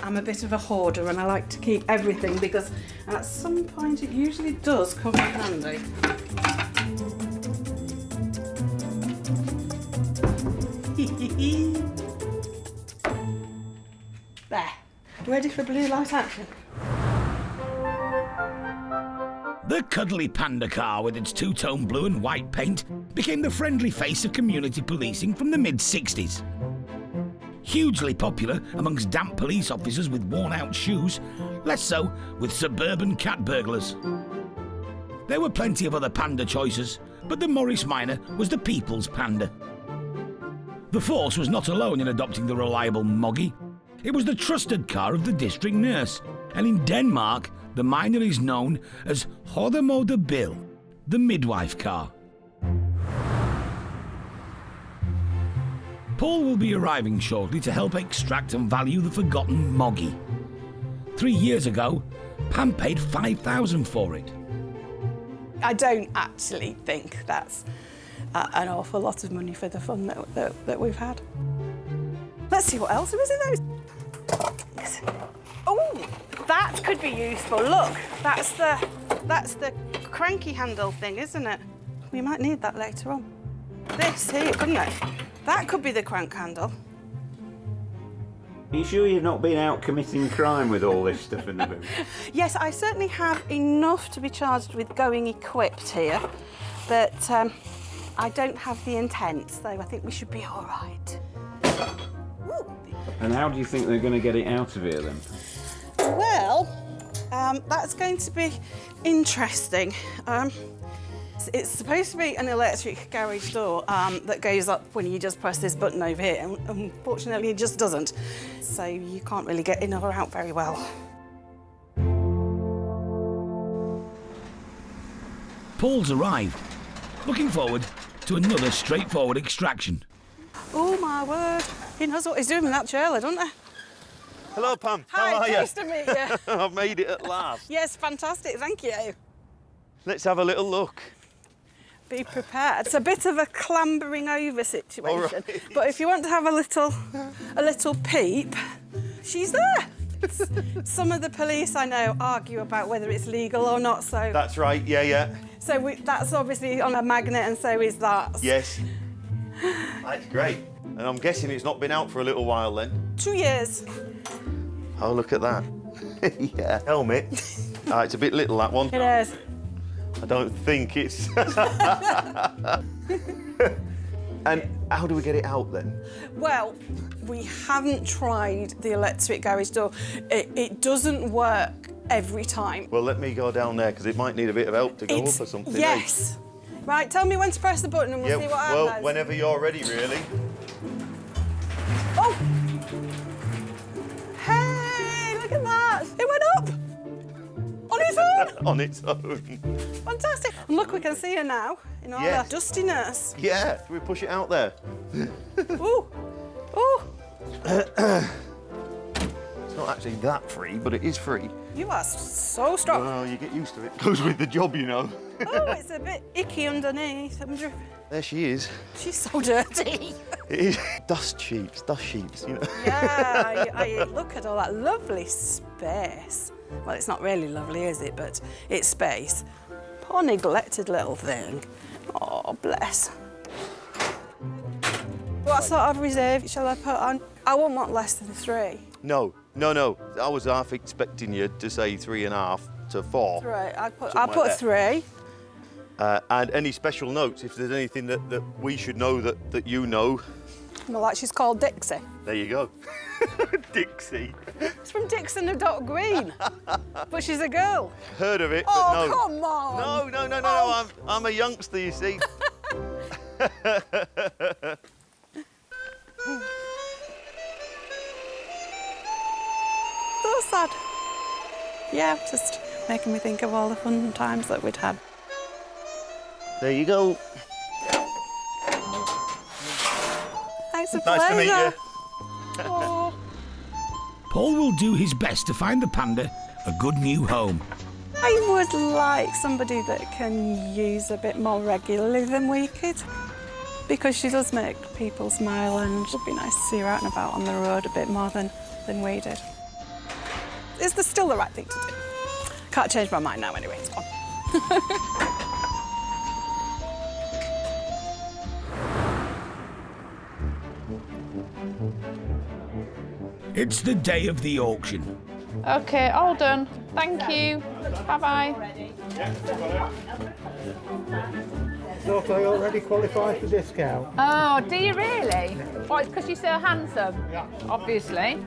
I'm a bit of a hoarder and I like to keep everything because at some point it usually does come in handy. There. Ready for blue light action? The cuddly panda car with its two-tone blue and white paint became the friendly face of community policing from the mid-60s. Hugely popular amongst damp police officers with worn-out shoes, less so with suburban cat burglars. There were plenty of other panda choices, but the Morris Minor was the people's panda. The force was not alone in adopting the reliable Moggy. It was the trusted car of the district nurse, and in Denmark, the Minor is known as Hoddermoder Bill, the midwife car. Paul will be arriving shortly to help extract and value the forgotten Moggy. 3 years ago, Pam paid $5,000 for it. I don't actually think that's an awful lot of money for the fun that we've had. Let's see what else was in those. Oh, that could be useful. Look, that's the cranky handle thing, isn't it? We might need that later on. This here, couldn't it? That could be the crank handle. Are you sure you've not been out committing crime with all this stuff in the boot? Yes, I certainly have enough to be charged with going equipped here, but I don't have the intent, so I think we should be all right. And how do you think they're going to get it out of here then? Well, that's going to be interesting. It's supposed to be an electric garage door that goes up when you just press this button over here, and unfortunately it just doesn't. So you can't really get in or out very well. Paul's arrived, looking forward to another straightforward extraction. Oh my word, he knows what he's doing with that trailer, doesn't he? Hello, Pam. Hi, How are you? nice to meet you. I've made it at last. Yes, fantastic, thank you. Let's have a little look. Be prepared. It's a bit of a clambering over situation, right. but if you want to have a little peep, she's there. Some of the police I know argue about whether it's legal or not, so... That's right, yeah. So that's obviously on a magnet, and so is that. Yes. That's great. And I'm guessing it's not been out for a little while then? 2 years. Oh, look at that. Yeah. Helmet. It's a bit little, that one. It is. I don't think it's... And how do we get it out then? Well, we haven't tried the electric garage door. It doesn't work every time. Well, let me go down there, because it might need a bit of help to go up or something. Yes. Right, tell me when to press the button and we'll see what happens. Well, whenever you're ready, really. Oh! Hey, look at that! It went up! On its own! On its own. Fantastic. And look, we can see her now in all Yes. the dustiness. Yeah, do we push it out there? Ooh! Ooh! It's not actually that free, but it is free. You are so strong. Well, you get used to it. Goes with the job, you know. Oh, it's a bit icky underneath. There she is. She's so dirty. It is. Dust sheets, you know. Yeah, I look at all that lovely space. Well, it's not really lovely, is it? But it's space. Poor neglected little thing. Oh, bless. What sort of reserve shall I put on? I wouldn't want less than 3. No. I was half expecting you to say 3.5 to 4. 3. I'll put 3. And any special notes, if there's anything that we should know that you know. Well, like she's called Dixie. There you go. Dixie. It's from Dixon and Dot Green. But she's a girl. Heard of it, Oh, but no. come on. No. Oh. I'm a youngster, you see. So sad. Yeah, just making me think of all the fun times that we'd had. There you go. It's a Nice to meet pleasure. you. Oh. Paul will do his best to find the panda a good new home. I would like somebody that can use a bit more regularly than we could, because she does make people smile, and it would be nice to see her out and about on the road a bit more than we did. Is this still the right thing to do? Can't change my mind now anyway, it's gone. It's the day of the auction. OK, all done. Thank you. Bye-bye. Thought I already qualified for discount. Oh, do you really? Well, it's because you're so handsome, obviously.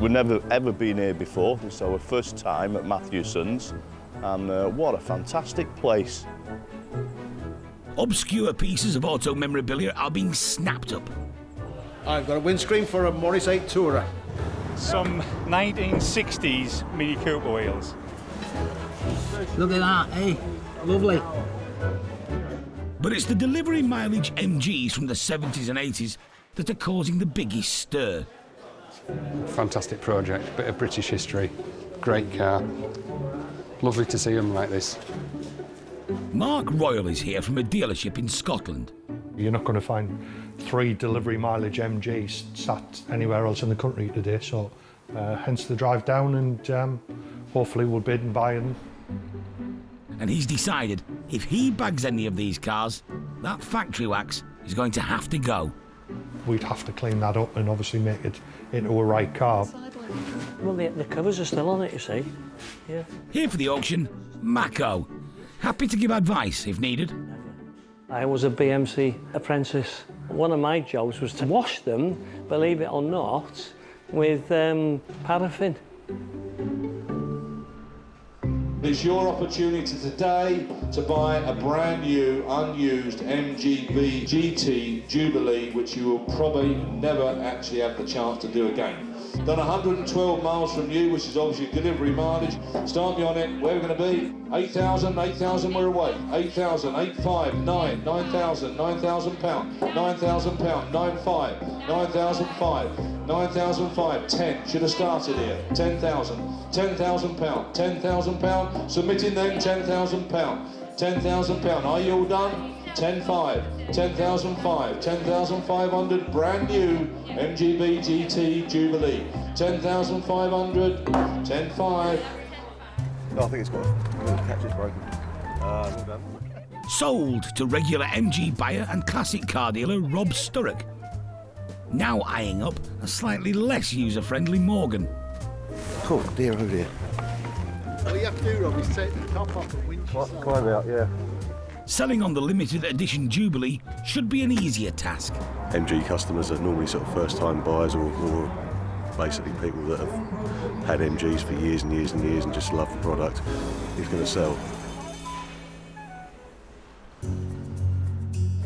We've never ever been here before. This is our first time at Matthewson's, and what a fantastic place. Obscure pieces of auto memorabilia are being snapped up. I've got a windscreen for a Morris 8 Tourer. Some 1960s Mini Cooper wheels. Look at that, eh? Lovely. But it's the delivery mileage MGs from the 70s and 80s that are causing the biggest stir. Fantastic project, bit of British history, great car. Lovely to see them like this. Mark Royal is here from a dealership in Scotland. You're not going to find 3 delivery mileage MGs sat anywhere else in the country today, so hence the drive down, and hopefully we'll bid and buy them. And he's decided if he bags any of these cars, that factory wax is going to have to go. We'd have to clean that up and obviously make it into a right car. Well, the covers are still on it, you see. Yeah. Here for the auction, Mako. Happy to give advice if needed. I was a BMC apprentice. One of my jobs was to wash them, believe it or not, with paraffin. It's your opportunity today to buy a brand new, unused MGB GT Jubilee, which you will probably never actually have the chance to do again. Done 112 miles from you, which is obviously delivery mileage. Start me on it. Where are we going to be? 8,000, 8,000, we're away. 8,000, 8,5, 9, 9,000, 9,000 pound, 9,000 pound, 9,5, 9,005, 9,005, 10. Should have started here. 10,000, 10,000 pound, 10,000 pound. Submitting then 10,000 pound, 10,000 pound. Are you all done? 10,5, 10,005, 10,500, brand new MGB GT Jubilee. 10,500, 10,5. I think it's got the catch is broken. Well done. Sold to regular MG buyer and classic car dealer Rob Sturrock. Now eyeing up a slightly less user-friendly Morgan. Oh dear, oh dear. All you have to do, Rob, is take the top off the windshield. Climb out, yeah. Selling on the limited edition Jubilee should be an easier task. MG customers are normally sort of first-time buyers or basically people that have had MGs for years and years and years and just love the product. He's going to sell.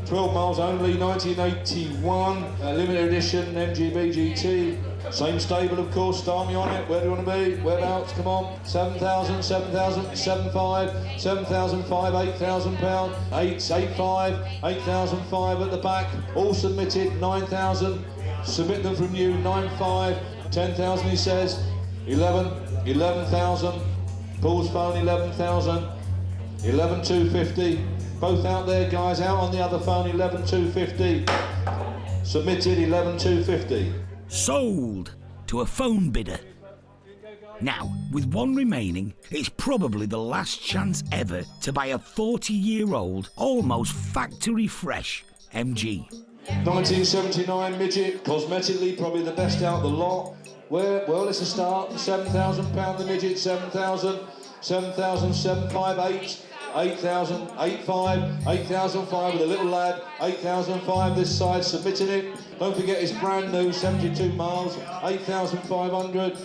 12 miles only, 1981, limited edition MGB GT. Same stable, of course. Start me on it. Where do you want to be? Whereabouts? Come on. 7,000, 7,000, 7,500, 7,500, 8,000 pound, 8,500, 8,500 at the back. All submitted. 9,000. Submit them from you. 9,500, 10,000. He says. 11,000. Paul's phone. 11,000. 11,250. Both out there, guys. Out on the other phone. 11,250. Submitted. 11,250. Sold to a phone bidder. Now, with one remaining, it's probably the last chance ever to buy a 40-year-old, almost factory fresh MG. 1979 midget, cosmetically probably the best out of the lot. Well, it's a start. £7,000 the midget, 7,000, 7,000, 758. 8,000, 8,500, 8,500 with a little lad, 8,500 this side, submitting it. Don't forget it's brand new, 72 miles, 8,500,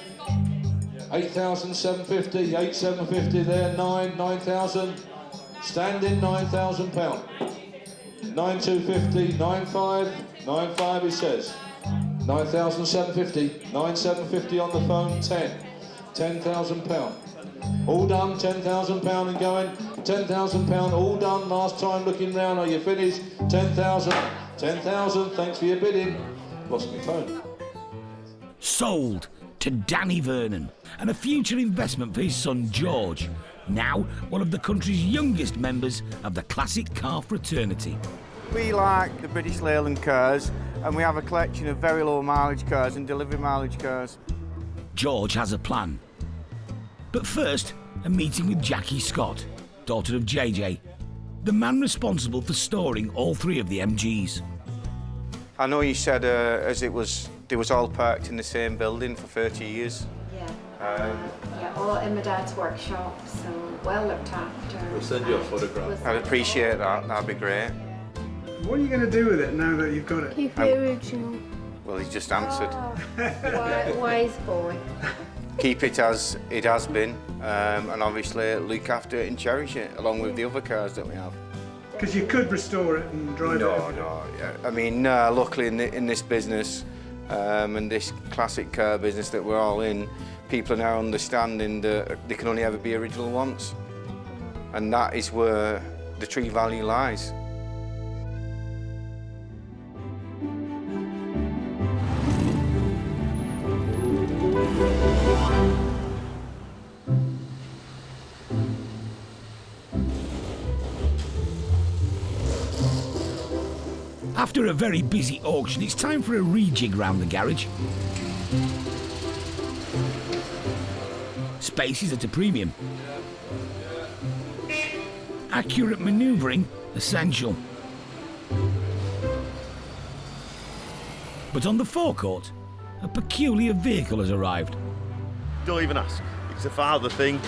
8,750, 8,750 there, 9,000, standing £9,000. 9,250, 9,500, 9,500 he says. 9,750, 9,750 on the phone, 10,000 pound. All done, £10,000 and going. £10,000, all done. Last time looking round. Are you finished? 10,000. 10,000. Thanks for your bidding. Lost my phone. Sold to Danny Vernon and a future investment for his son George, now one of the country's youngest members of the classic car fraternity. We like the British Leyland cars, and we have a collection of very low mileage cars and delivery mileage cars. George has a plan. But first, a meeting with Jackie Scott, daughter of JJ, the man responsible for storing all three of the MGs. I know you said they was all parked in the same building for 30 years. Yeah. Yeah, all in my dad's workshop, so well looked after. We'll send you a photograph. I'd appreciate that, that'd be great. What are you going to do with it now that you've got it? Keep it original. Well, he's just answered. Oh, wise boy. Keep it as it has been, and obviously look after it and cherish it, along with the other cars that we have. Because you could restore it and drive it. No. Yeah. I mean, luckily in this business, and this classic car business that we're all in, people are now understanding that they can only ever be original once. And that is where the true value lies. After a very busy auction, it's time for a rejig round the garage. Space is at a premium. Accurate manoeuvring, essential. But on the forecourt, a peculiar vehicle has arrived. Don't even ask. It's a father thing.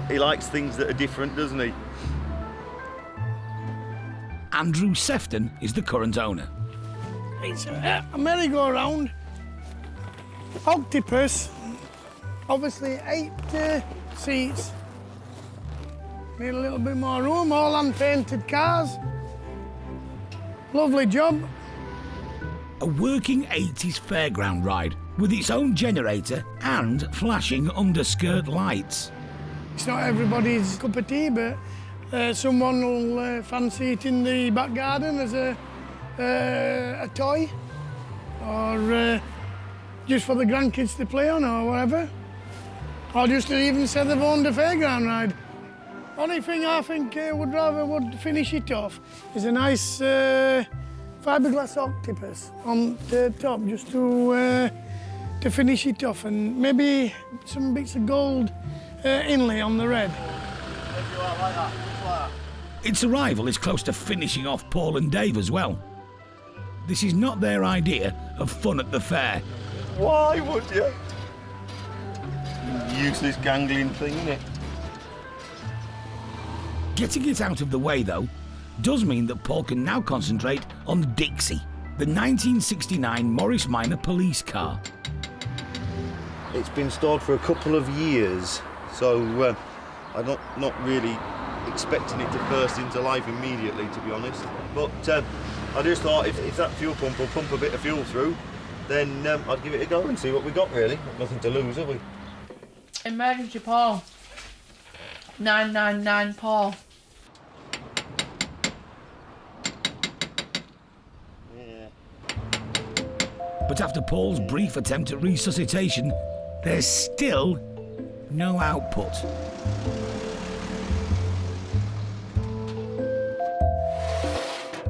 He likes things that are different, doesn't he? Andrew Sefton is the current owner. It's a merry-go-round, octopus, obviously 8 seats, Need a little bit more room, all hand-painted cars. Lovely job. A working 80s fairground ride with its own generator and flashing underskirt lights. It's not everybody's cup of tea, but someone will fancy it in the back garden as a toy, or just for the grandkids to play on, or whatever. Or just to even say they've owned a fairground ride. Only thing I think would finish it off is a nice fiberglass octopus on the top, just to finish it off, and maybe some bits of gold inlay on the red. Its arrival is close to finishing off Paul and Dave as well. This is not their idea of fun at the fair. Why would you? Useless gangling thing, isn't it? Getting it out of the way, though, does mean that Paul can now concentrate on Dixie, the 1969 Morris Minor police car. It's been stored for a couple of years, so I'm not really expecting it to burst into life immediately, to be honest. But I just thought if that fuel pump will pump a bit of fuel through, then I'd give it a go and see what we got, really. Nothing to lose, have we? Emergency Paul. 999 Paul. But after Paul's brief attempt at resuscitation, there's still no output.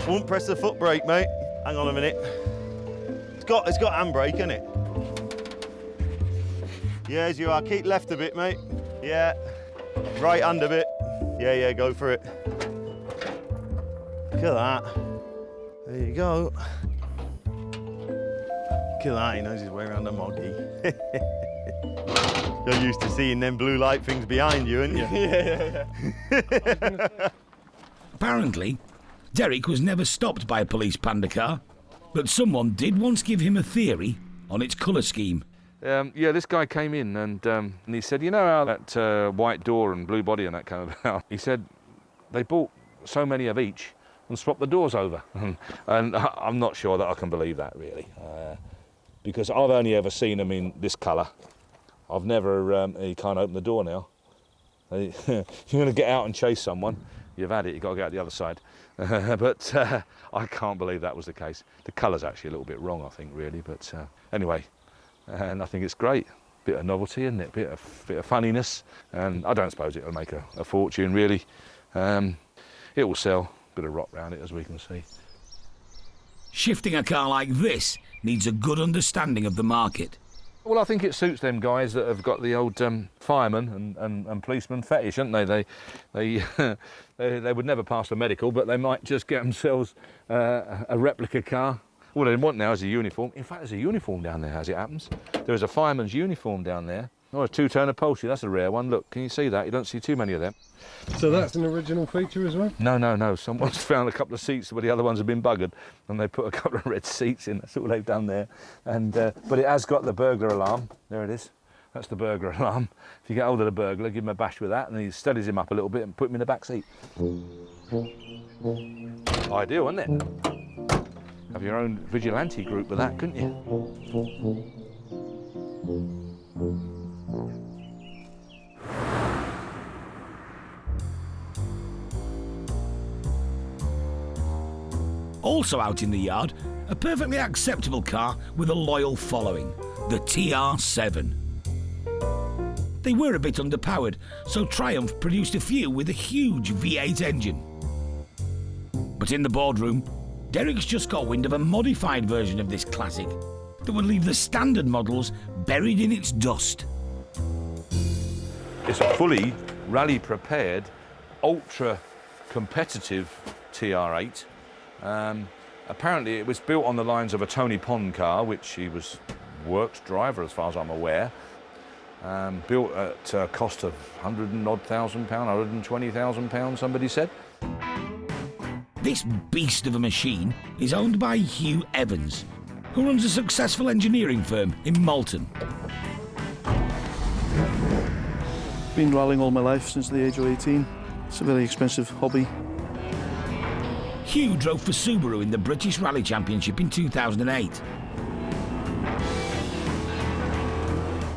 Won't press the foot brake, mate. Hang on a minute. It's got handbrake, isn't it? Yeah, as you are. Keep left a bit, mate. Yeah. Right hand a bit. Yeah, go for it. Look at that. There you go. Look at that, he knows his way around the moggy. You're used to seeing them blue light things behind you, aren't you? Yeah. Apparently, Derek was never stopped by a police panda car, but someone did once give him a theory on its colour scheme. Yeah, this guy came in and he said, you know how that white door and blue body and that came about? He said they bought so many of each and swapped the doors over. And I'm not sure that I can believe that, really. Because I've only ever seen them in this colour. I've never, you can't open the door now. If you're going to get out and chase someone, you've had it, you've got to get out the other side. But I can't believe that was the case. The colour's actually a little bit wrong, I think, really. But anyway, and I think it's great. Bit of novelty, isn't it? Bit of funniness. And I don't suppose it'll make a fortune, really. It will sell. Bit of rot round it, as we can see. Shifting a car like this needs a good understanding of the market. Well, I think it suits them guys that have got the old fireman and policeman fetish, haven't they? They would never pass the medical, but they might just get themselves a replica car. All they want now is a uniform. In fact, there's a uniform down there, as it happens. There is a fireman's uniform down there. Oh, a two-tone upholstery, that's a rare one. Look, can you see that? You don't see too many of them. So that's an original feature as well? No. Someone's found a couple of seats where the other ones have been buggered, and they put a couple of red seats in. That's all they've done there. And but it has got the burglar alarm. There it is. That's the burglar alarm. If you get hold of the burglar, give him a bash with that, and he steadies him up a little bit and put him in the back seat. Ideal, isn't it? Have your own vigilante group with that, couldn't you? Also out in the yard, a perfectly acceptable car with a loyal following, the TR7. They were a bit underpowered, so Triumph produced a few with a huge V8 engine. But in the boardroom, Derek's just got wind of a modified version of this classic that would leave the standard models buried in its dust. It's a fully rally-prepared, ultra-competitive TR8. Apparently it was built on the lines of a Tony Pond car, which he was works driver as far as I'm aware. Built at a cost of £100,000, £120,000, somebody said. This beast of a machine is owned by Hugh Evans, who runs a successful engineering firm in Malton. Been rallying all my life since the age of 18. It's a very expensive hobby. Hugh drove for Subaru in the British Rally Championship in 2008.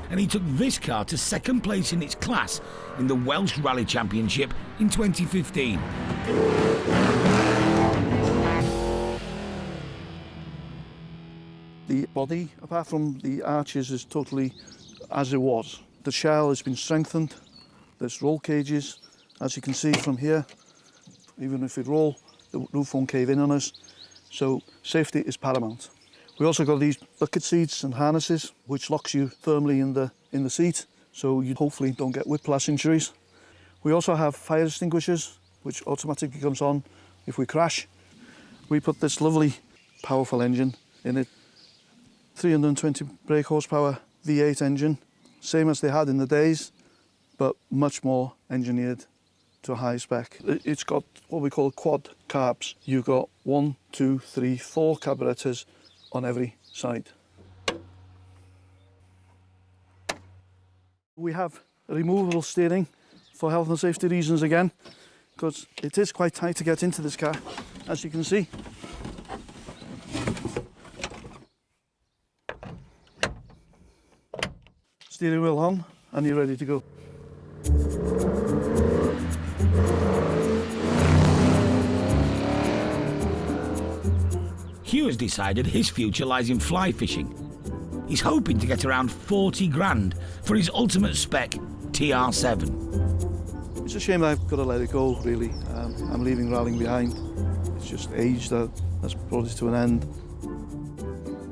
And he took this car to second place in its class in the Welsh Rally Championship in 2015. The body, apart from the arches, is totally as it was. The shell has been strengthened. There's roll cages, as you can see from here. Even if we roll, the roof won't cave in on us. So safety is paramount. We also got these bucket seats and harnesses, which locks you firmly in the seat, so you hopefully don't get whiplash injuries. We also have fire extinguishers, which automatically comes on if we crash. We put this lovely, powerful engine in it. 320 brake horsepower V8 engine, same as they had in the days, but much more engineered to a high spec. It's got what we call quad carbs. You've got 1, 2, 3, 4 carburetors on every side. We have removable steering for health and safety reasons again, because it is quite tight to get into this car, as you can see. Steering wheel on, and you're ready to go. Hugh has decided his future lies in fly fishing. He's hoping to get around 40 grand for his ultimate spec TR7. It's a shame I've got to let it go, really. I'm leaving rallying behind. It's just age that's brought it to an end.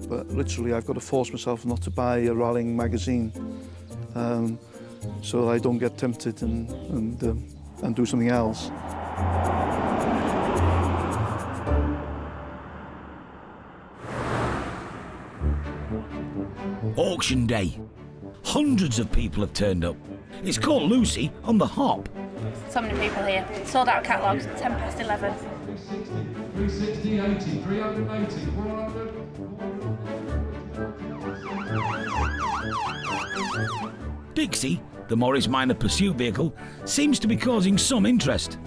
But literally, I've got to force myself not to buy a rallying magazine, so I don't get tempted and do something else. Auction day. Hundreds of people have turned up. It's called Lucy on the Hop. So many people here. Sold out catalogues, 10 past 11. 360, 80, 380, 400. Dixie, the Morris Minor pursuit vehicle, seems to be causing some interest.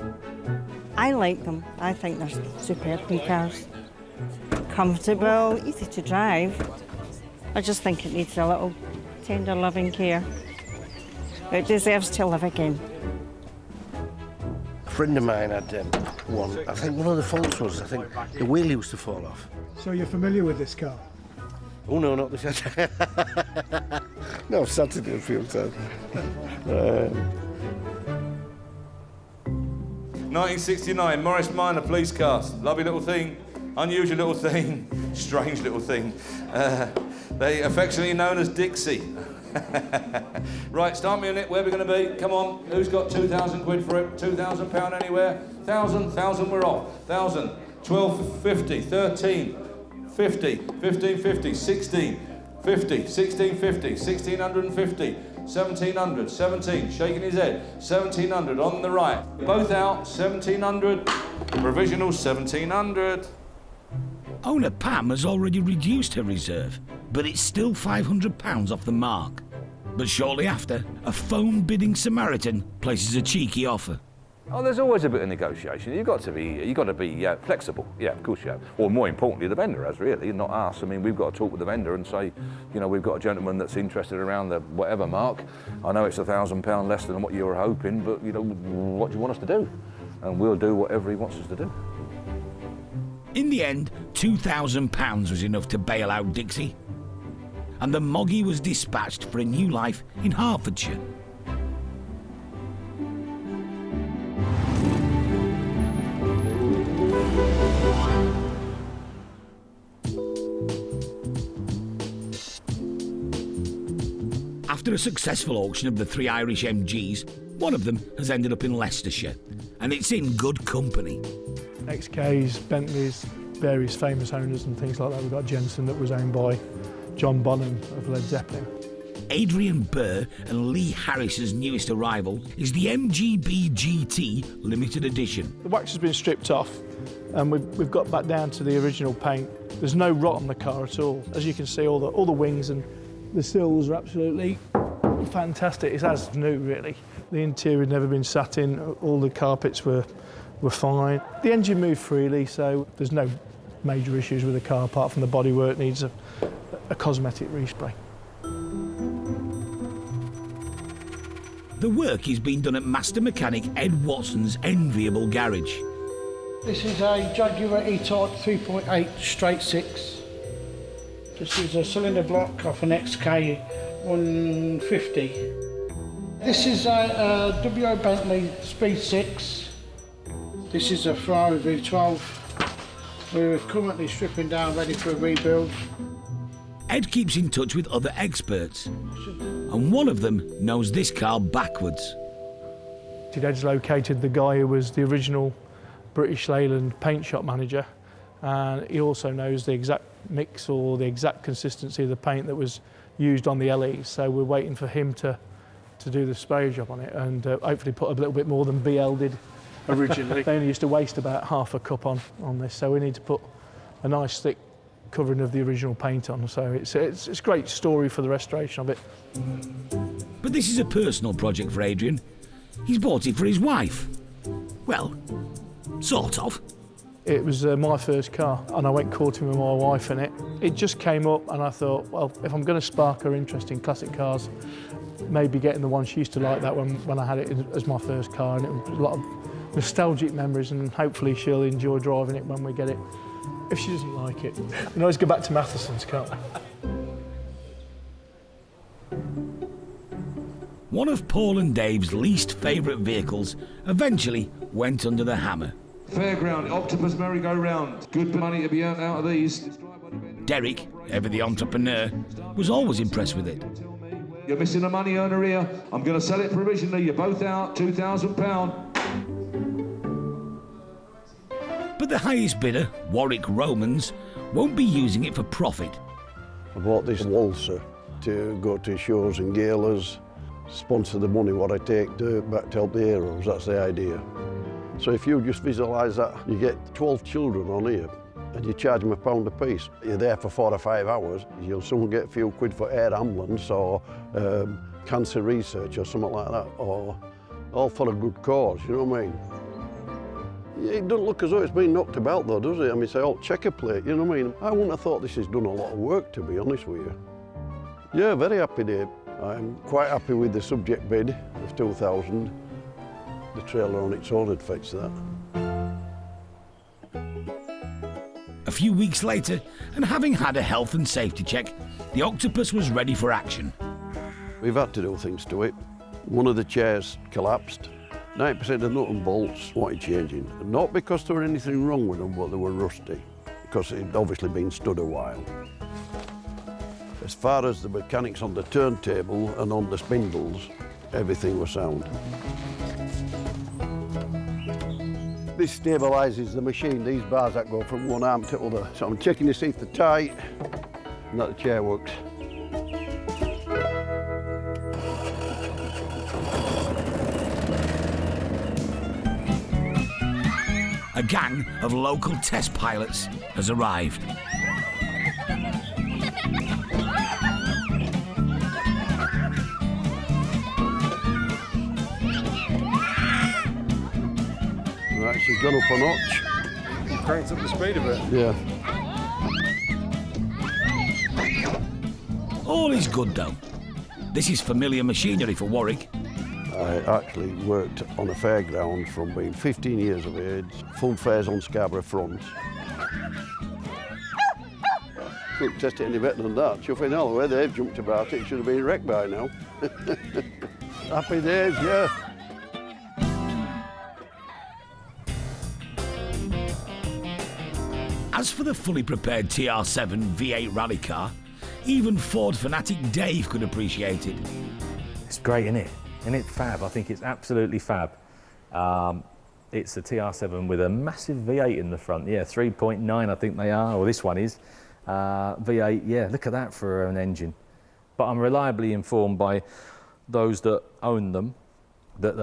I like them. I think they're superb cars. Comfortable, easy to drive. I just think it needs a little tender loving care. It deserves to live again. A friend of mine had one. I think one of the faults was, I think the wheel used to fall off. So you're familiar with this car? Oh no, not this. No, I've sat in it a few times. 1969, Morris Minor police cars. Lovely little thing, unusual little thing, strange little thing. They affectionately known as Dixie. Right, start me on it. Where are we going to be? Come on. Who's got 2,000 quid for it? £2,000 anywhere? 1,000, we're off. 1,000, 12.50, 13, 50, 15.50, 16, 50, 16.50, 1,650, 1,700, 17, shaking his head, 1,700 on the right. Both out, 1,700, provisional 1,700. Owner Pam has already reduced her reserve, but it's still £500 off the mark. But shortly after, a phone-bidding Samaritan places a cheeky offer. Oh, there's always a bit of negotiation. You've got to be flexible. Yeah, of course you have. Or more importantly, the vendor has, really, not us. I mean, we've got to talk with the vendor and say, you know, we've got a gentleman that's interested around the whatever mark. I know it's £1,000 less than what you were hoping, but, you know, what do you want us to do? And we'll do whatever he wants us to do. In the end, £2,000 was enough to bail out Dixie. And the Moggy was dispatched for a new life in Hertfordshire. After a successful auction of the 3 Irish MGs, one of them has ended up in Leicestershire, and it's in good company. XKs, Bentleys, various famous owners and things like that. We've got Jensen that was owned by John Bonham of Led Zeppelin. Adrian Burr and Lee Harris's newest arrival is the MGB GT Limited Edition. The wax has been stripped off and we've got back down to the original paint. There's no rot on the car at all. As you can see, all the wings and the sills are absolutely fantastic. It's as new, really. The interior had never been sat in, all the carpets were fine. The engine moved freely, so there's no major issues with the car apart from the bodywork needs a cosmetic respray. The work is being done at master mechanic Ed Watson's enviable garage. This is a Jaguar E-Type 3.8 straight six. This is a cylinder block off an XK 150. This is a WO Bentley Speed 6. This is a Ferrari V12. We're currently stripping down, ready for a rebuild. Ed keeps in touch with other experts, and one of them knows this car backwards. Ed's located the guy who was the original British Leyland paint shop manager, and he also knows the exact mix or the exact consistency of the paint that was used on the LEs. So we're waiting for him to do the spray job on it and hopefully put a little bit more than BL did originally. They only used to waste about half a cup on this, so we need to put a nice thick covering of the original paint on. So it's a great story for the restoration of it. But this is a personal project for Adrian. He's bought it for his wife. Well, sort of. It was my first car, and I went courting with my wife in it. It just came up, and I thought, well, if I'm going to spark her interest in classic cars, maybe getting the one she used to like that when I had it as my first car, and it was a lot of nostalgic memories, and hopefully she'll enjoy driving it when we get it. If she doesn't like it, we can always go back to Matheson's, can't we? One of Paul and Dave's least favourite vehicles eventually went under the hammer. Fairground, octopus merry-go-round. Good money to be earned out of these. Derek, ever the entrepreneur, was always impressed with it. You're missing a money earner here. I'm going to sell it provisionally. You're both out, £2,000. But the highest bidder, Warwick Romans, won't be using it for profit. I bought this waltzer to go to shows and galas, sponsor the money what I take back to help the heroes. That's the idea. So if you just visualise that, you get 12 children on here and you charge them £1 a piece. You're there for 4 or 5 hours. You'll soon get a few quid for air ambulance or cancer research or something like that, or all for a good cause, you know what I mean? It doesn't look as though it's been knocked about though, does it? I mean, it's an old checker plate, you know what I mean? I wouldn't have thought this has done a lot of work, to be honest with you. Yeah, very happy, Dave. I'm quite happy with the subject bid of 2,000. The trailer on its own had fetched that. A few weeks later, and having had a health and safety check, the Octopus was ready for action. We've had to do things to it. One of the chairs collapsed. 90% of the nut and bolts wanted changing. Not because there was anything wrong with them, but they were rusty, because it had obviously been stood a while. As far as the mechanics on the turntable and on the spindles, everything was sound. This stabilises the machine, these bars that go from one arm to the other. So I'm checking to see if they're tight and that the chair works. A gang of local test pilots has arrived. Right, she's gone up a notch. Cranked up the speed a bit. Yeah. All is good though. This is familiar machinery for Warwick. I actually worked on a fairground from being 15 years of age, full fairs on Scarborough front. Couldn't test it any better than that. Chuffing hell, the way they've jumped about it should have been wrecked by now. Happy days, yeah. As for the fully prepared TR7 V8 rally car, even Ford fanatic Dave could appreciate it. It's great, isn't it? Isn't it fab? I think it's absolutely fab. It's a TR7 with a massive V8 in the front. Yeah, 3.9 I think they are, or this one is. V8, yeah, look at that for an engine. But I'm reliably informed by those that own them that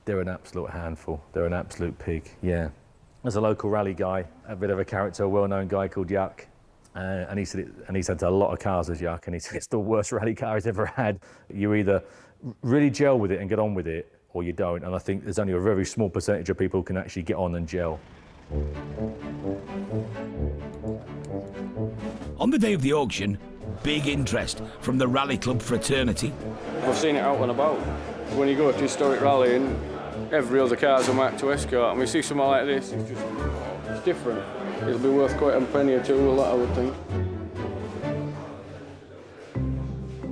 they're an absolute handful. They're an absolute pig, yeah. There's a local rally guy, a bit of a character, a well-known guy called Yuck, And he said, he's had a lot of cars as Yuck, and he said it's the worst rally car he's ever had. You either really gel with it and get on with it, or you don't. And I think there's only a very small percentage of people who can actually get on and gel. On the day of the auction, big interest from the Rally Club fraternity. I've seen it out and about. When you go to historic rallying, every other car's a Mark II Escort, and we see something like this, it's different. It'll be worth quite a penny or two, that I would think.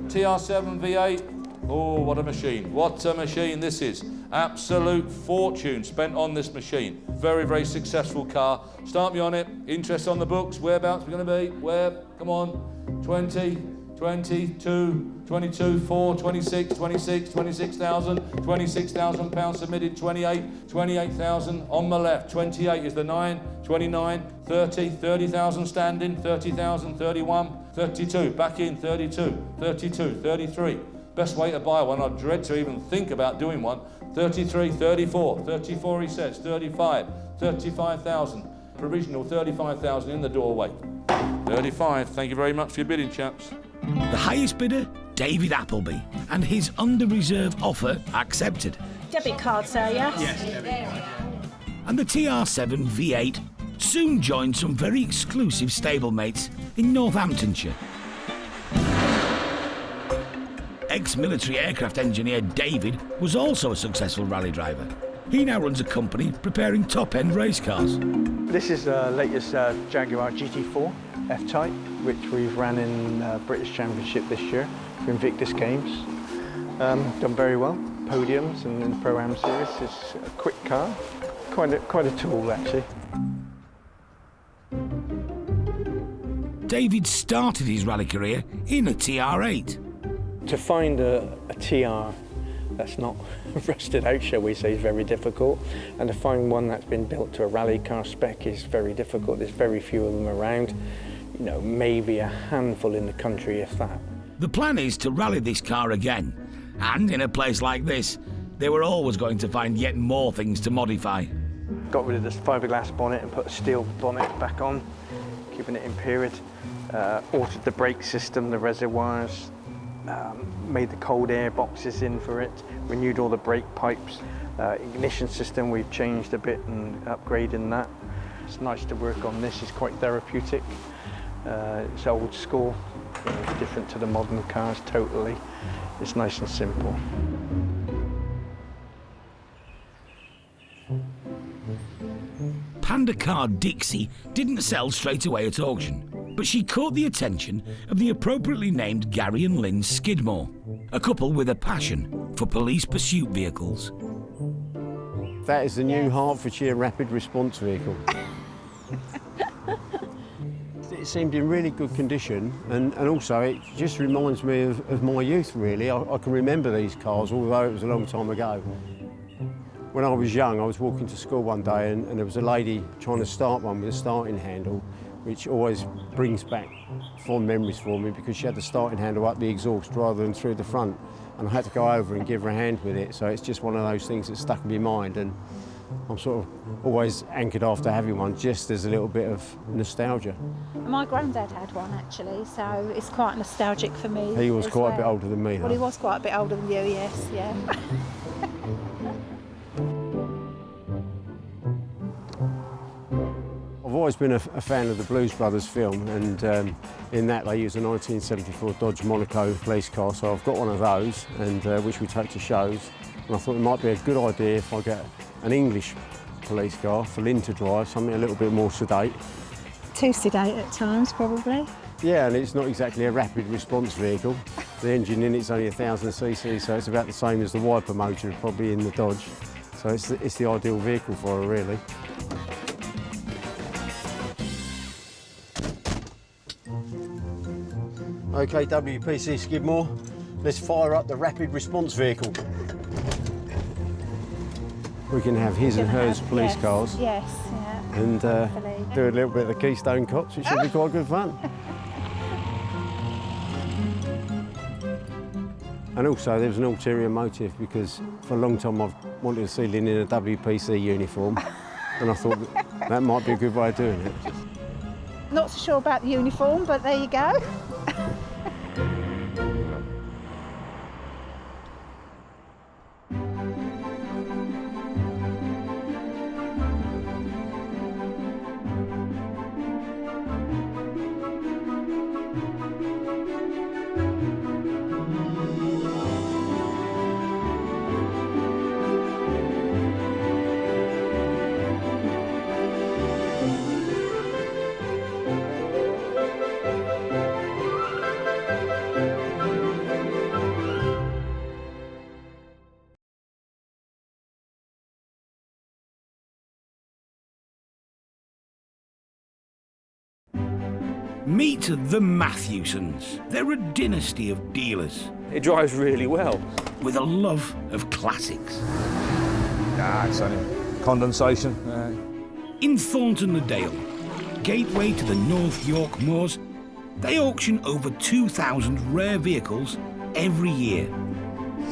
TR7 V8, oh, what a machine. What a machine this is. Absolute fortune spent on this machine. Very, very successful car. Start me on it. Interest on the books. Whereabouts we're going to be? Where? Come on. 20, 22, 22, 4, 26, 26, 26,000. £26,000 submitted. 28, 28,000 on the left. 28 is the 9, 29, 30, 30,000 standing. 30,000, 31, 32. Back in, 32, 32, 33. Best way to buy one. I dread to even think about doing one. 33, 34, 34 he says, 35, 35,000. Provisional 35,000 in the doorway. 35, thank you very much for your bidding, chaps. The highest bidder, David Appleby, and his under-reserve offer accepted. Debit card, sir, yes? Yes, debit card, yeah. And the TR7 V8 soon joined some very exclusive stablemates in Northamptonshire. Ex-military aircraft engineer David was also a successful rally driver. He now runs a company preparing top-end race cars. This is the latest Jaguar GT4 F-Type, which we've ran in British Championship this year for Invictus Games. Done very well, podiums and in the Pro-Am series. It's a quick car, quite a tool actually. David started his rally career in a TR8. To find a TR that's not rusted out, shall we say, is very difficult. And to find one that's been built to a rally car spec is very difficult. There's very few of them around. You know, maybe a handful in the country, if that. The plan is to rally this car again. And in a place like this, they were always going to find yet more things to modify. Got rid of this fiberglass bonnet and put a steel bonnet back on, keeping it in period. Altered the brake system, the reservoirs, made the cold air boxes in for it, renewed all the brake pipes. Ignition system we've changed a bit and upgrading that. It's nice to work on this, it's quite therapeutic. It's old school, it's different to the modern cars totally. It's nice and simple. Panda car Dixie didn't sell straight away at auction, but she caught the attention of the appropriately named Gary and Lynn Skidmore, a couple with a passion for police pursuit vehicles. That is the new Hertfordshire rapid response vehicle. It seemed in really good condition, and also it just reminds me of my youth, really. I can remember these cars, although it was a long time ago. When I was young, I was walking to school one day and there was a lady trying to start one with a starting handle, which always brings back fond memories for me because she had the starting handle up the exhaust rather than through the front, and I had to go over and give her a hand with it, so it's just one of those things that stuck in my mind, and I'm sort of always anchored after having one, just as a little bit of nostalgia. My granddad had one actually, so it's quite nostalgic for me. He was quite a bit older than me, though. Well, he was quite a bit older than you, yes, yeah. I've always been a fan of the Blues Brothers film, and in that they use a 1974 Dodge Monaco police car, so I've got one of those, and which we take to shows. And I thought it might be a good idea if I get an English police car for Lynn to drive, something a little bit more sedate. Too sedate at times, probably. Yeah, and it's not exactly a rapid response vehicle. The engine in it's only 1,000 cc, so it's about the same as the wiper motor probably in the Dodge. So it's the ideal vehicle for her, really. OK, WPC Skidmore, let's fire up the rapid response vehicle. We can have his and hers police cars. Yes, yeah. And do a little bit of the Keystone Cops, which should be quite good fun. And also there was an ulterior motive because for a long time I've wanted to see Lynn in a WPC uniform, and I thought that might be a good way of doing it. Not so sure about the uniform, but there you go. Meet the Matthewsons. They're a dynasty of dealers. It drives really well. With a love of classics. It's only condensation. In Thornton le Dale, gateway to the North York Moors, they auction over 2,000 rare vehicles every year.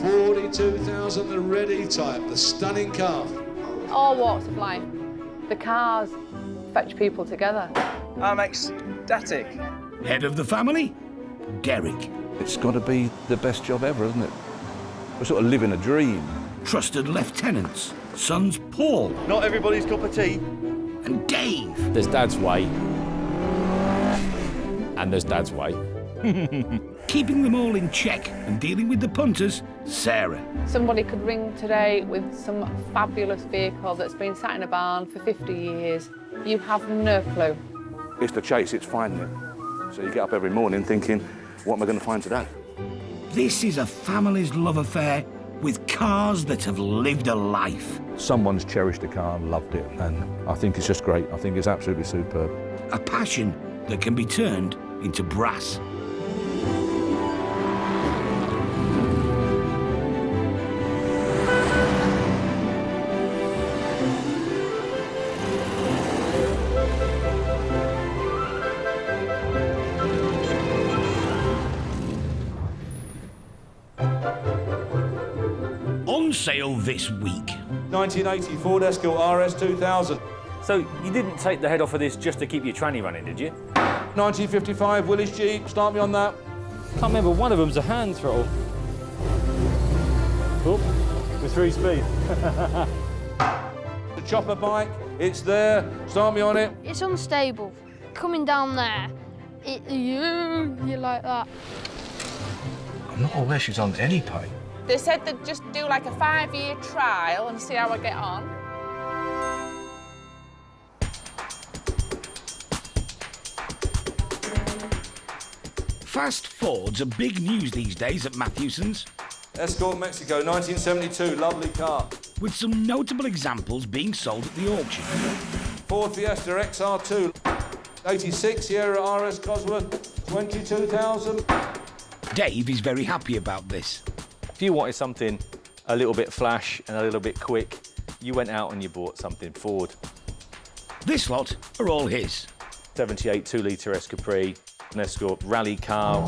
42,000, the ready type, the stunning car. All walks of life. The cars fetch people together. I'm ecstatic. Head of the family, Derek. It's got to be the best job ever, isn't it? We're sort of living a dream. Trusted lieutenants, sons Paul. Not everybody's cup of tea. And Dave. There's Dad's way. And there's Dad's way. Keeping them all in check and dealing with the punters, Sarah. Somebody could ring today with some fabulous vehicle that's been sat in a barn for 50 years. You have no clue. It's the chase, it's finding it. So you get up every morning thinking, what am I going to find today? This is a family's love affair with cars that have lived a life. Someone's cherished a car and loved it, and I think it's just great. I think it's absolutely superb. A passion that can be turned into brass. On sale this week. 1980 Ford Escort RS 2000. So you didn't take the head off of this just to keep your tranny running, did you? 1955 Willis Jeep, start me on that. Can't remember, one of them's a hand throttle. Oh, with 3 speed. The chopper bike, it's there, start me on it. It's unstable. Coming down there, you like that. I'm not aware she's on any pay. They said they'd just do like a 5-year trial and see how I get on. Fast Fords are big news these days at Matthewson's. Escort Mexico, 1972, lovely car. With some notable examples being sold at the auction. Ford Fiesta XR2, 86 Sierra RS Cosworth, 22,000. Dave is very happy about this. If you wanted something a little bit flash and a little bit quick, you went out and you bought something Ford. This lot are all his. 78 2-litre Escapri, an Escort rally car.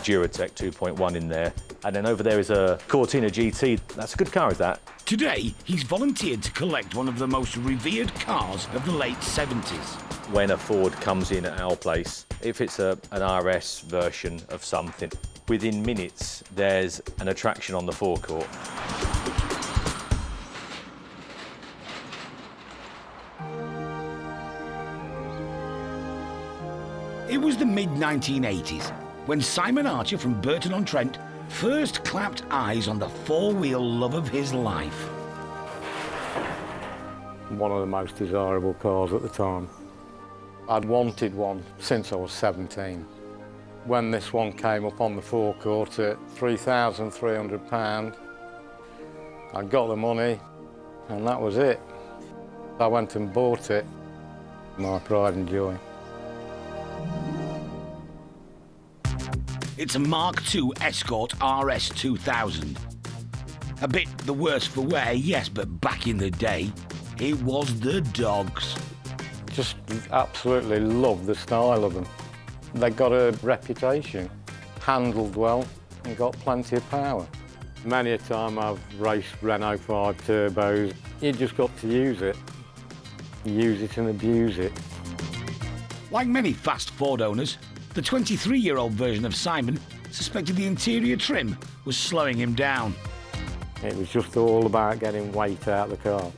Duratec 2.1 in there. And then over there is a Cortina GT. That's a good car, is that? Today, he's volunteered to collect one of the most revered cars of the late 70s. When a Ford comes in at our place, if it's an RS version of something, within minutes there's an attraction on the forecourt. It was the mid-1980s when Simon Archer from Burton-on-Trent first clapped eyes on the four-wheel love of his life. One of the most desirable cars at the time. I'd wanted one since I was 17. When this one came up on the forecourt at £3,300, I got the money and that was it. I went and bought it. My pride and joy. It's a Mark II Escort RS 2000. A bit the worse for wear, yes, but back in the day, it was the dogs. Just absolutely love the style of them. They got a reputation, handled well and got plenty of power. Many a time I've raced Renault 5 turbos, you just got to use it. use it and abuse it. Like many fast Ford owners, the 23-year-old version of Simon suspected the interior trim was slowing him down. It was just all about getting weight out of the car.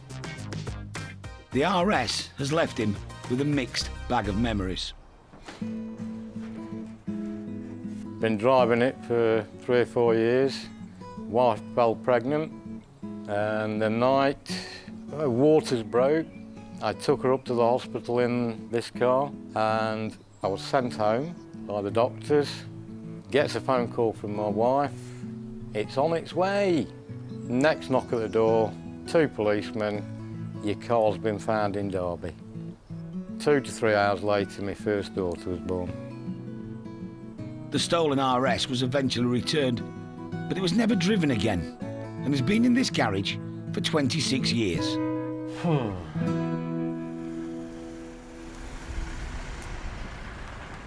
The RS has left him with a mixed bag of memories. Been driving it for 3 or 4 years. Wife fell pregnant, and the night waters broke. I took her up to the hospital in this car, and I was sent home by the doctors. Gets a phone call from my wife. It's on its way. Next knock at the door, 2 policemen. Your car's been found in Derby. 2 to 3 hours later, my first daughter was born. The stolen RS was eventually returned, but it was never driven again and has been in this garage for 26 years.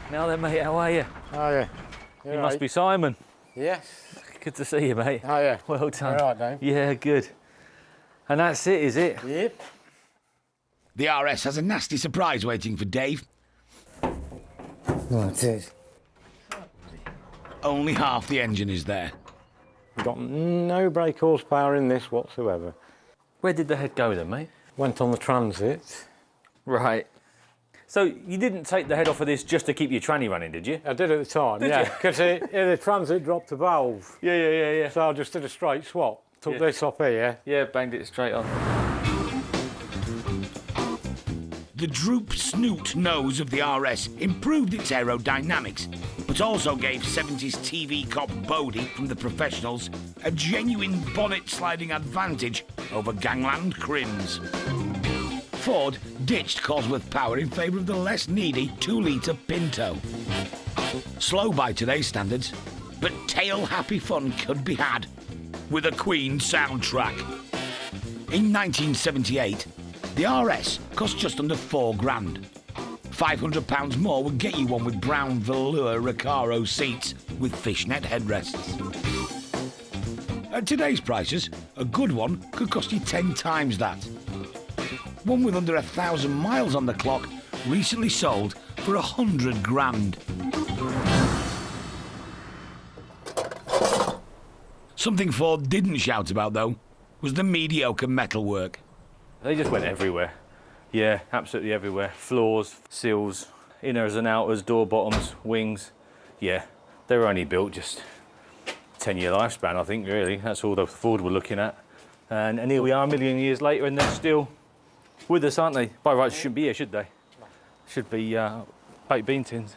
Now then, mate, how are you? How are you? You must be Simon. Yes. Good to see you, mate. How are you? Well done. All right, Dave. Yeah, good. And that's it, is it? Yep. The RS has a nasty surprise waiting for Dave. Well, it is. Only half the engine is there. Got no brake horsepower in this whatsoever. Where did the head go then, mate? Went on the transit. Right. So you didn't take the head off of this just to keep your tranny running, did you? I did at the time, Did yeah. you? Because the transit dropped the valve. Yeah. So I just did a straight swap. Took this off here. Yeah, banged it straight on. The droop snoot nose of the RS improved its aerodynamics, but also gave 70s TV cop Bodie from The Professionals a genuine bonnet sliding advantage over gangland Crims. Ford ditched Cosworth Power in favour of the less needy 2-litre Pinto. Slow by today's standards, but tail-happy fun could be had with a Queen soundtrack. In 1978, the RS cost just under £4,000. £500 more would get you one with brown velour Recaro seats with fishnet headrests. At today's prices, a good one could cost you 10 times that. One with under 1,000 miles on the clock recently sold for £100,000. Something Ford didn't shout about, though, was the mediocre metalwork. They just went everywhere. Yeah, absolutely everywhere. Floors, seals, inners and outers, door bottoms, wings. Yeah, they were only built just 10-year lifespan, I think, really. That's all the Ford were looking at. And here we are a million years later, and they're still with us, aren't they? By rights, shouldn't be here, should they? Should be baked bean tins.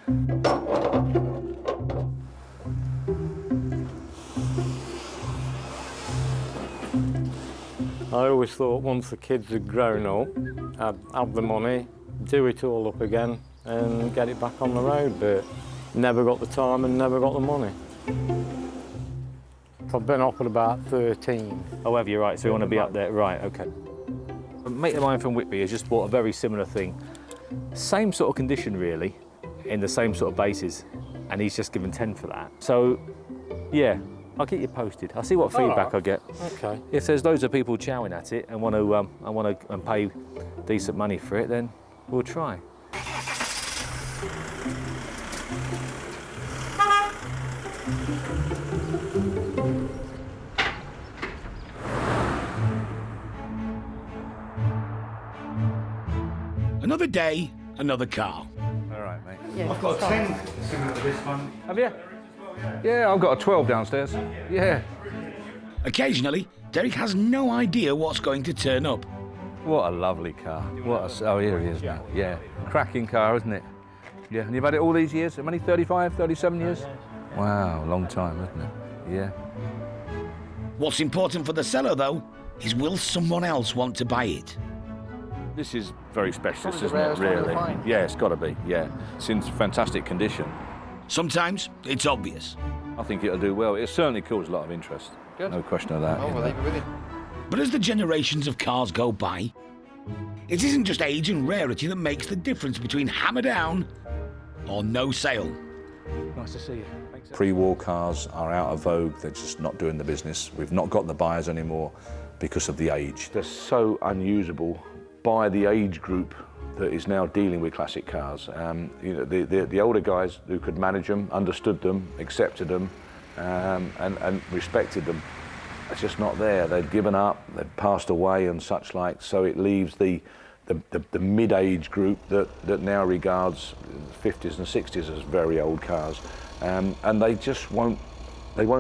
I always thought once the kids had grown up, I'd have the money, do it all up again and get it back on the road, but never got the time and never got the money. I've been offered about 13. Oh, have you? Right, so you want to be up there. Right, OK. A mate of mine from Whitby has just bought a very similar thing. Same sort of condition, really, in the same sort of bases, and he's just given 10 for that. So, yeah, I'll get you posted. I'll see what feedback I get. OK. If there's loads of people chowing at it and want to pay decent money for it, then we'll try. Another day, another car. All right, mate. Yeah, I've got a 10 similar to this one. Have you? Yeah, I've got a 12 downstairs. Yeah. Occasionally, Derek has no idea what's going to turn up. What a lovely car. Oh, here he is now. Yeah. Cracking car, isn't it? Yeah. And you've had it all these years? How many? 35, 37 years? Wow, long time, isn't it? Yeah. What's important for the seller, though, is will someone else want to buy it? This is very specialist, isn't it, really? Yeah, it's got to be, yeah. It's in fantastic condition. Sometimes it's obvious. I think it'll do well. It certainly caused a lot of interest. Good. No question of that. Oh, well, leave it with you. But as the generations of cars go by, it isn't just age and rarity that makes the difference between hammer down or no sale. Nice to see you. Pre-war cars are out of vogue. They're just not doing the business. We've not got the buyers anymore because of the age. They're so unusable by the age group that is now dealing with classic cars. You know, the older guys who could manage them, understood them, accepted them, and respected them, are just not there. They've given up, they've passed away and such like, so it leaves the mid-age group that now regards 50s and 60s as very old cars. And they just won't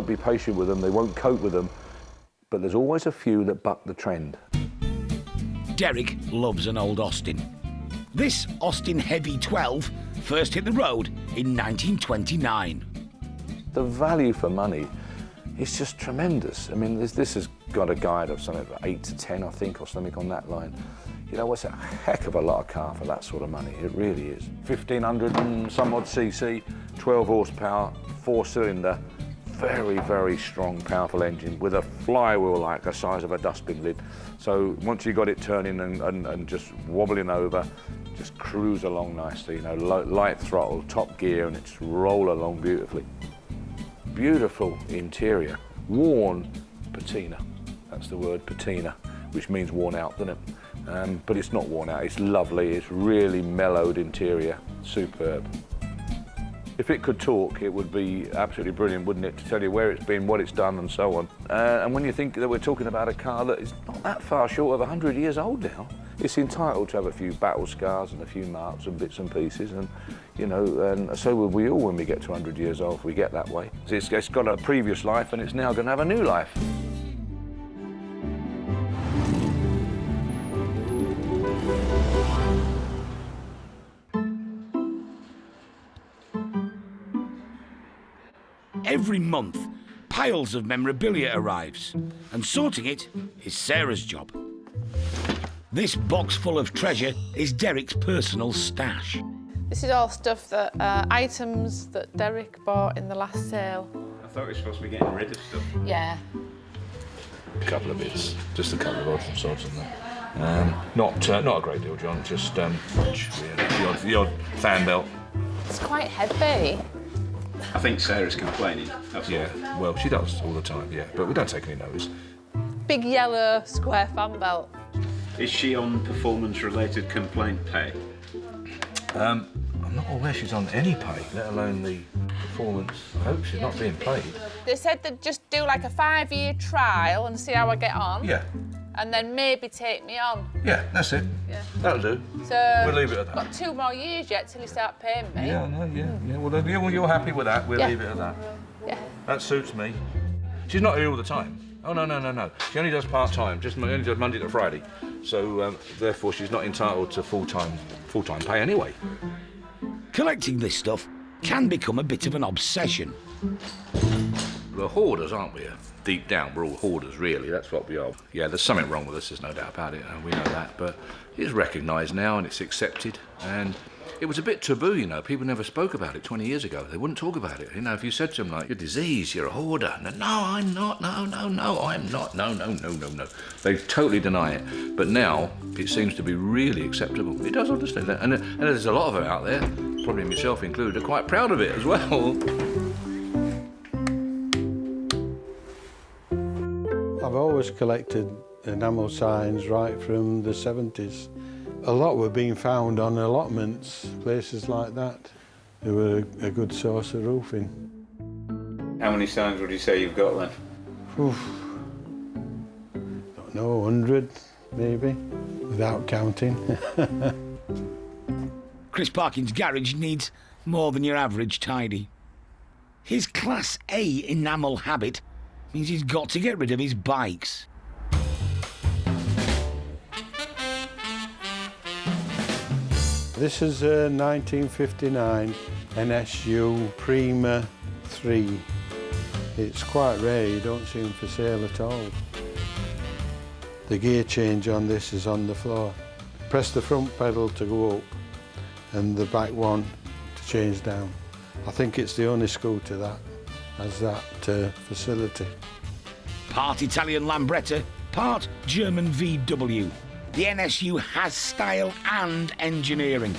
be patient with them, they won't cope with them, but there's always a few that buck the trend. Derek loves an old Austin. This Austin Heavy 12 first hit the road in 1929. The value for money is just tremendous. I mean, this has got a guide of something like 8 to 10, I think, or something on that line. You know, it's a heck of a lot of car for that sort of money. It really is. 1500 and some odd cc, 12 horsepower, 4-cylinder, very, very strong, powerful engine with a flywheel like the size of a dustbin lid. So once you got it turning and just wobbling over, just cruise along nicely, you know, light throttle, top gear, and it's roll along beautifully. Beautiful interior, worn patina. That's the word, patina, which means worn out, doesn't it? But it's not worn out, it's lovely, it's really mellowed interior, superb. If it could talk, it would be absolutely brilliant, wouldn't it, to tell you where it's been, what it's done, and so on. And when you think that we're talking about a car that is not that far short of 100 years old now, it's entitled to have a few battle scars and a few marks and bits and pieces, and you know, and so will we all when we get to 100 years old, if we get that way. It's got a previous life, and it's now going to have a new life. Every month, piles of memorabilia arrives, and sorting it is Sarah's job. This box full of treasure is Derek's personal stash. This is all stuff that, items that Derek bought in the last sale. I thought we were supposed to be getting rid of stuff. Yeah. A couple of bits, just a couple of odds and sods and that. Not a great deal, John, just the odd fan belt. It's quite heavy. I think Sarah's complaining. Yeah, well, she does all the time, yeah, but we don't take any notice. Big yellow square fan belt. Is she on performance-related complaint pay? I'm not aware she's on any pay, let alone the performance. I hope she's not being paid. They said they'd just do like a 5-year trial and see how I get on. Yeah. And then maybe take me on. Yeah, that's it. Yeah. That'll do. So we'll leave it at that. Got 2 more years yet till you start paying me. Yeah, no, yeah. Well, you're happy with that. We'll leave it at that. Yeah. That suits me. She's not here all the time. Oh, no. She only does part-time, only does Monday to Friday. So, therefore, she's not entitled to full-time pay anyway. Collecting this stuff can become a bit of an obsession. We're hoarders, aren't we? Deep down, we're all hoarders, really. That's what we are. Yeah, there's something wrong with us, there's no doubt about it. We know that, but it's recognised now and it's accepted. And it was a bit taboo, you know. People never spoke about it 20 years ago. They wouldn't talk about it. You know, if you said to them, like, you're diseased, you're a hoarder. No, I'm not. No, I'm not. No. They totally deny it. But now, it seems to be really acceptable. It does, honestly. And there's a lot of them out there, probably myself included, are quite proud of it as well. I've always collected enamel signs right from the 70s. A lot were being found on allotments, places like that. They were a good source of roofing. How many signs would you say you've got then? Oof. Don't know, 100 maybe, without counting. Chris Parkin's garage needs more than your average tidy. His Class A enamel habit means he's got to get rid of his bikes. This is a 1959 NSU Prima 3. It's quite rare, you don't see them for sale at all. The gear change on this is on the floor. Press the front pedal to go up and the back one to change down. I think it's the only scooter that has that facility. Part Italian Lambretta, part German VW. The NSU has style and engineering.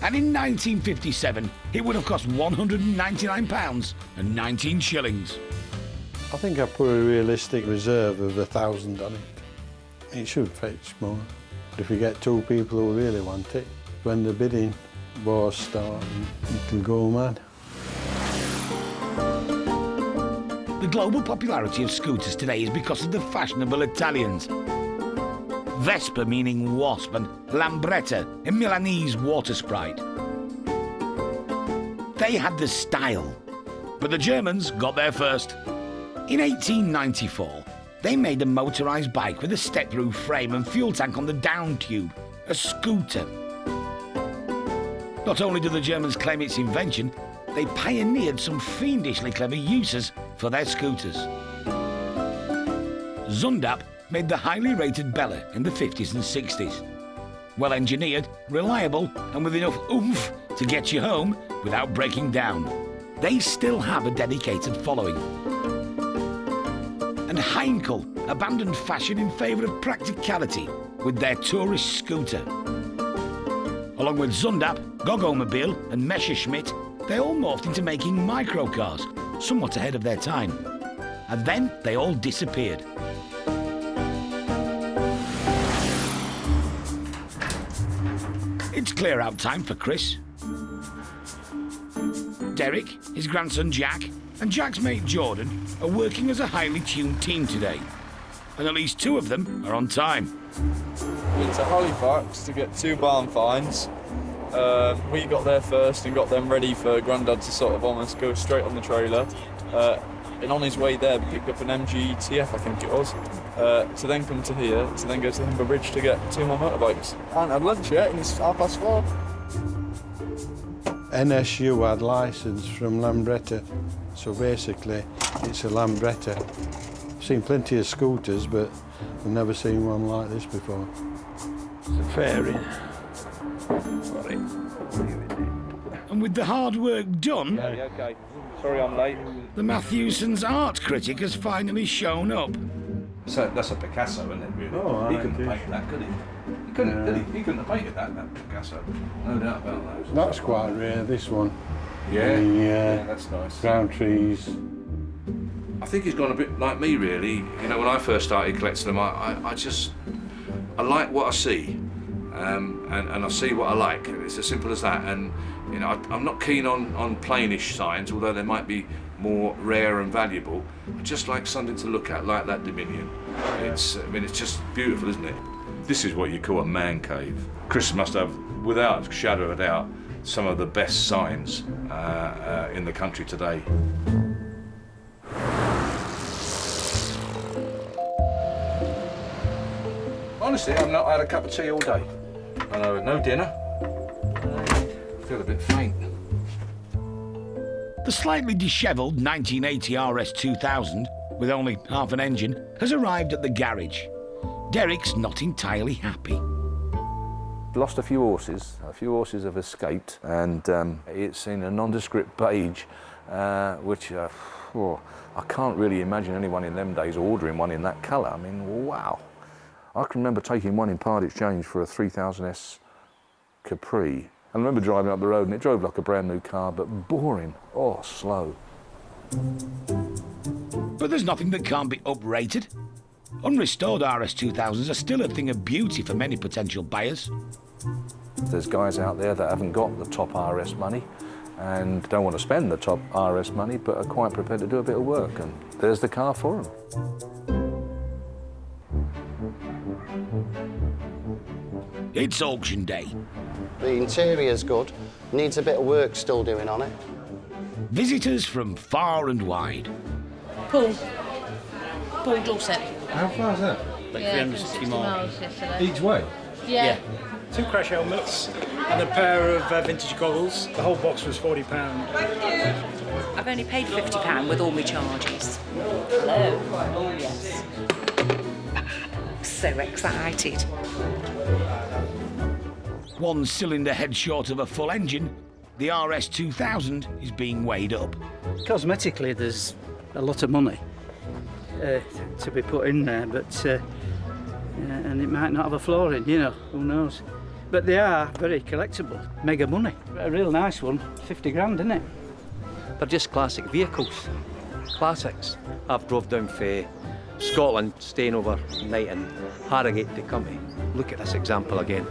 And in 1957, it would have cost £199 and 19 shillings. I think I put a realistic reserve of 1,000 on it. It should fetch more. If you get two people who really want it, when the bidding wars start, you can go mad. The global popularity of scooters today is because of the fashionable Italians. Vespa meaning wasp and Lambretta, a Milanese water sprite. They had the style, but the Germans got there first. In 1894, they made a motorised bike with a step-roof frame and fuel tank on the down tube, a scooter. Not only do the Germans claim its invention, they pioneered some fiendishly clever uses for their scooters. Zundap made the highly rated Bella in the 50s and 60s. Well engineered, reliable, and with enough oomph to get you home without breaking down. They still have a dedicated following. And Heinkel abandoned fashion in favour of practicality with their tourist scooter. Along with Zundap, Gogomobil and Messerschmitt, they all morphed into making microcars, somewhat ahead of their time. And then they all disappeared. It's clear-out time for Chris. Derek, his grandson Jack, and Jack's mate Jordan are working as a highly tuned team today. And at least two of them are on time. Went to Halifax to get 2 barn finds. We got there first and got them ready for Grandad to sort of almost go straight on the trailer. And on his way there, picked up an MG TF, I think it was, to then come to here, to then go to the Humber Bridge to get 2 more motorbikes. I haven't had lunch yet, and it's 4:30. NSU had licence from Lambretta, so basically it's a Lambretta. I've seen plenty of scooters, but I've never seen one like this before. It's a fairing. And with the hard work done, Yeah, okay. Sorry I'm late. the Matthewson's art critic has finally shown up. So that's a Picasso, isn't it, really? Oh, he right, couldn't it paint that, could he? He couldn't, did he? He couldn't have painted that Picasso. No doubt about that. That's quite rare, this one. Yeah, The, yeah, that's nice. Ground trees. I think he's gone a bit like me, really. You know, when I first started collecting them, I like what I see, and I see what I like. It's as simple as that. And you know, I'm not keen on plainish signs, although they might be more rare and valuable. I just like something to look at, like that Dominion. It's just beautiful, isn't it? This is what you call a man cave. Chris must have, without a shadow of a doubt, some of the best signs in the country today. Honestly, I've not had a cup of tea all day. And I've had no dinner. I feel a bit faint. The slightly dishevelled 1980 RS 2000, with only half an engine, has arrived at the garage. Derek's not entirely happy. Lost a few horses. A few horses have escaped, and it's in a nondescript beige, which I can't really imagine anyone in them days ordering one in that colour. I mean, wow. I can remember taking one in part exchange for a 3000S Capri. I remember driving up the road and it drove like a brand new car, but boring. Oh, slow. But there's nothing that can't be uprated. Unrestored RS 2000s are still a thing of beauty for many potential buyers. There's guys out there that haven't got the top RS money and don't want to spend the top RS money, but are quite prepared to do a bit of work, and there's the car for them. It's auction day. The interior's good, needs a bit of work still doing on it. Visitors from far and wide. Paul Dorset. How far is that? Like 360 miles yesterday. Each way? Yeah. 2 crash helmets and a pair of vintage goggles. The whole box was £40. I've only paid £50 with all my charges. Hello. Oh, yes. So excited. 1 cylinder head short of a full engine, the RS 2000 is being weighed up. Cosmetically, there's a lot of money to be put in there, but and it might not have a flaw in, you know, who knows. But they are very collectible, mega money. A real nice one, 50 grand, isn't it? They're just classic vehicles, classics. I've drove down from Scotland, staying over night in Harrogate to come here. Look at this example again.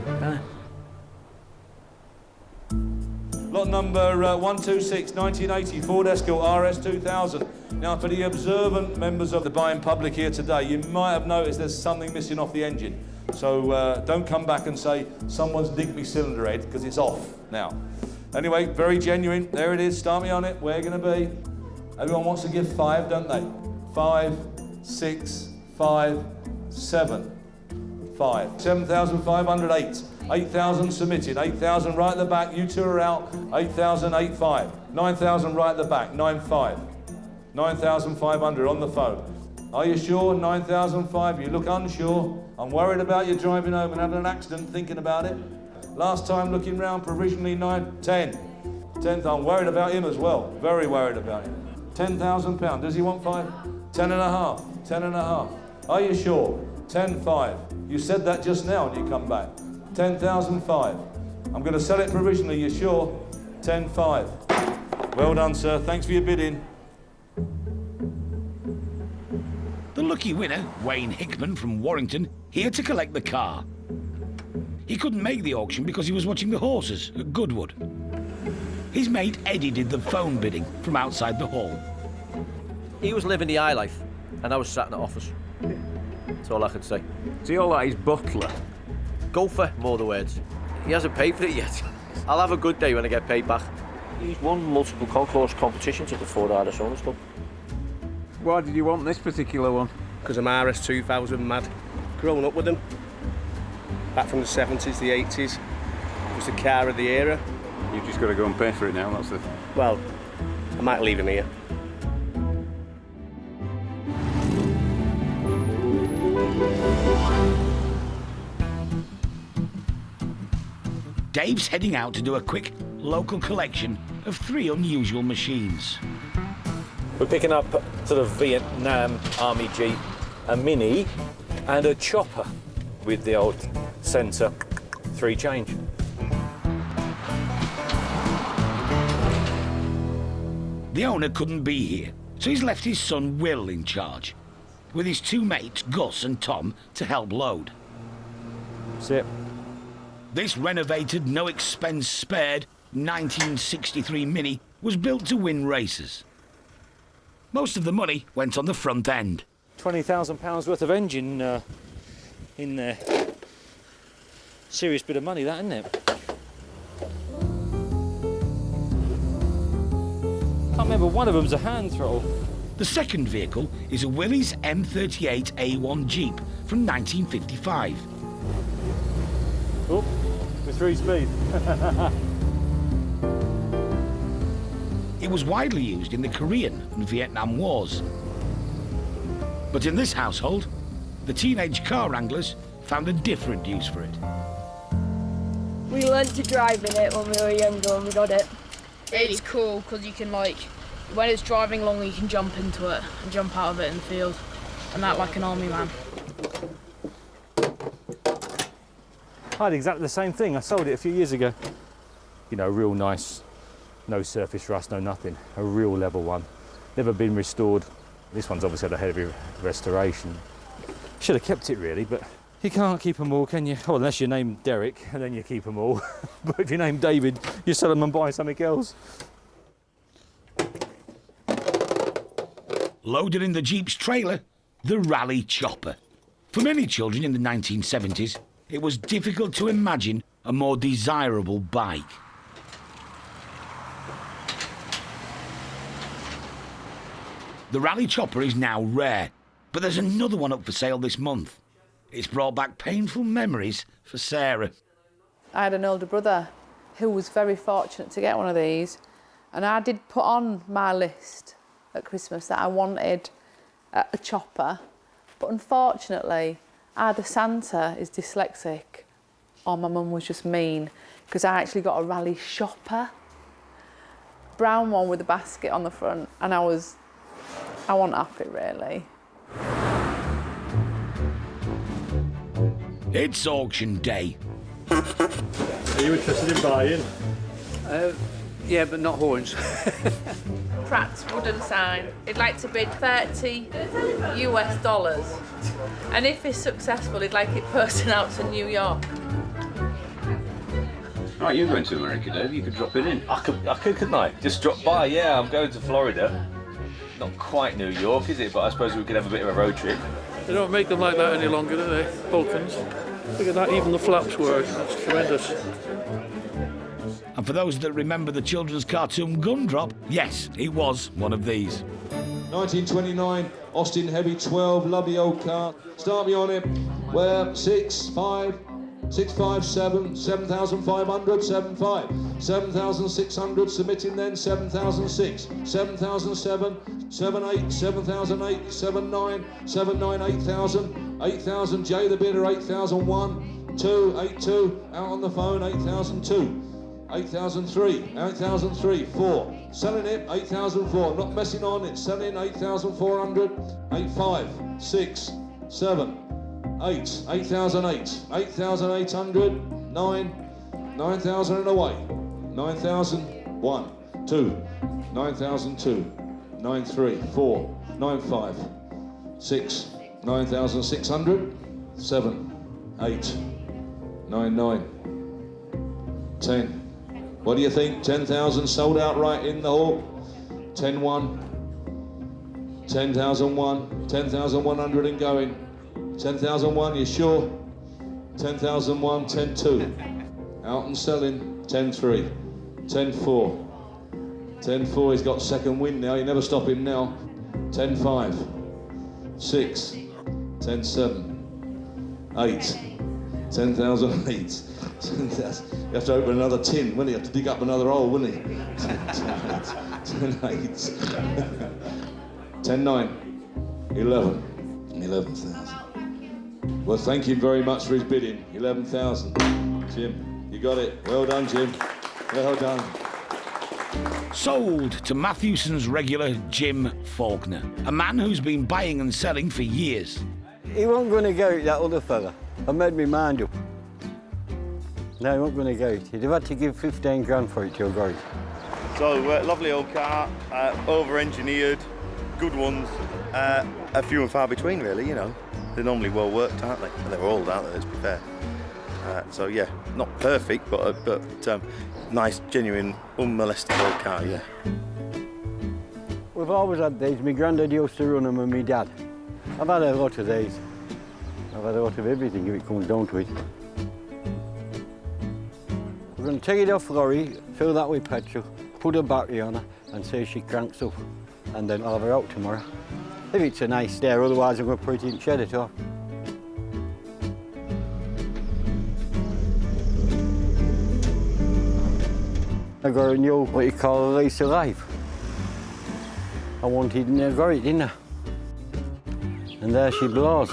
Lot number 126, 1980, Ford Escort RS 2000. Now, for the observant members of the buying public here today, you might have noticed there's something missing off the engine. So don't come back and say, someone's nicked me cylinder head, because it's off now. Anyway, very genuine. There it is. Start me on it. Where are you going to be? Everyone wants to give 5, don't they? 5, 6, 5, 7, 5. 7,508. 8,000 submitted. 8,000 right at the back. You two are out. 8,000, 8,5. 9,000 right at the back. 9,5. 9,500 on the phone. Are you sure? 9,005. You look unsure. I'm worried about you driving home and having an accident thinking about it. Last time looking round, provisionally 9, 10. 10, I'm worried about him as well. Very worried about him. £10,000. Does he want 5? 10.5. 10.5. Are you sure? 10.5. You said that just now and you come back. 10,005. I'm going to sell it provisionally. You sure? 10.5. Well done, sir. Thanks for your bidding. The lucky winner, Wayne Hickman from Warrington, here to collect the car. He couldn't make the auction because he was watching the horses at Goodwood. His mate Eddie did the phone bidding from outside the hall. He was living the high life, and I was sat in the office. That's all I could say. Is he all like his butler? Gopher, more the words. He hasn't paid for it yet. I'll have a good day when I get paid back. He's won multiple concourse competitions at the Ford RS Owners Club. Why did you want this particular one? Because I'm RS 2000 mad. Grown up with them. Back from the 70s, the 80s. It was the car of the era. You've just got to go and pay for it now, that's the... Well, I might leave him here. Dave's heading out to do a quick local collection of 3 unusual machines. We're picking up sort of Vietnam Army Jeep, a Mini and a chopper with the old centre 3 change. The owner couldn't be here, so he's left his son Will in charge, with his 2 mates, Gus and Tom, to help load. That's it. This renovated, no expense spared 1963 Mini was built to win races. Most of the money went on the front end. £20,000 worth of engine in there. Serious bit of money, that, isn't it? Can't remember, one of them's a hand throttle. The second vehicle is a Willys M38 A1 Jeep from 1955. Oh, with 3 speed. It was widely used in the Korean and Vietnam Wars. But in this household, the teenage car wranglers found a different use for it. We learnt to drive in it when we were younger and we got it. It's cool because you can, like, when it's driving along, you can jump into it and jump out of it in the field and act like an army man. I had exactly the same thing. I sold it a few years ago. You know, real nice, no surface rust, no nothing. A real level one. Never been restored. This one's obviously had a heavy restoration. Should have kept it really, but you can't keep them all, can you? Oh, unless you're named Derek, and then you keep them all. But if you're named David, you sell them and buy something else. Loaded in the Jeep's trailer, the Rally Chopper. For many children in the 1970s, it was difficult to imagine a more desirable bike. The Rally Chopper is now rare, but there's another one up for sale this month. It's brought back painful memories for Sarah. I had an older brother who was very fortunate to get one of these, and I did put on my list at Christmas that I wanted a chopper, but unfortunately either Santa is dyslexic or my mum was just mean, because I actually got a Rally Shopper, brown one with a basket on the front, and I wasn't happy really. It's auction day. Are you interested in buying? Yeah, but not horns. Pratt's wooden sign. He'd like to bid $30 US. And if he's successful, he'd like it posted out to New York. Right, you're going to America, Dave. You could drop it in. I could, couldn't I? Just drop by. Yeah, I'm going to Florida. Not quite New York, is it? But I suppose we could have a bit of a road trip. They don't make them like that any longer, do they? Vulcans. Look at that, even the flaps work. That's tremendous. And for those that remember the children's cartoon Gumdrop, yes, it was one of these. 1929, Austin Heavy 12, lovely old car. Start me on it. Where 6, 5, 6, 5, 7, 7,500, 7, 5, 7,600, submitting then 7,006, 7,007, 7, 8, 7,008, 7, 9, 7, 9, 8,000, 8,000, J the bidder, 8,001, 2, 8, 2, out on the phone, 8,002. 8,003, 8,003, 4. Selling it, 8,004. Not messing on, it's selling 8,400, 8,5, 6, 7, 8, 8,008, 8,800, 9, 9,000 and away. 9,001, 2, 9,002, 9,3, 4, 9,5, 6, 9,600, 7, 8, 9, 9, 10. What do you think? 10,000 sold out right in the hall. 10,1, 10,001, 10,100 and going. 10,001, you sure? 10,001, 10,2. Out and selling. 10,3, 10,4. 10,4, he's got second wind now. You never stop him now. 10,5, 6, 10,7, 8, 10,008. You have to open another tin, wouldn't you? You have to dig up another hole, wouldn't you? 10,8, 10,9, 11,000. Well, thank you very much for his bidding. 11,000. Jim, you got it. Well done, Jim. Well done. Sold to Matthewson's regular Jim Faulkner, a man who's been buying and selling for years. He wasn't going to go, that other fella. I made my mind up. No, he wasn't going to go. He'd have had to give 15 grand for it to have got it. So, lovely old car, over-engineered, good ones, a few and far between really, you know. They're normally well worked, aren't they? They're old, aren't they, let's be fair. So yeah, not perfect, but nice, genuine, unmolested old car, yeah. We've always had these. My granddad used to run them and my dad. I've had a lot of these. I've had a lot of everything if it comes down to it. We're going to take it off the lorry, fill that with petrol, put a battery on her and see if she cranks up. And then I'll have her out tomorrow. If it's a nice day, otherwise I'm going to put it in shed at all. I got a new, what you call a lease of life. I wanted and I got it, didn't I? And there she blows.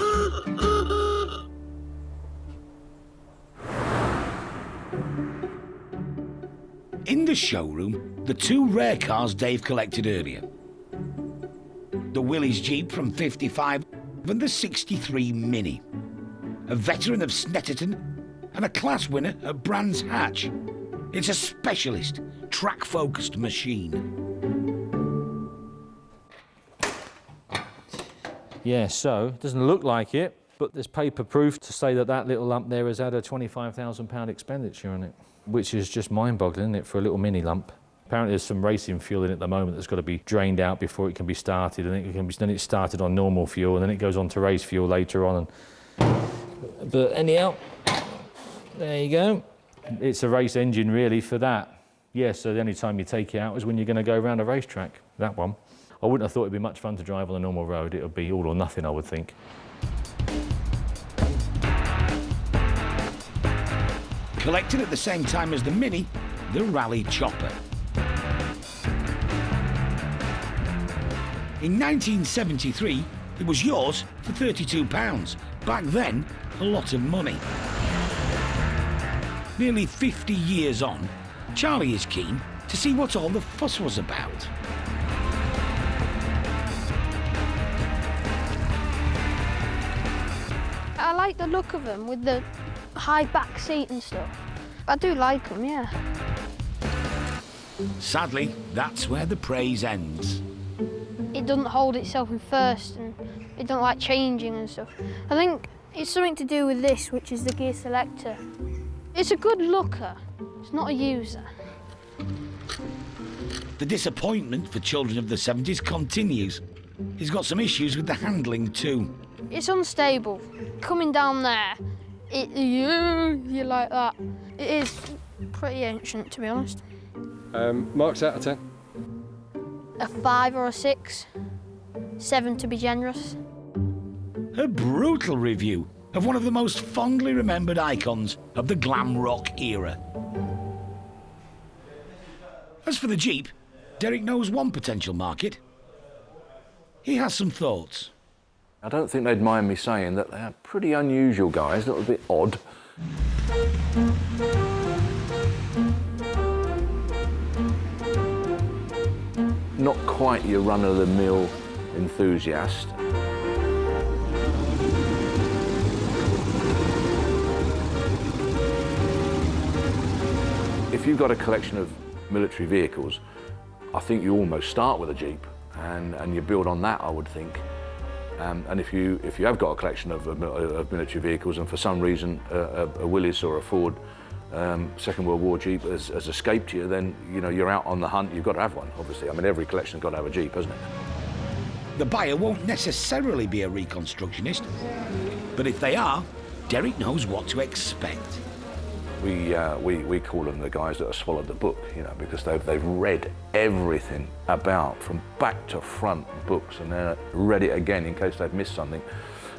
In the showroom, the two rare cars Dave collected earlier. The Willys Jeep from '55 and the '63 Mini. A veteran of Snetterton and a class winner at Brands Hatch. It's a specialist, track-focused machine. Yeah, so it doesn't look like it, but there's paper proof to say that that little lump there has had a £25,000 expenditure on it, which is just mind-boggling, isn't it, for a little mini lump. Apparently there's some racing fuel in it at the moment that's got to be drained out before it can be started, and then it's started on normal fuel, and then it goes on to race fuel later on. But anyhow, there you go. It's a race engine really for that. Yeah, so the only time you take it out is when you're going to go around a racetrack, that one. I wouldn't have thought it'd be much fun to drive on a normal road. It would be all or nothing, I would think. Collected at the same time as the Mini, the Rally Chopper. In 1973, it was yours for £32. Back then, a lot of money. Nearly 50 years on, Charlie is keen to see what all the fuss was about. I like the look of them with the high back seat and stuff. I do like them, yeah. Sadly, that's where the praise ends. It doesn't hold itself in first and it don't like changing and stuff. I think it's something to do with this, which is the gear selector. It's a good looker, it's not a user. The disappointment for children of the 70s continues. He's got some issues with the handling too. It's unstable. Coming down there, you like that. It is pretty ancient, to be honest. Marks out of 10? A 5 or a 6. 7 to be generous. A brutal review of one of the most fondly remembered icons of the glam rock era. As for the Jeep, Derek knows one potential market. He has some thoughts. I don't think they'd mind me saying that they're pretty unusual guys, a little bit odd. Not quite your run-of-the-mill enthusiast. If you've got a collection of military vehicles, I think you almost start with a Jeep and you build on that, I would think. And if you have got a collection of military vehicles and for some reason a Willys or a Ford Second World War Jeep has escaped you, then you know you're out on the hunt. You've got to have one, obviously. I mean, every collection's got to have a Jeep, hasn't it? The buyer won't necessarily be a reconstructionist, but if they are, Derek knows what to expect. We call them the guys that have swallowed the book, you know, because they've read everything about from back to front books, and they're read it again in case they've missed something.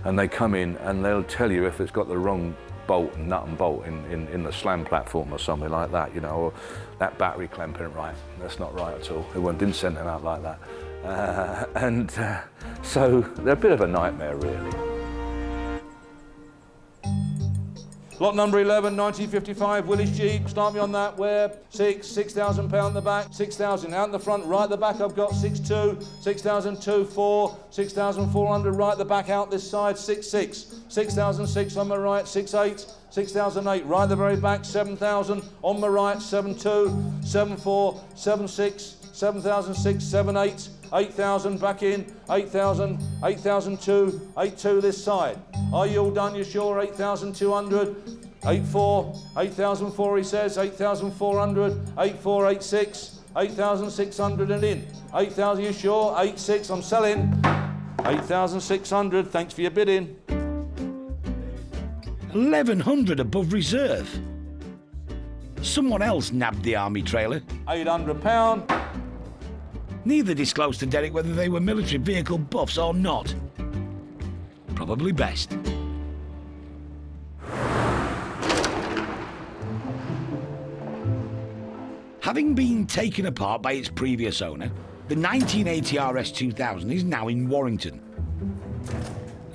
And they come in and they'll tell you if it's got the wrong bolt and nut and bolt in the slam platform or something like that, you know, or that battery clamp isn't right. That's not right at all. They didn't send them out like that. So they're a bit of a nightmare, really. Lot number 11, 1955, Willys Jeep. Start me on that. Where? £6,000 in the back. 6,000 out in the front. Right at the back, I've got 6,200, 6,002, 4, 6,400. Right at the back, out this side, 6,600, 6,006 on my right, 6,800, 6,008. Right at the very back, 7,000 on my right, 7,200, 7,400, 7,600, 7,006, 7,800. 8,000 back in, 8,000, 8,002, 8,200 this side. Are you all done? You sure? 8,200, 8,400, 8,004 he says, 8,400, 8,400, 8,600, 8,600 and in. 8,000, you sure? 8,600, I'm selling. 8,600, thanks for your bidding. 1,100 above reserve. Someone else nabbed the army trailer. £800. Neither disclosed to Derek whether they were military vehicle buffs or not. Probably best. Having been taken apart by its previous owner, the 1980 RS 2000 is now in Warrington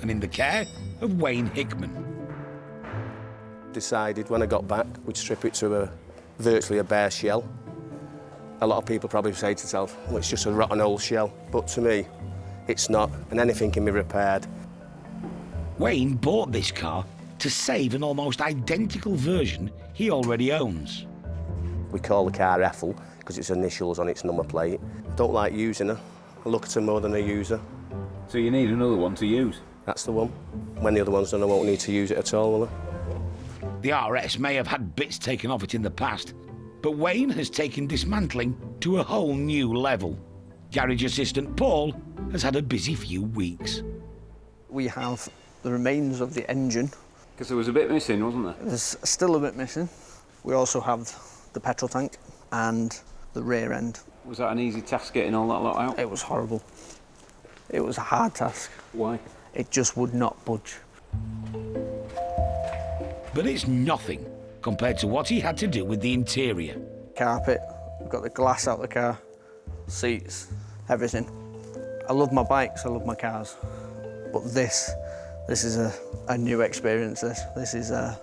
and in the care of Wayne Hickman. Decided when I got back we'd strip it to virtually a bare shell. A lot of people probably say to themselves, well, it's just a rotten old shell, but to me, it's not, and anything can be repaired. Wayne bought this car to save an almost identical version he already owns. We call the car Ethel because it's initials on its number plate. I don't like using her. I look at her more than I use her. So you need another one to use? That's the one. When the other one's done, I won't need to use it at all, will I? The RS may have had bits taken off it in the past, but Wayne has taken dismantling to a whole new level. Garage assistant Paul has had a busy few weeks. We have the remains of the engine. Because there was a bit missing, wasn't there? There's still a bit missing. We also have the petrol tank and the rear end. Was that an easy task getting all that lot out? It was horrible. It was a hard task. Why? It just would not budge. But it's nothing compared to what he had to do with the interior. Carpet, we've got the glass out the car, seats, everything. I love my bikes, I love my cars, but this is a new experience. This is a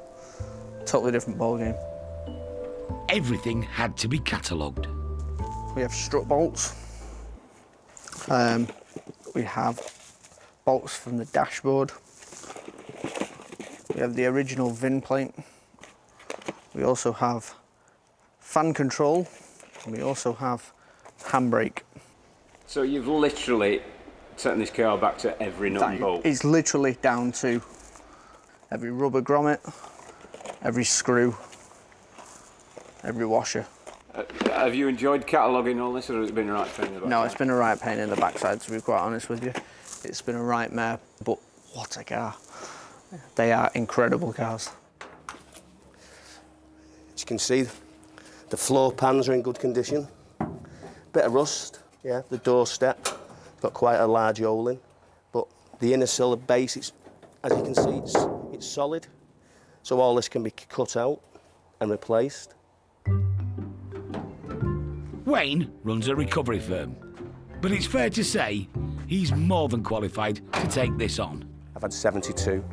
totally different ballgame. Everything had to be catalogued. We have strut bolts. We have bolts from the dashboard. We have the original VIN plate. We also have fan control And we also have handbrake. So you've literally taken this car back to every nut and bolt? It's literally down to every rubber grommet, every screw, every washer. Have you enjoyed cataloguing all this, or has it been a right pain in the backside? No, it's been a right pain in the backside, to be quite honest with you. It's been a right mare, but what a car. They are incredible cars. As you can see, the floor pans are in good condition. Bit of rust, yeah, the doorstep, got quite a large hole in, but the inner sill of base, as you can see, it's solid. So all this can be cut out and replaced. Wayne runs a recovery firm, but it's fair to say he's more than qualified to take this on. I've had 72.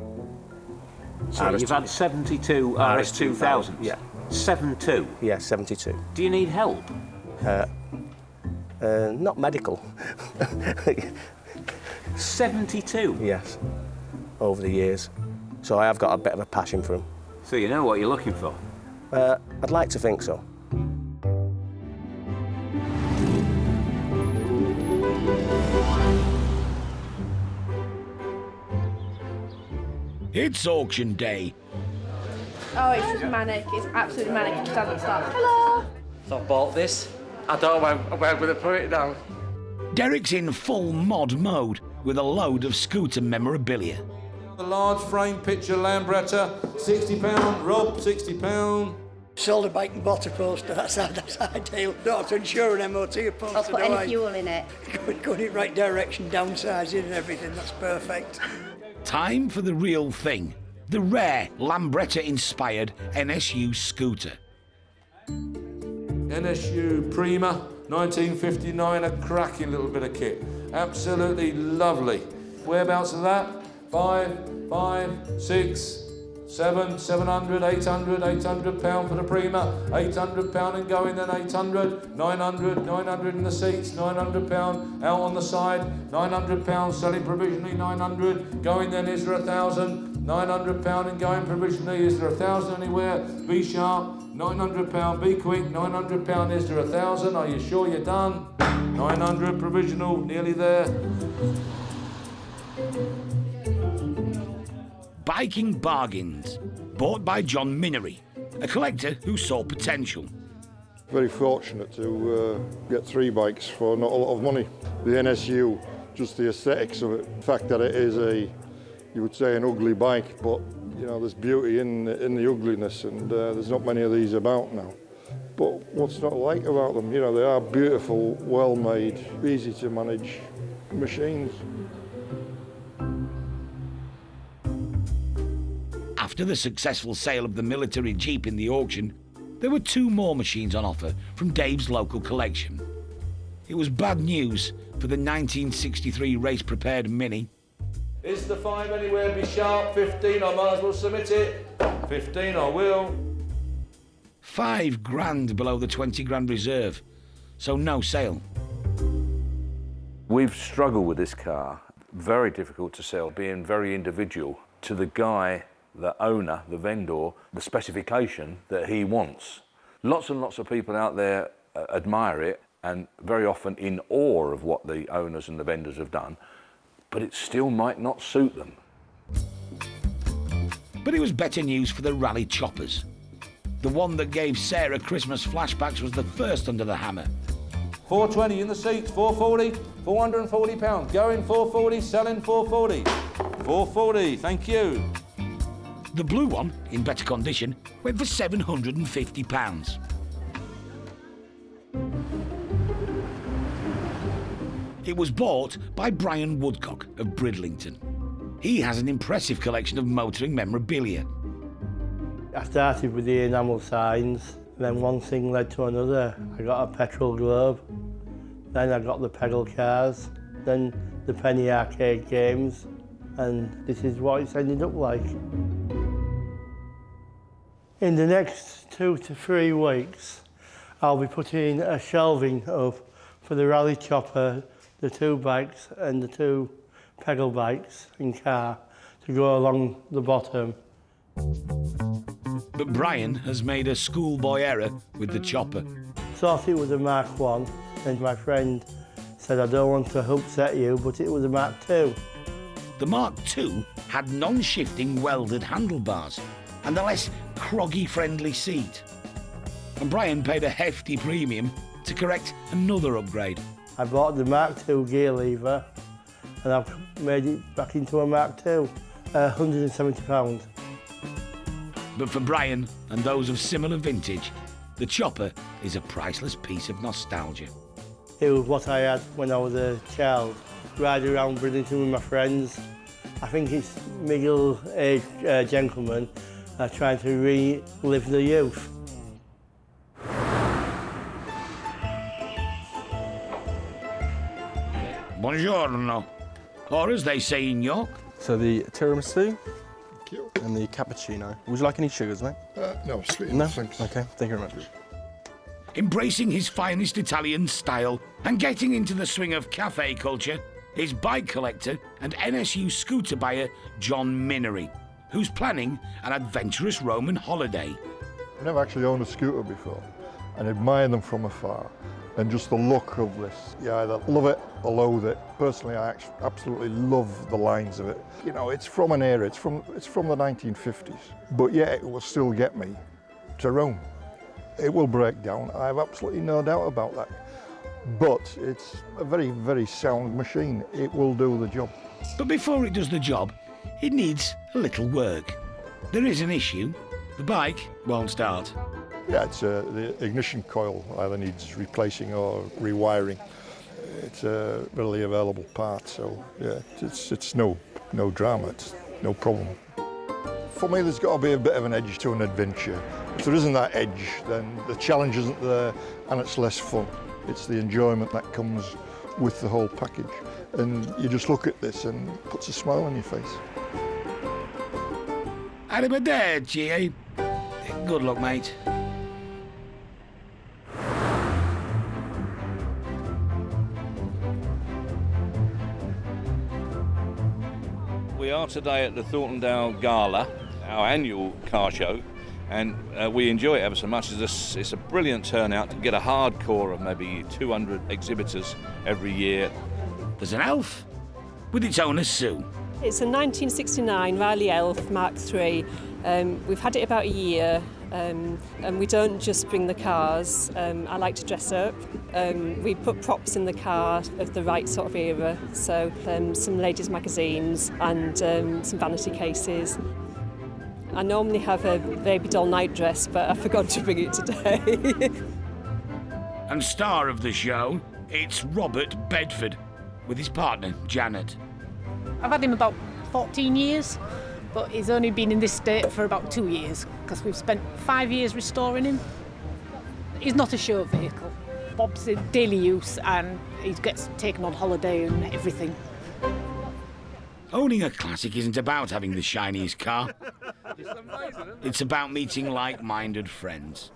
So you've had 72 RS2000s? Yeah. 72? Yeah, 72. Do you need help? Not medical. 72? Yes, over the years. So I have got a bit of a passion for them. So you know what you're looking for? I'd like to think so. It's auction day. Oh, it's just manic. It's absolutely manic. It just doesn't stop. Hello. So I bought this. I don't know where I'm going to put it down. Derek's in full mod mode with a load of scooter memorabilia. The large frame picture Lambretta, £60. Rob, £60. Sold a bike and bought a poster. That's ideal. Don't have to insure an MOT a poster. I'll put any fuel in it. Going in the right direction, downsizing and everything. That's perfect. Time for the real thing. The rare Lambretta-inspired NSU scooter. NSU Prima, 1959, a cracking little bit of kit. Absolutely lovely. Whereabouts of that? 5, 6, 7, 700, 800, £800 for the Prima, £800 and going, then 800, 900, 900 in the seats, £900 out on the side, £900 selling provisionally, 900 going, then is there 1,000, £900 and going provisionally, is there 1,000 anywhere? Be sharp, £900, be quick, £900, is there 1,000? Are you sure you're done? 900 provisional, nearly there. Biking bargains, bought by John Minery, a collector who saw potential. Very fortunate to get 3 bikes for not a lot of money. The NSU, just the aesthetics of it, the fact that it is you would say an ugly bike, but you know there's beauty in the ugliness, and there's not many of these about now. But what's not like about them? You know, they are beautiful, well-made, easy to manage machines. After the successful sale of the military Jeep in the auction, there were 2 more machines on offer from Dave's local collection. It was bad news for the 1963 race-prepared Mini. Is the 5 anywhere? Be sharp, 15, I might as well submit it. 15, I will. £5,000 below the 20 grand reserve, so no sale. We've struggled with this car, very difficult to sell, being very individual to the guy, the owner, the vendor, the specification that he wants. Lots and lots of people out there admire it and very often in awe of what the owners and the vendors have done, but it still might not suit them. But it was better news for the rally choppers. The one that gave Sarah Christmas flashbacks was the first under the hammer. 420 in the seats, 440, £440. Going 440, selling 440. 440, thank you. The blue one, in better condition, went for £750. It was bought by Brian Woodcock of Bridlington. He has an impressive collection of motoring memorabilia. I started with the enamel signs, then one thing led to another. I got a petrol globe, then I got the pedal cars, then the penny arcade games, and this is what it's ended up like. In the next 2 to 3 weeks, I'll be putting a shelving up for the rally chopper, the 2 bikes and the 2 pedal bikes and car to go along the bottom. But Brian has made a schoolboy error with the chopper. thought it was a Mark 1, and my friend said, I don't want to upset you, but it was a Mark 2. The Mark II had non-shifting welded handlebars and a less croggy-friendly seat. And Brian paid a hefty premium to correct another upgrade. I bought the Mark II gear lever and I've made it back into a Mark II, £170. But for Brian and those of similar vintage, the chopper is a priceless piece of nostalgia. It was what I had when I was a child, riding around Bridlington with my friends. I think it's middle-aged gentlemen trying to relive the youth. Buongiorno, or as they say in York. So the tiramisu and the cappuccino. Would you like any sugars, mate? No, sweet. No? Thanks. Okay, thank you very much. Embracing his finest Italian style and getting into the swing of cafe culture is bike collector and NSU scooter buyer John Minery, who's planning an adventurous Roman holiday. I've never actually owned a scooter before and admire them from afar. And just the look of this, yeah, I either love it or loathe it. Personally, I absolutely love the lines of it. You know, it's from an era, it's from the 1950s, but yet it will still get me to Rome. It will break down, I have absolutely no doubt about that. But it's a very, very sound machine. It will do the job. But before it does the job, it needs a little work. There is an issue. The bike won't start. Yeah, it's the ignition coil either needs replacing or rewiring. It's a readily available part, so yeah, it's no drama, it's no problem. For me, there's got to be a bit of an edge to an adventure. If there isn't that edge, then the challenge isn't there and it's less fun. It's the enjoyment that comes with the whole package. And you just look at this and it puts a smile on your face. Arrivederci, eh? Good luck, mate. We are today at the Thornton le Dale Gala, our annual car show, and we enjoy it ever so much. It's a brilliant turnout to get a hardcore of maybe 200 exhibitors every year. There's an Elf with its owner Sue. It's a 1969 Riley Elf Mark III. We've had it about a year, and we don't just bring the cars. I like to dress up. We put props in the car of the right sort of era, so some ladies' magazines and some vanity cases. I normally have a baby doll night dress, but I forgot to bring it today. And star of the show, it's Robert Bedford with his partner Janet. I've had him about 14 years, but he's only been in this state for about 2 years because we've spent 5 years restoring him. He's not a show vehicle. Bob's in daily use and he gets taken on holiday and everything. Owning a classic isn't about having the shiniest car. It's about meeting like-minded friends.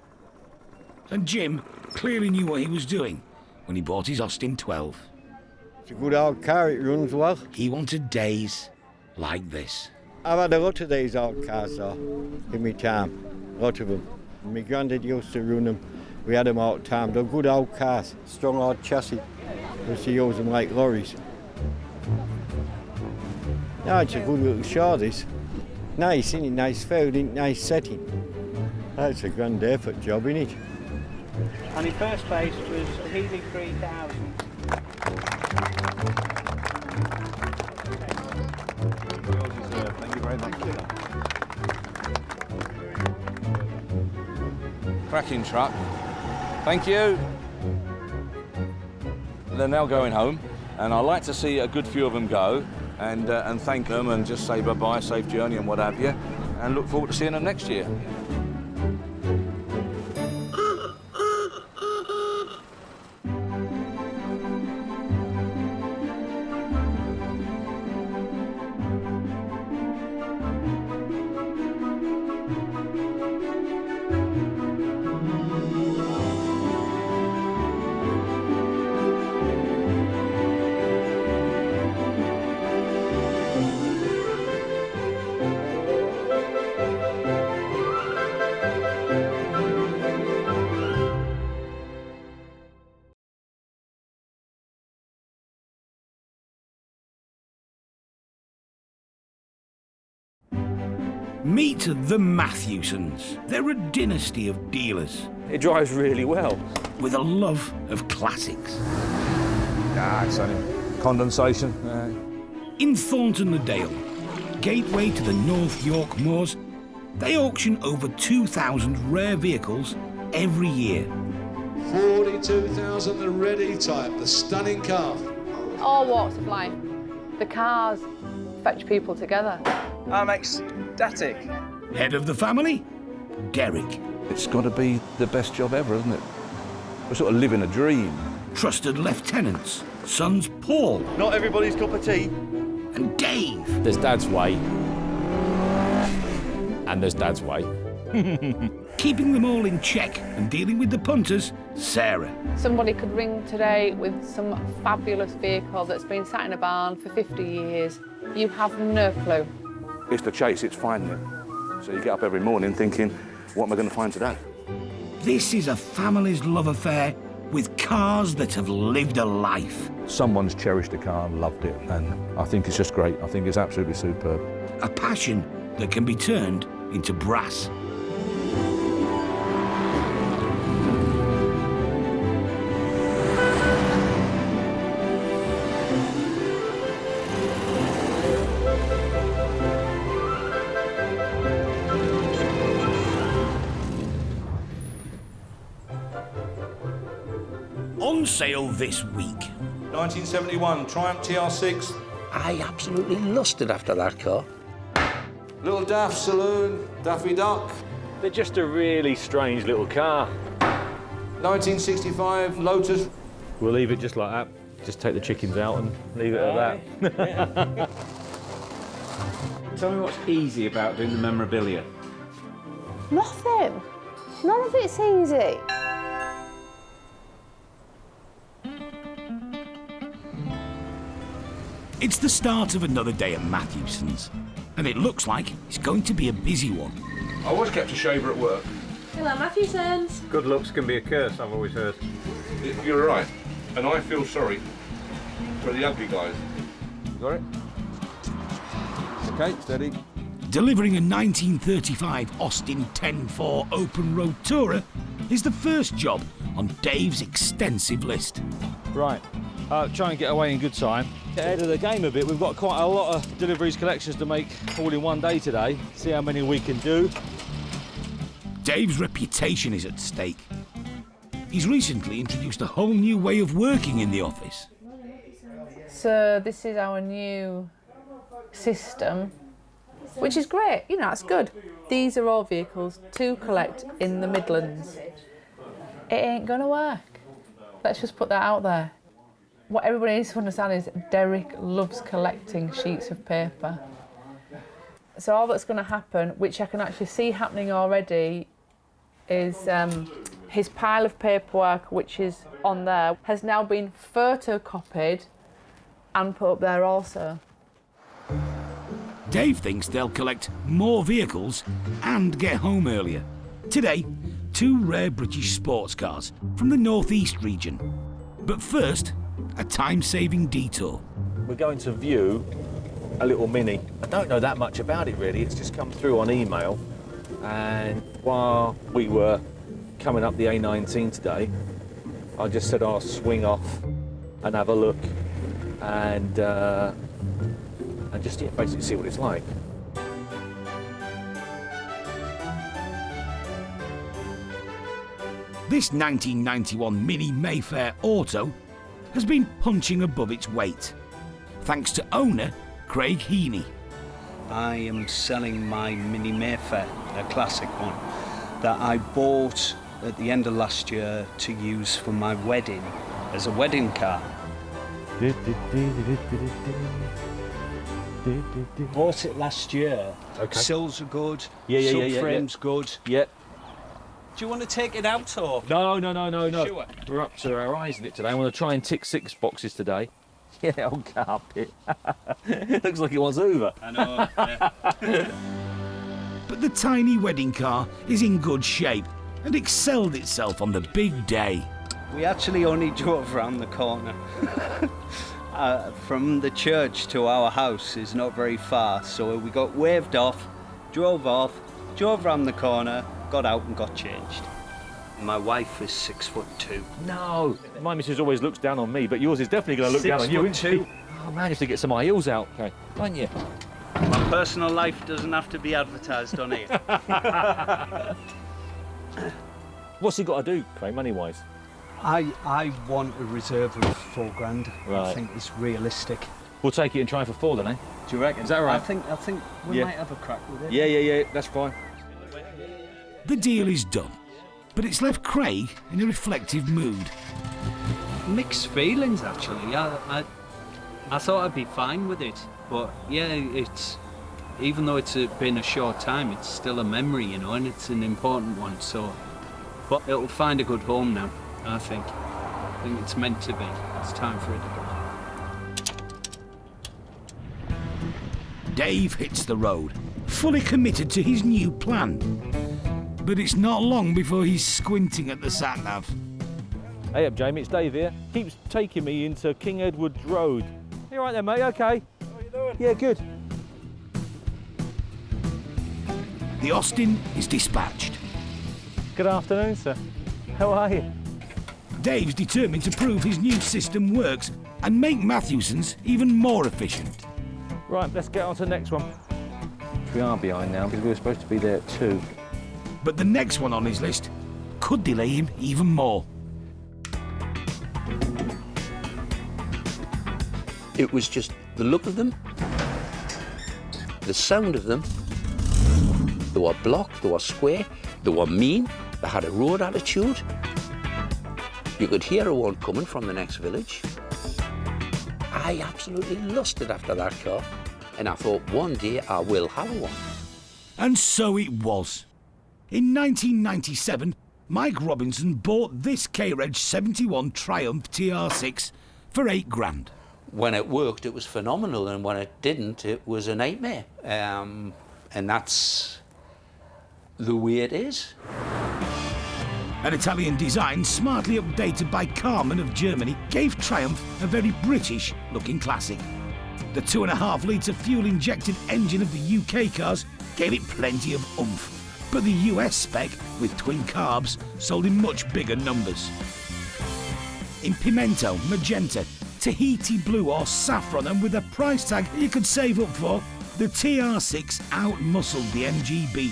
And Jim clearly knew what he was doing when he bought his Austin 12. It's a good old car, it runs well. He wanted days like this. I've had a lot of these old cars though, in my time, a lot of them. My granddad used to run them, we had them all the time. They're good old cars, strong old chassis. Used to use them like lorries. No, it's a good little show, this. Nice, isn't it? Nice food, isn't it? Nice setting. That's a grand effort job, isn't it? And in first place was the Healy 3000. Thank you very much. Cracking truck. Thank you. They're now going home, and I like to see a good few of them go and thank them and just say bye-bye, safe journey and what have you, and look forward to seeing them next year. Meet the Matthewsons. They're a dynasty of dealers. It drives really well. With a love of classics. It's only condensation. In Thornton le Dale, gateway to the North York Moors, they auction over 2,000 rare vehicles every year. 42,000, the ready type, the stunning car. All walks of life. The cars fetch people together. I'm ecstatic. Head of the family, Derek. It's got to be the best job ever, isn't it? We're sort of living a dream. Trusted lieutenants, sons Paul. Not everybody's cup of tea. And Dave. There's Dad's way. And there's Dad's way. Keeping them all in check and dealing with the punters, Sarah. Somebody could ring today with some fabulous vehicle that's been sat in a barn for 50 years. You have no clue. It's the chase, it's finding it. So you get up every morning thinking, what am I going to find today? This is a family's love affair with cars that have lived a life. Someone's cherished a car and loved it, and I think it's just great. I think it's absolutely superb. A passion that can be turned into brass. On sale this week. 1971 Triumph TR6. I absolutely lusted after that car. Little Daft Saloon, Daffy Duck. They're just a really strange little car. 1965 Lotus. We'll leave it just like that. Just take the chickens out and leave it at that. Tell me what's easy about doing the memorabilia. Nothing. None of it's easy. It's the start of another day at Matthewson's, and it looks like it's going to be a busy one. I always kept a shaver at work. Hello, Matthewson's. Good looks can be a curse, I've always heard. You're right, and I feel sorry for the ugly guys. Got it? Okay, steady. Delivering a 1935 Austin 10-4 open road tourer is the first job on Dave's extensive list. Right, try and get away in good time. Get ahead of the game a bit. We've got quite a lot of deliveries, collections to make all in one day today. See how many we can do. Dave's reputation is at stake. He's recently introduced a whole new way of working in the office. So this is our new system, which is great. You know, it's good. These are all vehicles to collect in the Midlands. It ain't gonna work. Let's just put that out there. What everybody needs to understand is Derek loves collecting sheets of paper. So all that's going to happen, which I can actually see happening already, is his pile of paperwork, which is on there, has now been photocopied and put up there also. Dave thinks they'll collect more vehicles and get home earlier. Today, 2 rare British sports cars from the North East region. But first, a time-saving detour. We're going to view a little Mini. I don't know that much about it really, it's just come through on email. And while we were coming up the A19 today, I just said I'll swing off and have a look and just basically see what it's like. This 1991 Mini Mayfair Auto has been punching above its weight, thanks to owner Craig Heaney. I am selling my Mini Mayfair, a classic one, that I bought at the end of last year to use for my wedding as a wedding car. Bought it last year. Okay. Sills are good, Yeah. subframe's good. Yep. Do you want to take it out or? No. Sure. We're up to our eyes in it today. I want to try and tick 6 boxes today. Yeah, old carpet. Looks like it wants Hoover. I know, yeah. But the tiny wedding car is in good shape and excelled itself on the big day. We actually only drove round the corner. From the church to our house is not very far, so we got waved off, drove off, drove round the corner, got out and got changed. My wife is 6'2". No, my missus always looks down on me, but yours is definitely going to look down on you, isn't she? Oh man, you have to get some high heels out, okay, don't you? My personal life doesn't have to be advertised on here. What's he got to do, Craig, money-wise? I want a reserve of £4,000. Right. I think it's realistic. We'll take it and try for 4 then, eh? Do you reckon? Is that right? I think we might have a crack with it. Yeah, that's fine. The deal is done, but it's left Craig in a reflective mood. Mixed feelings, actually. I thought I'd be fine with it, but yeah, it's even though it's been a short time, it's still a memory, you know, and it's an important one. So, but it'll find a good home now. I think it's meant to be. It's time for it to go. Dave hits the road, fully committed to his new plan. But it's not long before he's squinting at the sat-nav. Hey up, Jamie, it's Dave here. Keeps taking me into King Edward's Road. You all right there, mate? Okay. How are you doing? Yeah, good. The Austin is dispatched. Good afternoon, sir. How are you? Dave's determined to prove his new system works and make Matthewson's even more efficient. Right, let's get on to the next one. We are behind now because we were supposed to be there at 2. But the next one on his list could delay him even more. It was just the look of them, the sound of them. They were blocked, they were square, they were mean, they had a road attitude. You could hear a one coming from the next village. I absolutely lusted after that car, and I thought one day I will have one. And so it was. In 1997, Mike Robinson bought this K-Reg 71 Triumph TR6 for £8,000. When it worked, it was phenomenal, and when it didn't, it was a nightmare. And that's the way it is. An Italian design smartly updated by Carmen of Germany gave Triumph a very British-looking classic. The 2.5-litre fuel-injected engine of the UK cars gave it plenty of oomph, but the US spec, with twin carbs, sold in much bigger numbers. In pimento, magenta, Tahiti blue or saffron, and with a price tag you could save up for, the TR6 out-muscled the MGB.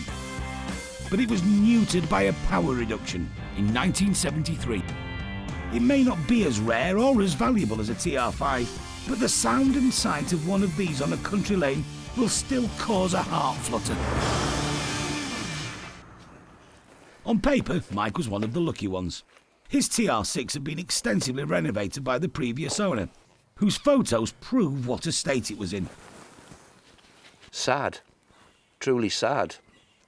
But it was neutered by a power reduction in 1973. It may not be as rare or as valuable as a TR5, but the sound and sight of one of these on a country lane will still cause a heart flutter. On paper, Mike was one of the lucky ones. His TR6 had been extensively renovated by the previous owner, whose photos prove what a state it was in. Sad, truly sad.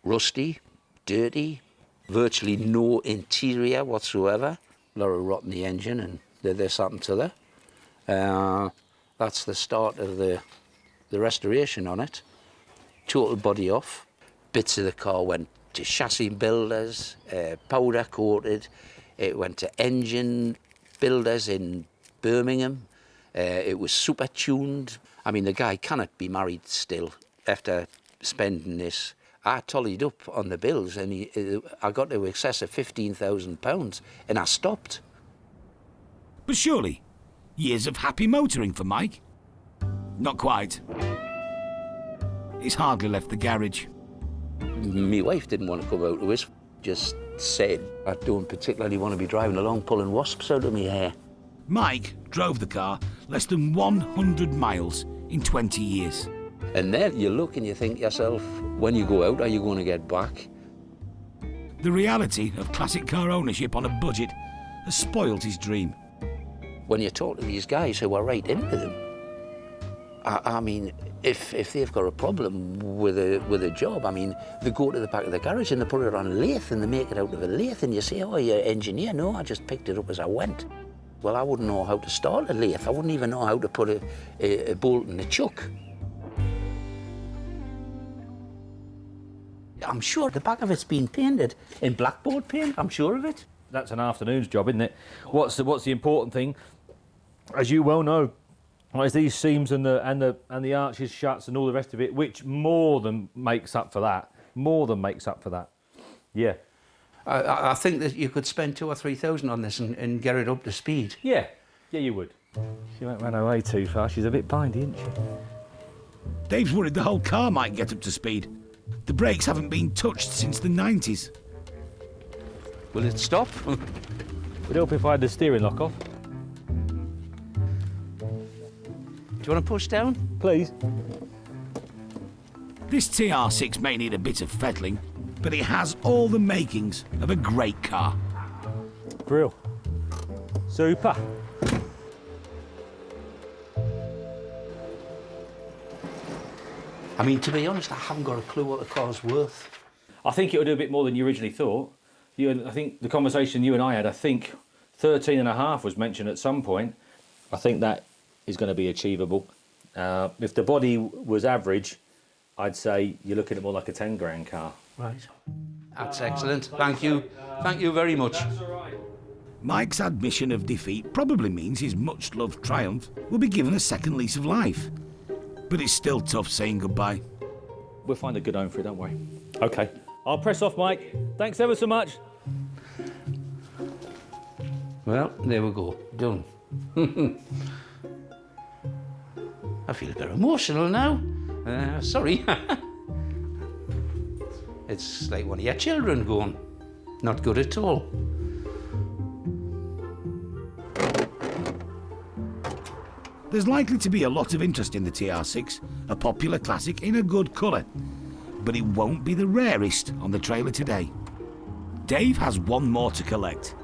Rusty, dirty, virtually no interior whatsoever. A lot of rot in the engine and this happened to there. That's the start of the restoration on it. Total body off. Bits of the car went to chassis builders, powder coated. It went to engine builders in Birmingham. It was super tuned. I mean, the guy cannot be married still after spending this. I tallied up on the bills and I got to excess of £15,000 and I stopped. But surely, years of happy motoring for Mike? Not quite. He's hardly left the garage. My wife didn't want to come out to us, just said, I don't particularly want to be driving along pulling wasps out of my hair. Mike drove the car less than 100 miles in 20 years. And then you look and you think to yourself, when you go out, are you going to get back? The reality of classic car ownership on a budget has spoiled his dream. When you talk to these guys who are right into them, I mean, if they've got a problem with a job, I mean, they go to the back of the garage and they put it on a lathe and they make it out of a lathe and you say, oh, you're an engineer? No, I just picked it up as I went. Well, I wouldn't know how to start a lathe. I wouldn't even know how to put a bolt in a chuck. I'm sure the back of it's been painted in blackboard paint, I'm sure of it. That's an afternoon's job, isn't it? What's the important thing? As you well know, Well, it's these seams and the arches shuts and all the rest of it, which more than makes up for that. More than makes up for that. Yeah. I think that you could spend 2,000 or 3,000 on this and get it up to speed. Yeah. Yeah, you would. She won't run away too far. She's a bit bindy, isn't she? Dave's worried the whole car might get up to speed. The brakes haven't been touched since the 90s. Will it stop? Would help if I had the steering lock off. Do you want to push down? Please. This TR6 may need a bit of fettling, but it has all the makings of a great car. Grill. Super. I mean, to be honest, I haven't got a clue what the car's worth. I think it'll do a bit more than you originally thought. I think the conversation you and I had, I think 13.5 was mentioned at some point. I think that is going to be achievable. If the body was average, I'd say you're looking at more like a 10 grand car. Right. That's excellent. Thank you. Thank you very much. That's all right. Mike's admission of defeat probably means his much-loved Triumph will be given a second lease of life. But it's still tough saying goodbye. We'll find a good home for it, don't we? OK. I'll press off, Mike. Thanks ever so much. Well, there we go. Done. I feel a bit emotional now. Sorry. It's like one of your children going. Not good at all. There's likely to be a lot of interest in the TR6, a popular classic in a good colour. But it won't be the rarest on the trailer today. Dave has one more to collect.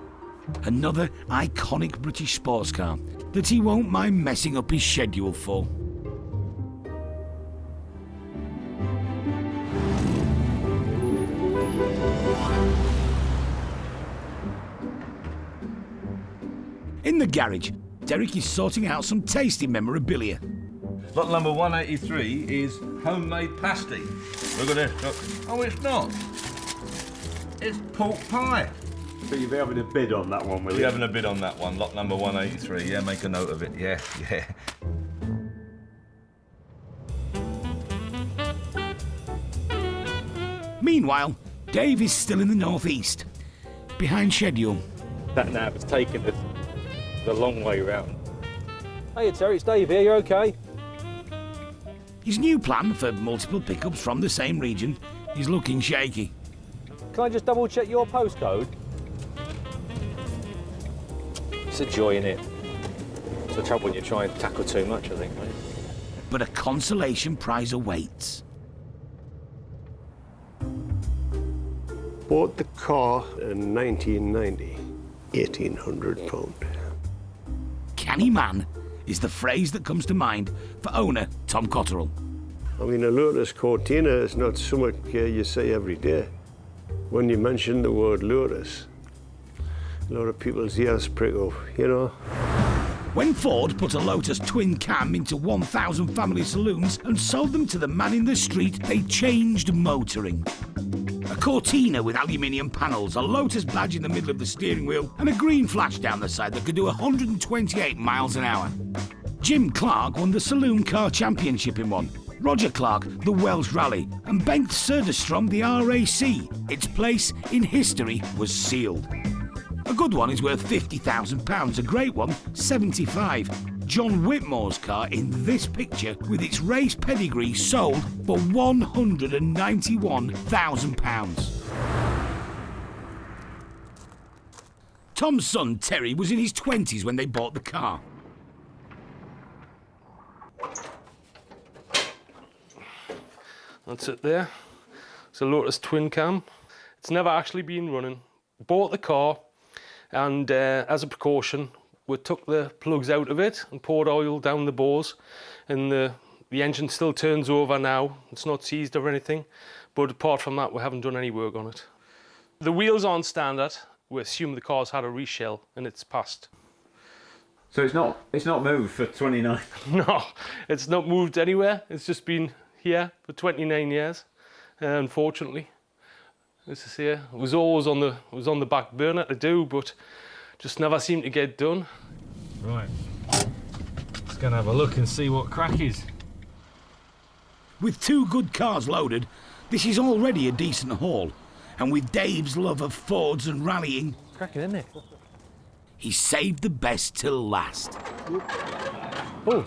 Another iconic British sports car that he won't mind messing up his schedule for. In the garage, Derek is sorting out some tasty memorabilia. Lot number 183 is homemade pasty. Look at this, look. Oh, it's not. It's pork pie. So you'll be having a bid on that one, will you? You're having a bid on that one, lot number 183. Yeah, make a note of it. Yeah, yeah. Meanwhile, Dave is still in the northeast, behind schedule. That nav has taken us the long way round. Hey, Terry, it's Dave here. You okay? His new plan for multiple pickups from the same region is looking shaky. Can I just double check your postcode? It's a joy, in it. It's the trouble when you try and tackle too much, I think, mate. But a consolation prize awaits. Bought the car in 1990, £1,800. Canny man is the phrase that comes to mind for owner Tom Cotterill. I mean, a Lotus Cortina is not something you say every day. When you mention the word Lotus, a lot of people's ears prick up, you know. When Ford put a Lotus twin cam into 1,000 family saloons and sold them to the man in the street, they changed motoring. A Cortina with aluminium panels, a Lotus badge in the middle of the steering wheel, and a green flash down the side that could do 128 miles an hour. Jim Clark won the Saloon Car Championship in one, Roger Clark the Welsh Rally, and Bengt Söderström the RAC. Its place in history was sealed. A good one is worth £50,000, a great one, 75. John Whitmore's car in this picture, with its race pedigree, sold for £191,000. Tom's son, Terry, was in his 20s when they bought the car. That's it there. It's a Lotus twin cam. It's never actually been running. Bought the car, and as a precaution, we took the plugs out of it and poured oil down the bores, and the engine still turns over now. It's not seized or anything, but apart from that, we haven't done any work on it. The wheels aren't standard. We assume the car's had a reshell and it's passed. So it's not moved for 29? No, it's not moved anywhere. It's just been here for 29 years, unfortunately. This is here. It was always on the back burner to do, but just never seemed to get done. Right. going to have a look and see what crack is. With 2 good cars loaded, this is already a decent haul. And with Dave's love of Fords and rallying... Cracking, isn't it? He saved the best till last. Oh.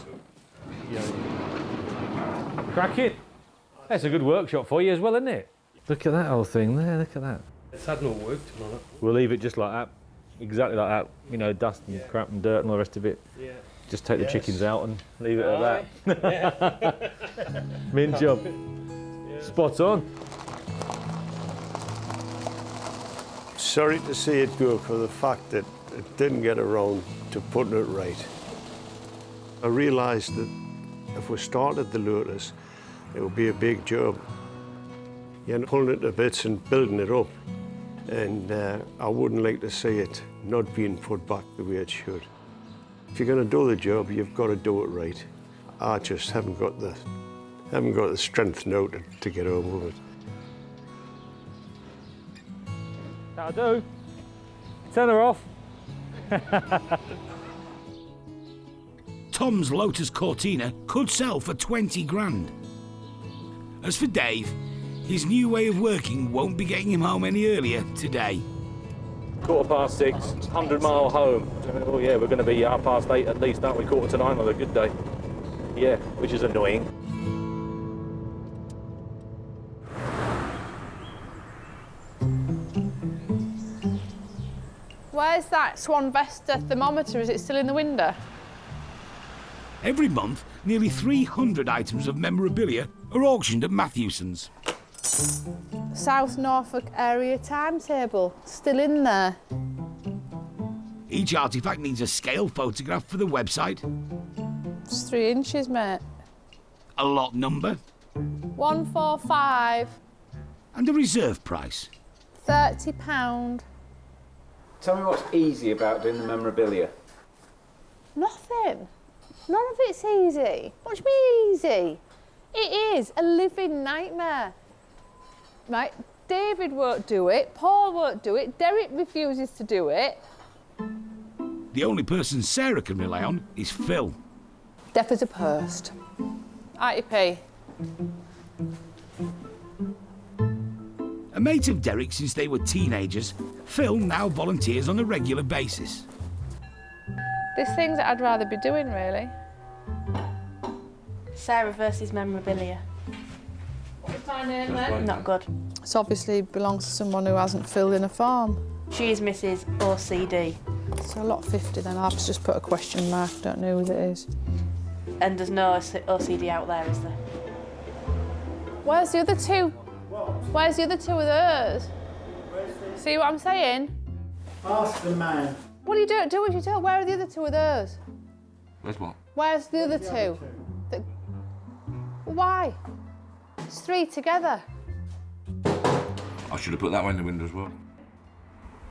Cracking. That's a good workshop for you as well, isn't it? Look at that whole thing there, look at that. It's had no work to on it. We'll leave it just like that, exactly like that. You know, dust and crap and dirt and all the rest of it. Yeah. Just take the chickens out and leave it at that. Mint job. Yeah. Spot on. Sorry to see it go for the fact that it didn't get around to putting it right. I realised that if we started the Lotus, it would be a big job. You know, pulling it to bits and building it up. And I wouldn't like to see it not being put back the way it should. If you're going to do the job, you've got to do it right. I just haven't got the strength now to get on with it. That'll do. Turn her off. Tom's Lotus Cortina could sell for 20 grand. As for Dave, his new way of working won't be getting him home any earlier today. 6:15, 100-mile home. Oh yeah, we're going to be 8:30 at least, aren't we? 8:45 on a good day. Yeah, which is annoying. Where's that Swan Vesta thermometer? Is it still in the window? Every month, nearly 300 items of memorabilia are auctioned at Matthewson's. South Norfolk area timetable, still in there. Each artefact needs a scale photograph for the website, It's 3 inches, mate. a lot number, 145, and a reserve price. £30. Tell me what's easy about doing the memorabilia. Nothing. None of it's easy. What do you mean easy? It is a living nightmare. Right, David won't do it, Paul won't do it, Derek refuses to do it. The only person Sarah can rely on is Phil. Deaf as a post. ITP. A mate of Derek since they were teenagers, Phil now volunteers on a regular basis. There's things that I'd rather be doing, really. Sarah versus memorabilia. What's my name then? Not good. This obviously belongs to someone who hasn't filled in a form. She is Mrs. OCD. So a lot 50 then, I'll have to just put a question mark, don't know who that is. And there's no OCD out there, is there? Where's the other two? Where's the other 2 of those? See what I'm saying? Ask the man. What are you doing? Do as you tell. Where are the other 2 of those? Where's what? Where's the other 2? Why? It's 3 together. I should have put that one in the window as well.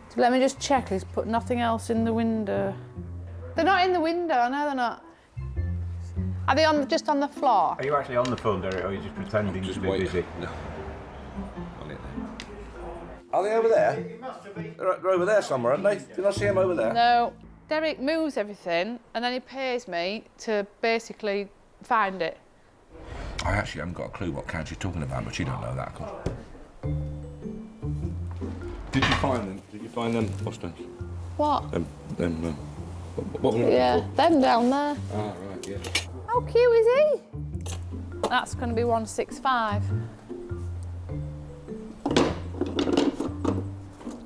So let me just check. He's put nothing else in the window. They're not in the window. I know they're not. Are they just on the floor? Are you actually on the phone, Derek, or are you just pretending to be busy? No. On it then. Are they over there? They're over there somewhere, aren't they? Did I see them over there? No. Derek moves everything and then he pays me to basically find it. I actually haven't got a clue what couch you're talking about, but you don't know that, of course. Did you find them? Did you find them, Austin? What? What were Yeah, them down there. Ah, right, yeah. How cute is he? That's going to be 165.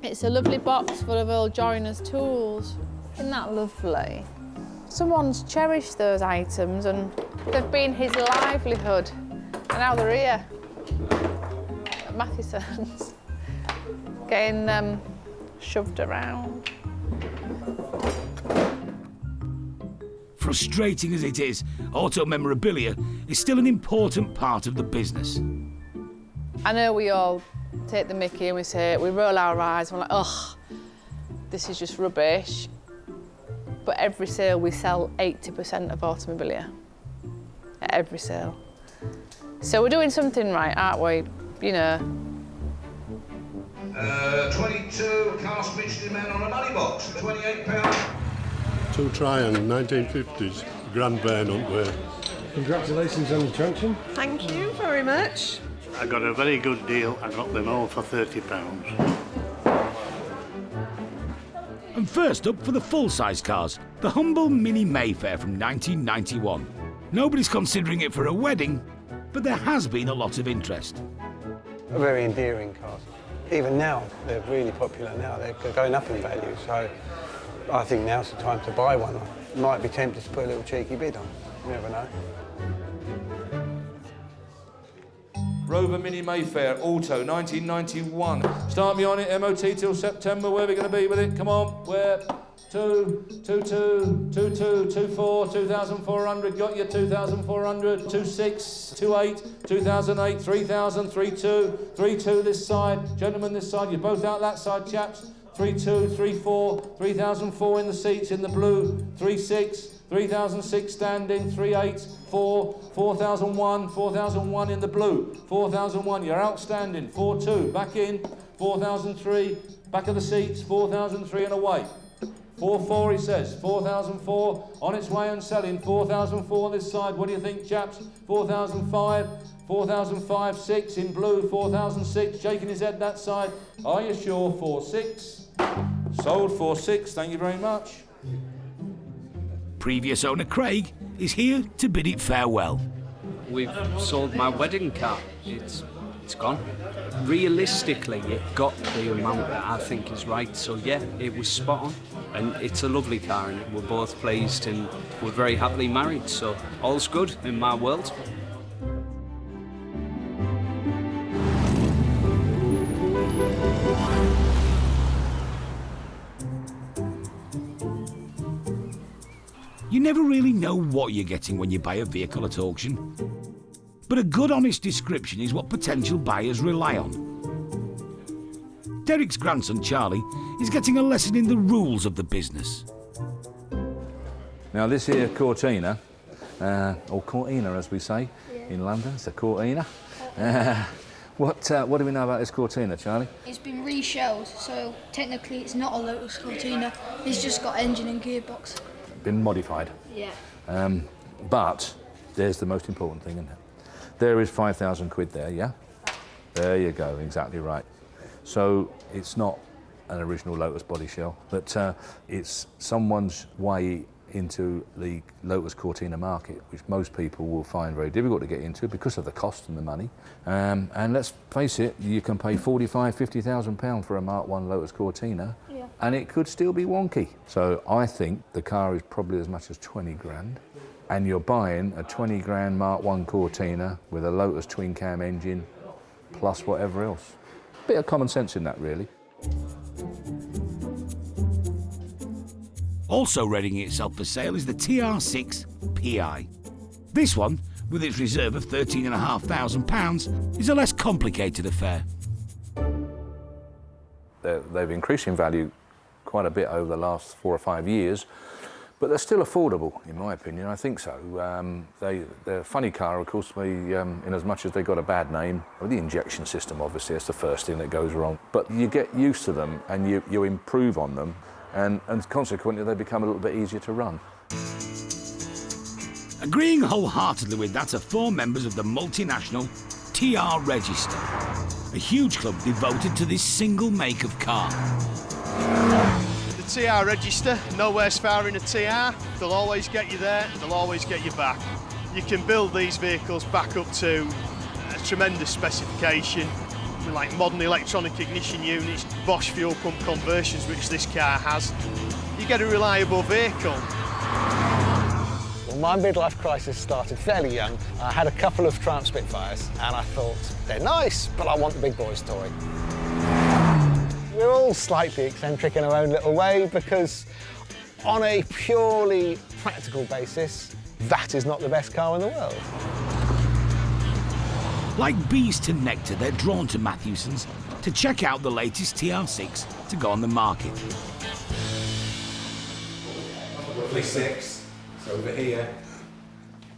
It's a lovely box full of old joiner's tools. Isn't that lovely? Someone's cherished those items and they've been his livelihood. And now they're here at Matthewson's, getting shoved around. Frustrating as it is, auto memorabilia is still an important part of the business. I know we all take the mickey and we roll our eyes and we're like, ugh, this is just rubbish. But every sale we sell 80% of automobilia. At every sale. So we're doing something right, aren't we? You know. 22 cast Michelin men on a money box, £28. 2 Tryon, 1950s. Grand Burn hunt were. Congratulations on the junction. Thank you very much. I got a very good deal. I got them all for £30. And first up for the full-size cars, the humble Mini Mayfair from 1991. Nobody's considering it for a wedding, but there has been a lot of interest. Very endearing cars. Even now, they're really popular now. They're going up in value, so I think now's the time to buy one. I might be tempted to put a little cheeky bid on. You never know. Rover Mini Mayfair, Auto, 1991. Start me on it, MOT till September. Where are we going to be with it? Come on, where? 222, 22, 24, 2,400. Got you, 2,400. 26, 28, 2008, 3,000, 32, 32 this side. Gentlemen this side, you're both out that side, chaps. 32, 34, 3,004 in the seats in the blue. 36, 3,006 standing. 38, 4, 4,001, 4,001 in the blue. 4,001, you're outstanding. 42, back in. 4,003, back of the seats. 4,003 and away. 4,4 he says. 4,004 on its way and selling. 4,004 this side. What do you think, chaps? 4,005. 4,005, 6 in blue. 4,006, shaking his head that side. Are you sure? 4,6. Sold 4,6. Thank you very much. Previous owner Craig is here to bid it farewell. We've sold my wedding car. It's gone. Realistically, it got the amount that I think is right. So yeah, it was spot on. And it's a lovely car, and we're both pleased, and we're very happily married. So all's good in my world. You never really know what you're getting when you buy a vehicle at auction. But a good, honest description is what potential buyers rely on. Derek's grandson, Charlie, is getting a lesson in the rules of the business. Now this here Cortina, or Cortina as we say in London, it's a Cortina. What do we know about this Cortina, Charlie? It's been reshelled, so technically it's not a Lotus Cortina. It's just got engine and gearbox. Been modified. Yeah. But there's the most important thing, isn't it? There is 5,000 quid there, yeah? There you go, exactly right. So it's not an original Lotus body shell, but it's someone's way into the Lotus Cortina market, which most people will find very difficult to get into because of the cost and the money. And let's face it, you can pay £45,000, £50,000 for a Mark 1 Lotus Cortina, and it could still be wonky. So I think the car is probably as much as 20 grand, and you're buying a 20 grand Mark 1 Cortina with a Lotus twin cam engine, plus whatever else. Bit of common sense in that, really. Also readying itself for sale is the TR6 PI. This one, with its reserve of £13,500, is a less complicated affair. They've increased in value quite a bit over the last 4 or 5 years, but they're still affordable, in my opinion. I think so. They're a funny car, of course, in as much as they got a bad name. Well, the injection system, obviously, that's the first thing that goes wrong. But you get used to them and you improve on them, and consequently they become a little bit easier to run. Agreeing wholeheartedly with that are 4 members of the multinational TR Register, a huge club devoted to this single make of car. The TR Register, nowhere's far in a TR. They'll always get you there, they'll always get you back. You can build these vehicles back up to a tremendous specification, with like modern electronic ignition units, Bosch fuel pump conversions, which this car has. You get a reliable vehicle. Well, my midlife crisis started fairly young. I had a couple of Triumph Spitfires, and I thought, they're nice, but I want the big boys toy. We're all slightly eccentric in our own little way, because on a purely practical basis, that is not the best car in the world. Like bees to nectar, they're drawn to Matthewson's to check out the latest TR6 to go on the market. Roughly 6. It's over here.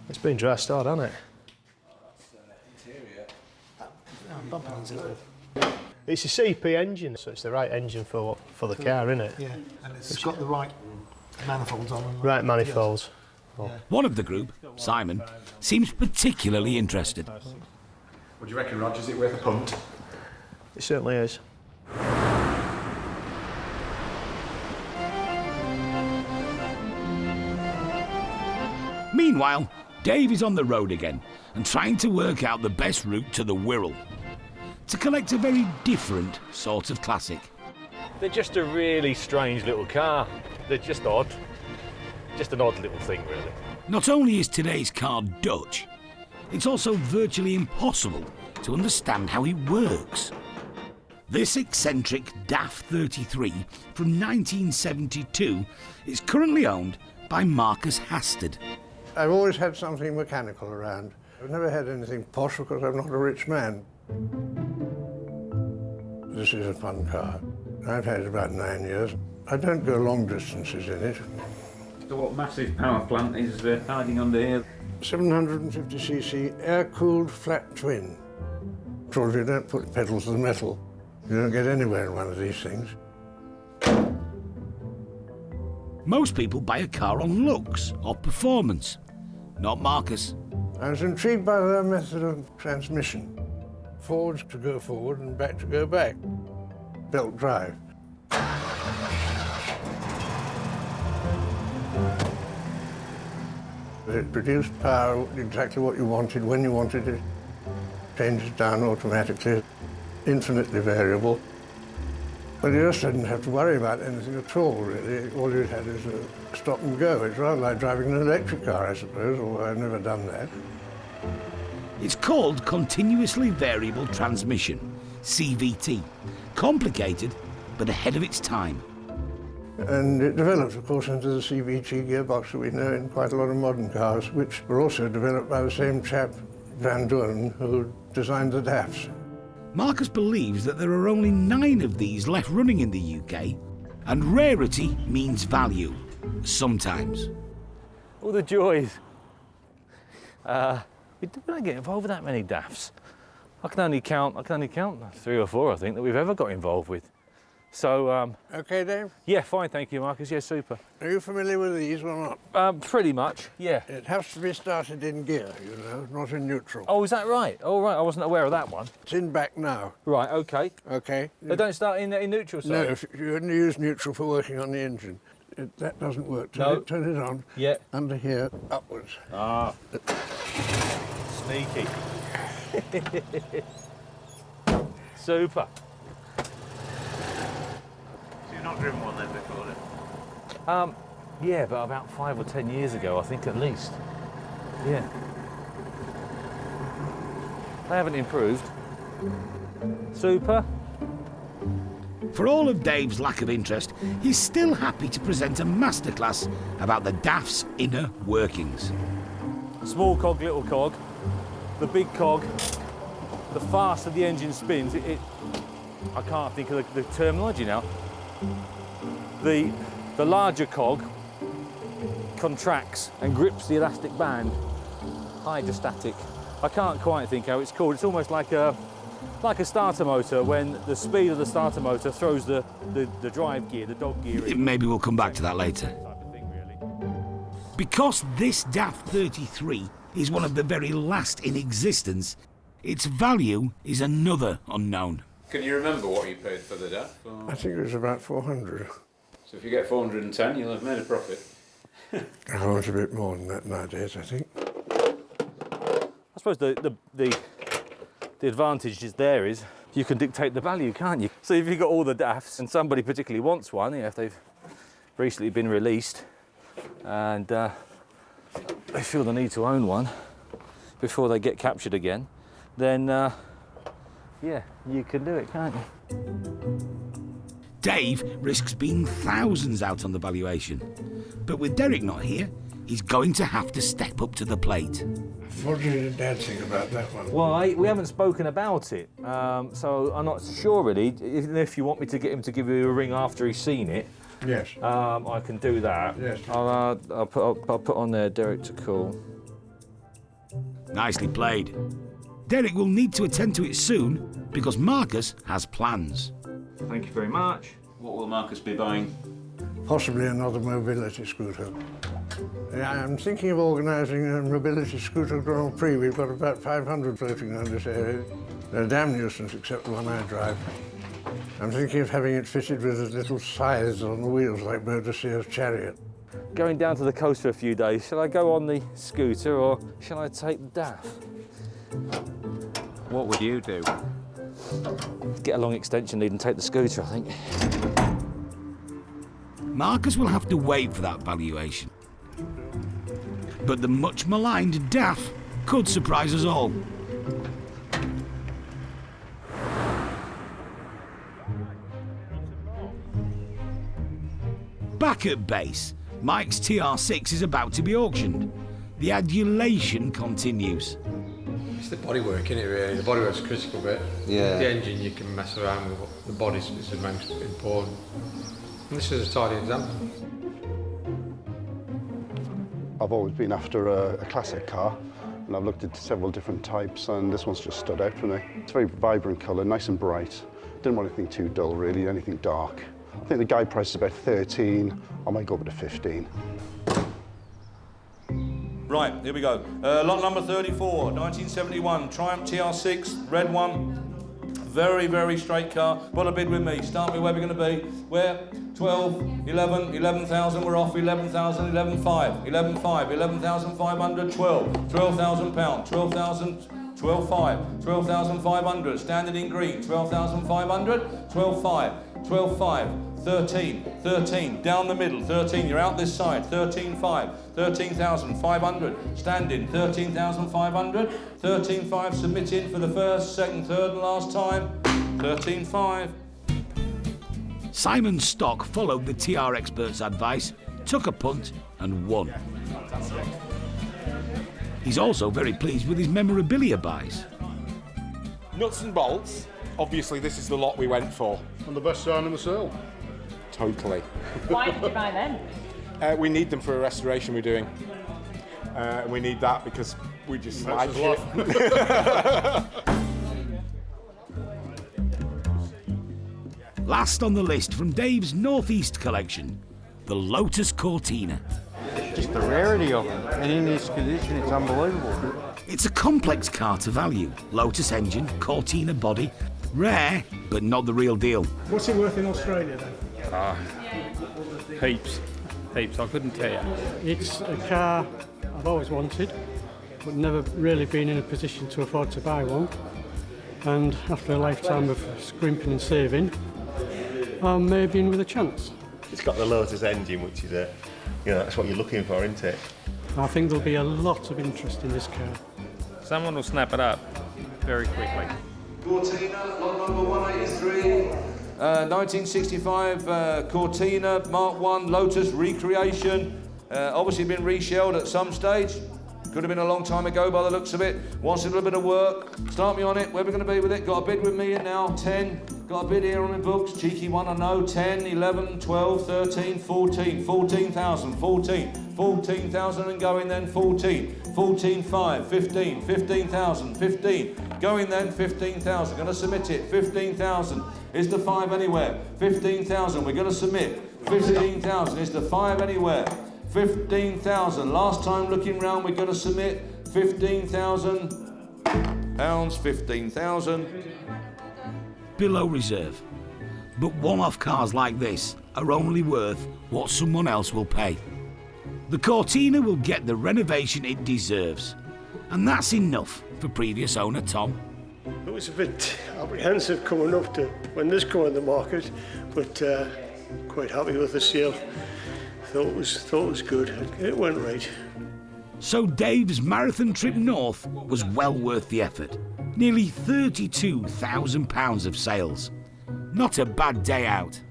It's been dressed hard, hasn't it? It's a CP engine, so it's the right engine for the car, isn't it? Yeah, and it's got the right manifolds on them. Right manifolds. One of the group, Simon, seems particularly interested. What do you reckon, Rog? Is it worth a punt? It certainly is. Meanwhile, Dave is on the road again and trying to work out the best route to the Wirral to collect a very different sort of classic. They're just a really strange little car. They're just odd. Just an odd little thing, really. Not only is today's car Dutch, it's also virtually impossible to understand how he works. This eccentric DAF 33 from 1972 is currently owned by Marcus Hastad. I've always had something mechanical around. I've never had anything posh because I'm not a rich man. This is a fun car. I've had it about 9 years. I don't go long distances in it. So what massive power plant is hiding under here? 750cc air-cooled flat twin. Told you don't put pedals to the metal. You don't get anywhere in one of these things. Most people buy a car on looks or performance, not Marcus. I was intrigued by their method of transmission. Forward to go forward and back to go back. Belt drive. It produced power exactly what you wanted, when you wanted it. Changes down automatically, infinitely variable. But you just didn't have to worry about anything at all, really. All you had is a stop and go. It's rather like driving an electric car, I suppose, although I've never done that. It's called Continuously Variable Transmission, CVT. Complicated, but ahead of its time. And it developed, of course, into the CVT gearbox that we know in quite a lot of modern cars, which were also developed by the same chap, Van Doorn, who designed the DAFs. Marcus believes that there are only 9 of these left running in the UK, and rarity means value, sometimes. All the joys. We don't get involved with that many DAFs. I can only count 3 or 4, I think, that we've ever got involved with. So, OK, Dave? Yeah, fine, thank you, Marcus. Yeah, super. Are you familiar with these or not? Pretty much, yeah. It has to be started in gear, you know, not in neutral. Oh, is that right? Oh, right, I wasn't aware of that one. It's in back now. Right, OK. OK. They don't start in neutral, sorry? No, if you only use neutral for working on the engine. That doesn't work. Turn it on. Yeah. Under here, upwards. Ah. Sneaky. Super. You've not driven one then before, then? Yeah, but about 5 or 10 years ago, I think, at least. Yeah. They haven't improved. Super. For all of Dave's lack of interest, he's still happy to present a masterclass about the DAF's inner workings. Small cog, little cog. The big cog, the faster the engine spins, I can't think of the terminology now. The larger cog contracts and grips the elastic band. Hydrostatic. I can't quite think how it's called. It's almost like a starter motor when the speed of the starter motor throws the drive gear, the dog gear in. Maybe we'll come back to that later. Because this DAF 33 is one of the very last in existence, its value is another unknown. Can you remember what you paid for the DAF? I think it was about 400. So if you get 410, you'll have made a profit. I want a bit more than that nowadays, I think. I suppose the advantage there is you can dictate the value, can't you? So if you've got all the DAFs and somebody particularly wants one, if they've recently been released and they feel the need to own one before they get captured again, then yeah, you can do it, can't you? Dave risks being thousands out on the valuation. But with Derek not here, he's going to have to step up to the plate. What did your dad think about that one? Well, we haven't spoken about it, so I'm not sure really. If you want me to get him to give you a ring after he's seen it, yes, I can do that. Yes. I'll put on there Derek to call. Nicely played. Derek will need to attend to it soon because Marcus has plans. Thank you very much. What will Marcus be buying? Possibly another mobility scooter. Yeah, I'm thinking of organising a mobility scooter Grand Prix. We've got about 500 floating around this area. They're a damn nuisance, except the one I drive. I'm thinking of having it fitted with little scythes on the wheels like Boadiceu's chariot. Going down to the coast for a few days, shall I go on the scooter or shall I take the DAF? What would you do? Get a long extension lead and take the scooter, I think. Marcus will have to wait for that valuation. But the much maligned DAF could surprise us all. Back at base, Mike's TR6 is about to be auctioned. The adulation continues. It's the bodywork, isn't it, really? The bodywork's a critical bit. Yeah. The engine, you can mess around with. The body is the most important. And this is a tidy example. I've always been after a classic car, and I've looked at several different types, and this one's just stood out for me. It's a very vibrant colour, nice and bright. Didn't want anything too dull, really, anything dark. I think the guide price is about 13. I might go up to 15. Right, here we go. Lot number 34, 1971, Triumph TR6, red one. Very, very straight car. Put a bid with me. Start me where we're going to be. Where? 12, 11, 11,000, we're off. 11,000, 11,500, 11,500, 11,500, 12. 12,000 pounds, 12,000, 12,500, 12,500. Standard in green, 12,500, 12,500, 12,500. 13, 13, down the middle, 13, you're out this side, 13,500, 13,500, standing, 13,500, 13,500, submitting for the first, second, third and last time, 13,500. Simon Stock followed the TR expert's advice, took a punt and won. He's also very pleased with his memorabilia buys. Nuts and bolts, obviously this is the lot we went for. And the best sign in the sale. Totally. Why did you buy them? We need them for a restoration we're doing. We need that because we just like it. Last on the list from Dave's Northeast collection, the Lotus Cortina. Just the rarity of them, and in this condition, it's unbelievable. It's a complex car to value. Lotus engine, Cortina body, rare, but not the real deal. What's it worth in Australia then? Heaps. I couldn't tell you. It's a car I've always wanted, but never really been in a position to afford to buy one. And after a lifetime of scrimping and saving, I'm maybe in with a chance. It's got the Lotus engine, which is that's what you're looking for, isn't it? I think there'll be a lot of interest in this car. Someone will snap it up very quickly. Cortina, lot number 183. 1965 Cortina Mark 1 Lotus recreation. Obviously been reshelled at some stage. Could have been a long time ago by the looks of it. Wants a little bit of work. Start me on it. Where are we going to be with it? Got a bid with me in now. 10. Got a bid here on my books. Cheeky one, I know. 10, 11, 12, 13, 14. 14,000. 14. 14,000 and going then. 14. 14,500. 15. 15,000. 15. Going then. 15,000. Going to submit it. 15,000. Is the 5 anywhere? 15,000. We're going to submit. 15,000. Is the 5 anywhere? 15,000. Last time looking round, we're going to submit 15,000 pounds. 15,000. Below reserve. But one-off cars like this are only worth what someone else will pay. The Cortina will get the renovation it deserves. And that's enough for previous owner Tom. It was a bit apprehensive coming up to when this came on the market, but quite happy with the sale. Thought it was good. It went right. So Dave's marathon trip north was well worth the effort. Nearly £32,000 of sales. Not a bad day out.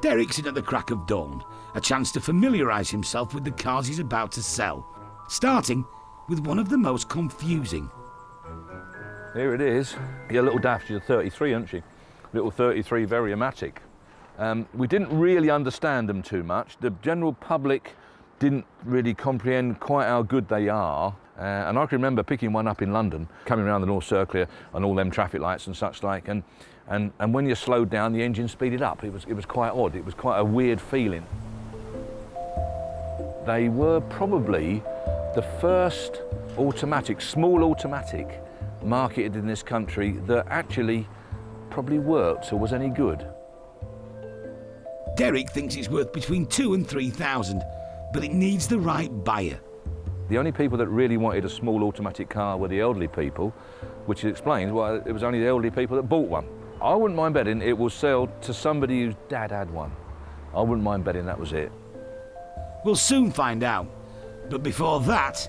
Derek's in at the crack of dawn, a chance to familiarise himself with the cars he's about to sell, starting with one of the most confusing. Here it is. Your little DAF, she's a 33, isn't she? Little 33 Variamatic. We didn't really understand them too much. The general public didn't really comprehend quite how good they are. And I can remember picking one up in London, coming around the North Circular and all them traffic lights and such like, and when you slowed down, the engine speeded up. It was quite odd. It was quite a weird feeling. They were probably the first automatic, small automatic, marketed in this country that actually probably worked or was any good. Derek thinks it's worth between 2,000 and 3,000, but it needs the right buyer. The only people that really wanted a small automatic car were the elderly people, which explains why it was only the elderly people that bought one. I wouldn't mind betting it will sell to somebody whose dad had one. I wouldn't mind betting that was it. We'll soon find out. But before that,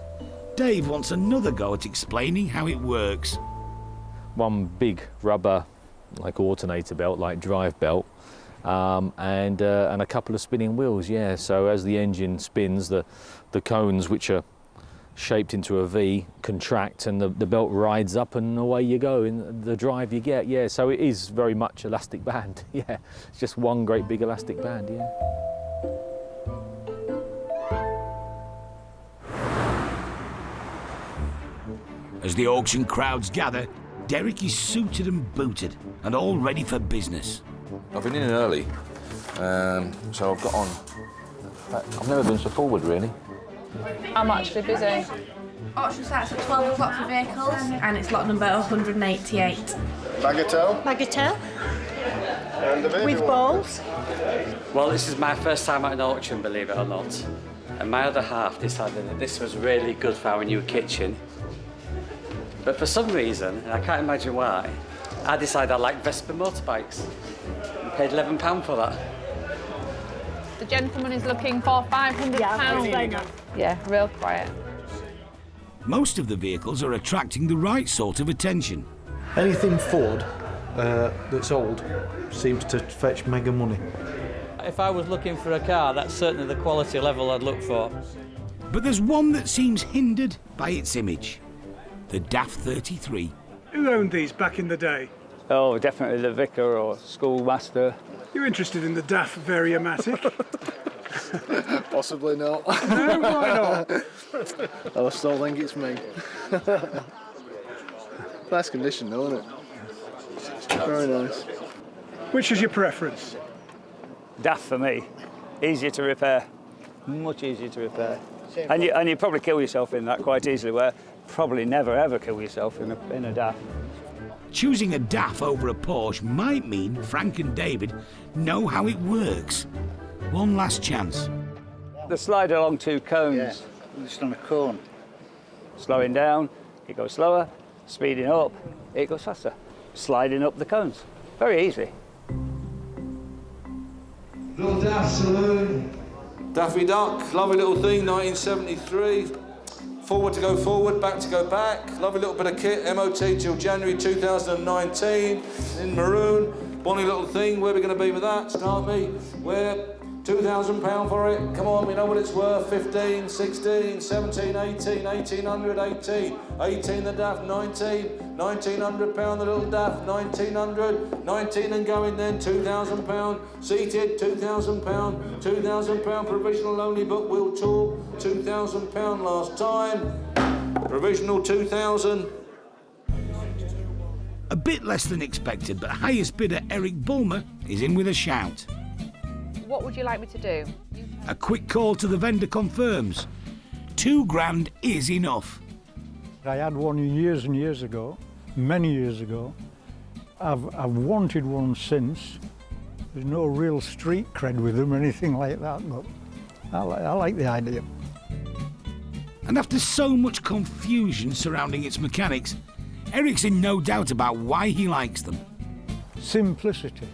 Dave wants another go at explaining how it works. One big rubber, like alternator belt, like drive belt, and a couple of spinning wheels, yeah. So as the engine spins, the cones, which are shaped into a V, contract, and the belt rides up and away you go in the drive you get, yeah. So it is very much elastic band, yeah. It's just one great big elastic band, yeah. As the auction crowds gather, Derek is suited and booted and all ready for business. I've been in early, so I've got on. I've never been so forward, really. I'm actually busy. Auction starts at 12 o'clock for vehicles, and it's lot number 188. Bagatelle? Bagatelle. And the baby with one. balls. Well, this is my first time at an auction, believe it or not. And my other half decided that this was really good for our new kitchen. But for some reason, and I can't imagine why, I decided I like Vespa motorbikes and paid £11 for that. The gentleman is looking for £500. Yeah, real quiet. Most of the vehicles are attracting the right sort of attention. Anything Ford that's old seems to fetch mega money. If I was looking for a car, that's certainly the quality level I'd look for. But there's one that seems hindered by its image. The DAF 33. Who owned these back in the day? Oh, definitely the vicar or schoolmaster. You interested in the DAF Variomatic? Possibly not. No, why not? I still think it's me. Nice condition though, isn't it? Very nice. Which is your preference? DAF for me. Easier to repair. Much easier to repair. And you probably kill yourself in that quite easily, where probably never ever kill yourself in a DAF. Choosing a DAF over a Porsche might mean Frank and David know how it works. One last chance. The slide along two cones. Yeah, just on a cone. Slowing down, it goes slower. Speeding up, it goes faster. Sliding up the cones. Very easy. Little DAF saloon. Daffy Duck, lovely little thing, 1973. Forward to go forward, back to go back. Lovely little bit of kit, MOT till January 2019. In maroon, bonny little thing. Where are we going to be with that? Start me. We're £2,000 for it. Come on, we know what it's worth. 15, 16, 17, 18, 1800, 18. 18 the DAF, 19. £1,900 the little DAF, 1900. 19 and going then, £2,000. Seated, £2,000. £2,000 provisional only, but we'll talk. £2,000 last time. Provisional 2,000. A bit less than expected, but highest bidder Eric Bulmer is in with a shout. What would you like me to do? A quick call to the vendor confirms. £2,000 is enough. I had one years and years ago, many years ago. I've wanted one since. There's no real street cred with them or anything like that, but I like the idea. And after so much confusion surrounding its mechanics, Eric's in no doubt about why he likes them. Simplicity.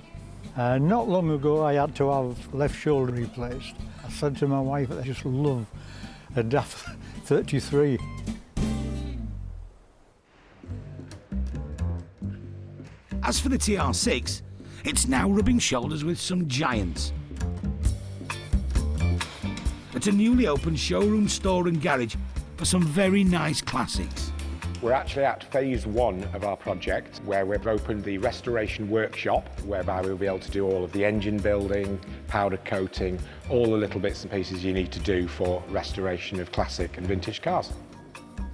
Not long ago I had to have left shoulder replaced. I said to my wife, I just love a DAF 33. As for the TR6, it's now rubbing shoulders with some giants. At a newly opened showroom, store and garage for some very nice classics. We're actually at phase 1 of our project, where we've opened the restoration workshop, whereby we'll be able to do all of the engine building, powder coating, all the little bits and pieces you need to do for restoration of classic and vintage cars.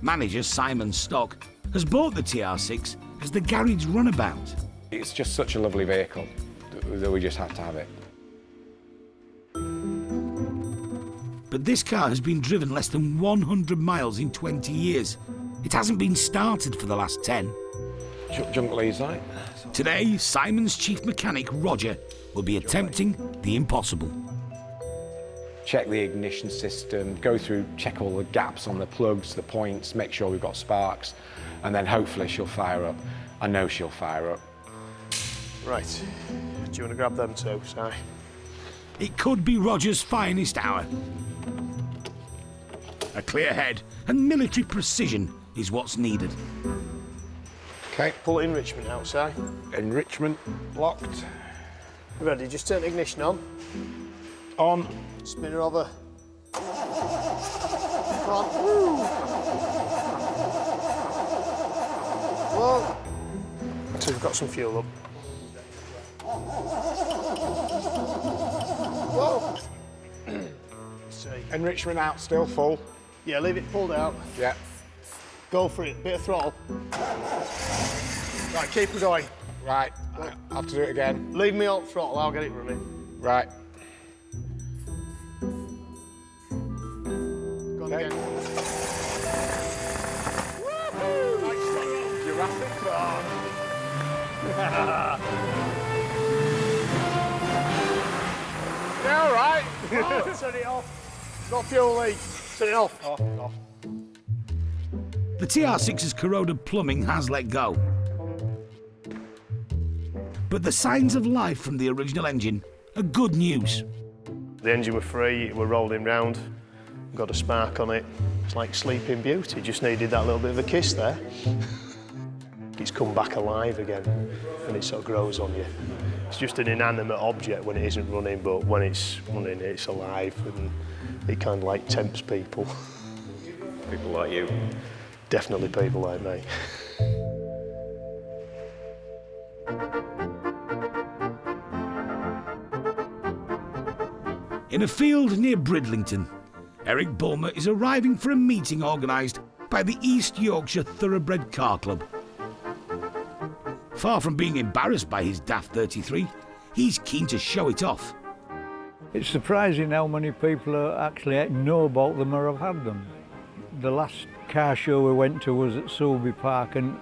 Manager Simon Stock has bought the TR6 as the garage runabout. It's just such a lovely vehicle that we just have to have it. But this car has been driven less than 100 miles in 20 years. It hasn't been started for the last 10. Junk leads, right? Today, Simon's chief mechanic, Roger, will be attempting the impossible. Check the ignition system, go through, check all the gaps on the plugs, the points, make sure we've got sparks, and then hopefully she'll fire up. I know she'll fire up. Right, do you want to grab them too, Si? It could be Roger's finest hour. A clear head and military precision is what's needed. Okay, pull enrichment out, Si. Enrichment locked. Ready, just turn the ignition on. On. Spin her over. Come on. Woo. Whoa. So we've got some fuel up. Whoa. See. Enrichment out, still full. Yeah, leave it pulled out. Yeah. Go for it, bit of throttle. Right, keep her going. Right, I'll have to do it again. Leave me on throttle, I'll get it running. Right. Go on again. Woohoo! Nice Jurassic Park. Yeah, all right. Oh, turn it off. Not fuel leak. Turn it off. Off. The TR6's corroded plumbing has let go. But the signs of life from the original engine are good news. The engine were free, we're rolling round, got a spark on it. It's like Sleeping Beauty, just needed that little bit of a kiss there. It's come back alive again and it sort of grows on you. It's just an inanimate object when it isn't running, but when it's running, it's alive and it kind of like tempts people. People like you. Definitely people like me. In a field near Bridlington, Eric Bulmer is arriving for a meeting organised by the East Yorkshire Thoroughbred Car Club. Far from being embarrassed by his daft 33, he's keen to show it off. It's surprising how many people actually know about them or have had them. The last car show we went to was at Soulby Park and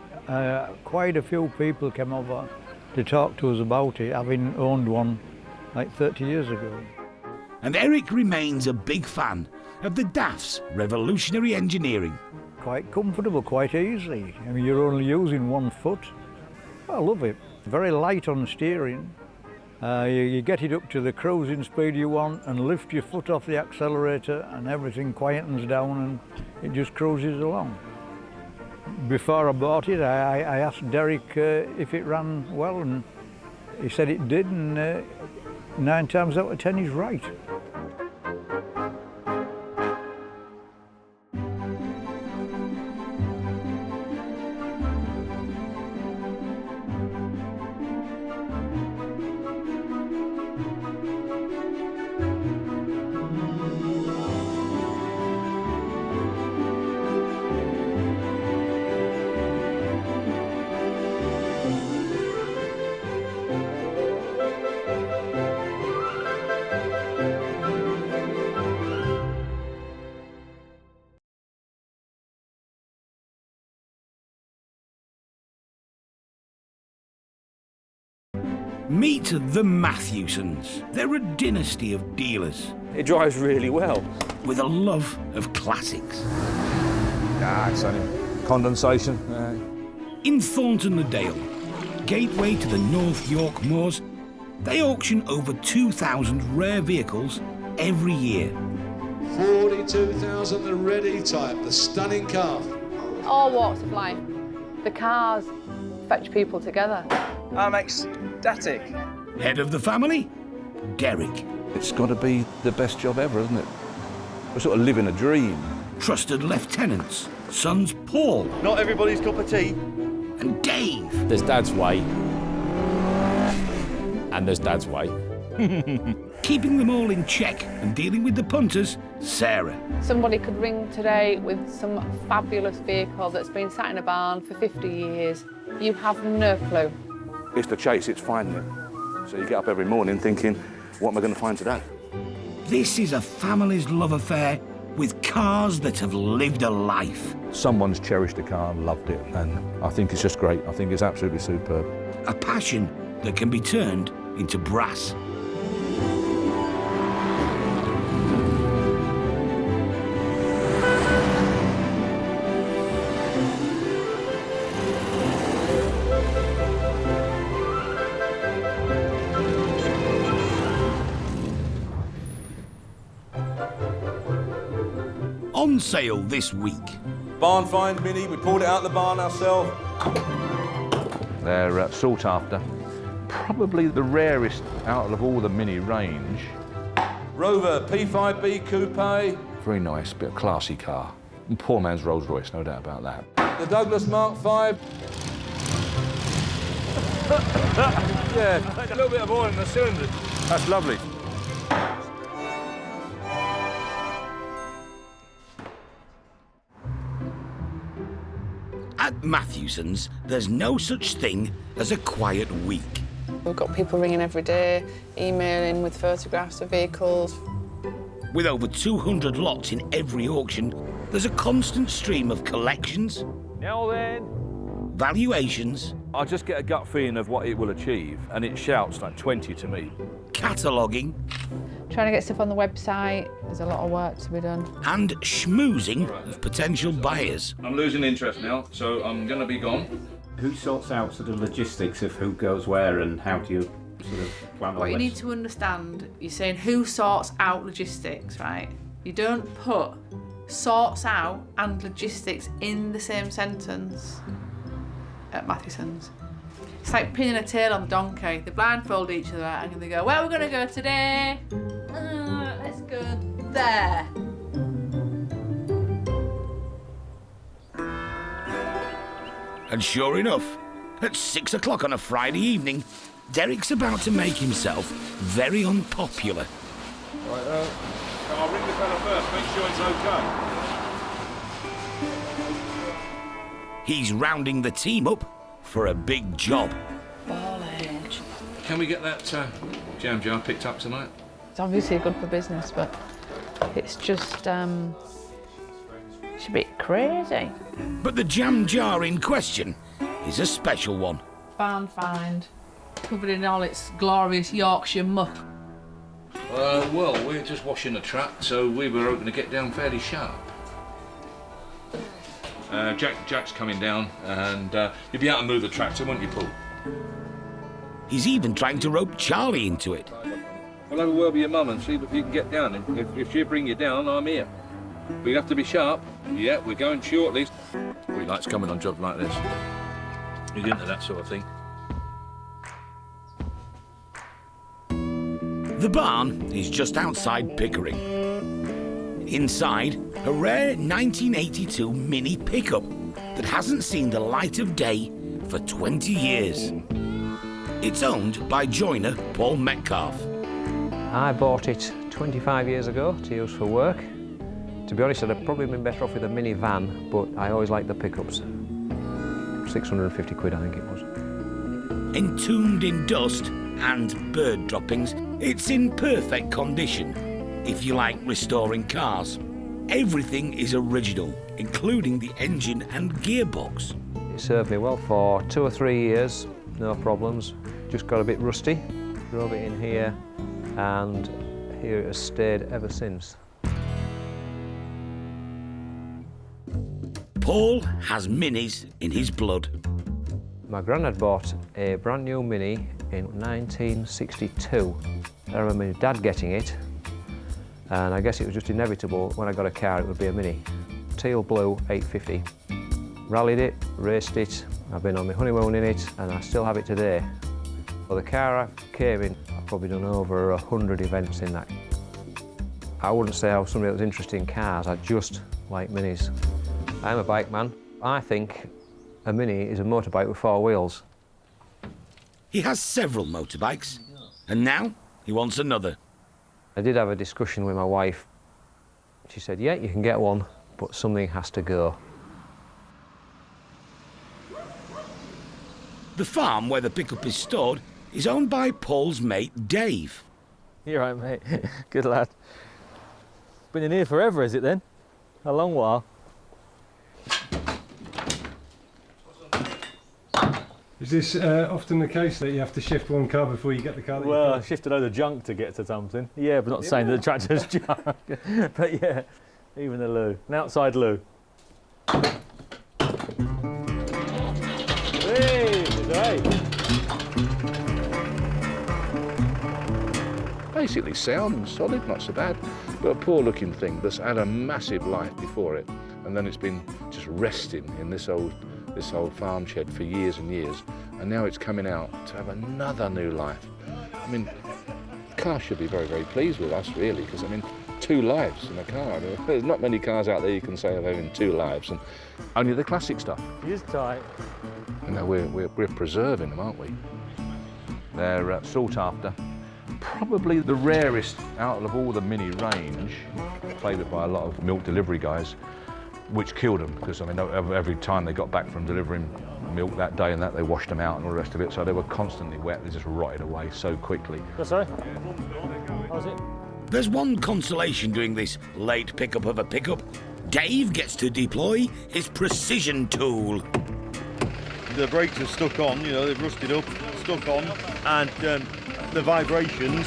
quite a few people came over to talk to us about it, having owned one like 30 years ago. And Eric remains a big fan of the DAF's revolutionary engineering. Quite comfortable, quite easy. I mean, you're only using 1 foot. I love it. Very light on the steering. You get it up to the cruising speed you want and lift your foot off the accelerator and everything quietens down and it just cruises along. Before I bought it, I asked Derek if it ran well and he said it did, and 9 times out of 10 he's right. Meet the Matthewsons. They're a dynasty of dealers. It drives really well. With a love of classics. It's only condensation. In Thornton le Dale, gateway to the North York moors, they auction over 2,000 rare vehicles every year. 42,000, the ready type, the stunning car. All walks of life. The cars fetch people together. I'm ecstatic. Head of the family, Derek. It's got to be the best job ever, isn't it? We're sort of living a dream. Trusted lieutenants, sons Paul. Not everybody's cup of tea. And Dave. There's Dad's way. And there's Dad's way. Keeping them all in check and dealing with the punters, Sarah. Somebody could ring today with some fabulous vehicle that's been sat in a barn for 50 years. You have no clue. It's the chase, it's finding it. So you get up every morning thinking, what am I going to find today? This is a family's love affair with cars that have lived a life. Someone's cherished a car and loved it, and I think it's just great. I think it's absolutely superb. A passion that can be turned into brass. On sale this week. Barn find Mini, we pulled it out of the barn ourselves. They're sought after. Probably the rarest out of all the Mini range. Rover P5B Coupe. Very nice, bit of classy car. Poor man's Rolls Royce, no doubt about that. The Douglas Mark V. Yeah, a little bit of oil in the cylinder. That's lovely. At Matthewson's, there's no such thing as a quiet week. We've got people ringing every day, emailing with photographs of vehicles. With over 200 lots in every auction, there's a constant stream of collections, Now then, valuations, I just get a gut feeling of what it will achieve, and it shouts like 20 to me. cataloguing, Trying to get stuff on the website, there's a lot of work to be done. and schmoozing of potential buyers. I'm losing interest now, so I'm going to be gone. Who sorts out sort of logistics of who goes where and how do you sort of plan all What you this? need to understand, you're saying who sorts out logistics, right? You don't put sorts out and logistics in the same sentence at Matthewson's. It's like pinning a tail on the donkey. They blindfold each other and they go, where are we going to go today? Let's go there. And sure enough, at 6 o'clock on a Friday evening, Derek's about to make himself very unpopular. Right, I'll ring the fella first, make sure it's okay. He's rounding the team up for a big job. Ball age. Can we get that jam jar picked up tonight? It's obviously good for business, but it's just, it's a bit crazy. But the jam jar in question is a special one. Barn find, covered in all its glorious Yorkshire muck. Well, we're just washing the track, so we were hoping to get down fairly sharp. Jack's coming down, and you'll be able to move the tractor, won't you, Paul? He's even trying to rope Charlie into it. I'll have a word with your mum and see if you can get down. If she'll bring you down, I'm here. We have to be sharp. Yeah, we're going shortly. We likes coming on jobs like this. He's into that sort of thing. The barn is just outside Pickering. Inside, a rare 1982 Mini pickup that hasn't seen the light of day for 20 years. It's owned by joiner Paul Metcalf. I bought it 25 years ago to use for work. To be honest, I'd have probably been better off with a mini van, but I always liked the pickups. 650 quid, I think it was. Entombed in dust and bird droppings, it's in perfect condition. If you like restoring cars, everything is original, including the engine and gearbox. It served me well for 2 or 3 years, no problems. Just got a bit rusty, drove it in here, and here it has stayed ever since. Paul has Minis in his blood. My granddad bought a brand new Mini in 1962. I remember my dad getting it, and I guess it was just inevitable when I got a car it would be a Mini. Teal blue 850. Rallied it, raced it, I've been on my honeymoon in it, and I still have it today. Well, the car I came in, I've probably done over 100 events in that. I wouldn't say I was somebody that was interested in cars, I just like Minis. I'm a bike man. I think a Mini is a motorbike with 4 wheels. He has several motorbikes, and now he wants another. I did have a discussion with my wife. She said, yeah, you can get one, but something has to go. The farm where the pickup is stored is owned by Paul's mate, Dave. You're right, mate. Good lad. Been in here forever, is it then? A long while. Is this often the case that you have to shift one car before you get the car that Well, you I shift a load of junk to get to something. Yeah, but not saying that the tractor's junk. But yeah, even the loo. An outside loo. Hey, hey. Basically sound and solid, not so bad, but a poor looking thing that's had a massive life before it, and then it's been just resting in this old farm shed for years and years, and now it's coming out to have another new life. I mean, the car should be very, very pleased with us, really, because I mean, 2 lives in a car. There's not many cars out there you can say of having 2 lives, and only the classic stuff. It is tight. You know, we're preserving them, aren't we? They're sought after. Probably the rarest out of all the Mini range, favoured by a lot of milk delivery guys, which killed them, because I mean, every time they got back from delivering milk that day and that, they washed them out and all the rest of it, so they were constantly wet. They just rotted away so quickly. Oh, sorry? How's it? There's one consolation doing this late pickup of a pickup. Dave gets to deploy his precision tool. The brakes are stuck on, you know, they've rusted up, stuck on, and the vibrations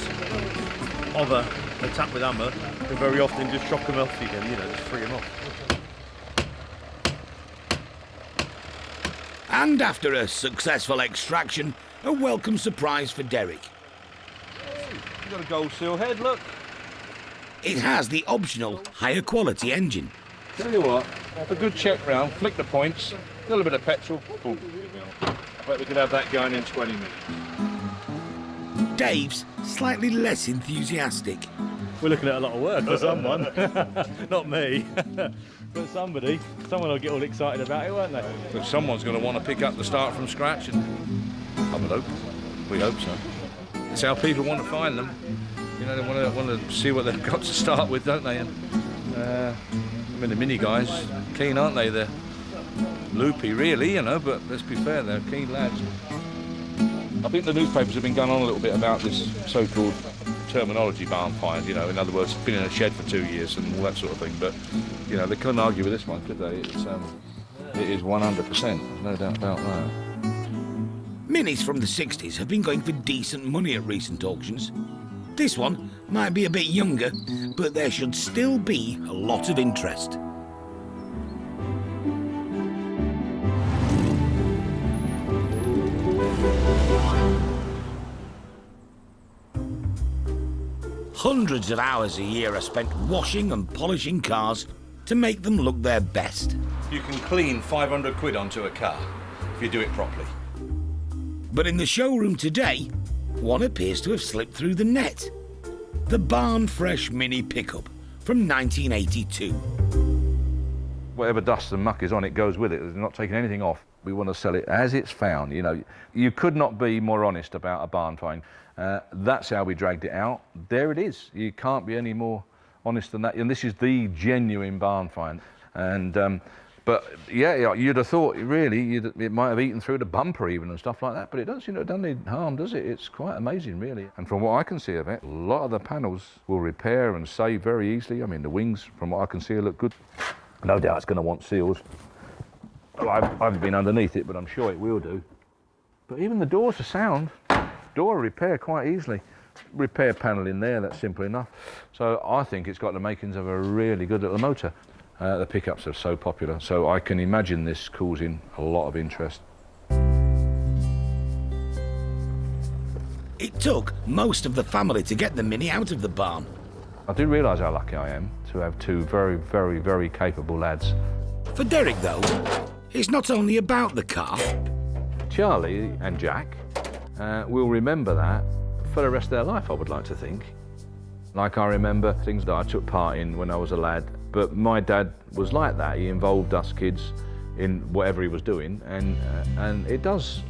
of a tap with hammer can very often just shock them off again, you know, just free them off. And after a successful extraction, a welcome surprise for Derek. You've got a gold seal head, look. It has the optional higher quality engine. Tell you what, have a good check round, flick the points, a little bit of petrol, boom. I bet we could have that going in 20 minutes. Dave's slightly less enthusiastic. We're looking at a lot of work for someone. Not me. But someone will get all excited about it, won't they? But someone's going to want to pick up the start from scratch, and I would hope. We hope so. It's how people want to find them. You know, they want to see what they've got to start with, don't they? And I mean, the Mini guys, keen, aren't they? They're loopy, really, you know, but let's be fair, they're keen lads. I think the newspapers have been going on a little bit about this so-called terminology barn find, you know, in other words, been in a shed for 2 years and all that sort of thing, but, you know, they couldn't argue with this one, could they? It is 100%, no doubt about that. Minis from the 60s have been going for decent money at recent auctions. This one might be a bit younger, but there should still be a lot of interest. Hundreds of hours a year are spent washing and polishing cars to make them look their best. You can clean 500 quid onto a car if you do it properly. But in the showroom today, one appears to have slipped through the net. The Barn Fresh Mini pickup from 1982. Whatever dust and muck is on it goes with it. It's not taking anything off. We want to sell it as it's found. You know, you could not be more honest about a barn find. That's how we dragged it out. There it is. You can't be any more honest than that. And this is the genuine barn find. And but yeah, you'd have thought really it might have eaten through the bumper even and stuff like that. But it doesn't, you know, it doesn't need harm, does it? It's quite amazing, really. And from what I can see of it, a lot of the panels will repair and save very easily. I mean, the wings, from what I can see, look good. No doubt it's going to want seals. Well, I haven't been underneath it, but I'm sure it will do. But even the doors are sound. Door repair quite easily. Repair panel in there, that's simple enough. So I think it's got the makings of a really good little motor. The pickups are so popular, so I can imagine this causing a lot of interest. It took most of the family to get the Mini out of the barn. I do realise how lucky I am to have 2 very, very, very capable lads. For Derek, though, it's not only about the car. Charlie and Jack will remember that for the rest of their life, I would like to think. Like I remember things that I took part in when I was a lad, But my dad was like that. He involved us kids in whatever he was doing, and it does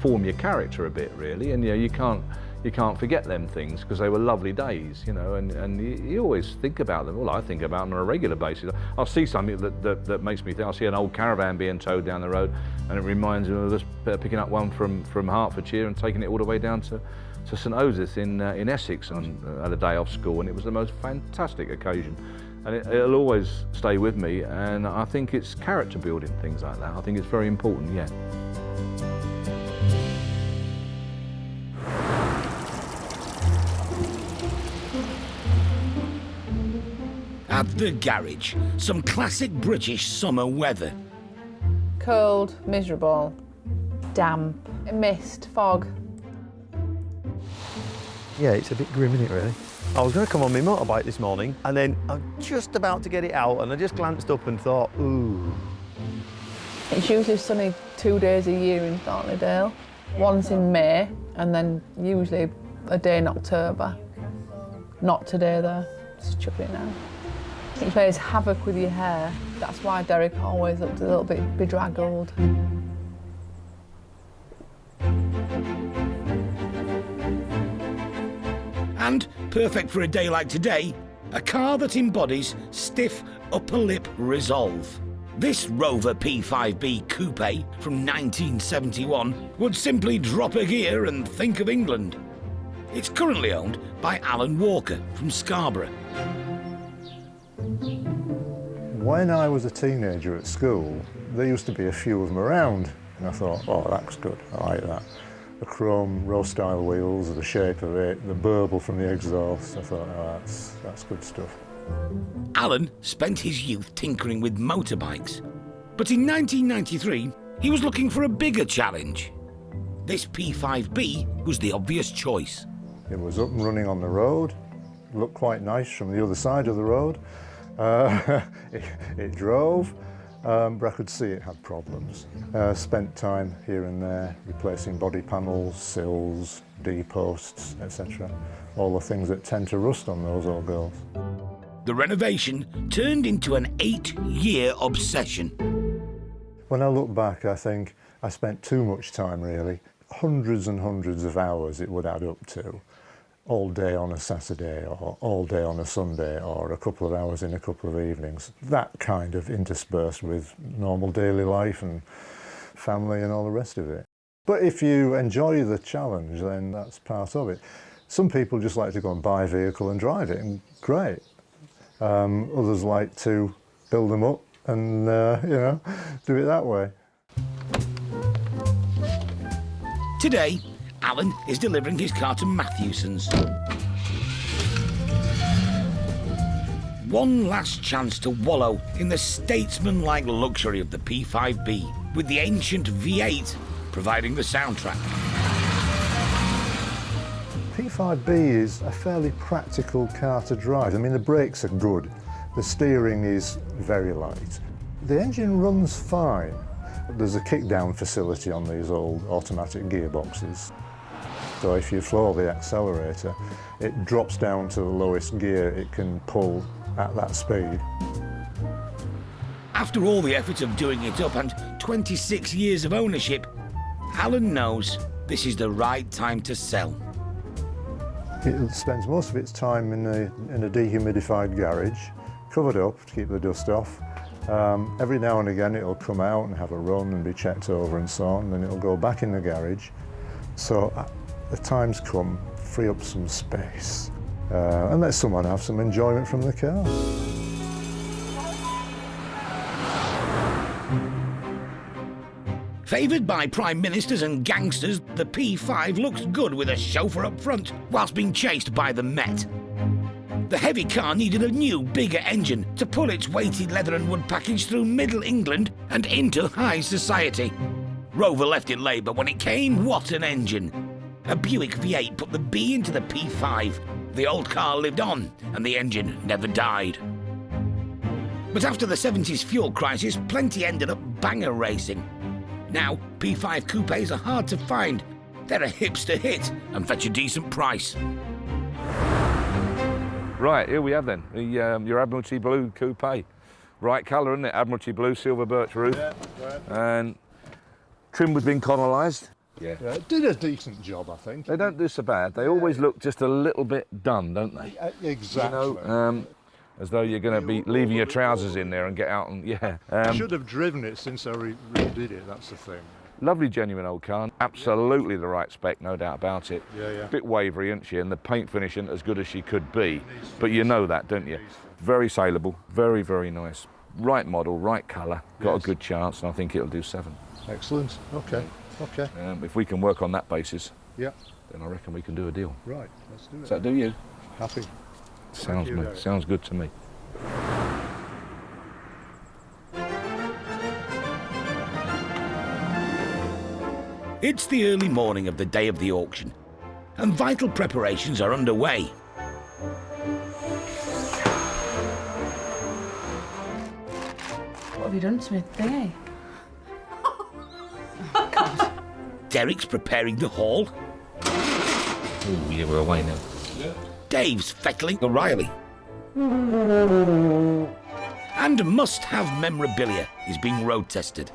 form your character a bit, really. And you can't forget them things, because they were lovely days, and you always think about them. Well, I think about them on a regular basis. I'll see something that makes me think. I'll see an old caravan being towed down the road, and it reminds me of us picking up one from Hertfordshire and taking it all the way down to St Osyth in Essex and had a day off school, and it was the most fantastic occasion. And it'll always stay with me, and I think it's character building, things like that. I think it's very important, yeah. At the garage, some classic British summer weather. Cold, miserable, damp, mist, fog. Yeah, it's a bit grim, isn't it, really? I was going to come on my motorbike this morning, and then I'm just about to get it out, and I just glanced up and thought, ooh. It's usually sunny 2 days a year in Thornton le Dale. Once in May, and then usually a day in October. Not today, though. Just chuck it now. It plays havoc with your hair. That's why Derek always looked a little bit bedraggled. And, perfect for a day like today, a car that embodies stiff upper lip resolve. This Rover P5B Coupe from 1971 would simply drop a gear and think of England. It's currently owned by Alan Walker from Scarborough. When I was a teenager at school, there used to be a few of them around, and I thought, oh, that's good, I like that. The chrome road-style wheels, the shape of it, the burble from the exhaust, I thought, oh, that's good stuff. Alan spent his youth tinkering with motorbikes, but in 1993 he was looking for a bigger challenge. This P5B was the obvious choice. It was up and running on the road, looked quite nice from the other side of the road. It drove, but I could see it had problems. Spent time here and there replacing body panels, sills, D-posts, etc. All the things that tend to rust on those old girls. The renovation turned into an 8-year obsession. When I look back, I think I spent too much time, really. Hundreds and hundreds of hours it would add up to. All day on a Saturday, or all day on a Sunday, or a couple of hours in a couple of evenings. That kind of interspersed with normal daily life and family and all the rest of it. But if you enjoy the challenge, then that's part of it. Some people just like to go and buy a vehicle and drive it, and great. Others like to build them up and, do it that way. Today, Alan is delivering his car to Matthewson's. One last chance to wallow in the statesman-like luxury of the P5B, with the ancient V8 providing the soundtrack. P5B is a fairly practical car to drive. I mean, the brakes are good, the steering is very light. The engine runs fine. There's a kick-down facility on these old automatic gearboxes. So if you floor the accelerator, it drops down to the lowest gear it can pull at that speed. After all the effort of doing it up and 26 years of ownership, Alan knows this is the right time to sell. It spends most of its time in a dehumidified garage, covered up to keep the dust off. Every now and again it'll come out and have a run and be checked over and so on, then it'll go back in the garage. So the time's come, free up some space and let someone have some enjoyment from the car. Favoured by prime ministers and gangsters, the P5 looks good with a chauffeur up front, whilst being chased by the Met. The heavy car needed a new, bigger engine to pull its weighted leather and wood package through Middle England and into high society. Rover left it late, but when it came, what an engine! A Buick V8 put the B into the P5. The old car lived on, and the engine never died. But after the 70s fuel crisis, plenty ended up banger racing. Now, P5 coupes are hard to find. They're a hipster hit and fetch a decent price. Right, here we have then, your Admiralty Blue Coupe. Right colour, isn't it? Admiralty Blue, silver birch roof. Yeah, right. And trim with Vinconalised. Yeah, it did a decent job, I think. They don't do so bad. They always look just a little bit done, don't they? Exactly. You know, as though you're going to be leaving your trousers in there and get out and, yeah. I should have driven it since I redid it, that's the thing. Lovely, genuine old car. Absolutely the right spec, no doubt about it. Yeah. Bit wavery, isn't she? And the paint finish isn't as good as she could be. But you know that, don't you? Very saleable, very, very nice. Right model, right colour. Got a good chance, and I think it'll do 7. Excellent. Okay. If we can work on that basis, then I reckon we can do a deal. Right, let's do it. Does that do you? Happy. Sounds good to me. It's the early morning of the day of the auction, and vital preparations are underway. What have you done to me today? Derek's preparing the haul. Oh, yeah, we're away now. Dave's fettling O'Reilly. And must-have memorabilia is being road tested.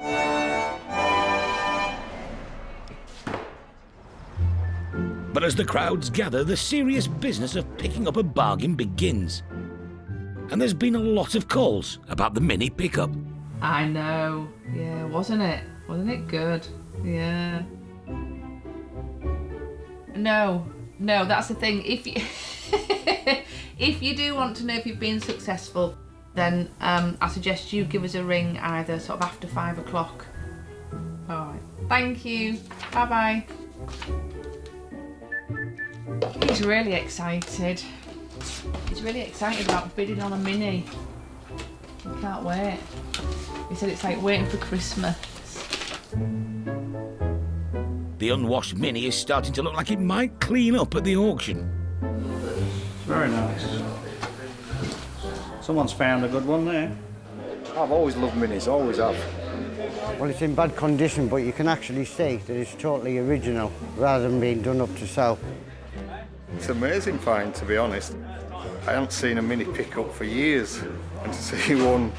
But as the crowds gather, the serious business of picking up a bargain begins. And there's been a lot of calls about the Mini pickup. I know. Yeah, wasn't it? Wasn't it good? Yeah. No, that's the thing. If you if you do want to know if you've been successful, then I suggest you give us a ring either sort of after 5 o'clock. All right. Thank you. Bye-bye. He's really excited. He's really excited about bidding on a Mini. He can't wait. He said it's like waiting for Christmas. The unwashed Mini is starting to look like it might clean up at the auction. Very nice. Someone's found a good one there. I've always loved Minis, always have. Well, it's in bad condition, but you can actually see that it's totally original, rather than being done up to sell. It's an amazing find, to be honest. I haven't seen a Mini pickup for years, and to see one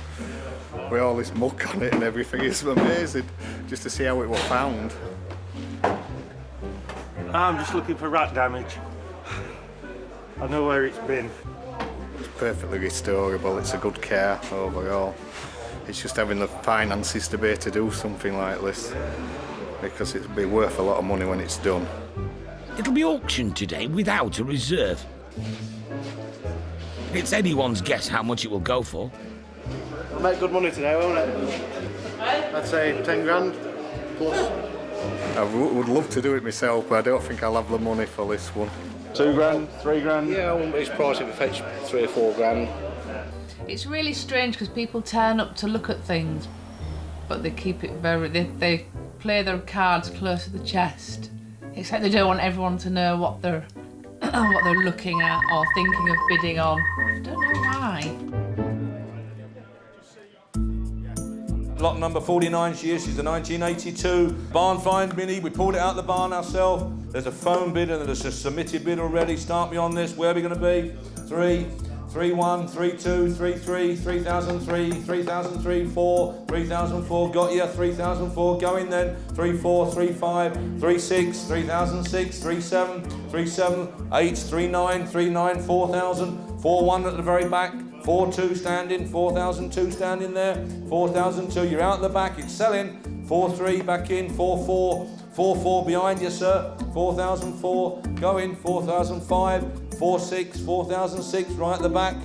with all this muck on it and everything is amazing, just to see how it was found. I'm just looking for rat damage. I know where it's been. It's perfectly restorable, it's a good car overall. It's just having the finances to be able to do something like this, because it'll be worth a lot of money when it's done. It'll be auctioned today without a reserve. It's anyone's guess how much it will go for. It'll make good money today, won't it? I'd say 10 grand plus. I would love to do it myself, but I don't think I'll have the money for this one. 2 grand, 3 grand? Yeah, I wouldn't be surprised if it fetched 3 or 4 grand. It's really strange because people turn up to look at things, but they keep it they play their cards close to the chest. It's like they don't want everyone to know what they're looking at or thinking of bidding on. I don't know why. Lot number 49 she is. She's a 1982 barn find Mini. We pulled it out of the barn ourselves. There's a phone bid and there's a submitted bid already. Start me on this. Where are we going to be? 3, 3, 1, 3, 2, 3, 3, 3003, 3003, 4, 3004. Got you. 3004. Going then. 3, 4, 3, 5, 3, 6, 3006, 3, 7, 3, 7, 8, 3, 9, 3, 9, 4000, 4, 1 at the very back. 4-2 standing, 4002 standing there, 4002, you're out the back, it's selling, 4-3 back in, 4-4, 4-4 behind you, sir, 4004, going, 4005, 4-6, 4006, right at the back,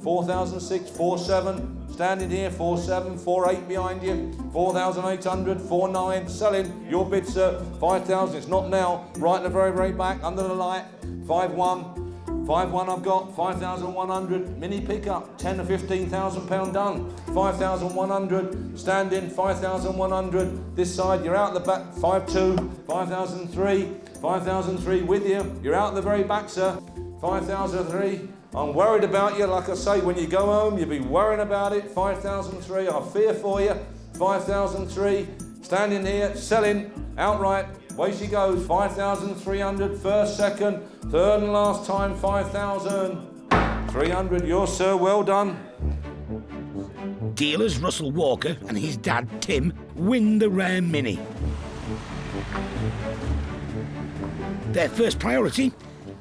4006, 4-7, standing here, 4-7, 4-8 behind you, 4800, 4-9, selling, your bid, sir, 5000, it's not now, right at the very, very back, under the light, 5-1, 5-1 I've got, 5,100, Mini pickup, 10 to 15,000 pound done, 5,100, standing, 5,100, this side, you're out the back, 5-2, 5,003, 5,003 with you, you're out the very back, sir, 5,003, I'm worried about you, like I say, when you go home, you'll be worrying about it, 5,003, I fear for you, 5,003, standing here, selling, outright, away she goes, 5,300, first, second, third and last time, 5,000, 300, yours, sir, well done. Dealers Russell Walker and his dad Tim win the rare Mini. Their first priority,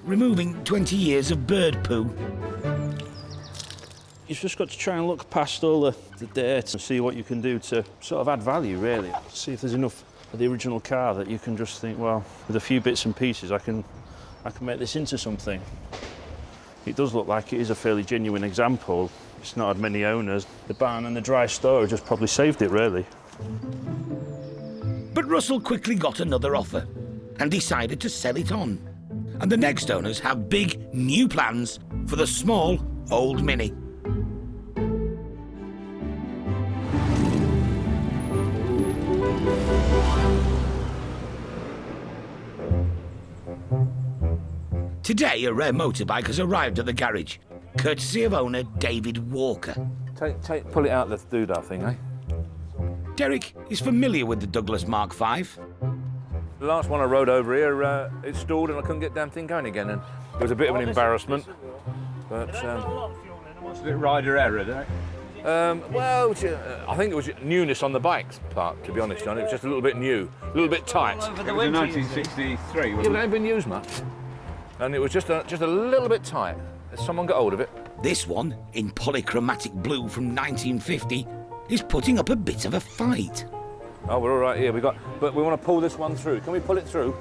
removing 20 years of bird poo. You've just got to try and look past all the dirt and see what you can do to sort of add value, really. See if there's enough of the original car that you can just think, well, with a few bits and pieces, I can make this into something. It does look like it is a fairly genuine example. It's not had many owners. The barn and the dry storage has probably saved it, really. But Russell quickly got another offer and decided to sell it on. And the next owners have big, new plans for the small, old Mini. Today, a rare motorbike has arrived at the garage, courtesy of owner David Walker. Pull it out the doodah thing, eh? Derek is familiar with the Douglas Mark V. The last one I rode over here, it stalled and I couldn't get the damn thing going again, and it was a bit of an embarrassment. But was it rider error, didn't it? Well, I think it was newness on the bike's part, to be honest, John. It was just a little bit new, a little bit tight. It was in 1963, wasn't it? It hadn't been used much. And it was just a little bit tight. Someone got hold of it. This one, in polychromatic blue from 1950, is putting up a bit of a fight. Oh, we're all right here. But we want to pull this one through. Can we pull it through?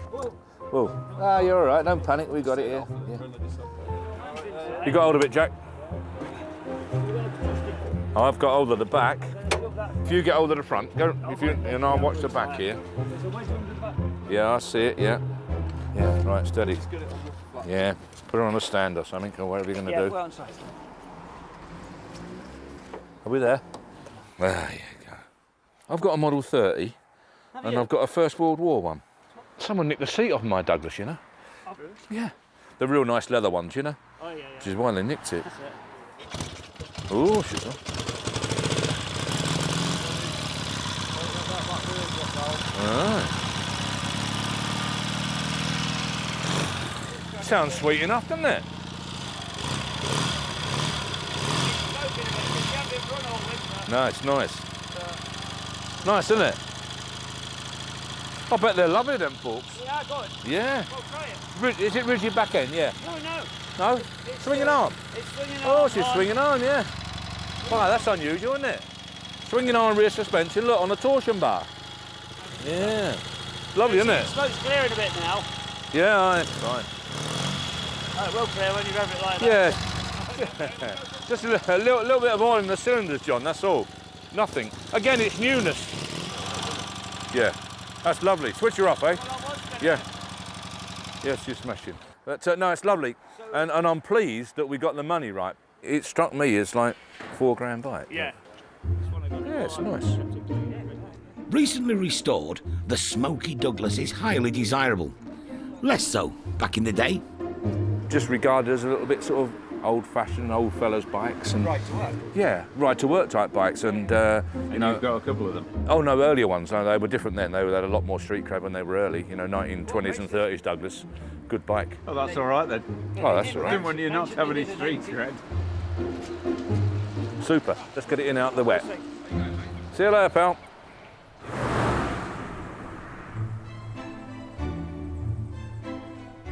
Oh, you're all right. Don't panic. We got it here. Yeah. You got hold of it, Jack? I've got hold of the back. If you get hold of the front, and I'll watch the back here. Yeah, I see it. Yeah. Yeah. Right. Steady. Yeah. Put her on a stand or something, or whatever you're going to do. Well inside. Are we there? There you go. I've got a Model 30, and I've got a First World War one. Someone nicked the seat off my Douglas, you know? Oh, really? Yeah. The real nice leather ones, you know? Oh, yeah. Which is why they nicked it. Oh, shit. All right. Sounds sweet enough, doesn't it? No, it's nice. Nice, isn't it? I bet they're lovely, them forks. Yeah, I got it. Yeah. Well, try it. Is it rigid back end? Yeah. No. No? Swinging arm? It's swinging arm. Oh, she's swinging arm, yeah. Wow, that's unusual, isn't it? Swinging arm rear suspension, look, on a torsion bar. Yeah. Lovely, isn't it? Smoke's clearing a bit now. Yeah, it's fine. Oh, it will clear when you rev it like that. Yeah. Just a little bit of oil in the cylinders, John, that's all. Nothing. Again, it's newness. Yeah. That's lovely. Switch her off, eh? Yeah. Yes, you're smashing. But no, it's lovely. And I'm pleased that we got the money right. It struck me as like £4 bike. Yeah. Yeah, it's nice. Recently restored, the smoky Douglas is highly desirable. Less so back in the day. Just regarded as a little bit sort of old-fashioned, old fellas' bikes. And right to work? Yeah, right-to-work type bikes. And, you know... You've got a couple of them? Oh, no, earlier ones. No, they were different then. They had a lot more street cred when they were early. You know, 1920s and 30s Douglas. Good bike. Oh, that's all right then. Oh, that's all right. Didn't want you not to have any street cred. Super. Let's get it in out the wet. See you later, pal.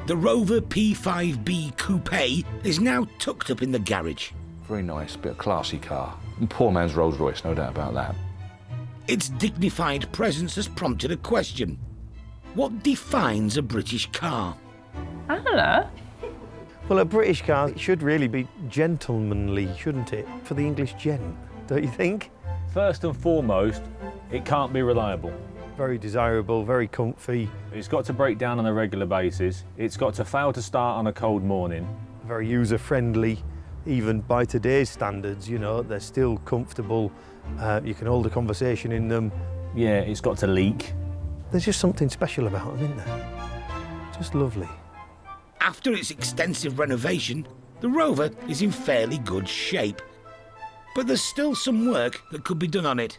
The Rover P5B Coupe is now tucked up in the garage. Very nice, bit of classy car. And poor man's Rolls Royce, no doubt about that. Its dignified presence has prompted a question. What defines a British car? I don't know. Well, a British car should really be gentlemanly, shouldn't it? For the English gent, don't you think? First and foremost, it can't be reliable. Very desirable, very comfy. It's got to break down on a regular basis. It's got to fail to start on a cold morning. Very user-friendly, even by today's standards, you know, they're still comfortable. You can hold a conversation in them. Yeah, it's got to leak. There's just something special about them, isn't there? Just lovely. After its extensive renovation, the Rover is in fairly good shape. But there's still some work that could be done on it.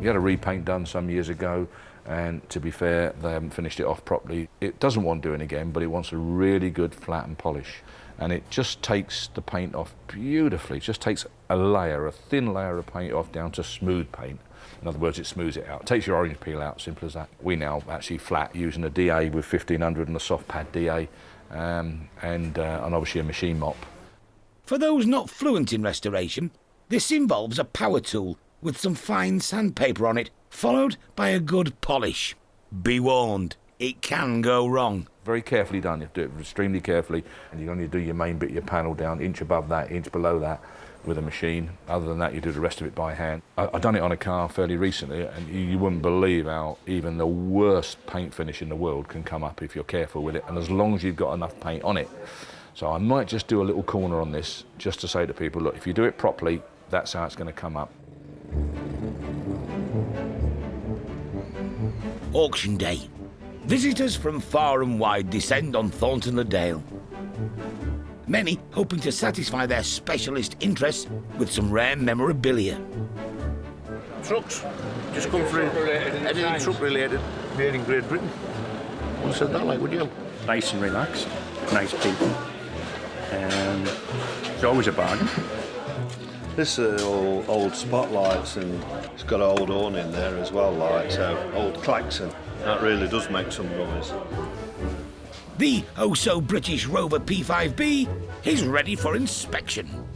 You had a repaint done some years ago, and to be fair, they haven't finished it off properly. It doesn't want doing again, but it wants a really good flat and polish. and it just takes the paint off beautifully. It just takes a thin layer of paint off down to smooth paint. In other words, it smooths it out. It takes your orange peel out, simple as that. We now actually flat using a DA with 1500 and a soft pad DA, and obviously a machine mop. For those not fluent in restoration, this involves a power tool with some fine sandpaper on it, followed by a good polish. Be warned, it can go wrong. Very carefully done, you have to do it extremely carefully, and you only do your main bit of your panel down, inch above that, inch below that, with a machine. Other than that, you do the rest of it by hand. I've done it on a car fairly recently, and you wouldn't believe how even the worst paint finish in the world can come up if you're careful with it, and as long as you've got enough paint on it. So I might just do a little corner on this, just to say to people, look, if you do it properly, that's how it's going to come up. Auction day. Visitors from far and wide descend on Thornton le Dale. Many hoping to satisfy their specialist interests with some rare memorabilia. Trucks, just come for anything truck related, made in Great Britain. Wouldn't have said that, like, would you? Nice and relaxed, nice people. It's always a bargain. This is all old spotlights, and it's got an old horn in there as well, like, so old klaxon. That really does make some noise. The oh-so-British Rover P5B is ready for inspection.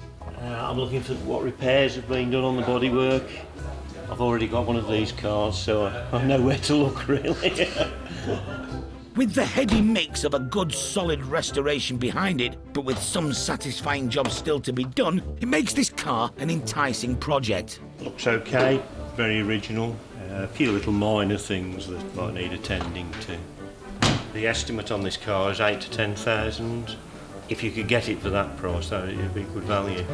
I'm looking for what repairs have been done on the bodywork. I've already got one of these cars, so I know where to look, really. With the heady mix of a good solid restoration behind it, but with some satisfying jobs still to be done, it makes this car an enticing project. Looks okay, very original. A few little minor things that might need attending to. The estimate on this car is 8 to 10,000. If you could get it for that price, that would be good value.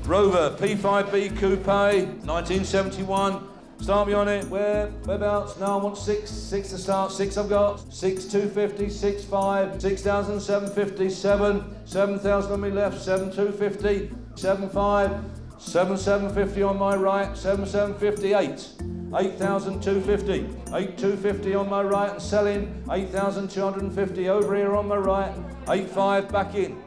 Rover P5B Coupe, 1971. Start me on it. Whereabouts? No, I want 6. 6 to start. 6 I've got. 6 250, 6 5, 6,750, 7, 7,000 on my left, 7 250, 7 5, 7 750 on my right, 7 750, 8. 8,250, 8,250 on my right and selling, 8,250 over here on my right, 8,500 back in,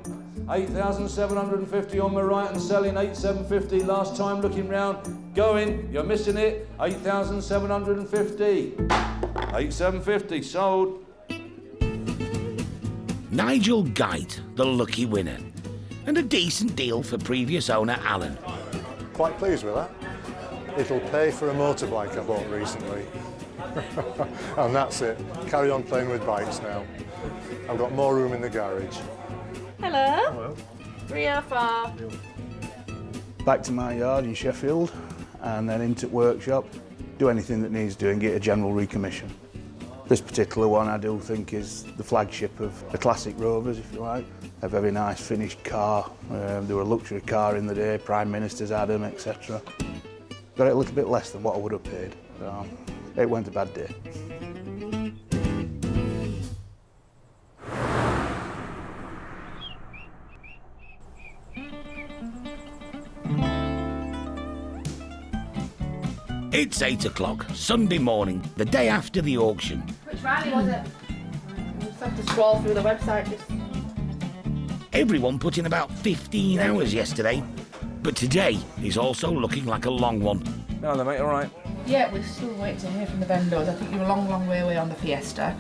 8,750 on my right and selling, 8,750 last time looking round, going, you're missing it, 8,750, 8,750 sold. Nigel Geit, the lucky winner, and a decent deal for previous owner Alan. Quite pleased with that. It'll pay for a motorbike I bought recently. And that's it. Carry on playing with bikes now. I've got more room in the garage. Hello. Hello. 304. Back to my yard in Sheffield and then into workshop. Do anything that needs doing, get a general recommission. This particular one I do think is the flagship of the classic Rovers, if you like. A very nice finished car. They were a luxury car in the day, Prime Ministers had them, etc. Got it a little bit less than what I would have paid. So it went a bad day. It's 8 o'clock, Sunday morning, the day after the auction. Which rally was it? We'll just have to scroll through the website. Everyone put in about 15 hours yesterday, but today is also looking like a long one. No, they mate, all right. Yeah, we're still waiting to hear from the vendors. I think you're a long, long way away on the Fiesta,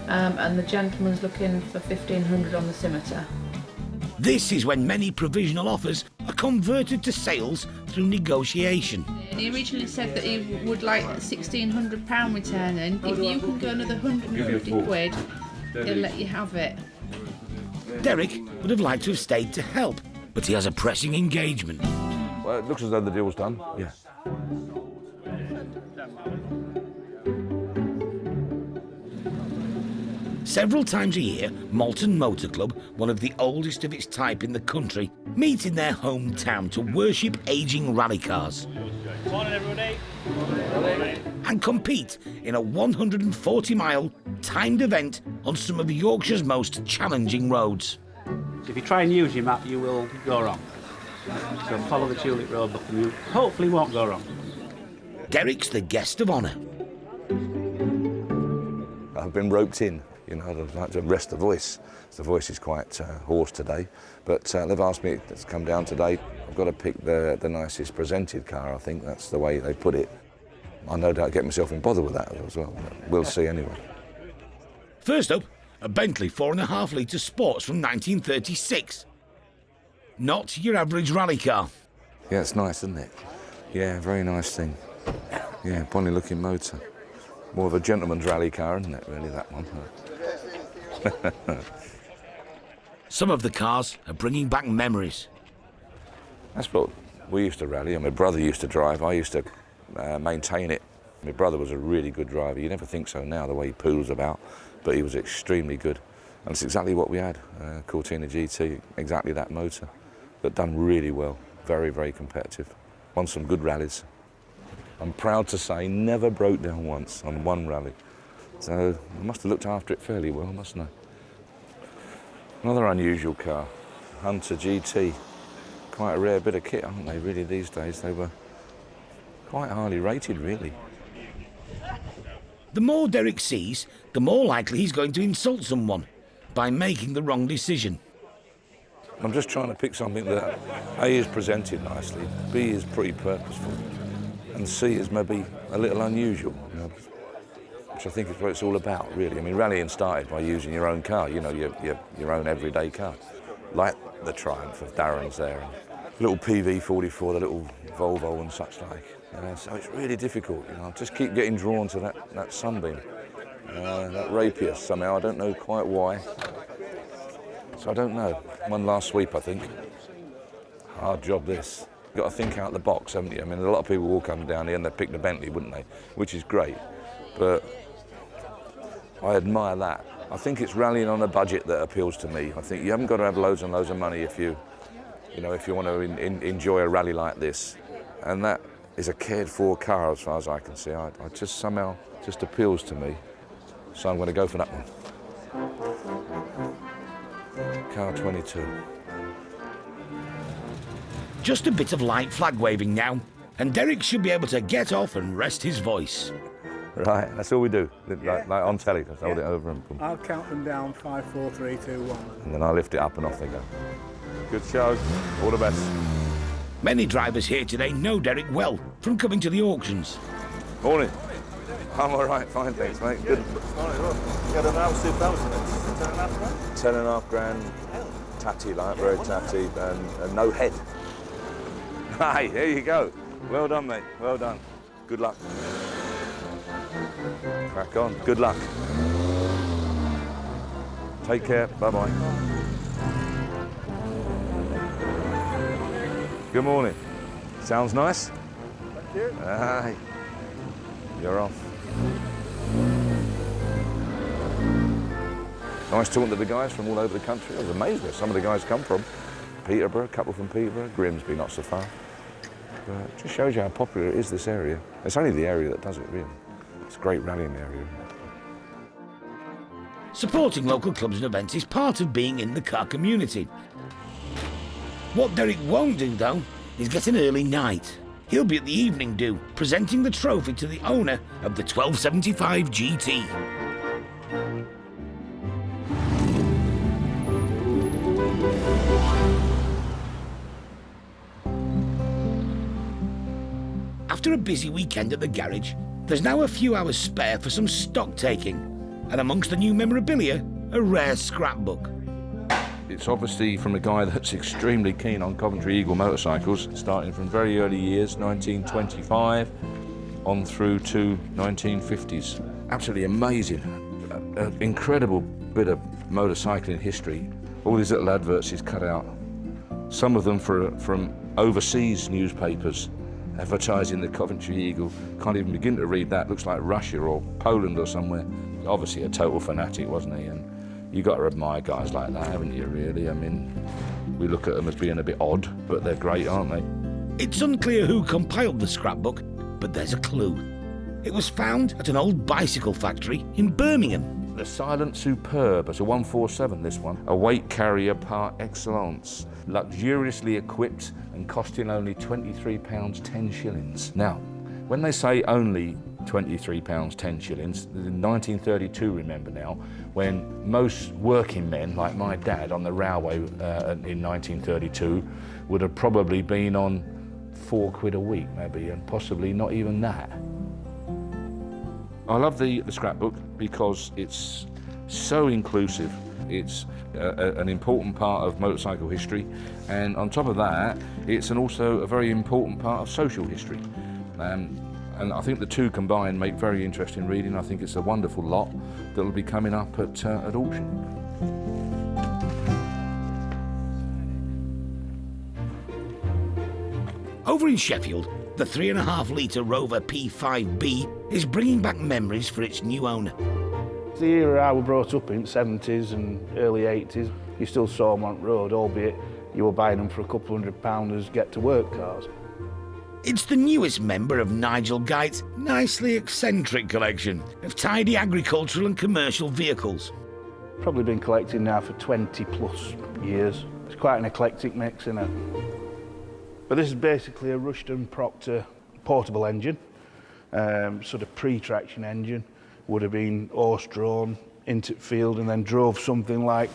and the gentleman's looking for 1,500 on the Scimitar. This is when many provisional offers are converted to sales through negotiation. And he originally said that he would like £1,600 returning. If you can go another 150 quid, he'll let you have it. Derek would have liked to have stayed to help, but he has a pressing engagement. Well, it looks as though the deal's done. Yeah. Several times a year, Malton Motor Club, one of the oldest of its type in the country, meet in their hometown to worship ageing rally cars. Morning, everybody. And compete in a 140-mile timed event on some of Yorkshire's most challenging roads. So if you try and use your map, you will go wrong. So follow the Tulip Road book and you hopefully won't go wrong. Derek's the guest of honour. I've been roped in. You know, I'd like to rest the voice. The voice is quite hoarse today, but they've asked me to come down today. I've got to pick the nicest presented car, I think that's the way they put it. I no doubt get myself in bother with that as well, but we'll see anyway. First up, a Bentley 4.5 litre Sports from 1936. Not your average rally car. Yeah, it's nice, isn't it? Yeah, very nice thing. Yeah, bonny looking motor. More of a gentleman's rally car, isn't it, really, that one? Some of the cars are bringing back memories. That's what we used to rally, and my brother used to drive. I used to maintain it. My brother was a really good driver. You never think so now, the way he poodles about, but he was extremely good. And it's exactly what we had, Cortina GT, exactly that motor, but done really well, very, very competitive. Won some good rallies. I'm proud to say never broke down once on one rally. So I must have looked after it fairly well, mustn't I? Another unusual car, Hunter GT. Quite a rare bit of kit, aren't they, really, these days? They were quite highly rated, really. The more Derek sees, the more likely he's going to insult someone by making the wrong decision. I'm just trying to pick something that A is presented nicely, B is pretty purposeful, and C is maybe a little unusual, you know, which I think is what it's all about, really. I mean, rallying started by using your own car, you know, your own everyday car, like the Triumph of Darren's there, and little PV44, the little Volvo and such like. So it's really difficult, you know. I just keep getting drawn to that Sunbeam, that Rapier somehow. I don't know quite why. So I don't know. One last sweep, I think. Hard job, this. You've got to think out the box, haven't you? I mean, a lot of people will come down here and they'd pick the Bentley, wouldn't they? Which is great, but I admire that. I think it's rallying on a budget that appeals to me. I think you haven't got to have loads and loads of money if you want to enjoy a rally like this. And that is a cared-for car as far as I can see. I just somehow just appeals to me. So I'm going to go for that one. Car 22. Just a bit of light flag waving now, and Derek should be able to get off and rest his voice. Right, that's all we do. Like on telly, just hold it over and boom. I'll count them down, 5, 4, 3, 2, 1. And then I lift it up and off they go. Good show, all the best. Many drivers here today know Derek well from coming to the auctions. Morning. I'm all right, fine, thanks, mate. Good. Morning, look. You had an house 2000, it's 10.5 grand? 10.5 grand, tatty, like, very tatty, and no head. Hey, there you go. Well done, mate, well done. Good luck. Crack on, good luck. Take care, bye-bye. Good morning. Sounds nice? Thank you. Aye. You're off. Nice talking to the guys from all over the country. I was amazed where some of the guys come from. Peterborough, a couple from Peterborough, Grimsby, not so far. But it just shows you how popular it is, this area. It's only the area that does it, really. It's a great rallying area. Supporting local clubs and events is part of being in the car community. What Derek won't do, though, is get an early night. He'll be at the evening do, presenting the trophy to the owner of the 1275 GT. After a busy weekend at the garage, there's now a few hours spare for some stock taking, and amongst the new memorabilia, a rare scrapbook. It's obviously from a guy that's extremely keen on Coventry Eagle motorcycles, starting from very early years, 1925, on through to 1950s. Absolutely amazing, an incredible bit of motorcycling history. All these little adverts he's cut out, some of them from overseas newspapers, advertising the Coventry Eagle. Can't even begin to read that. Looks like Russia or Poland or somewhere. Obviously a total fanatic, wasn't he? And you got to admire guys like that, haven't you, really? I mean, we look at them as being a bit odd, but they're great, aren't they? It's unclear who compiled the scrapbook, but there's a clue. It was found at an old bicycle factory in Birmingham. The Silent Superb, it's a 147, this one. A weight carrier par excellence. Luxuriously equipped and costing only £23, 10 shillings. Now, when they say only £23, 10 shillings. In 1932, remember now, when most working men, like my dad on the railway in 1932, would have probably been on £4 a week maybe, and possibly not even that. I love the scrapbook because it's so inclusive. It's an important part of motorcycle history, and on top of that, it's also a very important part of social history. And I think the two combined make very interesting reading. I think it's a wonderful lot that will be coming up at auction. Over in Sheffield, the 3.5 litre Rover P5B is bringing back memories for its new owner. The era I was brought up in, 70s and early 80s, you still saw them on the road, albeit you were buying them for a couple £100 as get-to-work cars. It's the newest member of Nigel Guite's nicely eccentric collection of tidy agricultural and commercial vehicles. Probably been collecting now for 20 plus years. It's quite an eclectic mix, isn't it? But this is basically a Rushton Proctor portable engine, sort of pre-traction engine. Would have been horse-drawn into the field and then drove something like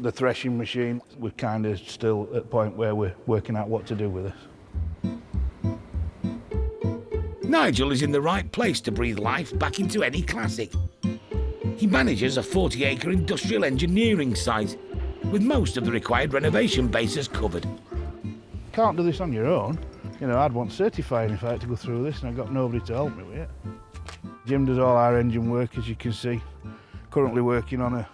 the threshing machine. We're kind of still at the point where we're working out what to do with this. Nigel is in the right place to breathe life back into any classic. He manages a 40-acre industrial engineering site with most of the required renovation bases covered. Can't do this on your own. You know, I'd want certifying if I had to go through this, and I've got nobody to help me with it. Jim does all our engine work, as you can see. Currently working on a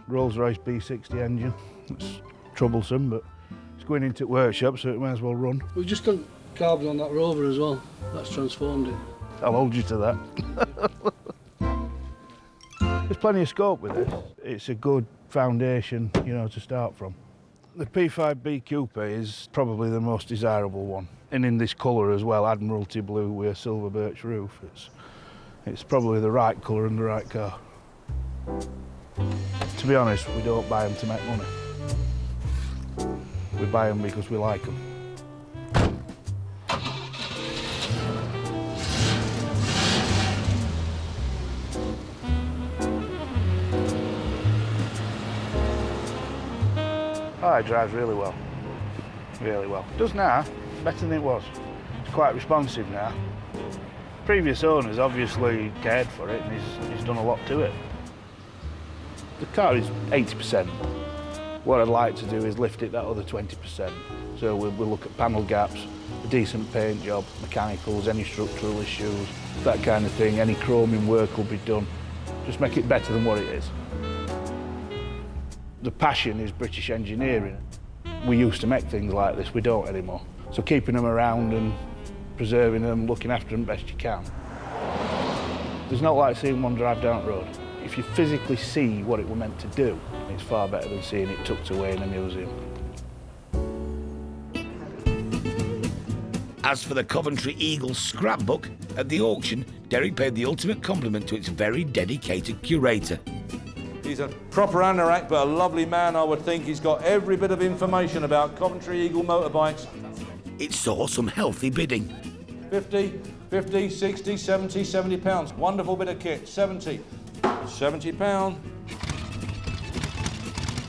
Rolls-Royce B60 engine. It's troublesome, but it's going into the workshop, so it may as well run. We've just done carbon on that Rover as well. That's transformed it. I'll hold you to that. There's plenty of scope with this. It's a good foundation, you know, to start from. The P5B Coupe is probably the most desirable one. And in this colour as well, Admiralty blue with a silver birch roof. It's probably the right colour and the right car. To be honest, we don't buy them to make money. We buy them because we like them. Oh, it drives really well. Really well. It does now, better than it was. It's quite responsive now. Previous owners obviously cared for it, and he's done a lot to it. The car is 80%. What I'd like to do is lift it that other 20%. So we'll look at panel gaps, a decent paint job, mechanicals, any structural issues, that kind of thing. Any chroming work will be done. Just make it better than what it is. The passion is British engineering. We used to make things like this, we don't anymore. So keeping them around and preserving them, looking after them best you can. There's not like seeing one drive down the road. If you physically see what it were meant to do, it's far better than seeing it tucked away in a museum. As for the Coventry Eagle scrapbook, at the auction, Derek paid the ultimate compliment to its very dedicated curator. He's a proper anorak, but a lovely man, I would think. He's got every bit of information about Coventry Eagle motorbikes. It saw some healthy bidding. 50, 60, 70 pounds. Wonderful bit of kit. 70 pounds.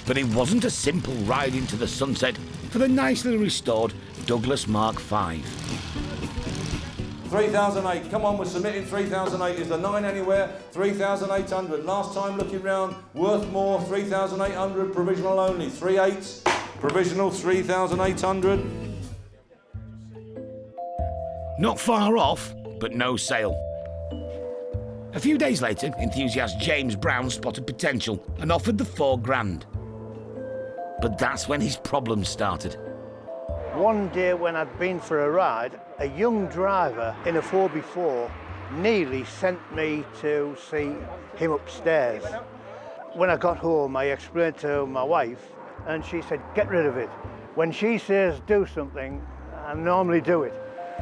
But it wasn't a simple ride into the sunset for the nicely restored Douglas Mark V. 3008, come on, we're submitting 3008. Is the 9 anywhere? 3,800. Last time looking round, worth more, 3,800, provisional only. 3/8, provisional 3,800. Not far off, but no sale. A few days later, enthusiast James Brown spotted potential and offered the £4,000. But that's when his problems started. One day when I'd been for a ride, a young driver in a 4x4 nearly sent me to see him upstairs. When I got home, I explained to my wife, and she said, get rid of it. When she says do something, I normally do it.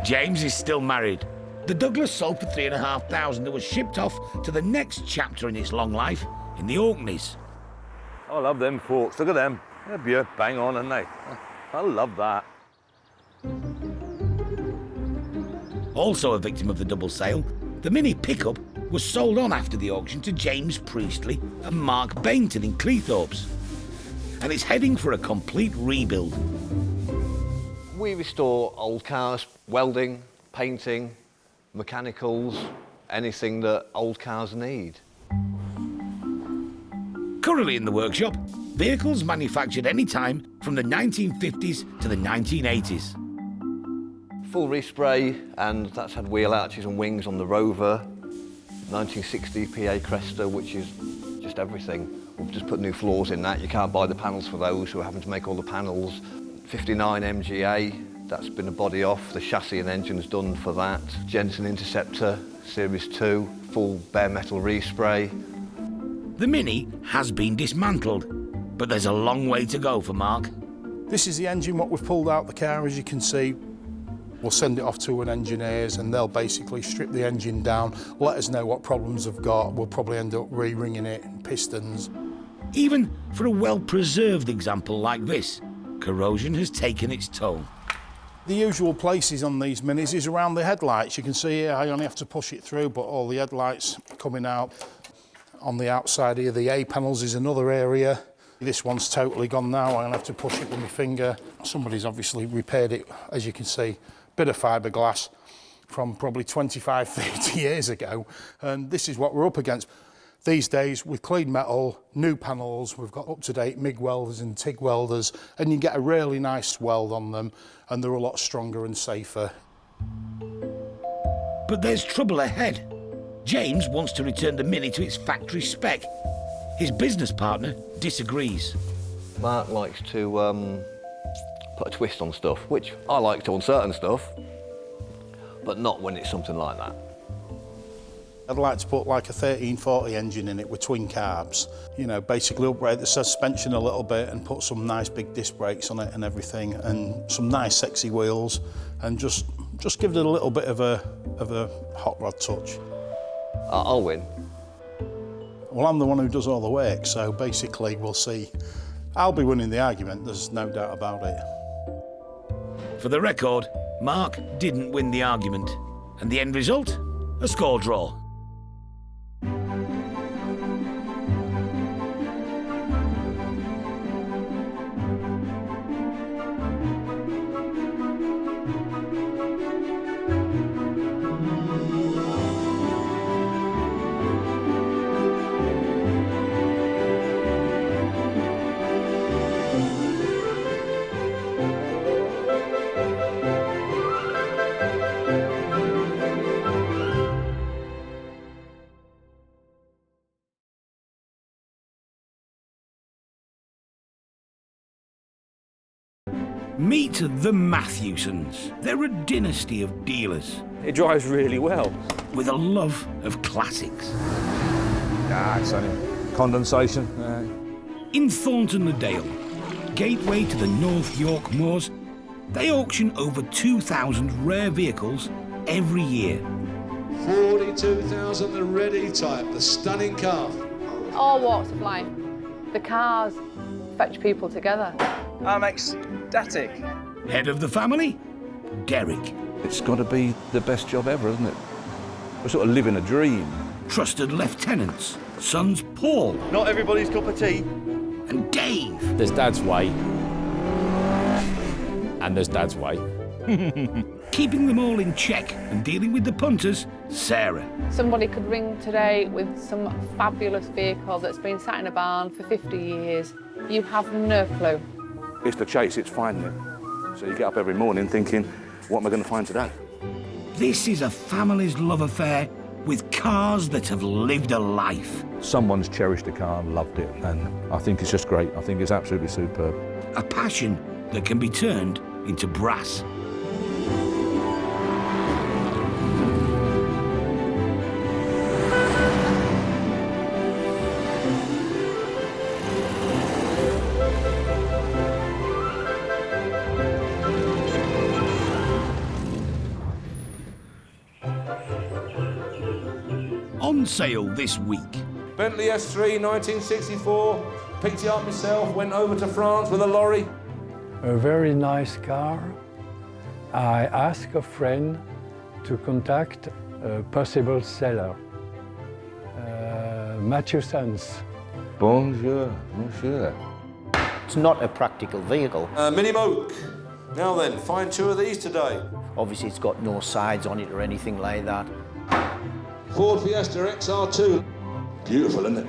James is still married. The Douglas sold for £3,500 and was shipped off to the next chapter in its long life in the Orkneys. I love them forks. Look at them. They're beautiful. Bang on, aren't they? I love that. Also a victim of the double sale, The Mini pickup was sold on after the auction to James Priestley and Mark Bainton in Cleethorpes, and it's heading for a complete rebuild. We restore old cars, welding, painting, mechanicals, anything that old cars need. Currently in the workshop, vehicles manufactured any time from the 1950s to the 1980s. Full respray, and that's had wheel arches and wings on the Rover. 1960 PA Cresta, which is just everything. We've just put new floors in that. You can't buy the panels for those, so we're having to make all the panels. 59 MGA, that's been a body off. The chassis and engine's done for that. Jensen Interceptor, Series 2, full bare metal respray. The Mini has been dismantled, but there's a long way to go for Mark. This is the engine what we've pulled out the car, as you can see. We'll send it off to an engineers and they'll basically strip the engine down, let us know what problems they've got. We'll probably end up re-ringing it in pistons. Even for a well-preserved example like this, corrosion has taken its toll. The usual places on these Minis is around the headlights. You can see here I only have to push it through, but all the headlights coming out. On the outside here, the A panels is another area. This one's totally gone now. I'm gonna have to push it with my finger. Somebody's obviously repaired it, as you can see. Bit of fiberglass from probably 25, 30 years ago. And this is what we're up against. These days, with clean metal, new panels, we've got up-to-date MIG welders and TIG welders, and you get a really nice weld on them, and they're a lot stronger and safer. But there's trouble ahead. James wants to return the Mini to its factory spec. His business partner disagrees. Mark likes to put a twist on stuff, which I like to on certain stuff, but not when it's something like that. I'd like to put like a 1340 engine in it with twin carbs. You know, basically upgrade the suspension a little bit and put some nice big disc brakes on it and everything, and some nice sexy wheels, and just give it a little bit of a hot rod touch. I'll win. Well, I'm the one who does all the work, so basically we'll see. I'll be winning the argument, there's no doubt about it. For the record, Mark didn't win the argument, and the end result? A score draw. Meet the Matthewsons. They're a dynasty of dealers. It drives really well. With a love of classics. It's only condensation. In Thornton le Dale, gateway to the North York Moors, they auction over 2,000 rare vehicles every year. 42,000, the ready type, the stunning car. All walks of life. The cars fetch people together. I'm ecstatic. Head of the family, Derek. It's got to be the best job ever, isn't it? We're sort of living a dream. Trusted lieutenants, sons Paul. Not everybody's cup of tea. And Dave. There's Dad's way. And there's Dad's way. Keeping them all in check and dealing with the punters, Sarah. Somebody could ring today with some fabulous vehicle that's been sat in a barn for 50 years. You have no clue. It's the chase, it's finding it. So you get up every morning thinking, what am I going to find today? This is a family's love affair with cars that have lived a life. Someone's cherished a car and loved it, and I think it's just great. I think it's absolutely superb. A passion that can be turned into brass. On sale this week. Bentley S3, 1964. Picked it up myself, went over to France with a lorry. A very nice car. I asked a friend to contact a possible seller. Matthewson's. Bonjour, monsieur. It's not a practical vehicle. Mini Moke. Now then, find two of these today. Obviously, it's got no sides on it or anything like that. Ford Fiesta XR2. Beautiful, isn't it?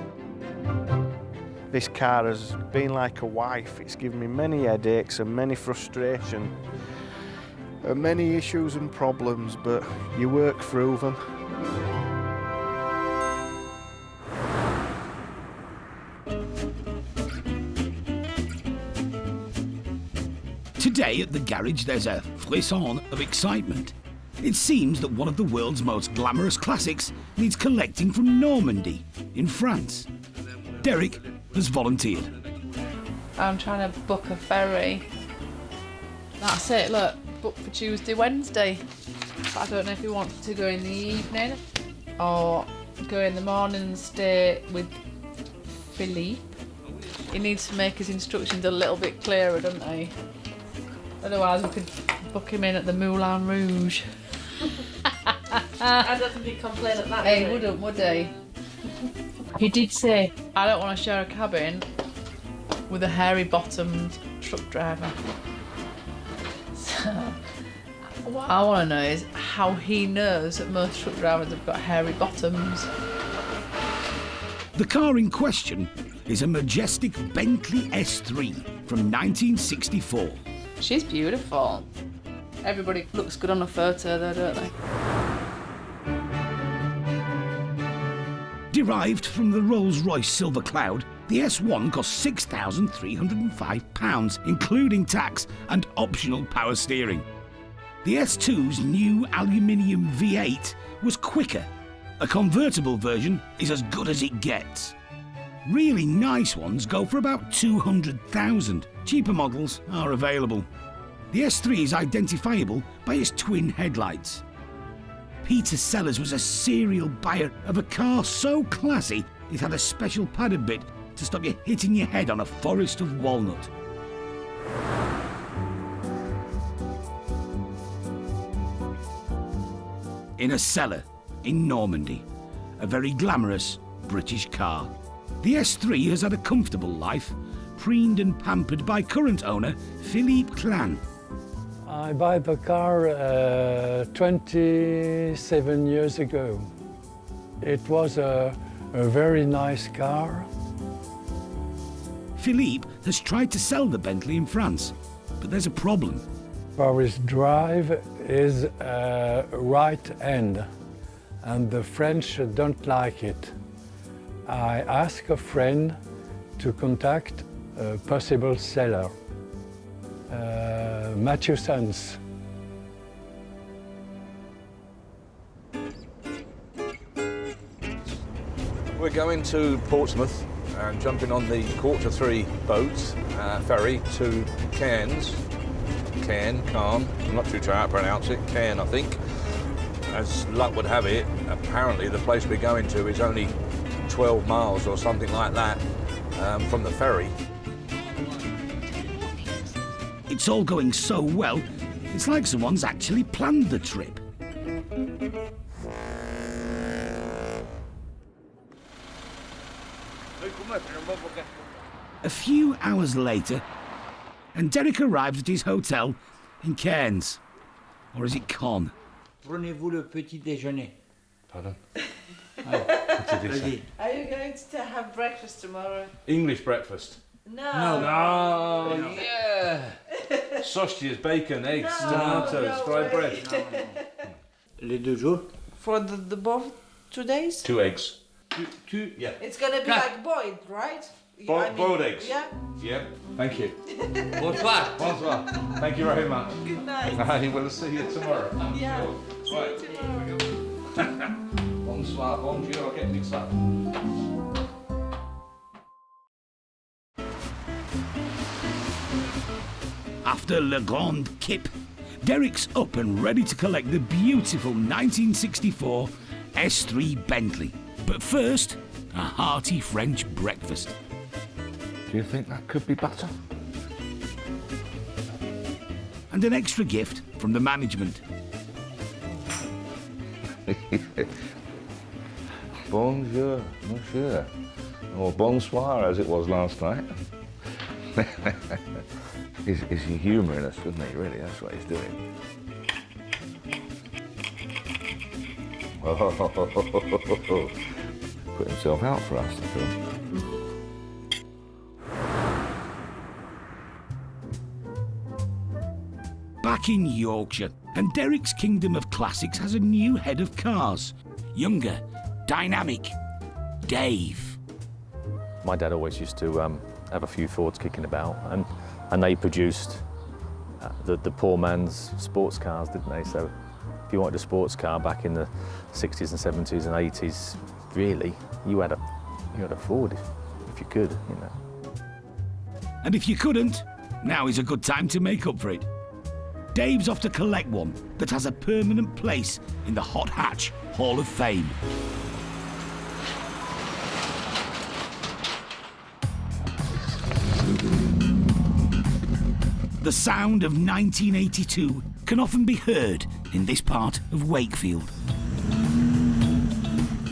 This car has been like a wife. It's given me many headaches and many frustration and many issues and problems, but you work through them. Today at the garage there's a frisson of excitement. It seems that one of the world's most glamorous classics needs collecting from Normandy in France. Derek has volunteered. I'm trying to book a ferry. That's it, look, booked for Tuesday, Wednesday. But I don't know if he wants to go in the evening or go in the morning and stay with Philippe. He needs to make his instructions a little bit clearer, doesn't he? Otherwise we could book him in at the Moulin Rouge. I don't think he'd complain at that. He wouldn't, would he? He did say, I don't want to share a cabin with a hairy-bottomed truck driver. So, what I want to know is how he knows that most truck drivers have got hairy bottoms. The car in question is a majestic Bentley S3 from 1964. She's beautiful. Everybody looks good on a photo though, don't they? Derived from the Rolls-Royce Silver Cloud, the S1 cost £6,305, including tax and optional power steering. The S2's new aluminium V8 was quicker. A convertible version is as good as it gets. Really nice ones go for about £200,000. Cheaper models are available. The S3 is identifiable by its twin headlights. Peter Sellers was a serial buyer of a car so classy it had a special padded bit to stop you hitting your head on a forest of walnut. In a cellar in Normandy, a very glamorous British car. The S3 has had a comfortable life, preened and pampered by current owner Philippe Clan. I bought the car 27 years ago. It was a very nice car. Philippe has tried to sell the Bentley in France, but there's a problem. Paris Drive is right hand, and the French don't like it. I asked a friend to contact a possible seller. Matthewson's. We're going to Portsmouth and jumping on the 3:15 boat, ferry to Cairns. Cairn, I'm not too sure how to pronounce it, Cairn I think. As luck would have it, apparently the place we're going to is only 12 miles or something like that from the ferry. It's all going so well, it's like someone's actually planned the trip. A few hours later, and Derek arrives at his hotel in Cairns. Or is it Con? Prenez-vous le petit déjeuner? Pardon? Vas-y. Are you going to have breakfast tomorrow? English breakfast. No. No. Yeah. Sausages, bacon, eggs, tomatoes, fried bread. Les 2 jours? For the both 2 days? 2 eggs. Two, yeah. It's gonna be like boiled, right? Boiled eggs? Yeah. Yeah. Thank you. Bonsoir. Bonsoir. Thank you very much. Good night. I will see you tomorrow. Yeah. Right. See you tomorrow. Bonsoir, bonjour, I get mixed up. After Le Grand Kip, Derek's up and ready to collect the beautiful 1964 S3 Bentley. But first, a hearty French breakfast. Do you think that could be butter? And an extra gift from the management. Bonjour, monsieur. Or bonsoir, as it was last night. He's humouring us, isn't he, really? That's what he's doing. Put himself out for us, I feel. Back in Yorkshire, and Derek's Kingdom of Classics has a new head of cars. Younger, dynamic, Dave. My dad always used to have a few Fords kicking about, and they produced the poor man's sports cars, didn't they? So if you wanted a sports car back in the 60s and 70s and 80s, really, you had a Ford if you could, you know. And if you couldn't, now is a good time to make up for it. Dave's off to collect one that has a permanent place in the Hot Hatch Hall of Fame. The sound of 1982 can often be heard in this part of Wakefield.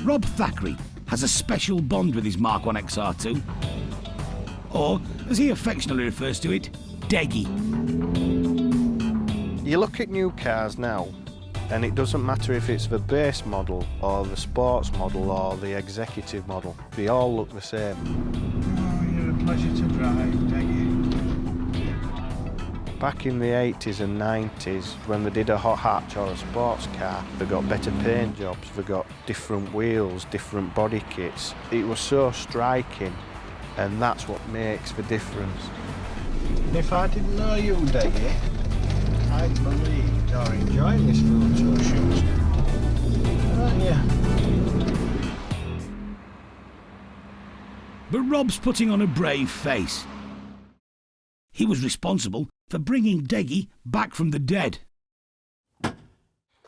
Rob Thackeray has a special bond with his Mark I XR2, or as he affectionately refers to it, Deggy. You look at new cars now, and it doesn't matter if it's the base model or the sports model or the executive model. They all look the same. Oh, you're a pleasure to drive, Deggy. Back in the 80s and 90s, when they did a hot hatch or a sports car, they got better paint jobs, they got different wheels, different body kits. It was so striking, and that's what makes the difference. If I didn't know you, Deggy, I'd believe you're enjoying this photo shoot. Aren't you? But Rob's putting on a brave face. He was responsible for bringing Deggy back from the dead.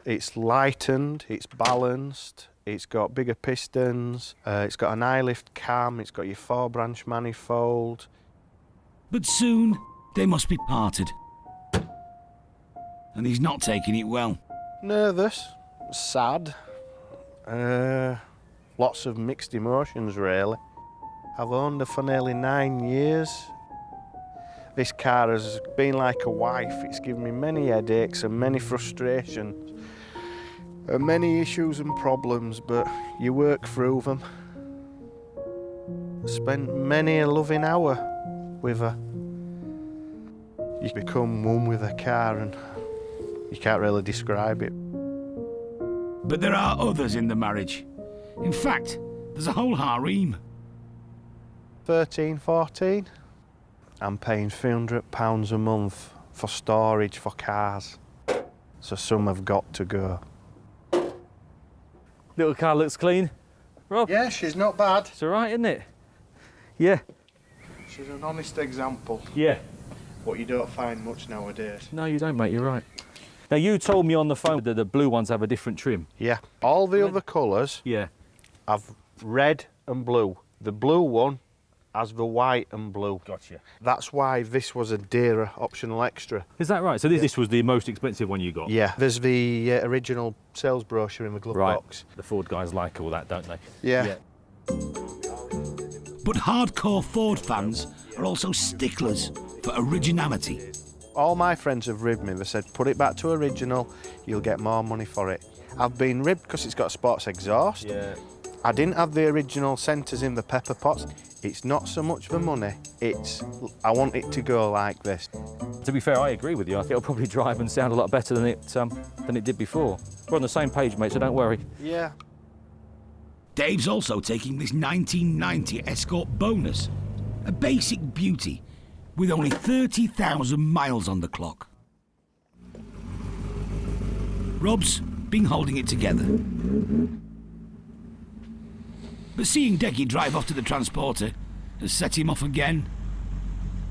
It's lightened, it's balanced, it's got bigger pistons, it's got an eye-lift cam, it's got your 4-branch manifold. But soon they must be parted. And he's not taking it well. Nervous, sad, lots of mixed emotions really. I've owned her for nearly 9 years. This car has been like a wife. It's given me many headaches and many frustrations and many issues and problems, but you work through them. Spent many a loving hour with her. You become one with a car and you can't really describe it. But there are others in the marriage. In fact, there's a whole harem. 13, 14. I'm paying £300 a month for storage for cars. So some have got to go. Little car looks clean. Rob? Yeah, she's not bad. It's all right, isn't it? Yeah. She's an honest example. Yeah. What you don't find much nowadays. No, you don't, mate, you're right. Now, you told me on the phone that the blue ones have a different trim. Yeah. All the other colours have red and blue. The blue one has the white and blue. Gotcha. That's why this was a dearer optional extra. Is that right? So this was the most expensive one you got? Yeah. There's the original sales brochure in the glove box. The Ford guys like all that, don't they? Yeah. But hardcore Ford fans are also sticklers for originality. All my friends have ribbed me. They said, put it back to original, you'll get more money for it. I've been ribbed because it's got a sports exhaust. Yeah. I didn't have the original centres in the pepper pots. It's not so much the money, it's I want it to go like this. To be fair, I agree with you. I think it'll probably drive and sound a lot better than it did before. We're on the same page, mate, so don't worry. Yeah. Dave's also taking this 1990 Escort bonus, a basic beauty with only 30,000 miles on the clock. Rob's been holding it together. But seeing Deggy drive off to the transporter has set him off again.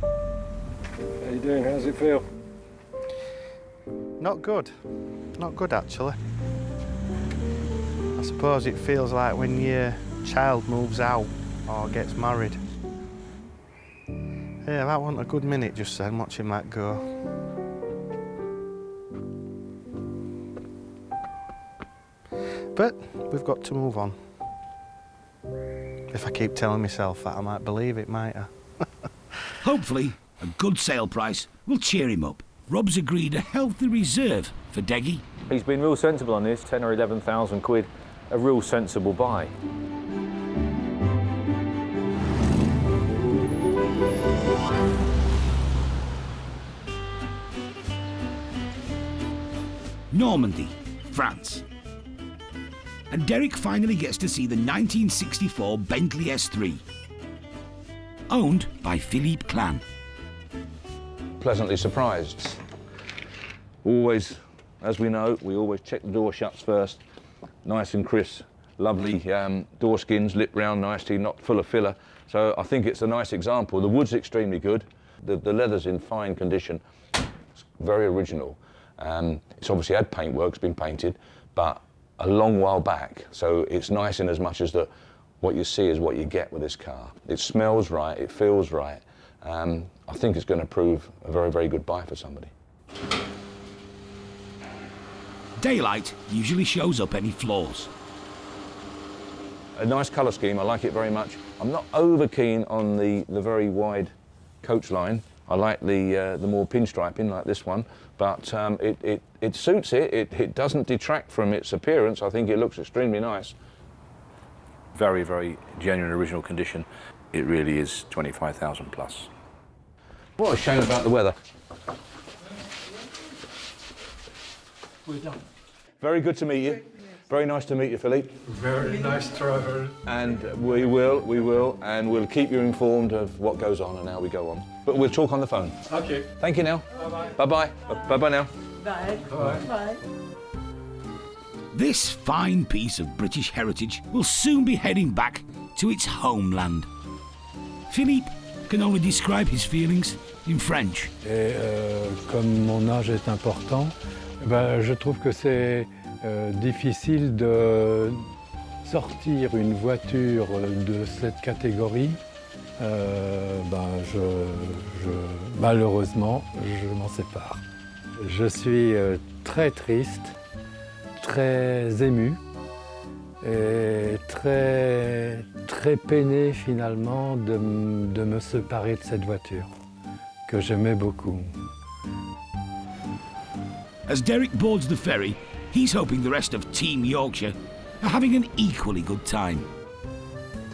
How you doing? How's it feel? Not good. Not good, actually. I suppose it feels like when your child moves out or gets married. Yeah, that wasn't a good minute just then, watching that go. But we've got to move on. If I keep telling myself that, I might believe it, might I? Hopefully, a good sale price will cheer him up. Rob's agreed a healthy reserve for Deggy. He's been real sensible on this, 10 or 11,000 quid, a real sensible buy. Normandy, France. And Derek finally gets to see the 1964 Bentley S3, owned by Philippe Clan. Pleasantly surprised. Always, as we know, we always check the door shuts first. Nice and crisp, lovely door skins, lit round nicely, not full of filler. So I think it's a nice example. The wood's extremely good. The leather's in fine condition. It's very original. It's obviously had paintwork, it's been painted, but a long while back. So it's nice in as much as that what you see is what you get with this car. It smells right, it feels right. I think it's going to prove a very, very good buy for somebody. Daylight usually shows up any flaws. A nice colour scheme, I like it very much. I'm not over keen on the very wide coach line. I like the more pinstriping like this one, but it suits it. It doesn't detract from its appearance. I think it looks extremely nice. Very, very genuine original condition. It really is 25,000 plus. What a shame about the weather. We're done. Very good to meet you. Very nice to meet you, Philippe. Very nice travel. And we will, and we'll keep you informed of what goes on and how we go on. But we'll talk on the phone. Okay. Thank you now. Bye-bye. Bye-bye. Bye-bye now. Bye. Bye. Bye. This fine piece of British heritage will soon be heading back to its homeland. Philippe can only describe his feelings in French. Et comme mon âge est important, ben, je trouve que c'est difficile de sortir une voiture de cette catégorie. Malheureusement, je m'en sépare. Je suis très triste, très ému et très peiné finalement de me séparer de cette voiture que j'aimais beaucoup. As Derek boards the ferry, he's hoping the rest of Team Yorkshire are having an equally good time.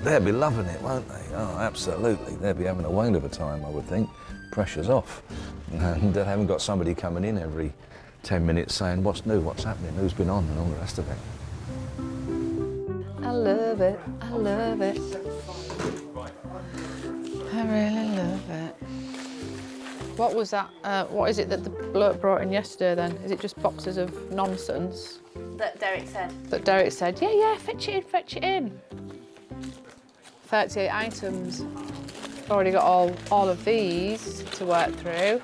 They'll be loving it, won't they? Oh, absolutely. They'll be having a whale of a time, I would think. Pressure's off. And they haven't got somebody coming in every 10 minutes saying, what's new, what's happening, who's been on, and all the rest of it. I love it. I love it. I really love it. What was that? What is it that the bloke brought in yesterday then? Is it just boxes of nonsense? That Derek said. That Derek said, yeah, fetch it in, fetch it in. 38 items. Already got all of these to work through.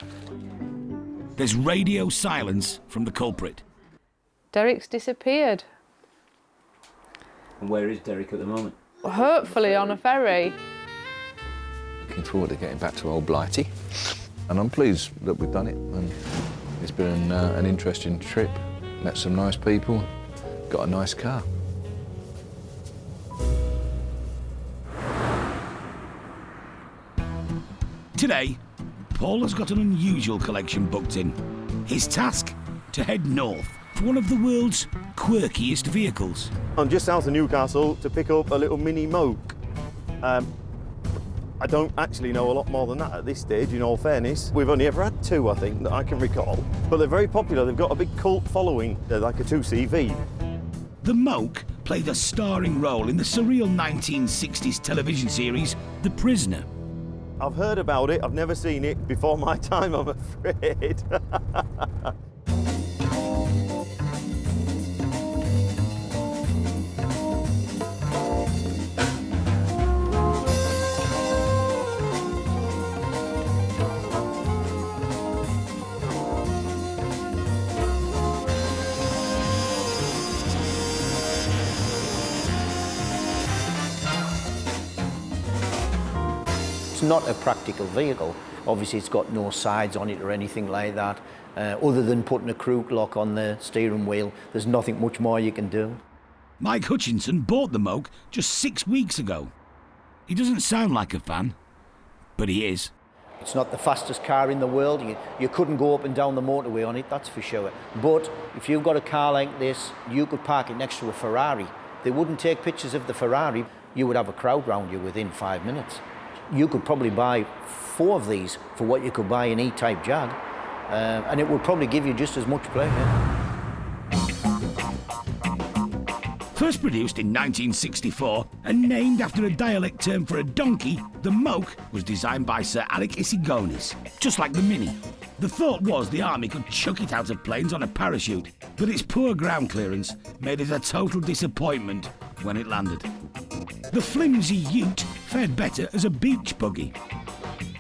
There's radio silence from the culprit. Derek's disappeared. And where is Derek at the moment? Hopefully on a ferry. Looking forward to getting back to old Blighty. And I'm pleased that we've done it. And it's been an interesting trip. Met some nice people. Got a nice car. Today, Paul has got an unusual collection booked in. His task? To head north for one of the world's quirkiest vehicles. I'm just south of Newcastle to pick up a little mini moke. I don't actually know a lot more than that at this stage, in all fairness. We've only ever had two, I think, that I can recall. But they're very popular. They've got a big cult following. They're like a 2CV. The moke played a starring role in the surreal 1960s television series, The Prisoner. I've heard about it. I've never seen it before my time, I'm afraid. It's not a practical vehicle. Obviously it's got no sides on it or anything like that. Other than putting a cruise lock on the steering wheel, there's nothing much more you can do. Mike Hutchinson bought the Moke just 6 weeks ago. He doesn't sound like a fan, but he is. It's not the fastest car in the world. You couldn't go up and down the motorway on it, that's for sure. But if you've got a car like this, you could park it next to a Ferrari. They wouldn't take pictures of the Ferrari. You would have a crowd round you within 5 minutes. You could probably buy 4 of these for what you could buy an E-Type Jag, and it would probably give you just as much pleasure. First produced in 1964 and named after a dialect term for a donkey, the Moke was designed by Sir Alec Isigonis, just like the Mini. The thought was the army could chuck it out of planes on a parachute, but its poor ground clearance made it a total disappointment when it landed. The flimsy ute fared better as a beach buggy.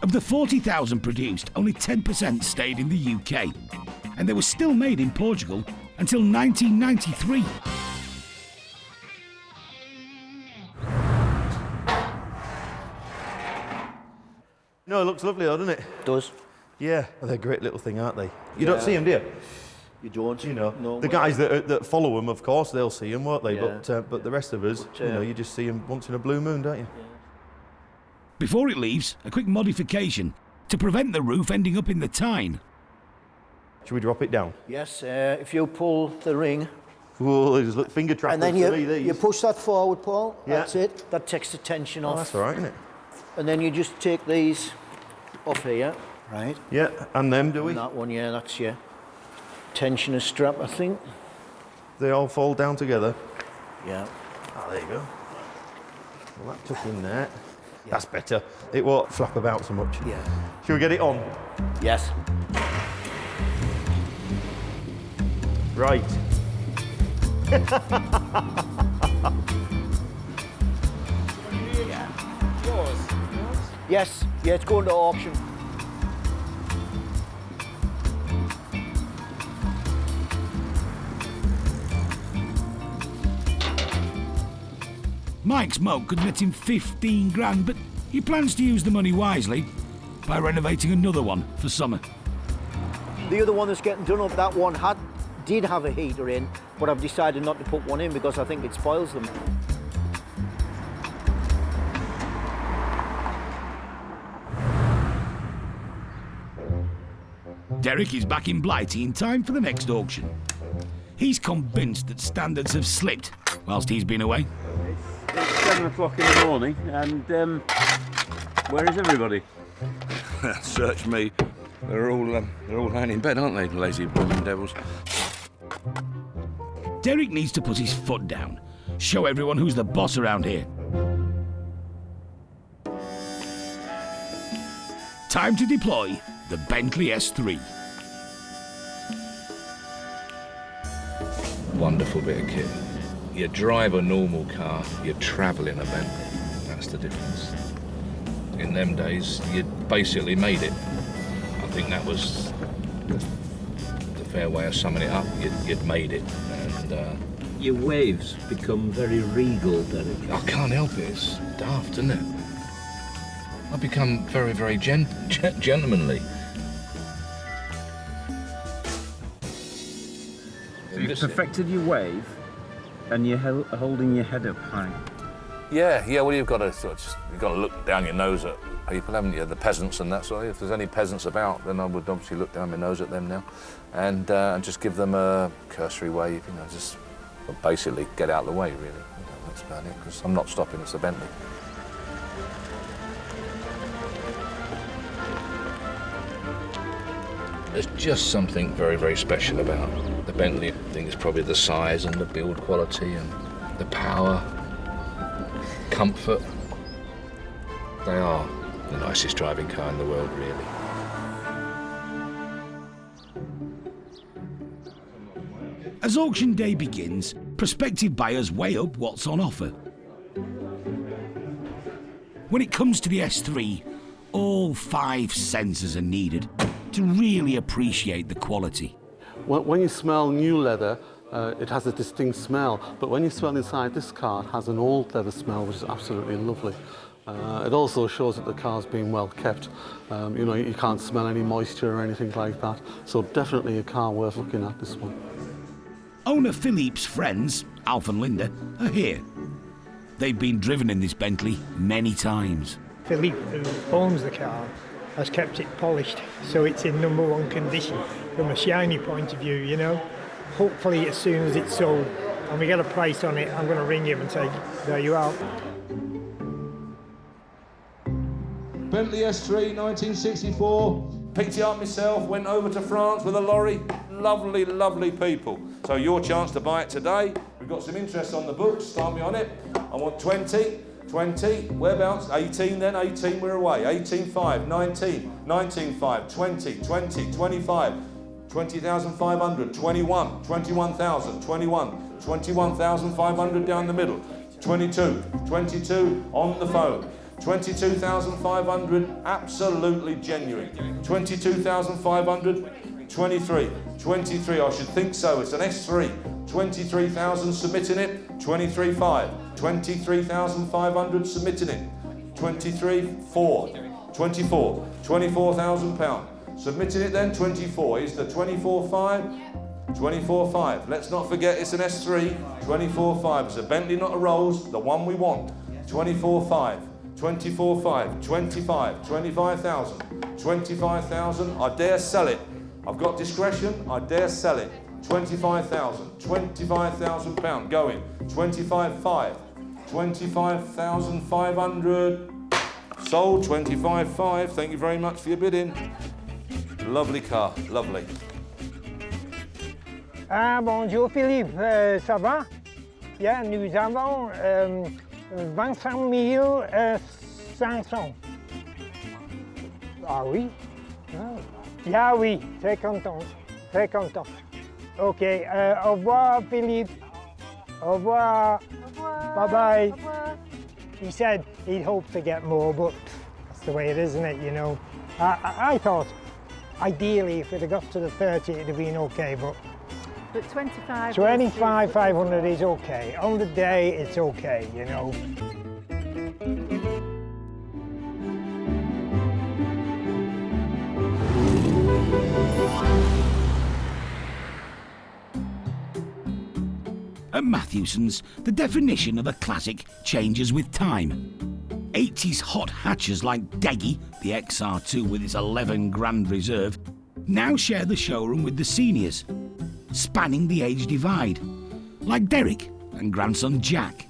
Of the 40,000 produced, only 10% stayed in the UK, and they were still made in Portugal until 1993. No, it looks lovely though, doesn't it? It does. Yeah, well, they're a great little thing, aren't they? You don't see them, do you? You don't. You know, no, the guys that follow them, of course, they'll see them, won't they? Yeah. But the rest of us, you know, you just see them once in a blue moon, don't you? Yeah. Before it leaves, a quick modification to prevent the roof ending up in the Tyne. Should we drop it down? Yes, if you pull the ring. Whoa, there's finger trappers and then you push that forward, Paul. Yeah. That's it. That takes the tension off. Oh, that's all right, isn't it? And then you just take these off here, right? Yeah, and them, do we? And that one, yeah, that's your tensioner strap, I think. They all fall down together? Yeah. Ah, there you go. Well, that took in there. Yeah. That's better. It won't flap about so much. Yeah. Shall we get it on? Yes. Right. Yes, yeah, it's going to auction. Mike's Moke could net him 15 grand, but he plans to use the money wisely by renovating another one for summer. The other one that's getting done up, that one did have a heater in, but I've decided not to put one in because I think it spoils them. Derek is back in Blighty in time for the next auction. He's convinced that standards have slipped whilst he's been away. It's 7 o'clock in the morning, and where is everybody? Search me. They're all laying in bed, aren't they, the lazy blooming devils? Derek needs to put his foot down, show everyone who's the boss around here. Time to deploy the Bentley S3. Wonderful bit of kit. You drive a normal car, you travel in a Bentley. That's the difference. In them days, you basically made it. I think that was the fair way of summing it up. You'd made it. And your waves become very regal, Derek. I can't help it. It's daft, isn't it? I've become very, very gentlemanly. So you've perfected your wave, and you're holding your head up high. Yeah. Well, you've got to look down your nose at people, haven't you? The peasants and that sort of. If there's any peasants about, then I would obviously look down my nose at them now, and just give them a cursory wave. You know, just basically get out of the way, really. You know, that's about it. Because I'm not stopping. It's a Bentley. There's just something very, very special about the Bentley. I think it's probably the size and the build quality and the power, comfort. They are the nicest driving car in the world, really. As auction day begins, prospective buyers weigh up what's on offer. When it comes to the S3, all 5 sensors are needed to really appreciate the quality. When you smell new leather, it has a distinct smell, but when you smell inside this car, it has an old leather smell, which is absolutely lovely. It also shows that the car's been well kept. You know, you can't smell any moisture or anything like that, so definitely a car worth looking at, this one. Owner Philippe's friends, Alf and Linda, are here. They've been driven in this Bentley many times. Philippe, who owns the car, has kept it polished, so it's in #1 condition from a shiny point of view, you know. Hopefully as soon as it's sold and we get a price on it, I'm going to ring him and say, there you are. Bentley S3, 1964. Picked it up myself, went over to France with a lorry. Lovely, lovely people. So your chance to buy it today. We've got some interest on the books, start me on it. I want 20, 20, whereabouts? 18 then, 18, we're away. 18.5, 19, 19.5, 20, 20, 25, 20,500, 21, 21,000, 21, 21,500 down the middle, 22, 22 on the phone. 22,500, absolutely genuine. 22,500, 23, 23, I should think so, it's an S3. 23,000 submitting it, 23.5, 23,500 submitting it, 23.4, 24, 24,000 pounds. Submitting it then, 24, is the 24.5, 24.5. Let's not forget it's an S3, 24.5. It's a Bentley, not a Rolls, the one we want. 24.5. 24.5, 25, 25,000, 25,000, I dare sell it. I've got discretion, I dare sell it. 25,000, 25,000 pound, going. 25.5, 25,500, sold. 25.5, thank you very much for your bidding. Lovely car, lovely. Ah, bonjour Philippe, ça va? Bien, nous avons 25 500. Ah oui? Ah oui, très content, très content. Ok, au revoir Philippe. Au revoir. Bye bye. Au revoir. He said he'd hoped to get more, but that's the way it is, isn't it, you know? I thought, ideally, if it had got to the 30, it'd have been okay, but 25,500 is okay. On the day, it's okay, you know. At Matthewson's, the definition of a classic changes with time. 80s hot hatches like Deggy, the XR2 with its 11 grand reserve, now share the showroom with the seniors, spanning the age divide, like Derek and grandson Jack.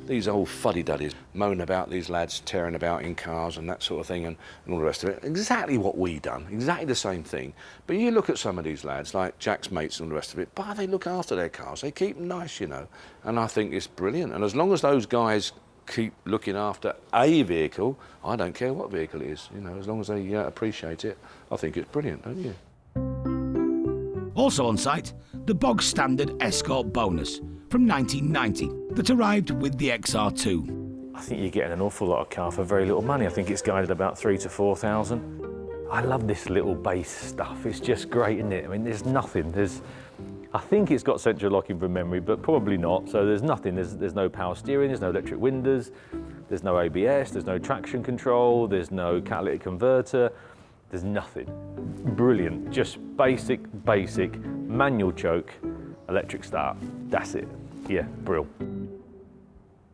These old fuddy-duddies moan about these lads tearing about in cars and that sort of thing and all the rest of it. Exactly what we done, exactly the same thing. But you look at some of these lads, like Jack's mates and all the rest of it, but they look after their cars, they keep them nice, you know. And I think it's brilliant. And as long as those guys keep looking after a vehicle, I don't care what vehicle it is, you know, as long as they appreciate it, I think it's brilliant, don't you? Also on site, the bog standard Escort bonus from 1990 that arrived with the XR2. I think you're getting an awful lot of car for very little money. I think it's guided about 3,000 to 4,000. I love this little base stuff. It's just great, isn't it? I mean, there's nothing. I think it's got central locking from memory, but probably not. So there's nothing. There's no power steering, there's no electric windows, there's no ABS, there's no traction control, there's no catalytic converter. There's nothing. Brilliant. Just basic manual choke, electric start. That's it. Yeah, brill.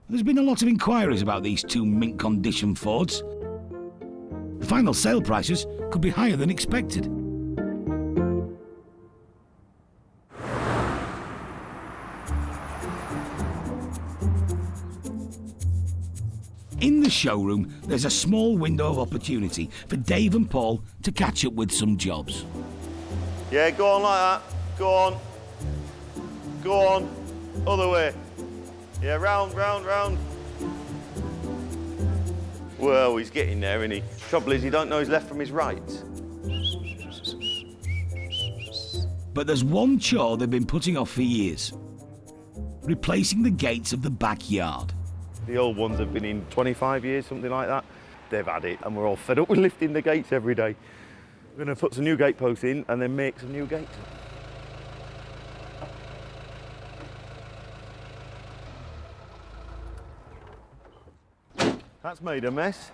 There's been a lot of inquiries about these two mint condition Fords. The final sale prices could be higher than expected. In the showroom, there's a small window of opportunity for Dave and Paul to catch up with some jobs. Yeah, go on like that. Go on. Go on. Other way. Yeah, round, round, round. Well, he's getting there, isn't he? Trouble is, he don't know his left from his right. But there's one chore they've been putting off for years. Replacing the gates of the backyard. The old ones have been in 25 years, something like that. They've had it, and we're all fed up with lifting the gates every day. We're going to put some new gate posts in and then make some new gates. That's made a mess.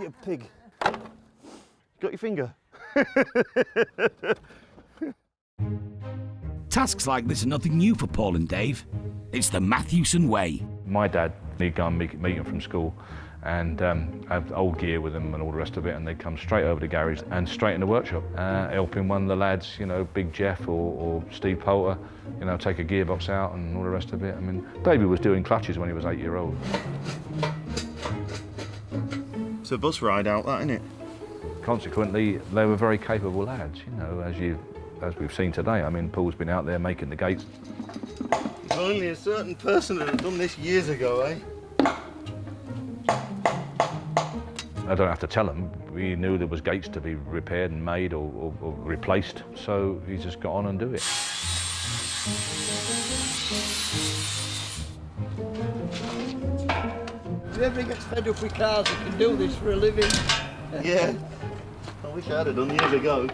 You pig. Got your finger? Tasks like this are nothing new for Paul and Dave. It's the Mathewson way. My dad, he'd go and meet him from school and have old gear with him and all the rest of it, and they'd come straight over the garage and straight in the workshop, helping one of the lads, you know, Big Jeff or Steve Poulter, you know, take a gearbox out and all the rest of it. I mean, David was doing clutches when he was 8-year-old. It's a bus ride out, that, isn't it? Consequently, they were very capable lads, you know, as we've seen today. I mean, Paul's been out there making the gates. If only a certain person had done this years ago, eh? I don't have to tell him. We knew there was gates to be repaired and made or replaced, so he just got on and do it. If ever gets fed up with cars, he can do this for a living. Yeah. I wish I'd have done years ago.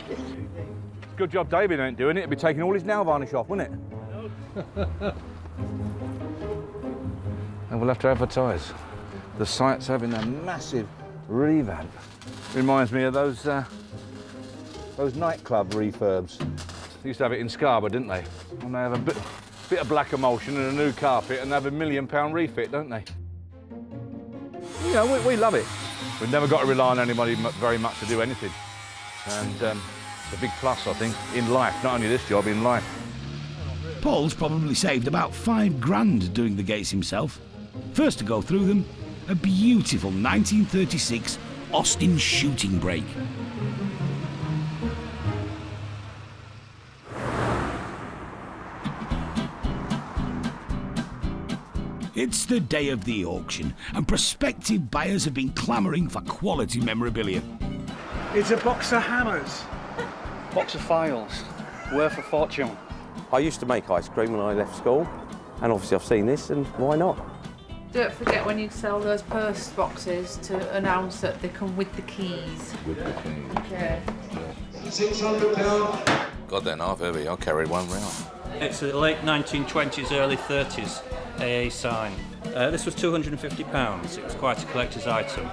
Good job David ain't doing it. He'd be taking all his nail varnish off, wouldn't it? And we'll have to advertise. The site's having a massive revamp. Reminds me of those nightclub refurbs. They used to have it in Scarborough, didn't they? And they have a bit of black emulsion and a new carpet and they have a £1 million refit, don't they? You know, we love it. We've never got to rely on anybody very much to do anything. And it's a big plus, I think, in life, not only this job, in life. Paul's probably saved about £5 grand doing the gates himself. First to go through them, a beautiful 1936 Austin shooting brake. It's the day of the auction, and prospective buyers have been clamouring for quality memorabilia. It's a box of hammers. Box of files, worth a fortune. I used to make ice cream when I left school, and obviously I've seen this, and why not? Don't forget when you sell those post boxes to announce that they come with the keys. With the keys. Okay. £600. God, they're not heavy. I carried one round. It's a late 1920s, early 30s AA sign. This was £250. It was quite a collector's item.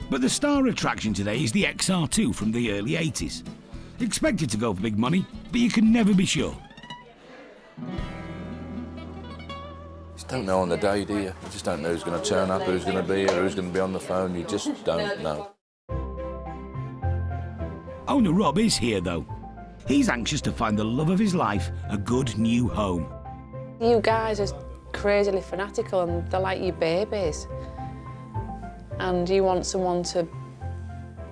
But the star attraction today is the XR2 from the early 80s. Expected to go for big money, but you can never be sure. You don't know on the day, do you? You just don't know who's going to turn up, who's going to be here, who's going to be on the phone. You just don't know. Owner Rob is here, though. He's anxious to find the love of his life a good new home. You guys are crazily fanatical and they're like your babies. And you want someone to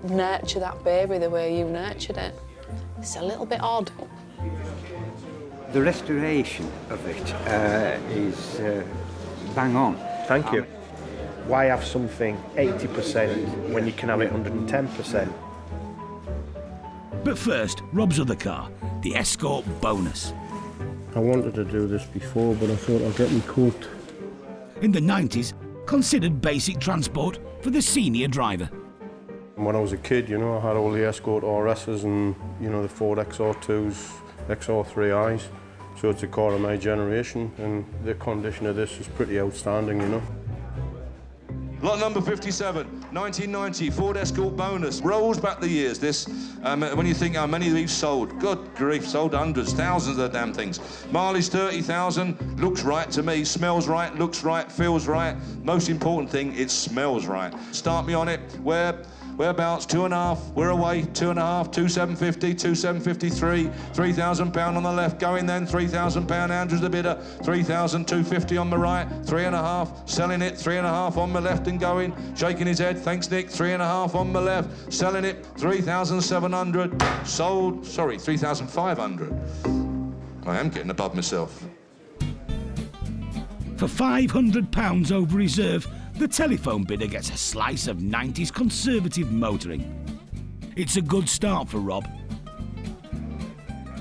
nurture that baby the way you nurtured it. It's a little bit odd. The restoration of it is bang on. Thank you. Why have something 80% when you can have it 110%? But first, Rob's other car, the Escort Bonus. I wanted to do this before, but I thought I'd get me cooked. In the 90s, considered basic transport for the senior driver. When I was a kid, you know, I had all the Escort RSs and, you know, the Ford XR2s, XR3Is. So it's a car of my generation, and the condition of this is pretty outstanding, you know. Lot number 57, 1990, Ford Escort Bonus. Rolls back the years, this. When you think how many of these sold. Good grief, sold hundreds, thousands of the damn things. Mileage 30,000, looks right to me, smells right, looks right, feels right. Most important thing, it smells right. Start me on it, whereabouts, 2.5, we're away, 2.5, 2,750, 2,753, £3,000 on the left, going then, £3,000, Andrew's the bidder, 3,250 on the right, 3.5, selling it, 3.5 on the left and going, shaking his head, thanks Nick, 3.5 on the left, selling it, 3,700, sold, sorry, 3,500. I am getting above myself. For £500 over reserve, the telephone bidder gets a slice of 90s conservative motoring. It's a good start for Rob.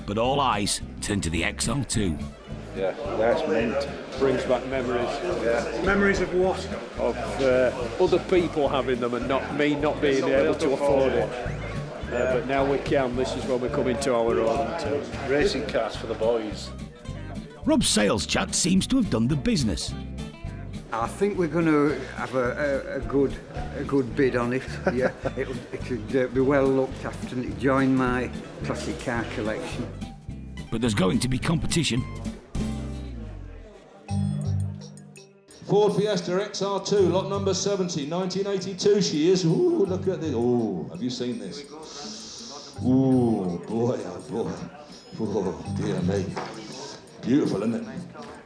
But all eyes turn to the XR2. Yeah, that's mint. Brings back memories. Yeah. Memories of what? Of other people having them and not me not being able to afford it. But now we can. This is when we come into our own. Racing cars for the boys. Rob's sales chat seems to have done the business. I think we're going to have a good bid on it. Yeah, it would be well looked after and it join my classic car collection. But there's going to be competition. Ford Fiesta XR2, lot number 70, 1982 she is. Ooh, look at this. Ooh, have you seen this? Ooh, boy, oh boy. Oh, dear me. Beautiful, isn't it?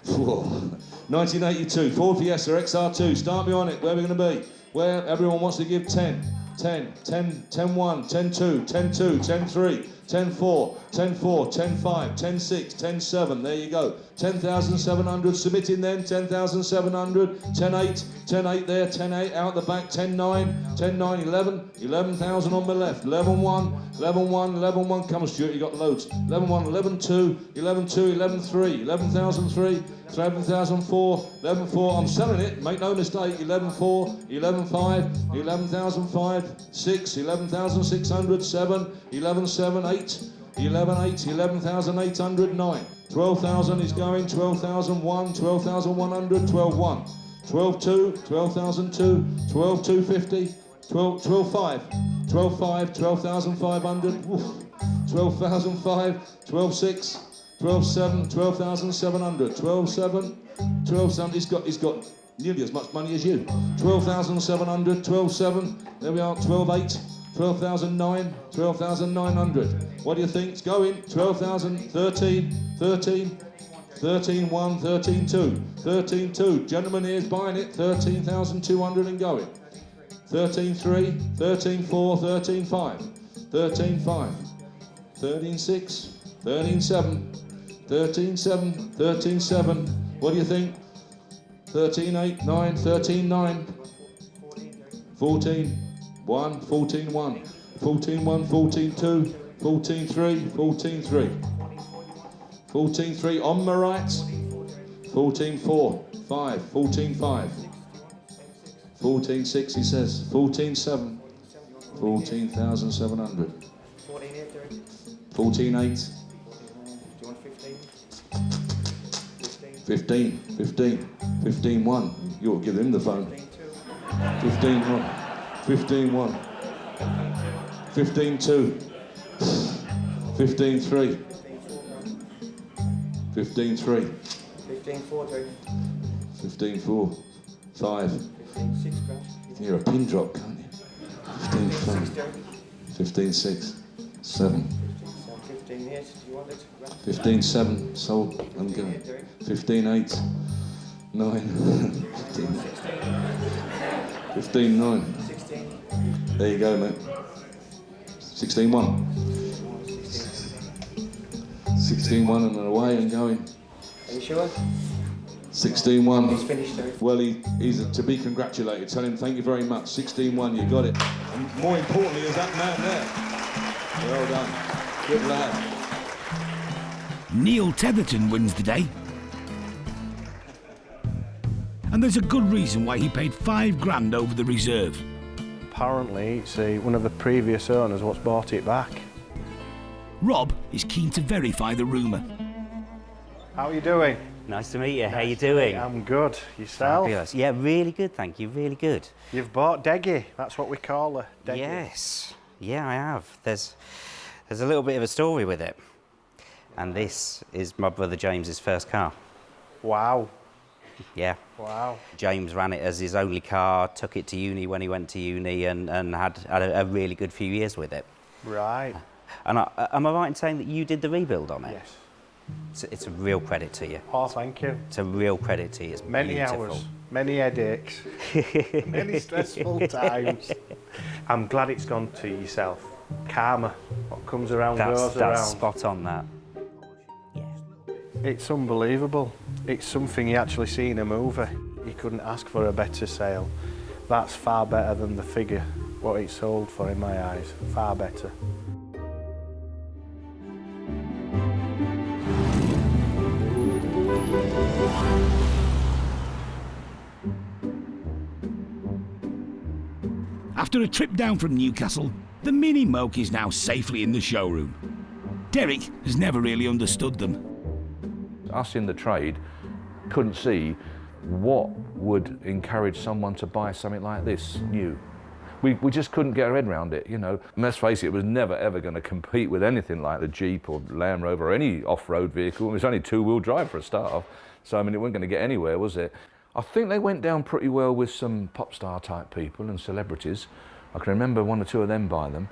Ooh. 1982, Ford Fiesta XR2, start me on it. Where are we going to be? Where everyone wants to give 10, 10, 10, 10 1, 10 2, 10 2, 10 3, 10 4, 10 4, 10 5, 10 6, 10 7. There you go. 10,700 submitting then. 10,700. 10 8, 10 8 there. 10 8 out the back. 10 9, 10 9, 11. 11,000 on the left. 11 1, 11 1, 11 1. Come on, Stuart, you got loads. 11 1, 11 2, 11 2, 11 3, 11,003, 11,004, 11 4. I'm selling it. Make no mistake. 11 4, 11 5, 11,005, 6, 11,600, 7, 11 7, 8. 11 8, 11,800, 9. 12,000 is going, 12,001, 12,100, 12 1. 12 2, 12,002, 12 250, 12 5, 12 5, 12,500, 12,005, 12 6, 12 7, 12,700, 12 7, 12 7. He's got nearly as much money as you. 12,700, 12 7. There we are, 12 8. 12,009, 12,900. What do you think? It's going. 12,000, 13, 13, 13 1, 13 2, 13 2. Gentleman here is buying it. 13,200 and going. 13 3, 13 4, 13 5, 13 5, 13 6, 13 7, 13 7, 13 7. What do you think? 13 8, 9, 13 9, 14 1, 14 1, 14 1, 14 2, 14 3, 14 3, 14 3 on my right, 14 4, 5, 14 5, 14 6 he says, 14 7, 14,700, 14 8, 15, 15, 15 1, you'll give him the phone, 15 1. 15 1, 15 2, 15 3, 15 3, 15 4, 15 4, 5. 15 6, You can hear a pin drop, can't you? 15 5, 15 6, 7. 15 8, do you want it? 15 7, sold and going. 15 8, 9, 15 9. There you go, mate. 16 1. 16 1 and away and going. Are you sure? 16 1. He's finished, Terry. Well, he's to be congratulated. Tell him thank you very much. 16 1, you got it. And more importantly is that man there. Well done. Good lad. Neil Tetherton wins the day. And there's a good reason why he paid £5,000 over the reserve. Apparently, it's one of the previous owners what's bought it back. Rob is keen to verify the rumour. How are you doing? Nice to meet you. How you doing? I'm good. Yourself? Fabulous. Yeah, really good, thank you. Really good. You've bought Deggy. That's what we call her. Deggy. Yes. Yeah, I have. There's a little bit of a story with it. And this is my brother James's first car. Wow. Yeah. Wow. James ran it as his only car, took it to uni when he went to uni and had a really good few years with it. Right. And am I right in saying that you did the rebuild on it? Yes. It's a real credit to you. Oh, thank you. It's a real credit to you. It's many beautiful. hours, many headaches, many stressful times. I'm glad it's gone to yourself. Karma. What comes around goes around. That's spot on, that. It's unbelievable. It's something you actually see in a movie. You couldn't ask for a better sale. That's far better than the figure, what it sold for in my eyes. Far better. After a trip down from Newcastle, the Mini Moke is now safely in the showroom. Derek has never really understood them. Us in the trade couldn't see what would encourage someone to buy something like this new? We just couldn't get our head around it, you know. And let's face it, it was never ever going to compete with anything like the Jeep or Land Rover or any off-road vehicle. It was only two-wheel drive for a start off. So, I mean, it wasn't going to get anywhere, was it? I think they went down pretty well with some pop star type people and celebrities. I can remember one or two of them buying them.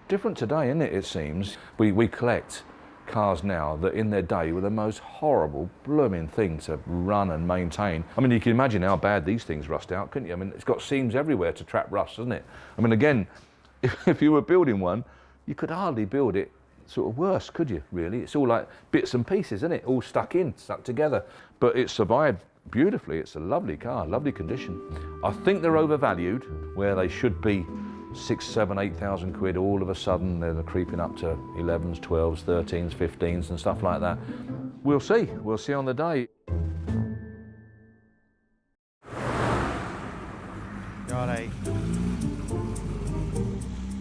Different today, isn't it, it seems? We collect cars now that in their day were the most horrible blooming thing to run and maintain. I mean, you can imagine how bad these things rust out, couldn't you? I mean, it's got seams everywhere to trap rust, hasn't it? I mean, again, if you were building one, you could hardly build it sort of worse, could you, really? It's all like bits and pieces, isn't it? All stuck together. But it survived beautifully. It's a lovely car, lovely condition. I think they're overvalued, where they should be 6,000, 7,000, 8,000 quid. All of a sudden they're creeping up to 11s, 12s, 13s, 15s and stuff like that. We'll see on the day.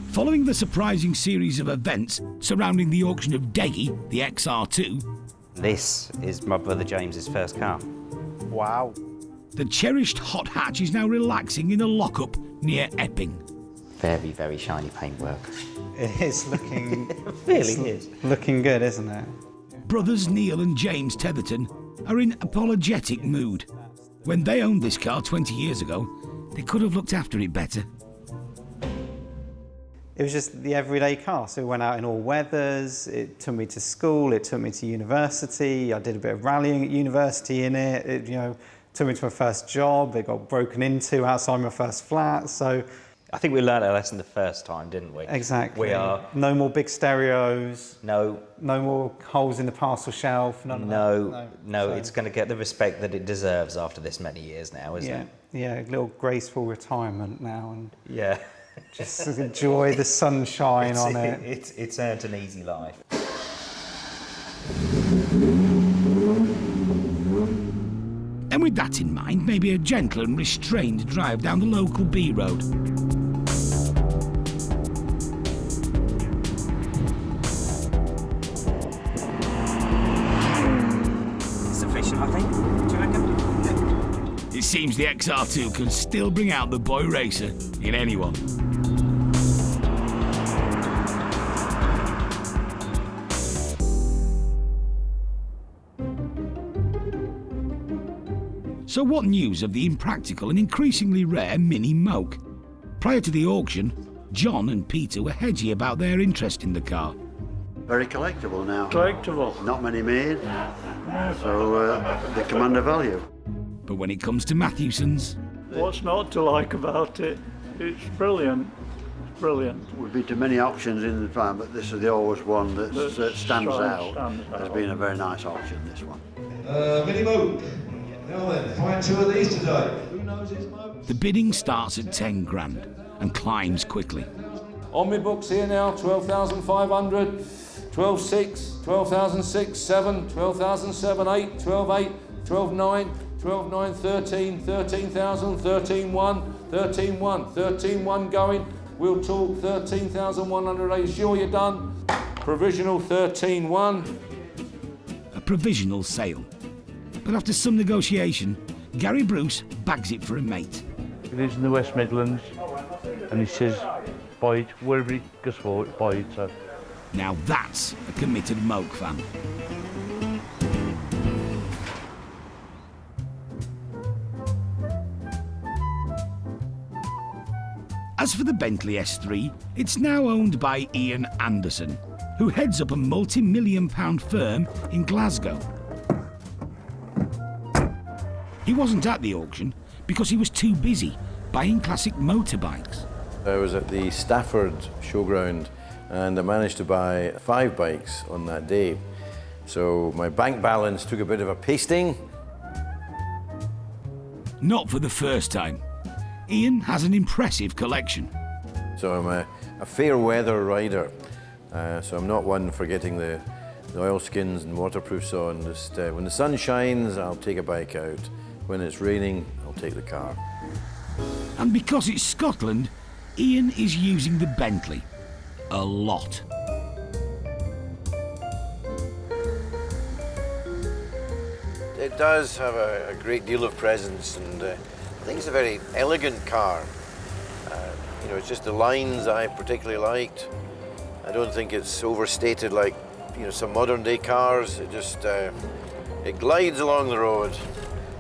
Following the surprising series of events surrounding the auction of Deggy, the XR2, this is my brother James's first car. Wow. The Cherished hot hatch is now relaxing in a lockup near Epping. Very, very shiny paintwork. It is looking... It really is. Looking good, isn't it? Brothers Neil and James Tetherton are in apologetic mood. When they owned this car 20 years ago, they could have looked after it better. It was just the everyday car, so we went out in all weathers. It took me to school, it took me to university. I did a bit of rallying at university in it. It, you know, took me to my first job. It got broken into outside my first flat, so... I think we learned our lesson the first time, didn't we? Exactly. We are... No more big stereos. No. No more holes in the parcel shelf. None of that. No, So- it's going to get the respect that it deserves after this many years now, isn't Yeah, it? yeah, a little graceful retirement now, and Yeah. just enjoy the sunshine on it. It's earned an easy life. And with that in mind, maybe a gentle and restrained drive down the local B road. Sufficient, I think. Do you reckon? It seems the XR2 can still bring out the boy racer in anyone. So what news of the impractical and increasingly rare Mini Moke? Prior to the auction, John and Peter were hedgy about their interest in the car. Very collectible now. Collectible. Not many made, so they command a value. But when it comes to Matthewson's... What's not to like about it? It's brilliant. It's brilliant. We've been to many auctions in the time, but this is the always one that stands out. It's been a very nice auction, this one. Mini Moke. Now then, find two of these today. Who knows his Moke? The bidding starts at 10 grand and climbs quickly. On my books here now, 12,500, 12,600, 12,600, 7, 12,700, 8, 12,800, 12,900, 12,900, 13, 13,000, 13,100, 13,100, 13,100 going. We'll talk 13,100. Are you sure you're done? Provisional 13,100. A provisional sale. But after some negotiation, Gary Bruce bags it for a mate. He lives in the West Midlands, and he says, buy it, wherever he goes for it, buy it. So. Now that's a committed Moke fan. As for the Bentley S3, it's now owned by Ian Anderson, who heads up a multi-million-pound firm in Glasgow. He wasn't at the auction because he was too busy buying classic motorbikes. I was at the Stafford showground and I managed to buy 5 bikes on that day. So my bank balance took a bit of a pasting. Not for the first time. Ian has an impressive collection. So I'm a fair weather rider. So I'm not one for getting the oilskins and waterproofs on. Just when the sun shines, I'll take a bike out. When it's raining, I'll take the car. And because it's Scotland, Ian is using the Bentley. A lot. It does have a great deal of presence, and I think it's a very elegant car. You know, it's just the lines I particularly liked. I don't think it's overstated like, you know, some modern day cars. It just, it glides along the road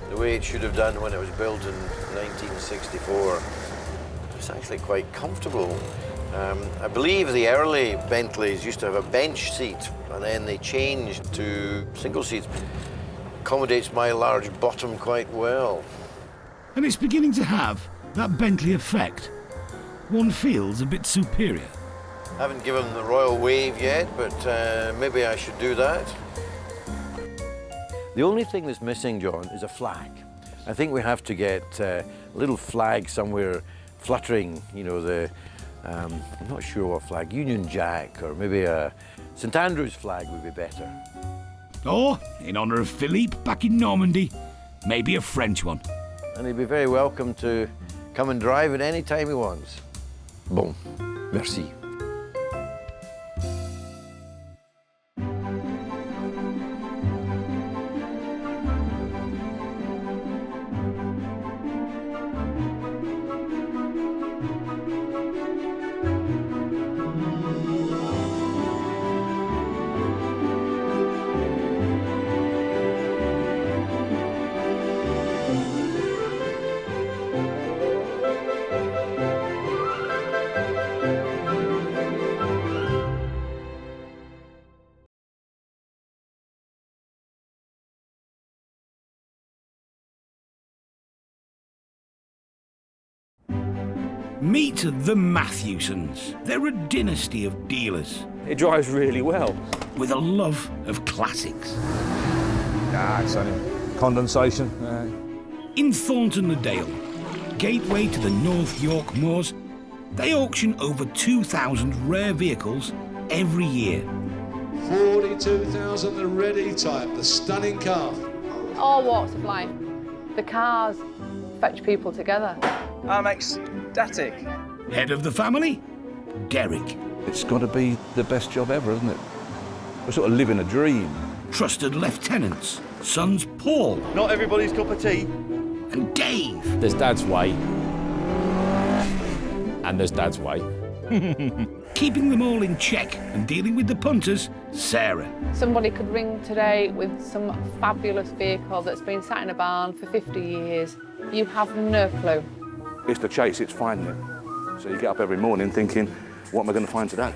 the way it should have done when it was built in 1964. It's actually quite comfortable. I believe the early Bentleys used to have a bench seat, and then they changed to single seats. Accommodates my large bottom quite well. And it's beginning to have that Bentley effect. One feels a bit superior. Haven't given them the royal wave yet, but maybe I should do that. The only thing that's missing, John, is a flag. I think we have to get a little flag somewhere fluttering, you know, I'm not sure what flag, Union Jack, or maybe a St Andrew's flag would be better. Or, in honour of Philippe back in Normandy, maybe a French one. And he'd be very welcome to come and drive it any time he wants. Bon, merci. Meet the Matthewsons. They're a dynasty of dealers. It drives really well. With a love of classics. It's only condensation. In Thornton le Dale, gateway to the North York Moors, they auction over 2,000 rare vehicles every year. 42,000, the red E-Type, the stunning car. All walks of life. The cars fetch people together. I'm ecstatic. Head of the family, Derek. It's got to be the best job ever, isn't it? We're sort of living a dream. Trusted lieutenants, sons Paul. Not everybody's cup of tea. And Dave. There's Dad's way. And there's Dad's way. Keeping them all in check and dealing with the punters, Sarah. Somebody could ring today with some fabulous vehicle that's been sat in a barn for 50 years. You have no clue. It's the chase, it's finding it. So you get up every morning thinking, what am I going to find today?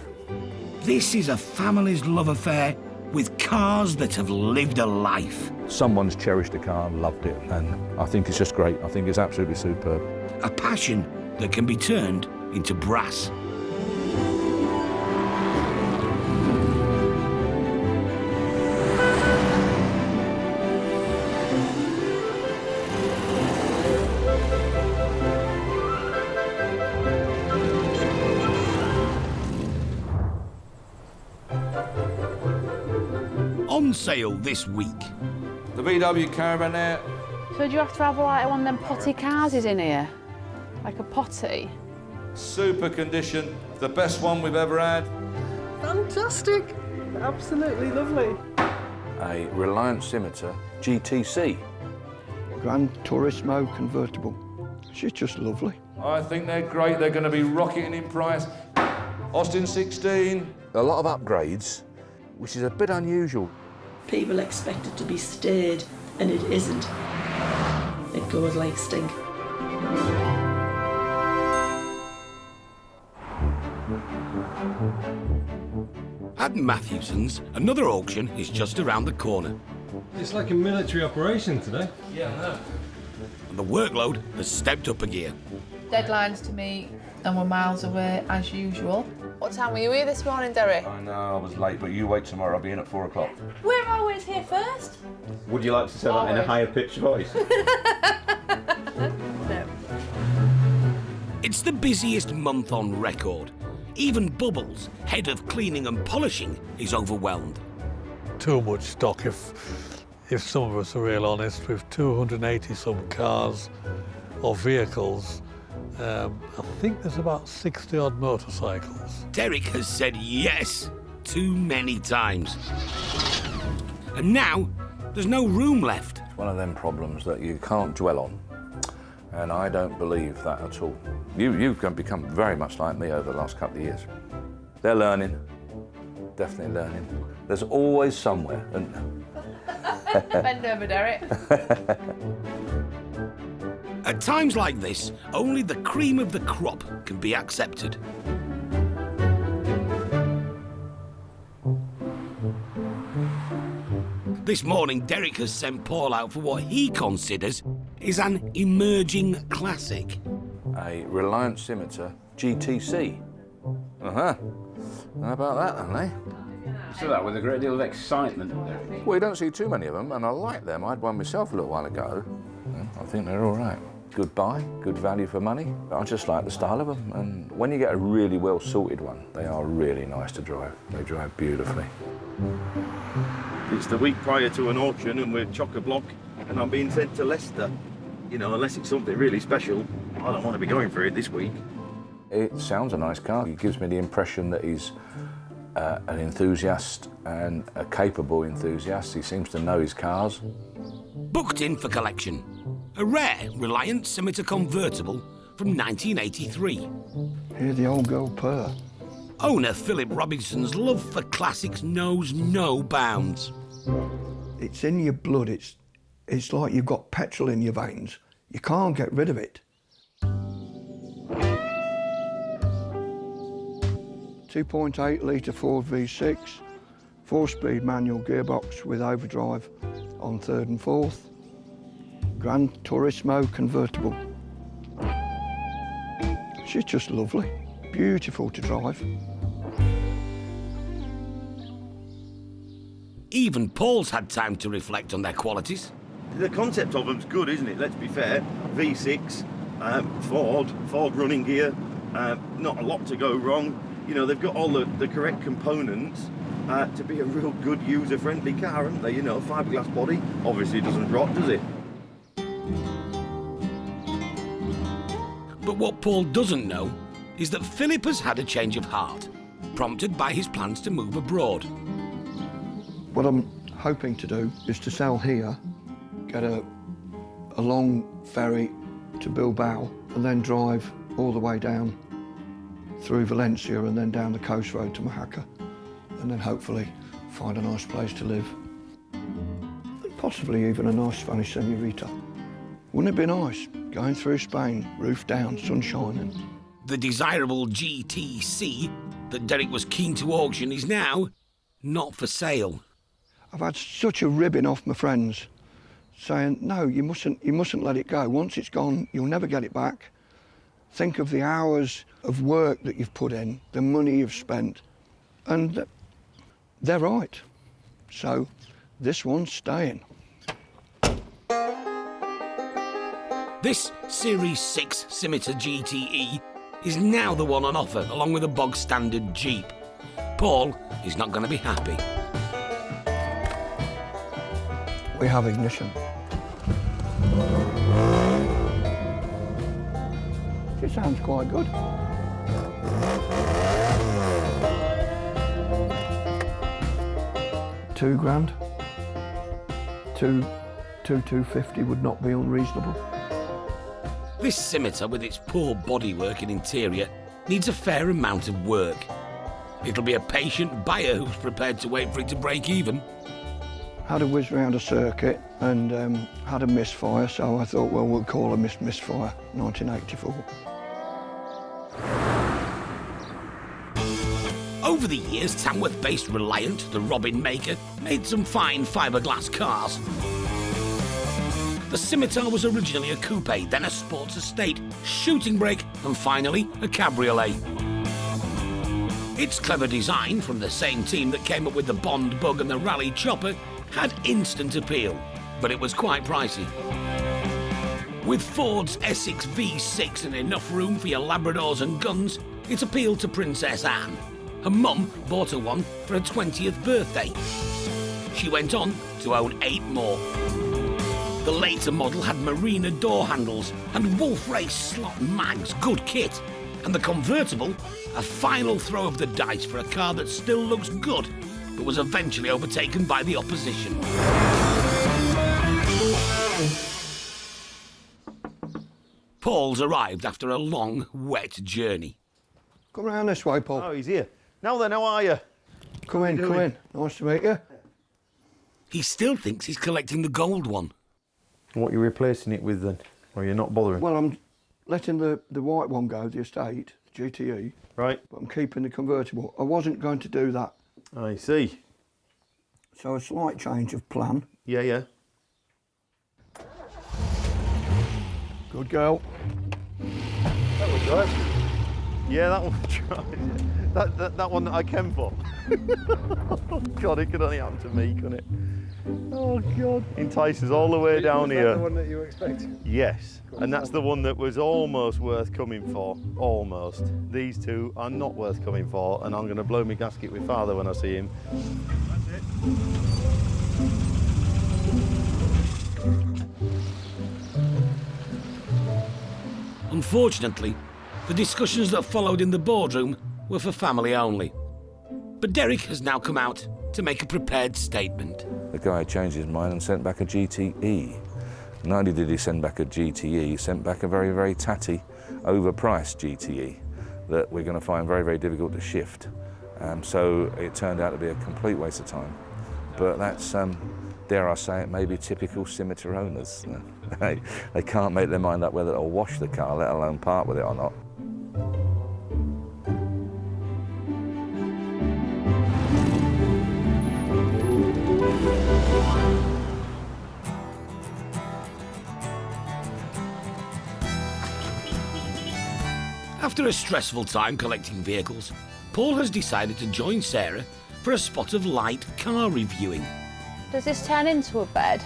This is a family's love affair with cars that have lived a life. Someone's cherished a car and loved it, and I think it's just great. I think it's absolutely superb. A passion that can be turned into brass. On sale this week. The VW Caravan there. So do you have to have like one of them potty cars in here? Like a potty? Super condition, the best one we've ever had. Fantastic, absolutely lovely. A Reliant Scimitar GTC. Gran Turismo convertible. She's just lovely. I think they're great, they're going to be rocketing in price. Austin 16. A lot of upgrades, which is a bit unusual. People expect it to be staid, and it isn't. It goes like stink. At Matthewson's, another auction is just around the corner. It's like a military operation today. Yeah, I know. And the workload has stepped up a gear. Deadlines to meet, and we're miles away as usual. What time were you here this morning, Derek? I know I was late, but you wait tomorrow. I'll be in at 4 o'clock. We're always here first. Would you like to say that in a higher pitched voice? No. It's the busiest month on record. Even Bubbles, head of cleaning and polishing, is overwhelmed. Too much stock, if some of us are real honest, with 280 some cars or vehicles. I think there's about 60 odd motorcycles. Derek has said yes too many times. And now there's no room left. It's one of them problems that you can't dwell on. And I don't believe that at all. You've become very much like me over the last couple of years. They're learning, definitely learning. There's always somewhere, isn't there? Bend over, Derek. At times like this, only the cream of the crop can be accepted. This morning, Derek has sent Paul out for what he considers is an emerging classic. A Reliant Scimitar GTC. Uh-huh. How about that then, eh? So that with a great deal of excitement. Well, you don't see too many of them, and I like them. I had one myself a little while ago. I think they're all right. Good buy, good value for money. I just like the style of them, and when you get a really well-sorted one, they are really nice to drive. They drive beautifully. It's the week prior to an auction and we're chock-a-block and I'm being sent to Leicester. You know, unless it's something really special, I don't want to be going for it this week. It sounds a nice car. It gives me the impression that he's an enthusiast and a capable enthusiast. He seems to know his cars. Booked in for collection. A rare Reliant Scimitar convertible from 1983. Hear the old girl purr. Owner Philip Robinson's love for classics knows no bounds. It's in your blood. It's like you've got petrol in your veins. You can't get rid of it. 2.8 litre Ford V6, 4-speed manual gearbox with overdrive on 3rd and 4th. Gran Turismo convertible. She's just lovely, beautiful to drive. Even Paul's had time to reflect on their qualities. The concept of them's good, isn't it? Let's be fair. V6, Ford running gear, not a lot to go wrong. You know, they've got all the correct components to be a real good user-friendly car, haven't they? You know, fiberglass body obviously doesn't rot, does it? But what Paul doesn't know is that Philip has had a change of heart, prompted by his plans to move abroad. What I'm hoping to do is to sell here, get a long ferry to Bilbao, and then drive all the way down through Valencia and then down the coast road to Majorca, and then hopefully find a nice place to live. And possibly even a nice Spanish señorita. Wouldn't it be nice, going through Spain, roof down, sun shining? The desirable GTC that Derek was keen to auction is now not for sale. I've had such a ribbing off my friends saying, no, you mustn't let it go. Once it's gone, you'll never get it back. Think of the hours of work that you've put in, the money you've spent. And they're right. So this one's staying. This Series 6 Scimitar GTE is now the one on offer, along with a bog-standard Jeep. Paul is not going to be happy. We have ignition. It sounds quite good. £2,000. 250 would not be unreasonable. This Scimitar, with its poor bodywork and interior, needs a fair amount of work. It'll be a patient buyer who's prepared to wait for it to break even. Had a whiz round a circuit and had a misfire, so I thought, well, we'll call a misfire, 1984. Over the years, Tamworth-based Reliant, the Robin maker, made some fine fiberglass cars. The Scimitar was originally a coupe, then a sports estate, shooting brake, and finally a cabriolet. Its clever design, from the same team that came up with the Bond Bug and the Rally Chopper, had instant appeal, but it was quite pricey. With Ford's Essex V6 and enough room for your Labradors and guns, it appealed to Princess Anne. Her mum bought her one for her 20th birthday. She went on to own 8 more. The later model had Marina door handles and Wolf Race slot mags, good kit. And the convertible, a final throw of the dice for a car that still looks good, but was eventually overtaken by the opposition. Paul's arrived after a long, wet journey. Come round this way, Paul. Oh, he's here. Now then, how are you? Come in, come in. Nice to meet you. He still thinks he's collecting the gold one. What are you replacing it with then? Or you're not bothering? Well, I'm letting the white one go, the estate, the GTE. Right. But I'm keeping the convertible. I wasn't going to do that. I see. So a slight change of plan. Yeah, yeah. Good girl. That was right. Yeah, that one was right. That one that I came for. Oh, God, it could only happen to me, couldn't it? Oh, God. Entices all the way down here. Was that the one that you were expecting? Yes, and that's the one that was almost worth coming for. Almost. These two are not worth coming for, and I'm going to blow my gasket with Father when I see him. That's it. Unfortunately, the discussions that followed in the boardroom were for family only. But Derek has now come out to make a prepared statement. The guy changed his mind and sent back a GTE. Not only did he send back a GTE, he sent back a very, very tatty, overpriced GTE that we're going to find very, very difficult to shift. So it turned out to be a complete waste of time. But that's, dare I say it, maybe typical scimitar owners. They can't make their mind up whether they'll wash the car, let alone part with it or not. After a stressful time collecting vehicles, Paul has decided to join Sarah for a spot of light car reviewing. Does this turn into a bed?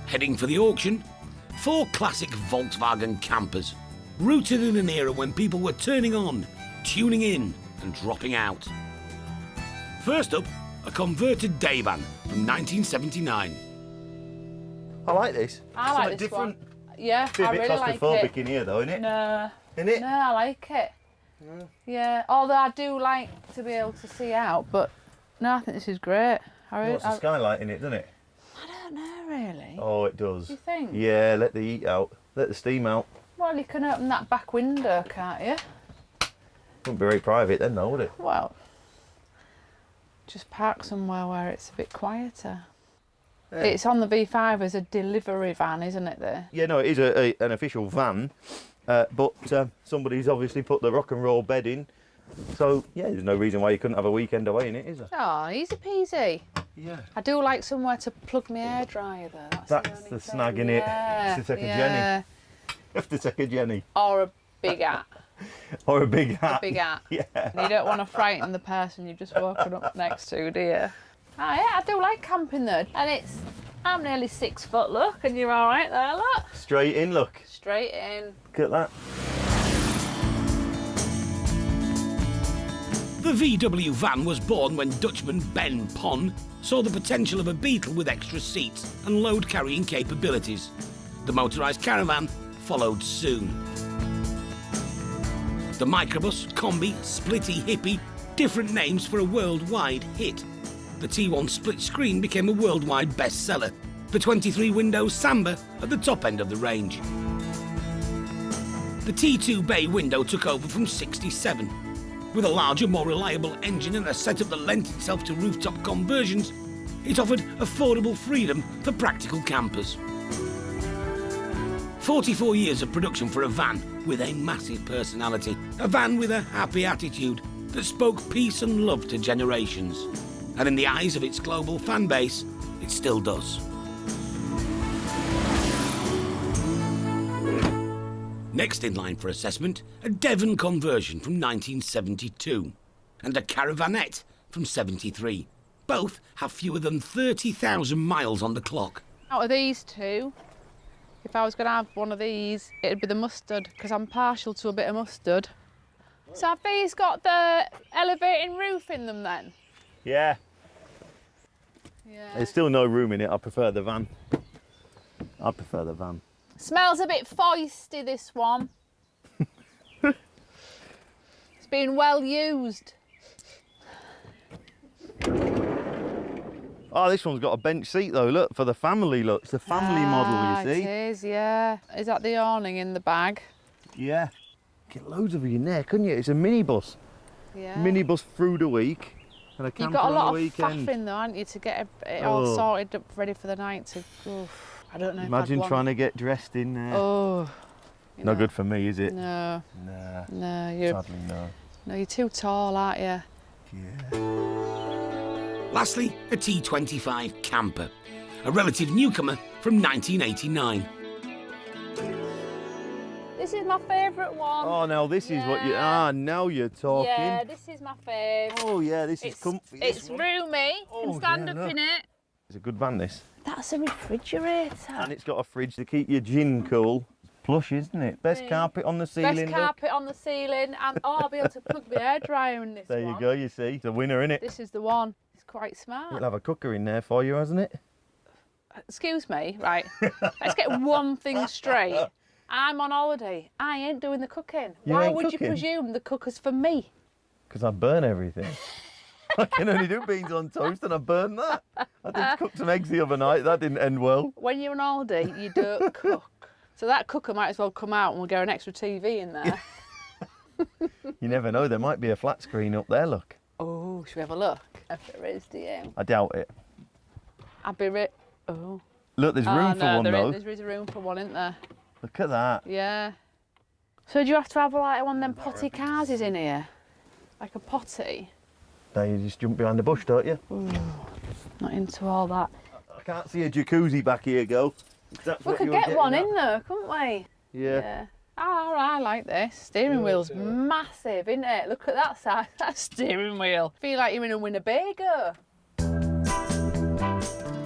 Heading for the auction, 4 classic Volkswagen campers, rooted in an era when people were turning on, tuning in and dropping out. First up, a converted day van from 1979. I like this. I like this different. one. Yeah, Be a I bit really like claustrophobic it. in here though, isn't it? No. Isn't it? No, I like it. Yeah, although I do like to be able to see out, but no, I think this is great. What's the skylight in it, doesn't it? I don't know really. Oh, it does. You think? Yeah, let the heat out, let the steam out. Well, you can open that back window, can't you? Wouldn't be very private then, though, would it? Well, just park somewhere where it's a bit quieter. Yeah. It's on the V5 as a delivery van, isn't it, there? Yeah, no, it is an official van, but somebody's obviously put the rock and roll bed in. So, yeah, there's no reason why you couldn't have a weekend away in it, is there? Oh, easy peasy. Yeah. I do like somewhere to plug my hairdryer, though. That's the snag in it. Yeah, You have to take a yeah. Jenny. You have to take a Jenny. Or a big hat. Or a big hat. A big hat. Yeah. And you don't want to frighten the person you've just woken up next to, do you? Oh, yeah, I do like camping, though. And I'm nearly 6 foot, look, and you're all right there, look. Straight in, look. Straight in. Look at that. The VW van was born when Dutchman Ben Pon saw the potential of a Beetle with extra seats and load-carrying capabilities. The motorised caravan followed soon. The microbus, combi, splitty, hippie, different names for a worldwide hit. The T1 split screen became a worldwide bestseller. The 23-window Samba at the top end of the range. The T2 bay window took over from 67. With a larger, more reliable engine and a setup that lent itself to rooftop conversions, it offered affordable freedom for practical campers. 44 years of production for a van with a massive personality. A van with a happy attitude that spoke peace and love to generations. And in the eyes of its global fan base, it still does. Next in line for assessment, a Devon conversion from 1972 and a Caravanette from 73. Both have fewer than 30,000 miles on the clock. Out of these two, if I was going to have one of these, it'd be the mustard, because I'm partial to a bit of mustard. So have these got the elevating roof in them then? Yeah. Yeah. There's still no room in it. I prefer the van. I prefer the van. Smells a bit foisty, this one. It's been well used. Oh, this one's got a bench seat though, look, for the family, look. It's the family model, you see. It is, yeah. Is that the awning in the bag? Yeah. Get loads of it in there, couldn't you? It's a minibus. Yeah. Minibus through the week and a camper You've got a on lot the of weekend. faffing though, haven't you, to get it all sorted up, ready for the night to... Oof, I don't know Imagine if I'd trying to get dressed in there. Oh. No good for me, is it? No. Nah. No, you're... Sadly, no. No, you're too tall, aren't you? Yeah. Lastly, a T25 camper, a relative newcomer from 1989. This is my favourite one. Oh, now this is what you... Ah, now you're talking. Yeah, this is my favourite. Oh, yeah, this is comfy. It's roomy. You can stand up in it. It's a good van, this. That's a refrigerator. And it's got a fridge to keep your gin cool. Plush, isn't it? Best carpet on the ceiling. Best carpet on the ceiling, and I'll be able to plug my hairdryer in this There one. you go, you see. It's a winner, innit? This is the one. It's quite smart. It'll have a cooker in there for you, hasn't it? Excuse me, right. Let's get one thing straight. I'm on holiday. I ain't doing the cooking. You Why ain't would cooking? you presume the cooker's for me? Because I burn everything. I can only do beans on toast and I burn that. I did cook some eggs the other night. That didn't end well. When you're on holiday, you don't cook. So that cooker might as well come out and we'll get an extra TV in there. You never know. There might be a flat screen up there, look. Oh, should we have a look? If there is, do you? I doubt it. I'll be Oh. Look, there's room for one, though. There is room for one, isn't there? Look at that. Yeah. So do you have to have like one of them potty cars in here? Like a potty? Now you just jump behind the bush, don't you? Ooh, not into all that. I can't see a jacuzzi back here, go. That's We what could you're get getting one at. in there, couldn't we? Yeah. Oh, I like this. Steering wheel's massive, isn't it? Look at that size, that steering wheel. Feel like you're in a Winnebago.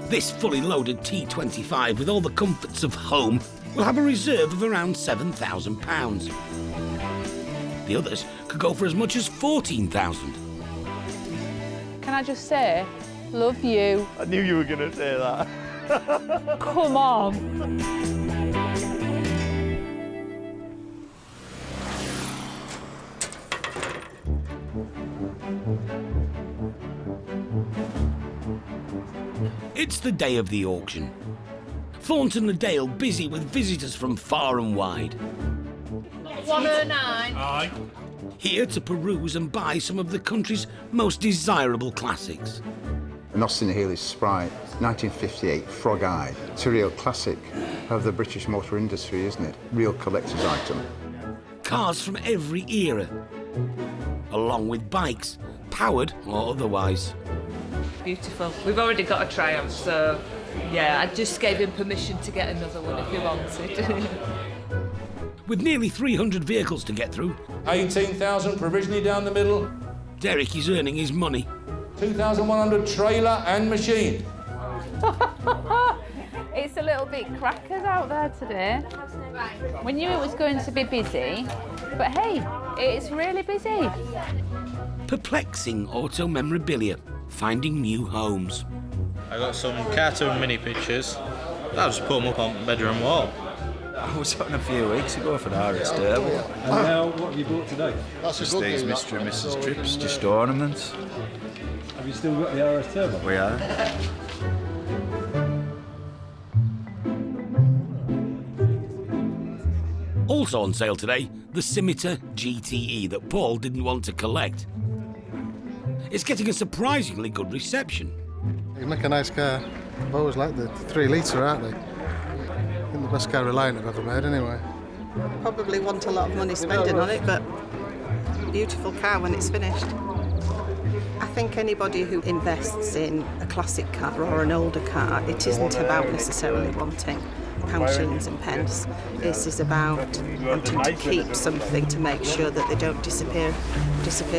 This fully loaded T25 with all the comforts of home will have a reserve of around £7,000. The others could go for as much as £14,000. Can I just say, love you. I knew you were going to say that. Come on. It's the day of the auction. Thornton le Dale busy with visitors from far and wide. 109. Aye. Here to peruse and buy some of the country's most desirable classics. An Austin Healey Sprite, 1958, Frog Eye. It's a real classic of the British motor industry, isn't it? Real collector's item. Cars from every era, along with bikes, powered or otherwise. Beautiful. We've already got a Triumph, so yeah, I just gave him permission to get another one if he wanted. With nearly 300 vehicles to get through, 18,000 provisionally down the middle. Derek is earning his money. 2,100 trailer and machine. It's a little bit crackers out there today. We knew it was going to be busy, but hey, it's really busy. Perplexing auto memorabilia, finding new homes. I got some cartoon mini pictures. I'll just put them up on the bedroom wall. I was on a few weeks ago for the RS Turbo. And now, what have you bought today? Just these Mr. and Mrs. Trips, just ornaments. Have you still got the RS Turbo? We are. Also on sale today, the Scimitar GTE that Paul didn't want to collect. It's getting a surprisingly good reception. They make a nice car. I've always liked the 3 litre, aren't they? I think the best car Reliant I've ever made, anyway. Probably want a lot of money spending on it, but beautiful car when it's finished. I think anybody who invests in a classic car or an older car, it isn't about necessarily wanting pounds, shillings and pence. This is about wanting to keep something to make sure that they don't disappear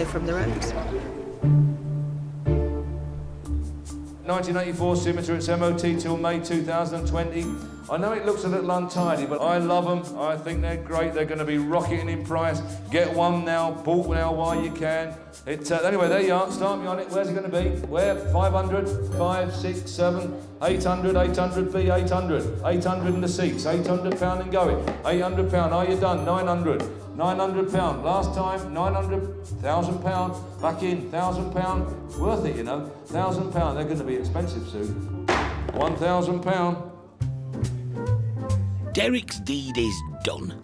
from the roads. 1984 Scimitar, it's MOT till May 2020. I know it looks a little untidy, but I love them. I think they're great. They're going to be rocketing in price. Get one now, bought now while you can. Anyway, there you are. Start me on it. Where's it going to be? Where? 500, 5, 6, 7, 800, 800B, 800. 800 in the seats. £800 and going. £800. Are you done? 900. £900. Last time, 900, £1,000. Back in, £1,000. Worth it, you know. £1,000. They're going to be expensive soon. £1,000. Derek's deed is done.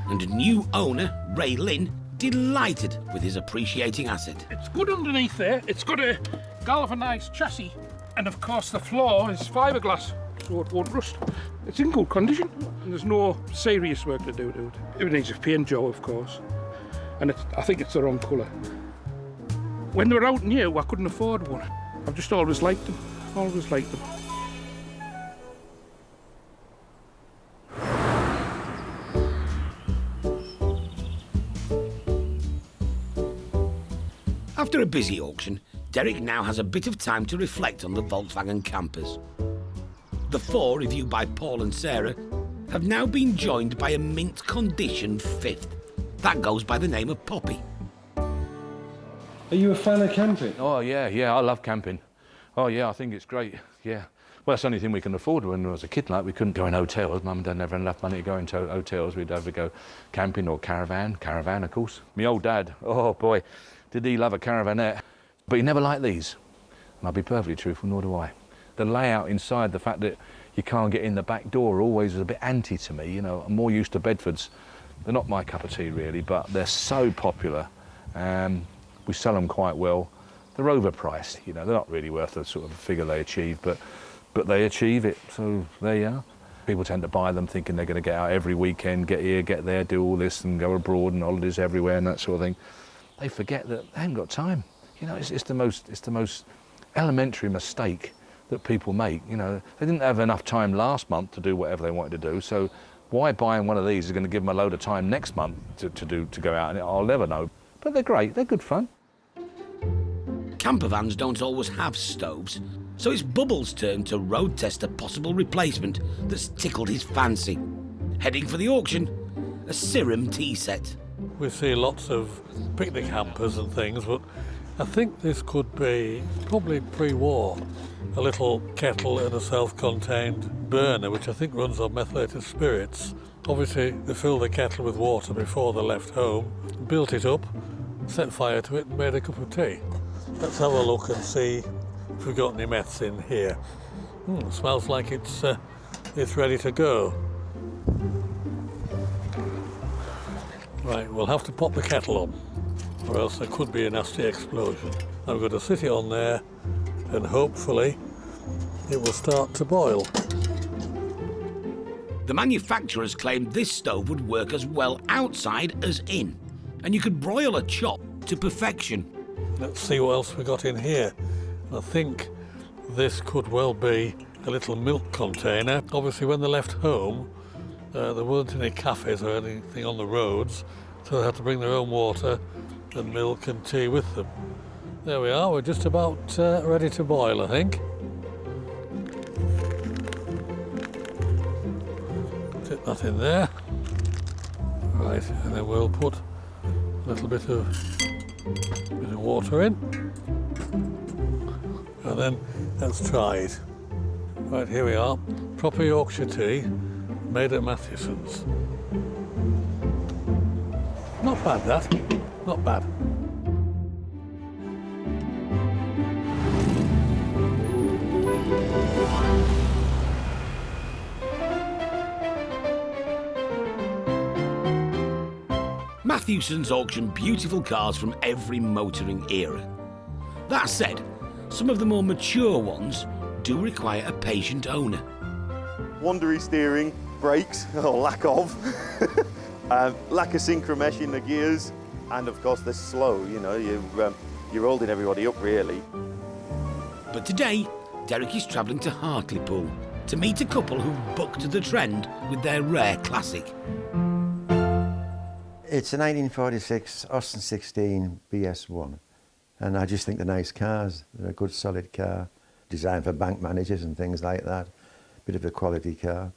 And new owner, Ray Lynn, delighted with his appreciating asset. It's good underneath there. It's got a galvanised chassis. And of course the floor is fiberglass, so it won't rust. It's in good condition, and there's no serious work to do to it. It needs a paint job, of course. And I think it's the wrong colour. When they were out new, I couldn't afford one. I've just always liked them. Always liked them. After a busy auction, Derek now has a bit of time to reflect on the Volkswagen campers. The four, reviewed by Paul and Sarah, have now been joined by a mint condition fifth. That goes by the name of Poppy. Are you a fan of camping? Oh, yeah, I love camping. Oh, yeah, I think it's great, yeah. Well, that's the only thing we can afford. When I was a kid, like, we couldn't go in hotels. Mum and Dad never had enough money to go into hotels. We'd have to go camping or caravan, of course. My old dad, oh, boy, did he love a caravanette. But he never liked these. And I'll be perfectly truthful, nor do I. The layout inside, the fact that you can't get in the back door always was a bit anti to me. You know, I'm more used to Bedfords. They're not my cup of tea, really, but they're so popular. We sell them quite well. They're overpriced, you know, they're not really worth the sort of figure they achieve, but they achieve it, so there you are. People tend to buy them thinking they're going to get out every weekend, get here, get there, do all this and go abroad and holidays everywhere and that sort of thing. They forget that they haven't got time. You know, it's the most elementary mistake that people make. You know, they didn't have enough time last month to do whatever they wanted to do, so why buying one of these is going to give them a load of time next month to go out, and I'll never know. But they're great, they're good fun. Camper vans don't always have stoves, so it's Bubbles' turn to road test a possible replacement that's tickled his fancy. Heading for the auction, a Sirim tea set. We see lots of picnic hampers and things, but I think this could be probably pre-war. A little kettle and a self-contained burner, which I think runs on methylated spirits. Obviously, they filled the kettle with water before they left home, built it up, set fire to it and made a cup of tea. Let's have a look and see if we've got any meths in here. Smells like it's ready to go. Right, we'll have to pop the kettle on, or else there could be a nasty explosion. I'm going to sit it on there, and hopefully it will start to boil. The manufacturers claimed this stove would work as well outside as in, and you could broil a chop to perfection. Let's see what else we got in here. I think this could well be a little milk container. Obviously, when they left home, there weren't any cafes or anything on the roads, so they had to bring their own water and milk and tea with them. There we are, we're just about ready to boil, I think. Tip that in there. Right, and then we'll put a little bit of water in. And then let's try it. Right, here we are. Proper Yorkshire tea, made at Mathewson's. Not bad, that. Not bad. Mathewson's auction beautiful cars from every motoring era. That said, some of the more mature ones do require a patient owner. Wandery steering, brakes, or lack of, lack of synchromesh in the gears, and of course they're slow, you know, you're holding everybody up really. But today, Derek is travelling to Hartlepool to meet a couple who bucked the trend with their rare classic. It's a 1946 Austin 16 BS1, and I just think they're nice cars. They're a good solid car, designed for bank managers and things like that. bit of a quality car.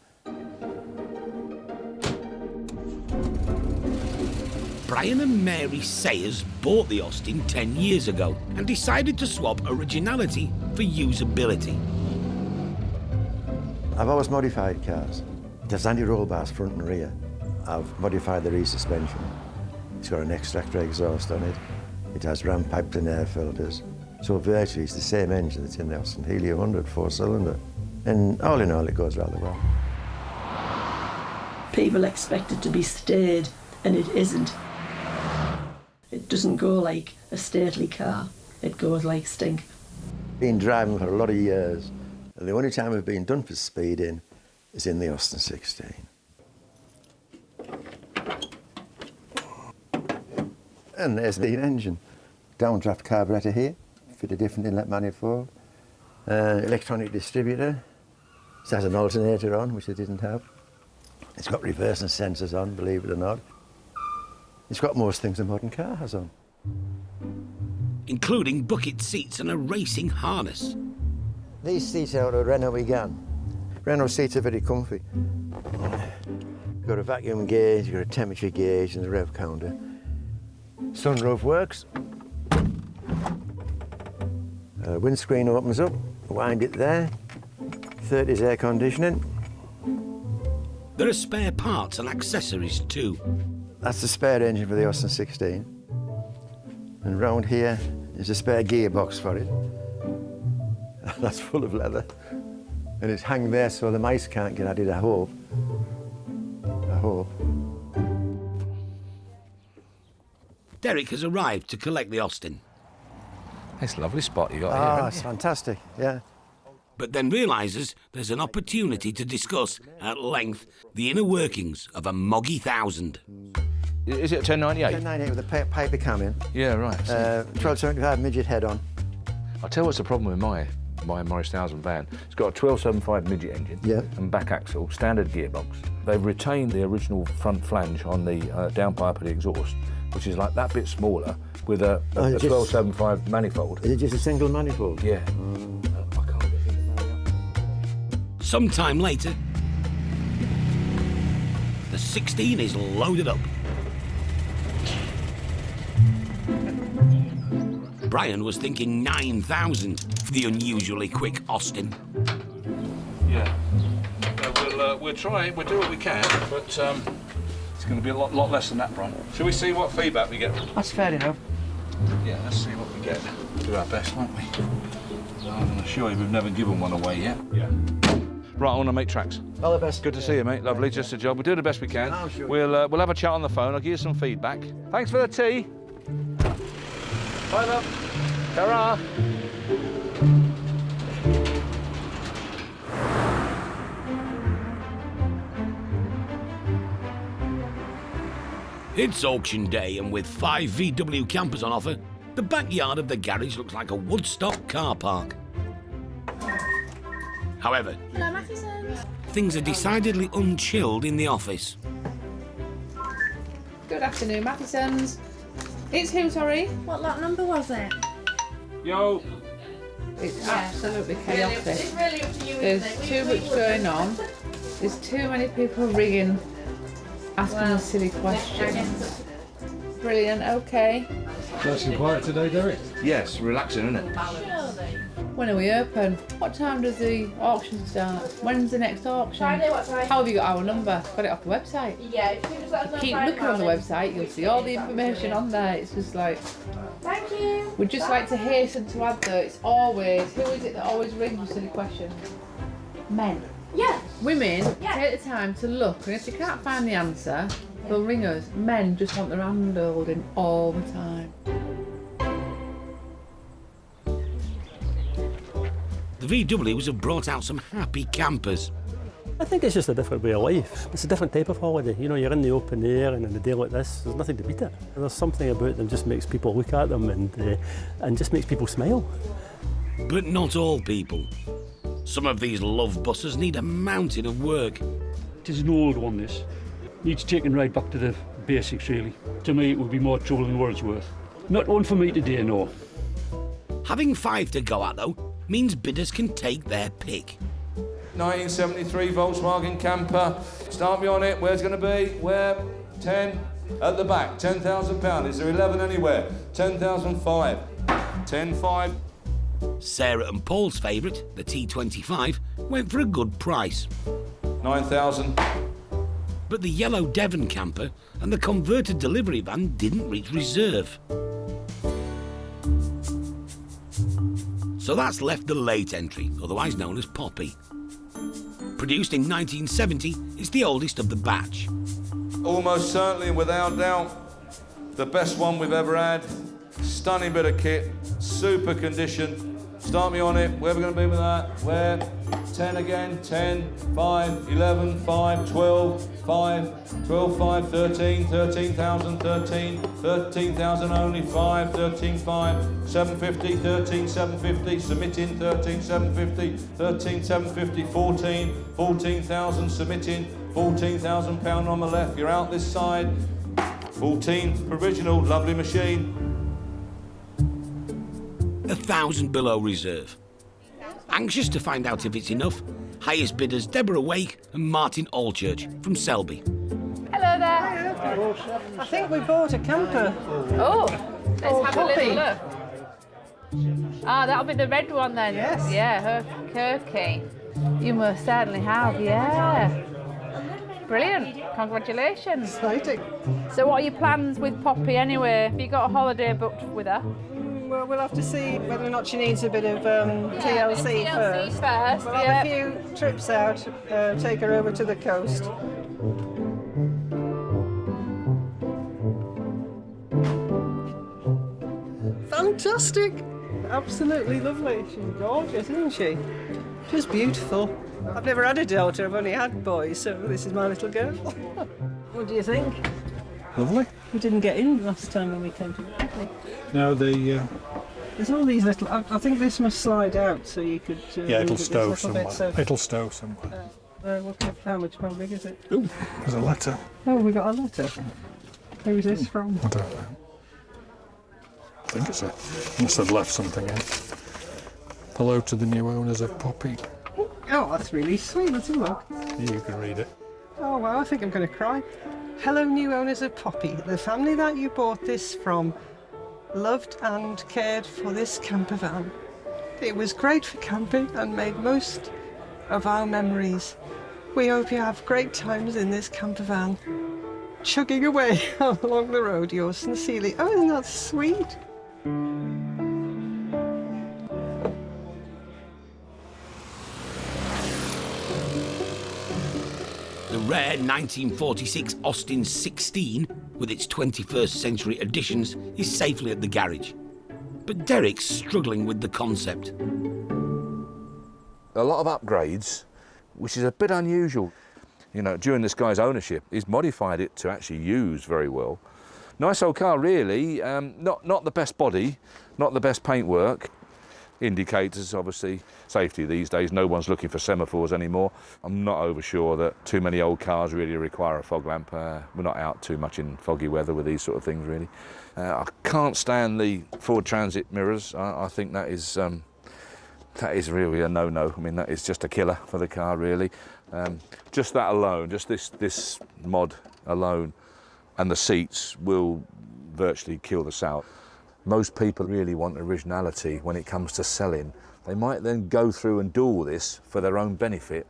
Brian and Mary Sayers bought the Austin 10 years ago and decided to swap originality for usability. I've always modified cars. It has anti-roll bars front and rear. I've modified the rear suspension. It's got an extractor exhaust on it. It has ram pipes and air filters. So virtually it's the same engine that's in the Austin Helio 100 4-cylinder. And all in all, it goes rather well. People expect it to be staid, and it isn't. It doesn't go like a stately car. It goes like stink. Been driving for a lot of years, and the only time I've been done for speeding is in the Austin 16. And there's the engine. Downdraft carburettor here, fit a different inlet manifold. Electronic distributor. It has an alternator on, which it didn't have. It's got reversing sensors on, believe it or not. It's got most things a modern car has on. Including bucket seats and a racing harness. These seats are out of Renault Megane. Renault seats are very comfy. You've got a vacuum gauge, you've got a temperature gauge and a rev counter. Sunroof works. Windscreen opens up, wind it there. 30's air conditioning. There are spare parts and accessories too. That's the spare engine for the Austin 16. And round here is a spare gearbox for it. That's full of leather. And it's hung there so the mice can't get at it, I hope. I hope. Derek has arrived to collect the Austin. It's a lovely spot you got here. Oh, it's fantastic, yeah. But then realises there's an opportunity to discuss at length the inner workings of a Moggy 1000. Is it a 1098? 1098 with a paper cam in. Yeah, right. 1275 midget head on. I'll tell you what's the problem with my Morris 1000 van. It's got a 1275 midget engine and back axle, standard gearbox. They've retained the original front flange on the downpipe of the exhaust, which is like that bit smaller with a 1275 manifold. Is it just a single manifold? Yeah. I can't get it to marry up. Sometime later, the 16 is loaded up. Brian was thinking 9,000 for the unusually quick Austin. Yeah. We'll try. We'll do what we can, but it's going to be a lot less than that, Brian. Shall we see what feedback we get? That's fair enough. Yeah, let's see what we get. Do our best, won't we? I can assure you we've never given one away yet. Yeah. Right, I want to make tracks. All the best. Good to see you, mate. Lovely, just a job. We'll do the best we can. Oh, sure. We'll have a chat on the phone. I'll give you some feedback. Thanks for the tea. Bye, love. Ta-ra. It's auction day, and with 5 VW campers on offer, the backyard of the garage looks like a Woodstock car park. However, things are decidedly unchilled in the office. Good afternoon, Mathesons. It's who, sorry? What lot number was it? Yo. It's absolutely chaotic. It's really up to you, There's too much going on. There's too many people ringing, asking silly questions. Brilliant, okay. Nice and quiet today, Derek? Yes, relaxing, isn't it? When are we open? What time does the auction start? When's the next auction? Friday, what time? How have you got our number? Got it off the website? Yeah, if you just let us know Keep Friday looking on the morning. website, you'll see all the information on there. It's just like... Thank you. We'd just like to hasten to add that it's always... Who is it that always rings with silly questions? Men. Yeah. Women take the time to look, and if they can't find the answer, they'll ring us. Men just want their hand holding all the time. The VWs have brought out some happy campers. I think it's just a different way of life. It's a different type of holiday. You know, you're in the open air, and on a day like this, there's nothing to beat it. And there's something about them just makes people look at them and just makes people smile. But not all people. Some of these love buses need a mountain of work. It is an old one, this. Needs taking right back to the basics, really. To me, it would be more trouble than Wordsworth. Not one for me today, no. Having 5 to go at, though, means bidders can take their pick. 1973 Volkswagen camper. Start me on it. Where's it going to be? Where? 10. At the back. £10,000. Is there 11 anywhere? 10,005. 10,5. Sarah and Paul's favourite, the T25, went for a good price. 9,000. But the yellow Devon camper and the converted delivery van didn't reach reserve. So that's left the late entry, otherwise known as Poppy. Produced in 1970, it's the oldest of the batch. Almost certainly and without doubt, the best one we've ever had. Stunning bit of kit, super condition. Start me on it. Where are we going to be with that? Where? 10 again. 10, 5, 11, 5, 12, 5, 12, 5, 13, 13,000, 13, 13,000 only, 5, 13, 5, 750, 13, 750, submitting, 13, 750, 13, 750, 14, 14,000, submitting, £14,000 on the left. You're out this side. 14, provisional, lovely machine. 1,000 below reserve. Anxious to find out if it's enough, highest bidders Deborah Wake and Martin Allchurch from Selby. Hello there. I think we bought a camper. Oh, let's have Poppy. a little look. Ah, that'll be the red one then. Yes. Yeah, Kirky. You most certainly have, yeah. Brilliant. Congratulations. Exciting. So what are your plans with Poppy anyway? Have you got a holiday booked with her? Well, we'll have to see whether or not she needs a bit of TLC first. We'll have a few trips out, take her over to the coast. Fantastic! Absolutely lovely. She's gorgeous, isn't she? She's beautiful. I've never had a daughter, I've only had boys, so this is my little girl. What do you think? Lovely. We didn't get in last time when we came to Bentley. No, There's all these little... I think this must slide out so you could... yeah, it'll move it stow this little bit, somewhere. so- It'll stow somewhere. how big is it? Ooh, there's a letter. Oh, we got a letter. Who's this from? I don't know. I think it's it. Must have left something in. Hello to the new owners of Poppy. Oh, that's really sweet. Let's have a look. You can read it. Oh, wow, I think I'm going to cry. Hello, new owners of Poppy. The family that you bought this from loved and cared for this camper van. It was great for camping and made most of our memories. We hope you have great times in this camper van. Chugging away along the road, yours sincerely. Oh, isn't that sweet? The rare 1946 Austin 16, with its 21st century additions, is safely at the garage. But Derek's struggling with the concept. A lot of upgrades, which is a bit unusual. You know, during this guy's ownership, he's modified it to actually use very well. Nice old car, really. Not the best body, not the best paintwork. Indicators, obviously. Safety these days, no one's looking for semaphores anymore. I'm not over sure that too many old cars really require a fog lamp. We're not out too much in foggy weather with these sort of things, really. I can't stand the Ford Transit mirrors. I think that is really a no-no. I mean, that is just a killer for the car, really. Just that alone, just this mod alone, and the seats will virtually kill the South. Most people really want originality when it comes to selling. They might then go through and do all this for their own benefit,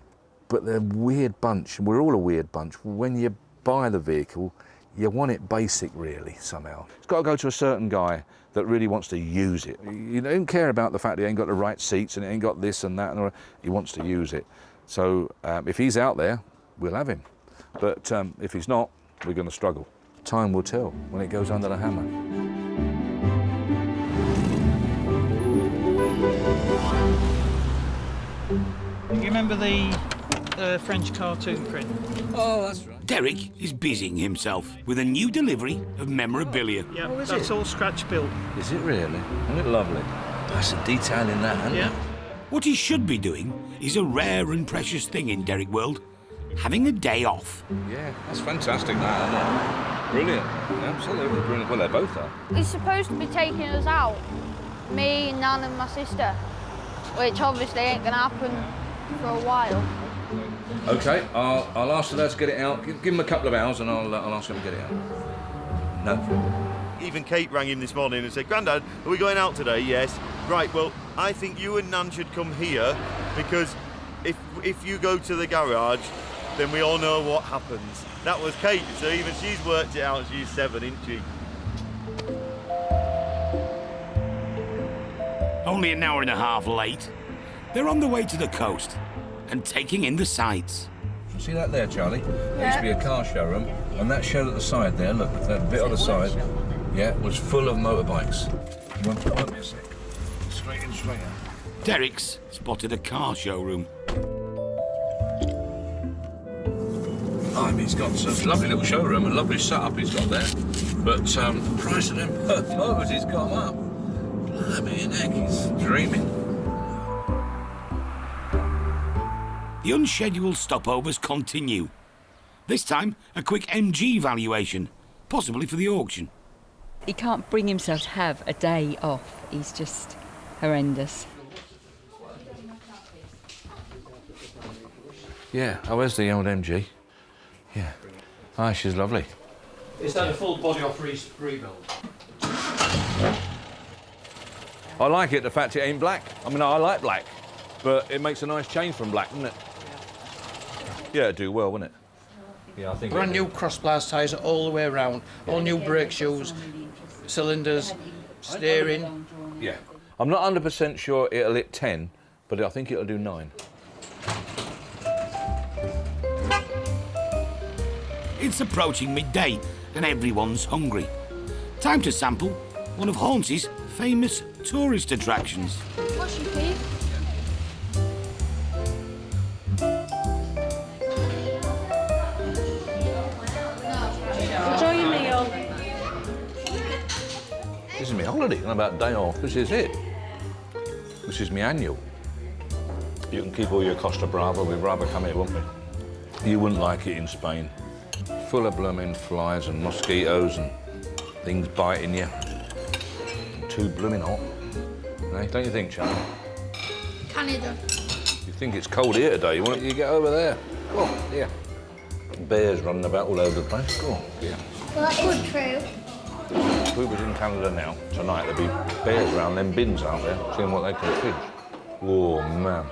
but they're a weird bunch, and we're all a weird bunch. When you buy the vehicle, you want it basic, really, somehow. It's got to go to a certain guy that really wants to use it. You don't care about the fact he ain't got the right seats and it ain't got this and that, and he wants to use it. So if he's out there, we'll have him. But if he's not, we're going to struggle. Time will tell when it goes under the hammer. You remember the French cartoon print? Oh, that's right. Derek is busying himself with a new delivery of memorabilia. Yeah, that's all scratch built. Is it really? Isn't it lovely? There's some detail in that, isn't Yeah. What he should be doing is a rare and precious thing in Derek world, having a day off. Yeah, that's fantastic, that, isn't it? Brilliant. Absolutely brilliant. Well, they both are. He's supposed to be taking us out, me, Nan and my sister, which obviously ain't going to happen for a while. Okay, I'll ask the lads to get it out. Give them a couple of hours and I'll ask them to get it out. No. Even Kate rang him this morning and said, Grandad, are we going out today? Yes. Right, well, I think you and Nan should come here because if you go to the garage, then we all know what happens. That was Kate, so even she's worked it out. She's 7, isn't she? Only an hour and a half late, they're on the way to the coast and taking in the sights. See that there, Charlie? There used to be a car showroom, and that shed at the side there, look, that bit on the side, yeah, was full of motorbikes. You want to put me a sec? Straight in, straight out. Derek's spotted a car showroom. I mean, he's got a lovely little showroom, a lovely setup he's got there, but the price of them motors he's got up. Blimey heck, he's dreaming. The unscheduled stopovers continue. This time, a quick MG valuation, possibly for the auction. He can't bring himself to have a day off. He's just horrendous. Yeah, oh, where's the old MG? Yeah. Aye, she's lovely. Is that a full body off rebuild? I like it, the fact it ain't black. I mean, I like black, but it makes a nice change from black, doesn't it? Yeah, it'd do well, wouldn't it? Yeah, I think. Brand new cross-blast tyres all the way around, all new brake shoes, cylinders, steering. Yeah. I'm not 100% sure it'll hit 10, but I think it'll do 9. It's approaching midday and everyone's hungry. Time to sample one of Hornsey's famous tourist attractions. What's your fee? Enjoy your meal. This is my holiday, and about a day off. This is it. This is my annual. You can keep all your Costa Brava. We'd rather come here, wouldn't we? You wouldn't like it in Spain. Full of blooming flies and mosquitoes and things biting you. Too blooming hot. Eh? Don't you think, Charlie? Canada. You think it's cold here today? Why don't you get over there? Oh, yeah. Bears running about all over the place. Oh, yeah. Well, that is true. If we was in Canada now, tonight, there'd be bears around them bins out there, seeing what they can fish. Oh, man.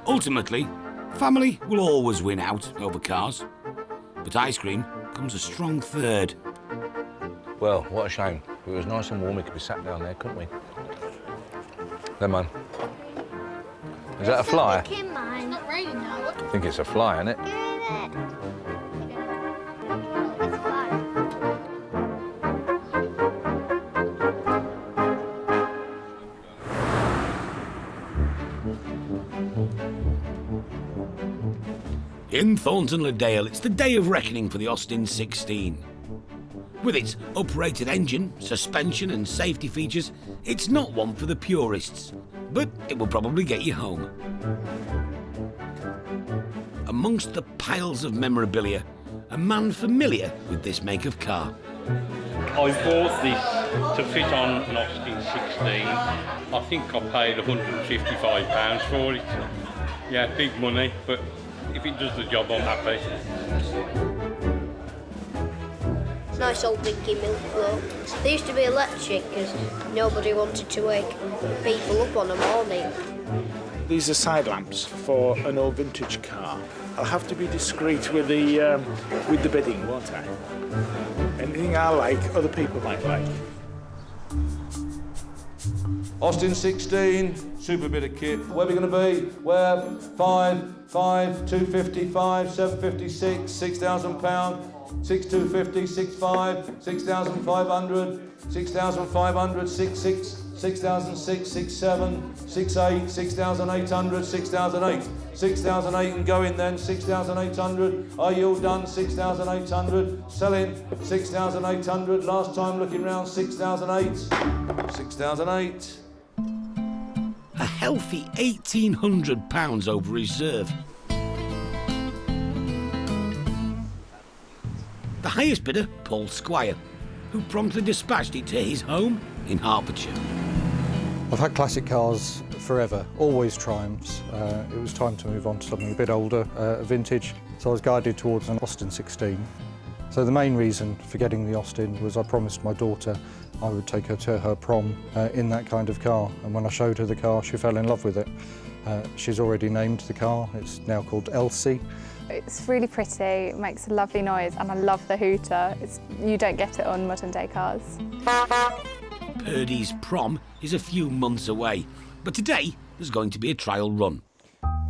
Ultimately, family will always win out over cars, but ice cream comes a strong third. Well, what a shame. If it was nice and warm, we could be sat down there, couldn't we? There, man. Is that a fly? It's not raining now. I think it's a fly, isn't it? In Thornton le Dale, it's the day of reckoning for the Austin 16. With its uprated engine, suspension and safety features, it's not one for the purists, but it will probably get you home. Amongst the piles of memorabilia, a man familiar with this make of car. I bought this to fit on an Austin 16. I think I paid £155 for it. Yeah, big money, but if it does the job, I'm happy. Nice old dinky milk float. They used to be electric because nobody wanted to wake people up on a morning. These are side lamps for an old vintage car. I'll have to be discreet with the bidding, won't I? Anything I like, other people might like. Austin 16, super bit of kit. Where are we going to be? Where? 5, 255, 756, £6,000. 6,250, 6,500, 6,500, 6,500, 6,600, 6,006, 6,700, 6,800, 6,800, 6,008, 6,008 and going then, 6,800. Are you all done? 6,800. Selling, 6,800. Last time looking round, 6,008. 6,008. A healthy £1,800 over reserve. The highest bidder, Paul Squire, who promptly dispatched it to his home in Hertfordshire. I've had classic cars forever, always Triumphs. It was time to move on to something a bit older, vintage, so I was guided towards an Austin 16. So the main reason for getting the Austin was I promised my daughter I would take her to her prom in that kind of car, and when I showed her the car she fell in love with it. She's already named the car, it's now called Elsie. It's really pretty, it makes a lovely noise, and I love the hooter. You don't get it on modern day cars. Purdy's prom is a few months away, but today there's going to be a trial run.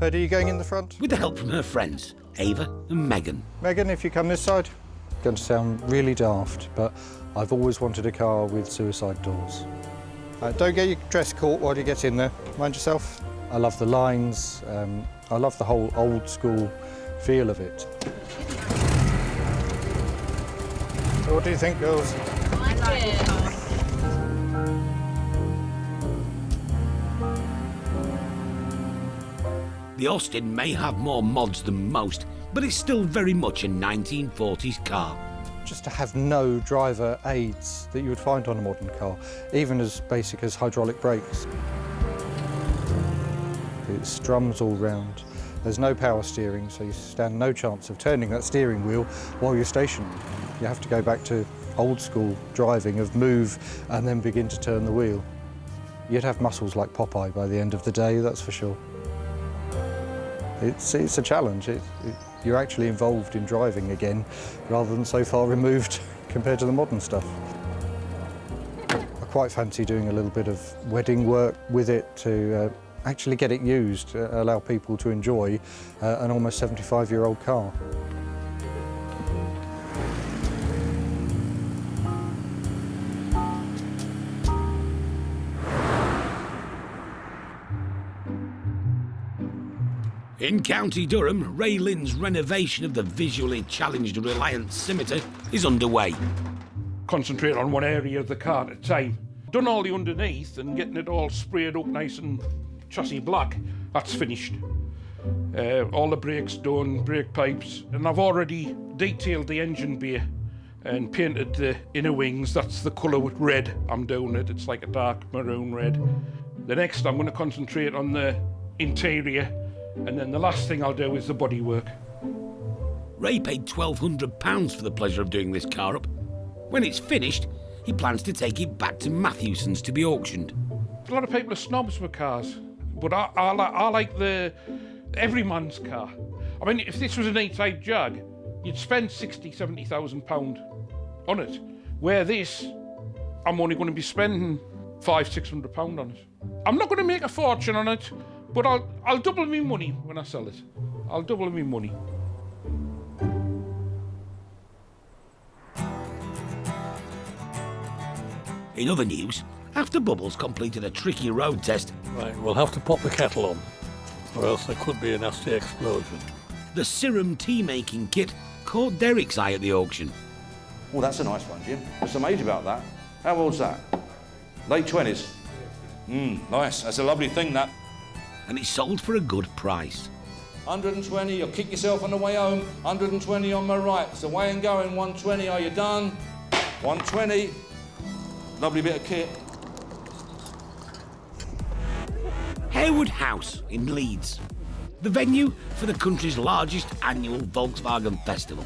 Purdy, are you going in the front? With the help from her friends, Ava and Megan. Megan, if you come this side. It's going to sound really daft, but I've always wanted a car with suicide doors. Don't get your dress caught while you get in there, mind yourself. I love the lines, I love the whole old school feel of it. So what do you think, girls? I like it. The Austin may have more mods than most, but it's still very much a 1940s car. Just to have no driver aids that you would find on a modern car, even as basic as hydraulic brakes. It strums all round. There's no power steering, so you stand no chance of turning that steering wheel while you're stationary. You have to go back to old school driving of move and then begin to turn the wheel. You'd have muscles like Popeye by the end of the day, that's for sure. It's a challenge. You're actually involved in driving again, rather than so far removed compared to the modern stuff. I quite fancy doing a little bit of wedding work with it to actually get it used, allow people to enjoy an almost 75-year-old car. In County Durham, Ray Lynn's renovation of the visually challenged Reliant Scimitar is underway. Concentrate on one area of the car at a time. Done all the underneath and getting it all sprayed up nice and chassis black, that's finished. All the brakes done, brake pipes, and I've already detailed the engine bay and painted the inner wings. That's the colour with red I'm doing it. It's like a dark maroon red. The next I'm going to concentrate on the interior, and then the last thing I'll do is the bodywork. Ray paid £1,200 for the pleasure of doing this car up. When it's finished, he plans to take it back to Matthewson's to be auctioned. A lot of people are snobs with cars, but I like the everyman's car. I mean, if this was an E-Type Jag, you'd spend £60,000-70,000 on it. Where this, I'm only going to be spending £500-600 on it. I'm not going to make a fortune on it, but I'll double my money when I sell it. I'll double my money. In other news, after Bubbles completed a tricky road test... Right, we'll have to pop the kettle on, or else there could be a nasty explosion. The serum tea-making kit caught Derek's eye at the auction. Oh, that's a nice one, Jim. There's some age about that. How old's that? Late 20s. Nice. That's a lovely thing, that. And it sold for a good price. 120, you'll kick yourself on the way home. 120 on my right. It's the way I'm going. 120, are you done? 120. Lovely bit of kit. Harewood House in Leeds. The venue for the country's largest annual Volkswagen festival.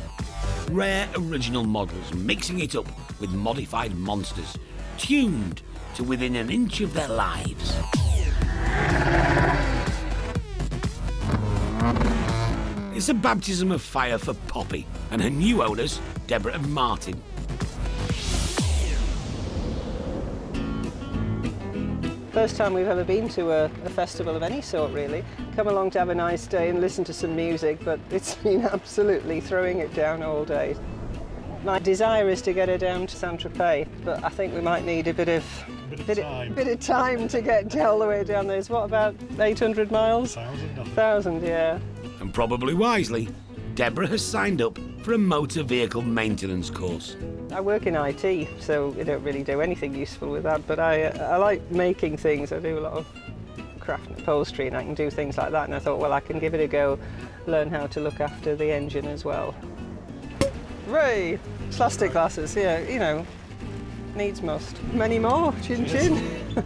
Rare original models mixing it up with modified monsters, tuned to within an inch of their lives. It's a baptism of fire for Poppy and her new owners, Deborah and Martin. First time we've ever been to a festival of any sort, really. Come along to have a nice day and listen to some music, but it's been absolutely throwing it down all day. My desire is to get her down to Saint-Tropez, but I think we might need a bit of time to get all the way down there. It's what, about 800 miles? 1,000, yeah. And probably wisely, Deborah has signed up for a motor vehicle maintenance course. I work in IT, so I don't really do anything useful with that, but I like making things. I do a lot of craft and upholstery, and I can do things like that, and I thought, well, I can give it a go, learn how to look after the engine as well. Ray! Plastic glasses, yeah, you know, needs must. Many more, chin chin.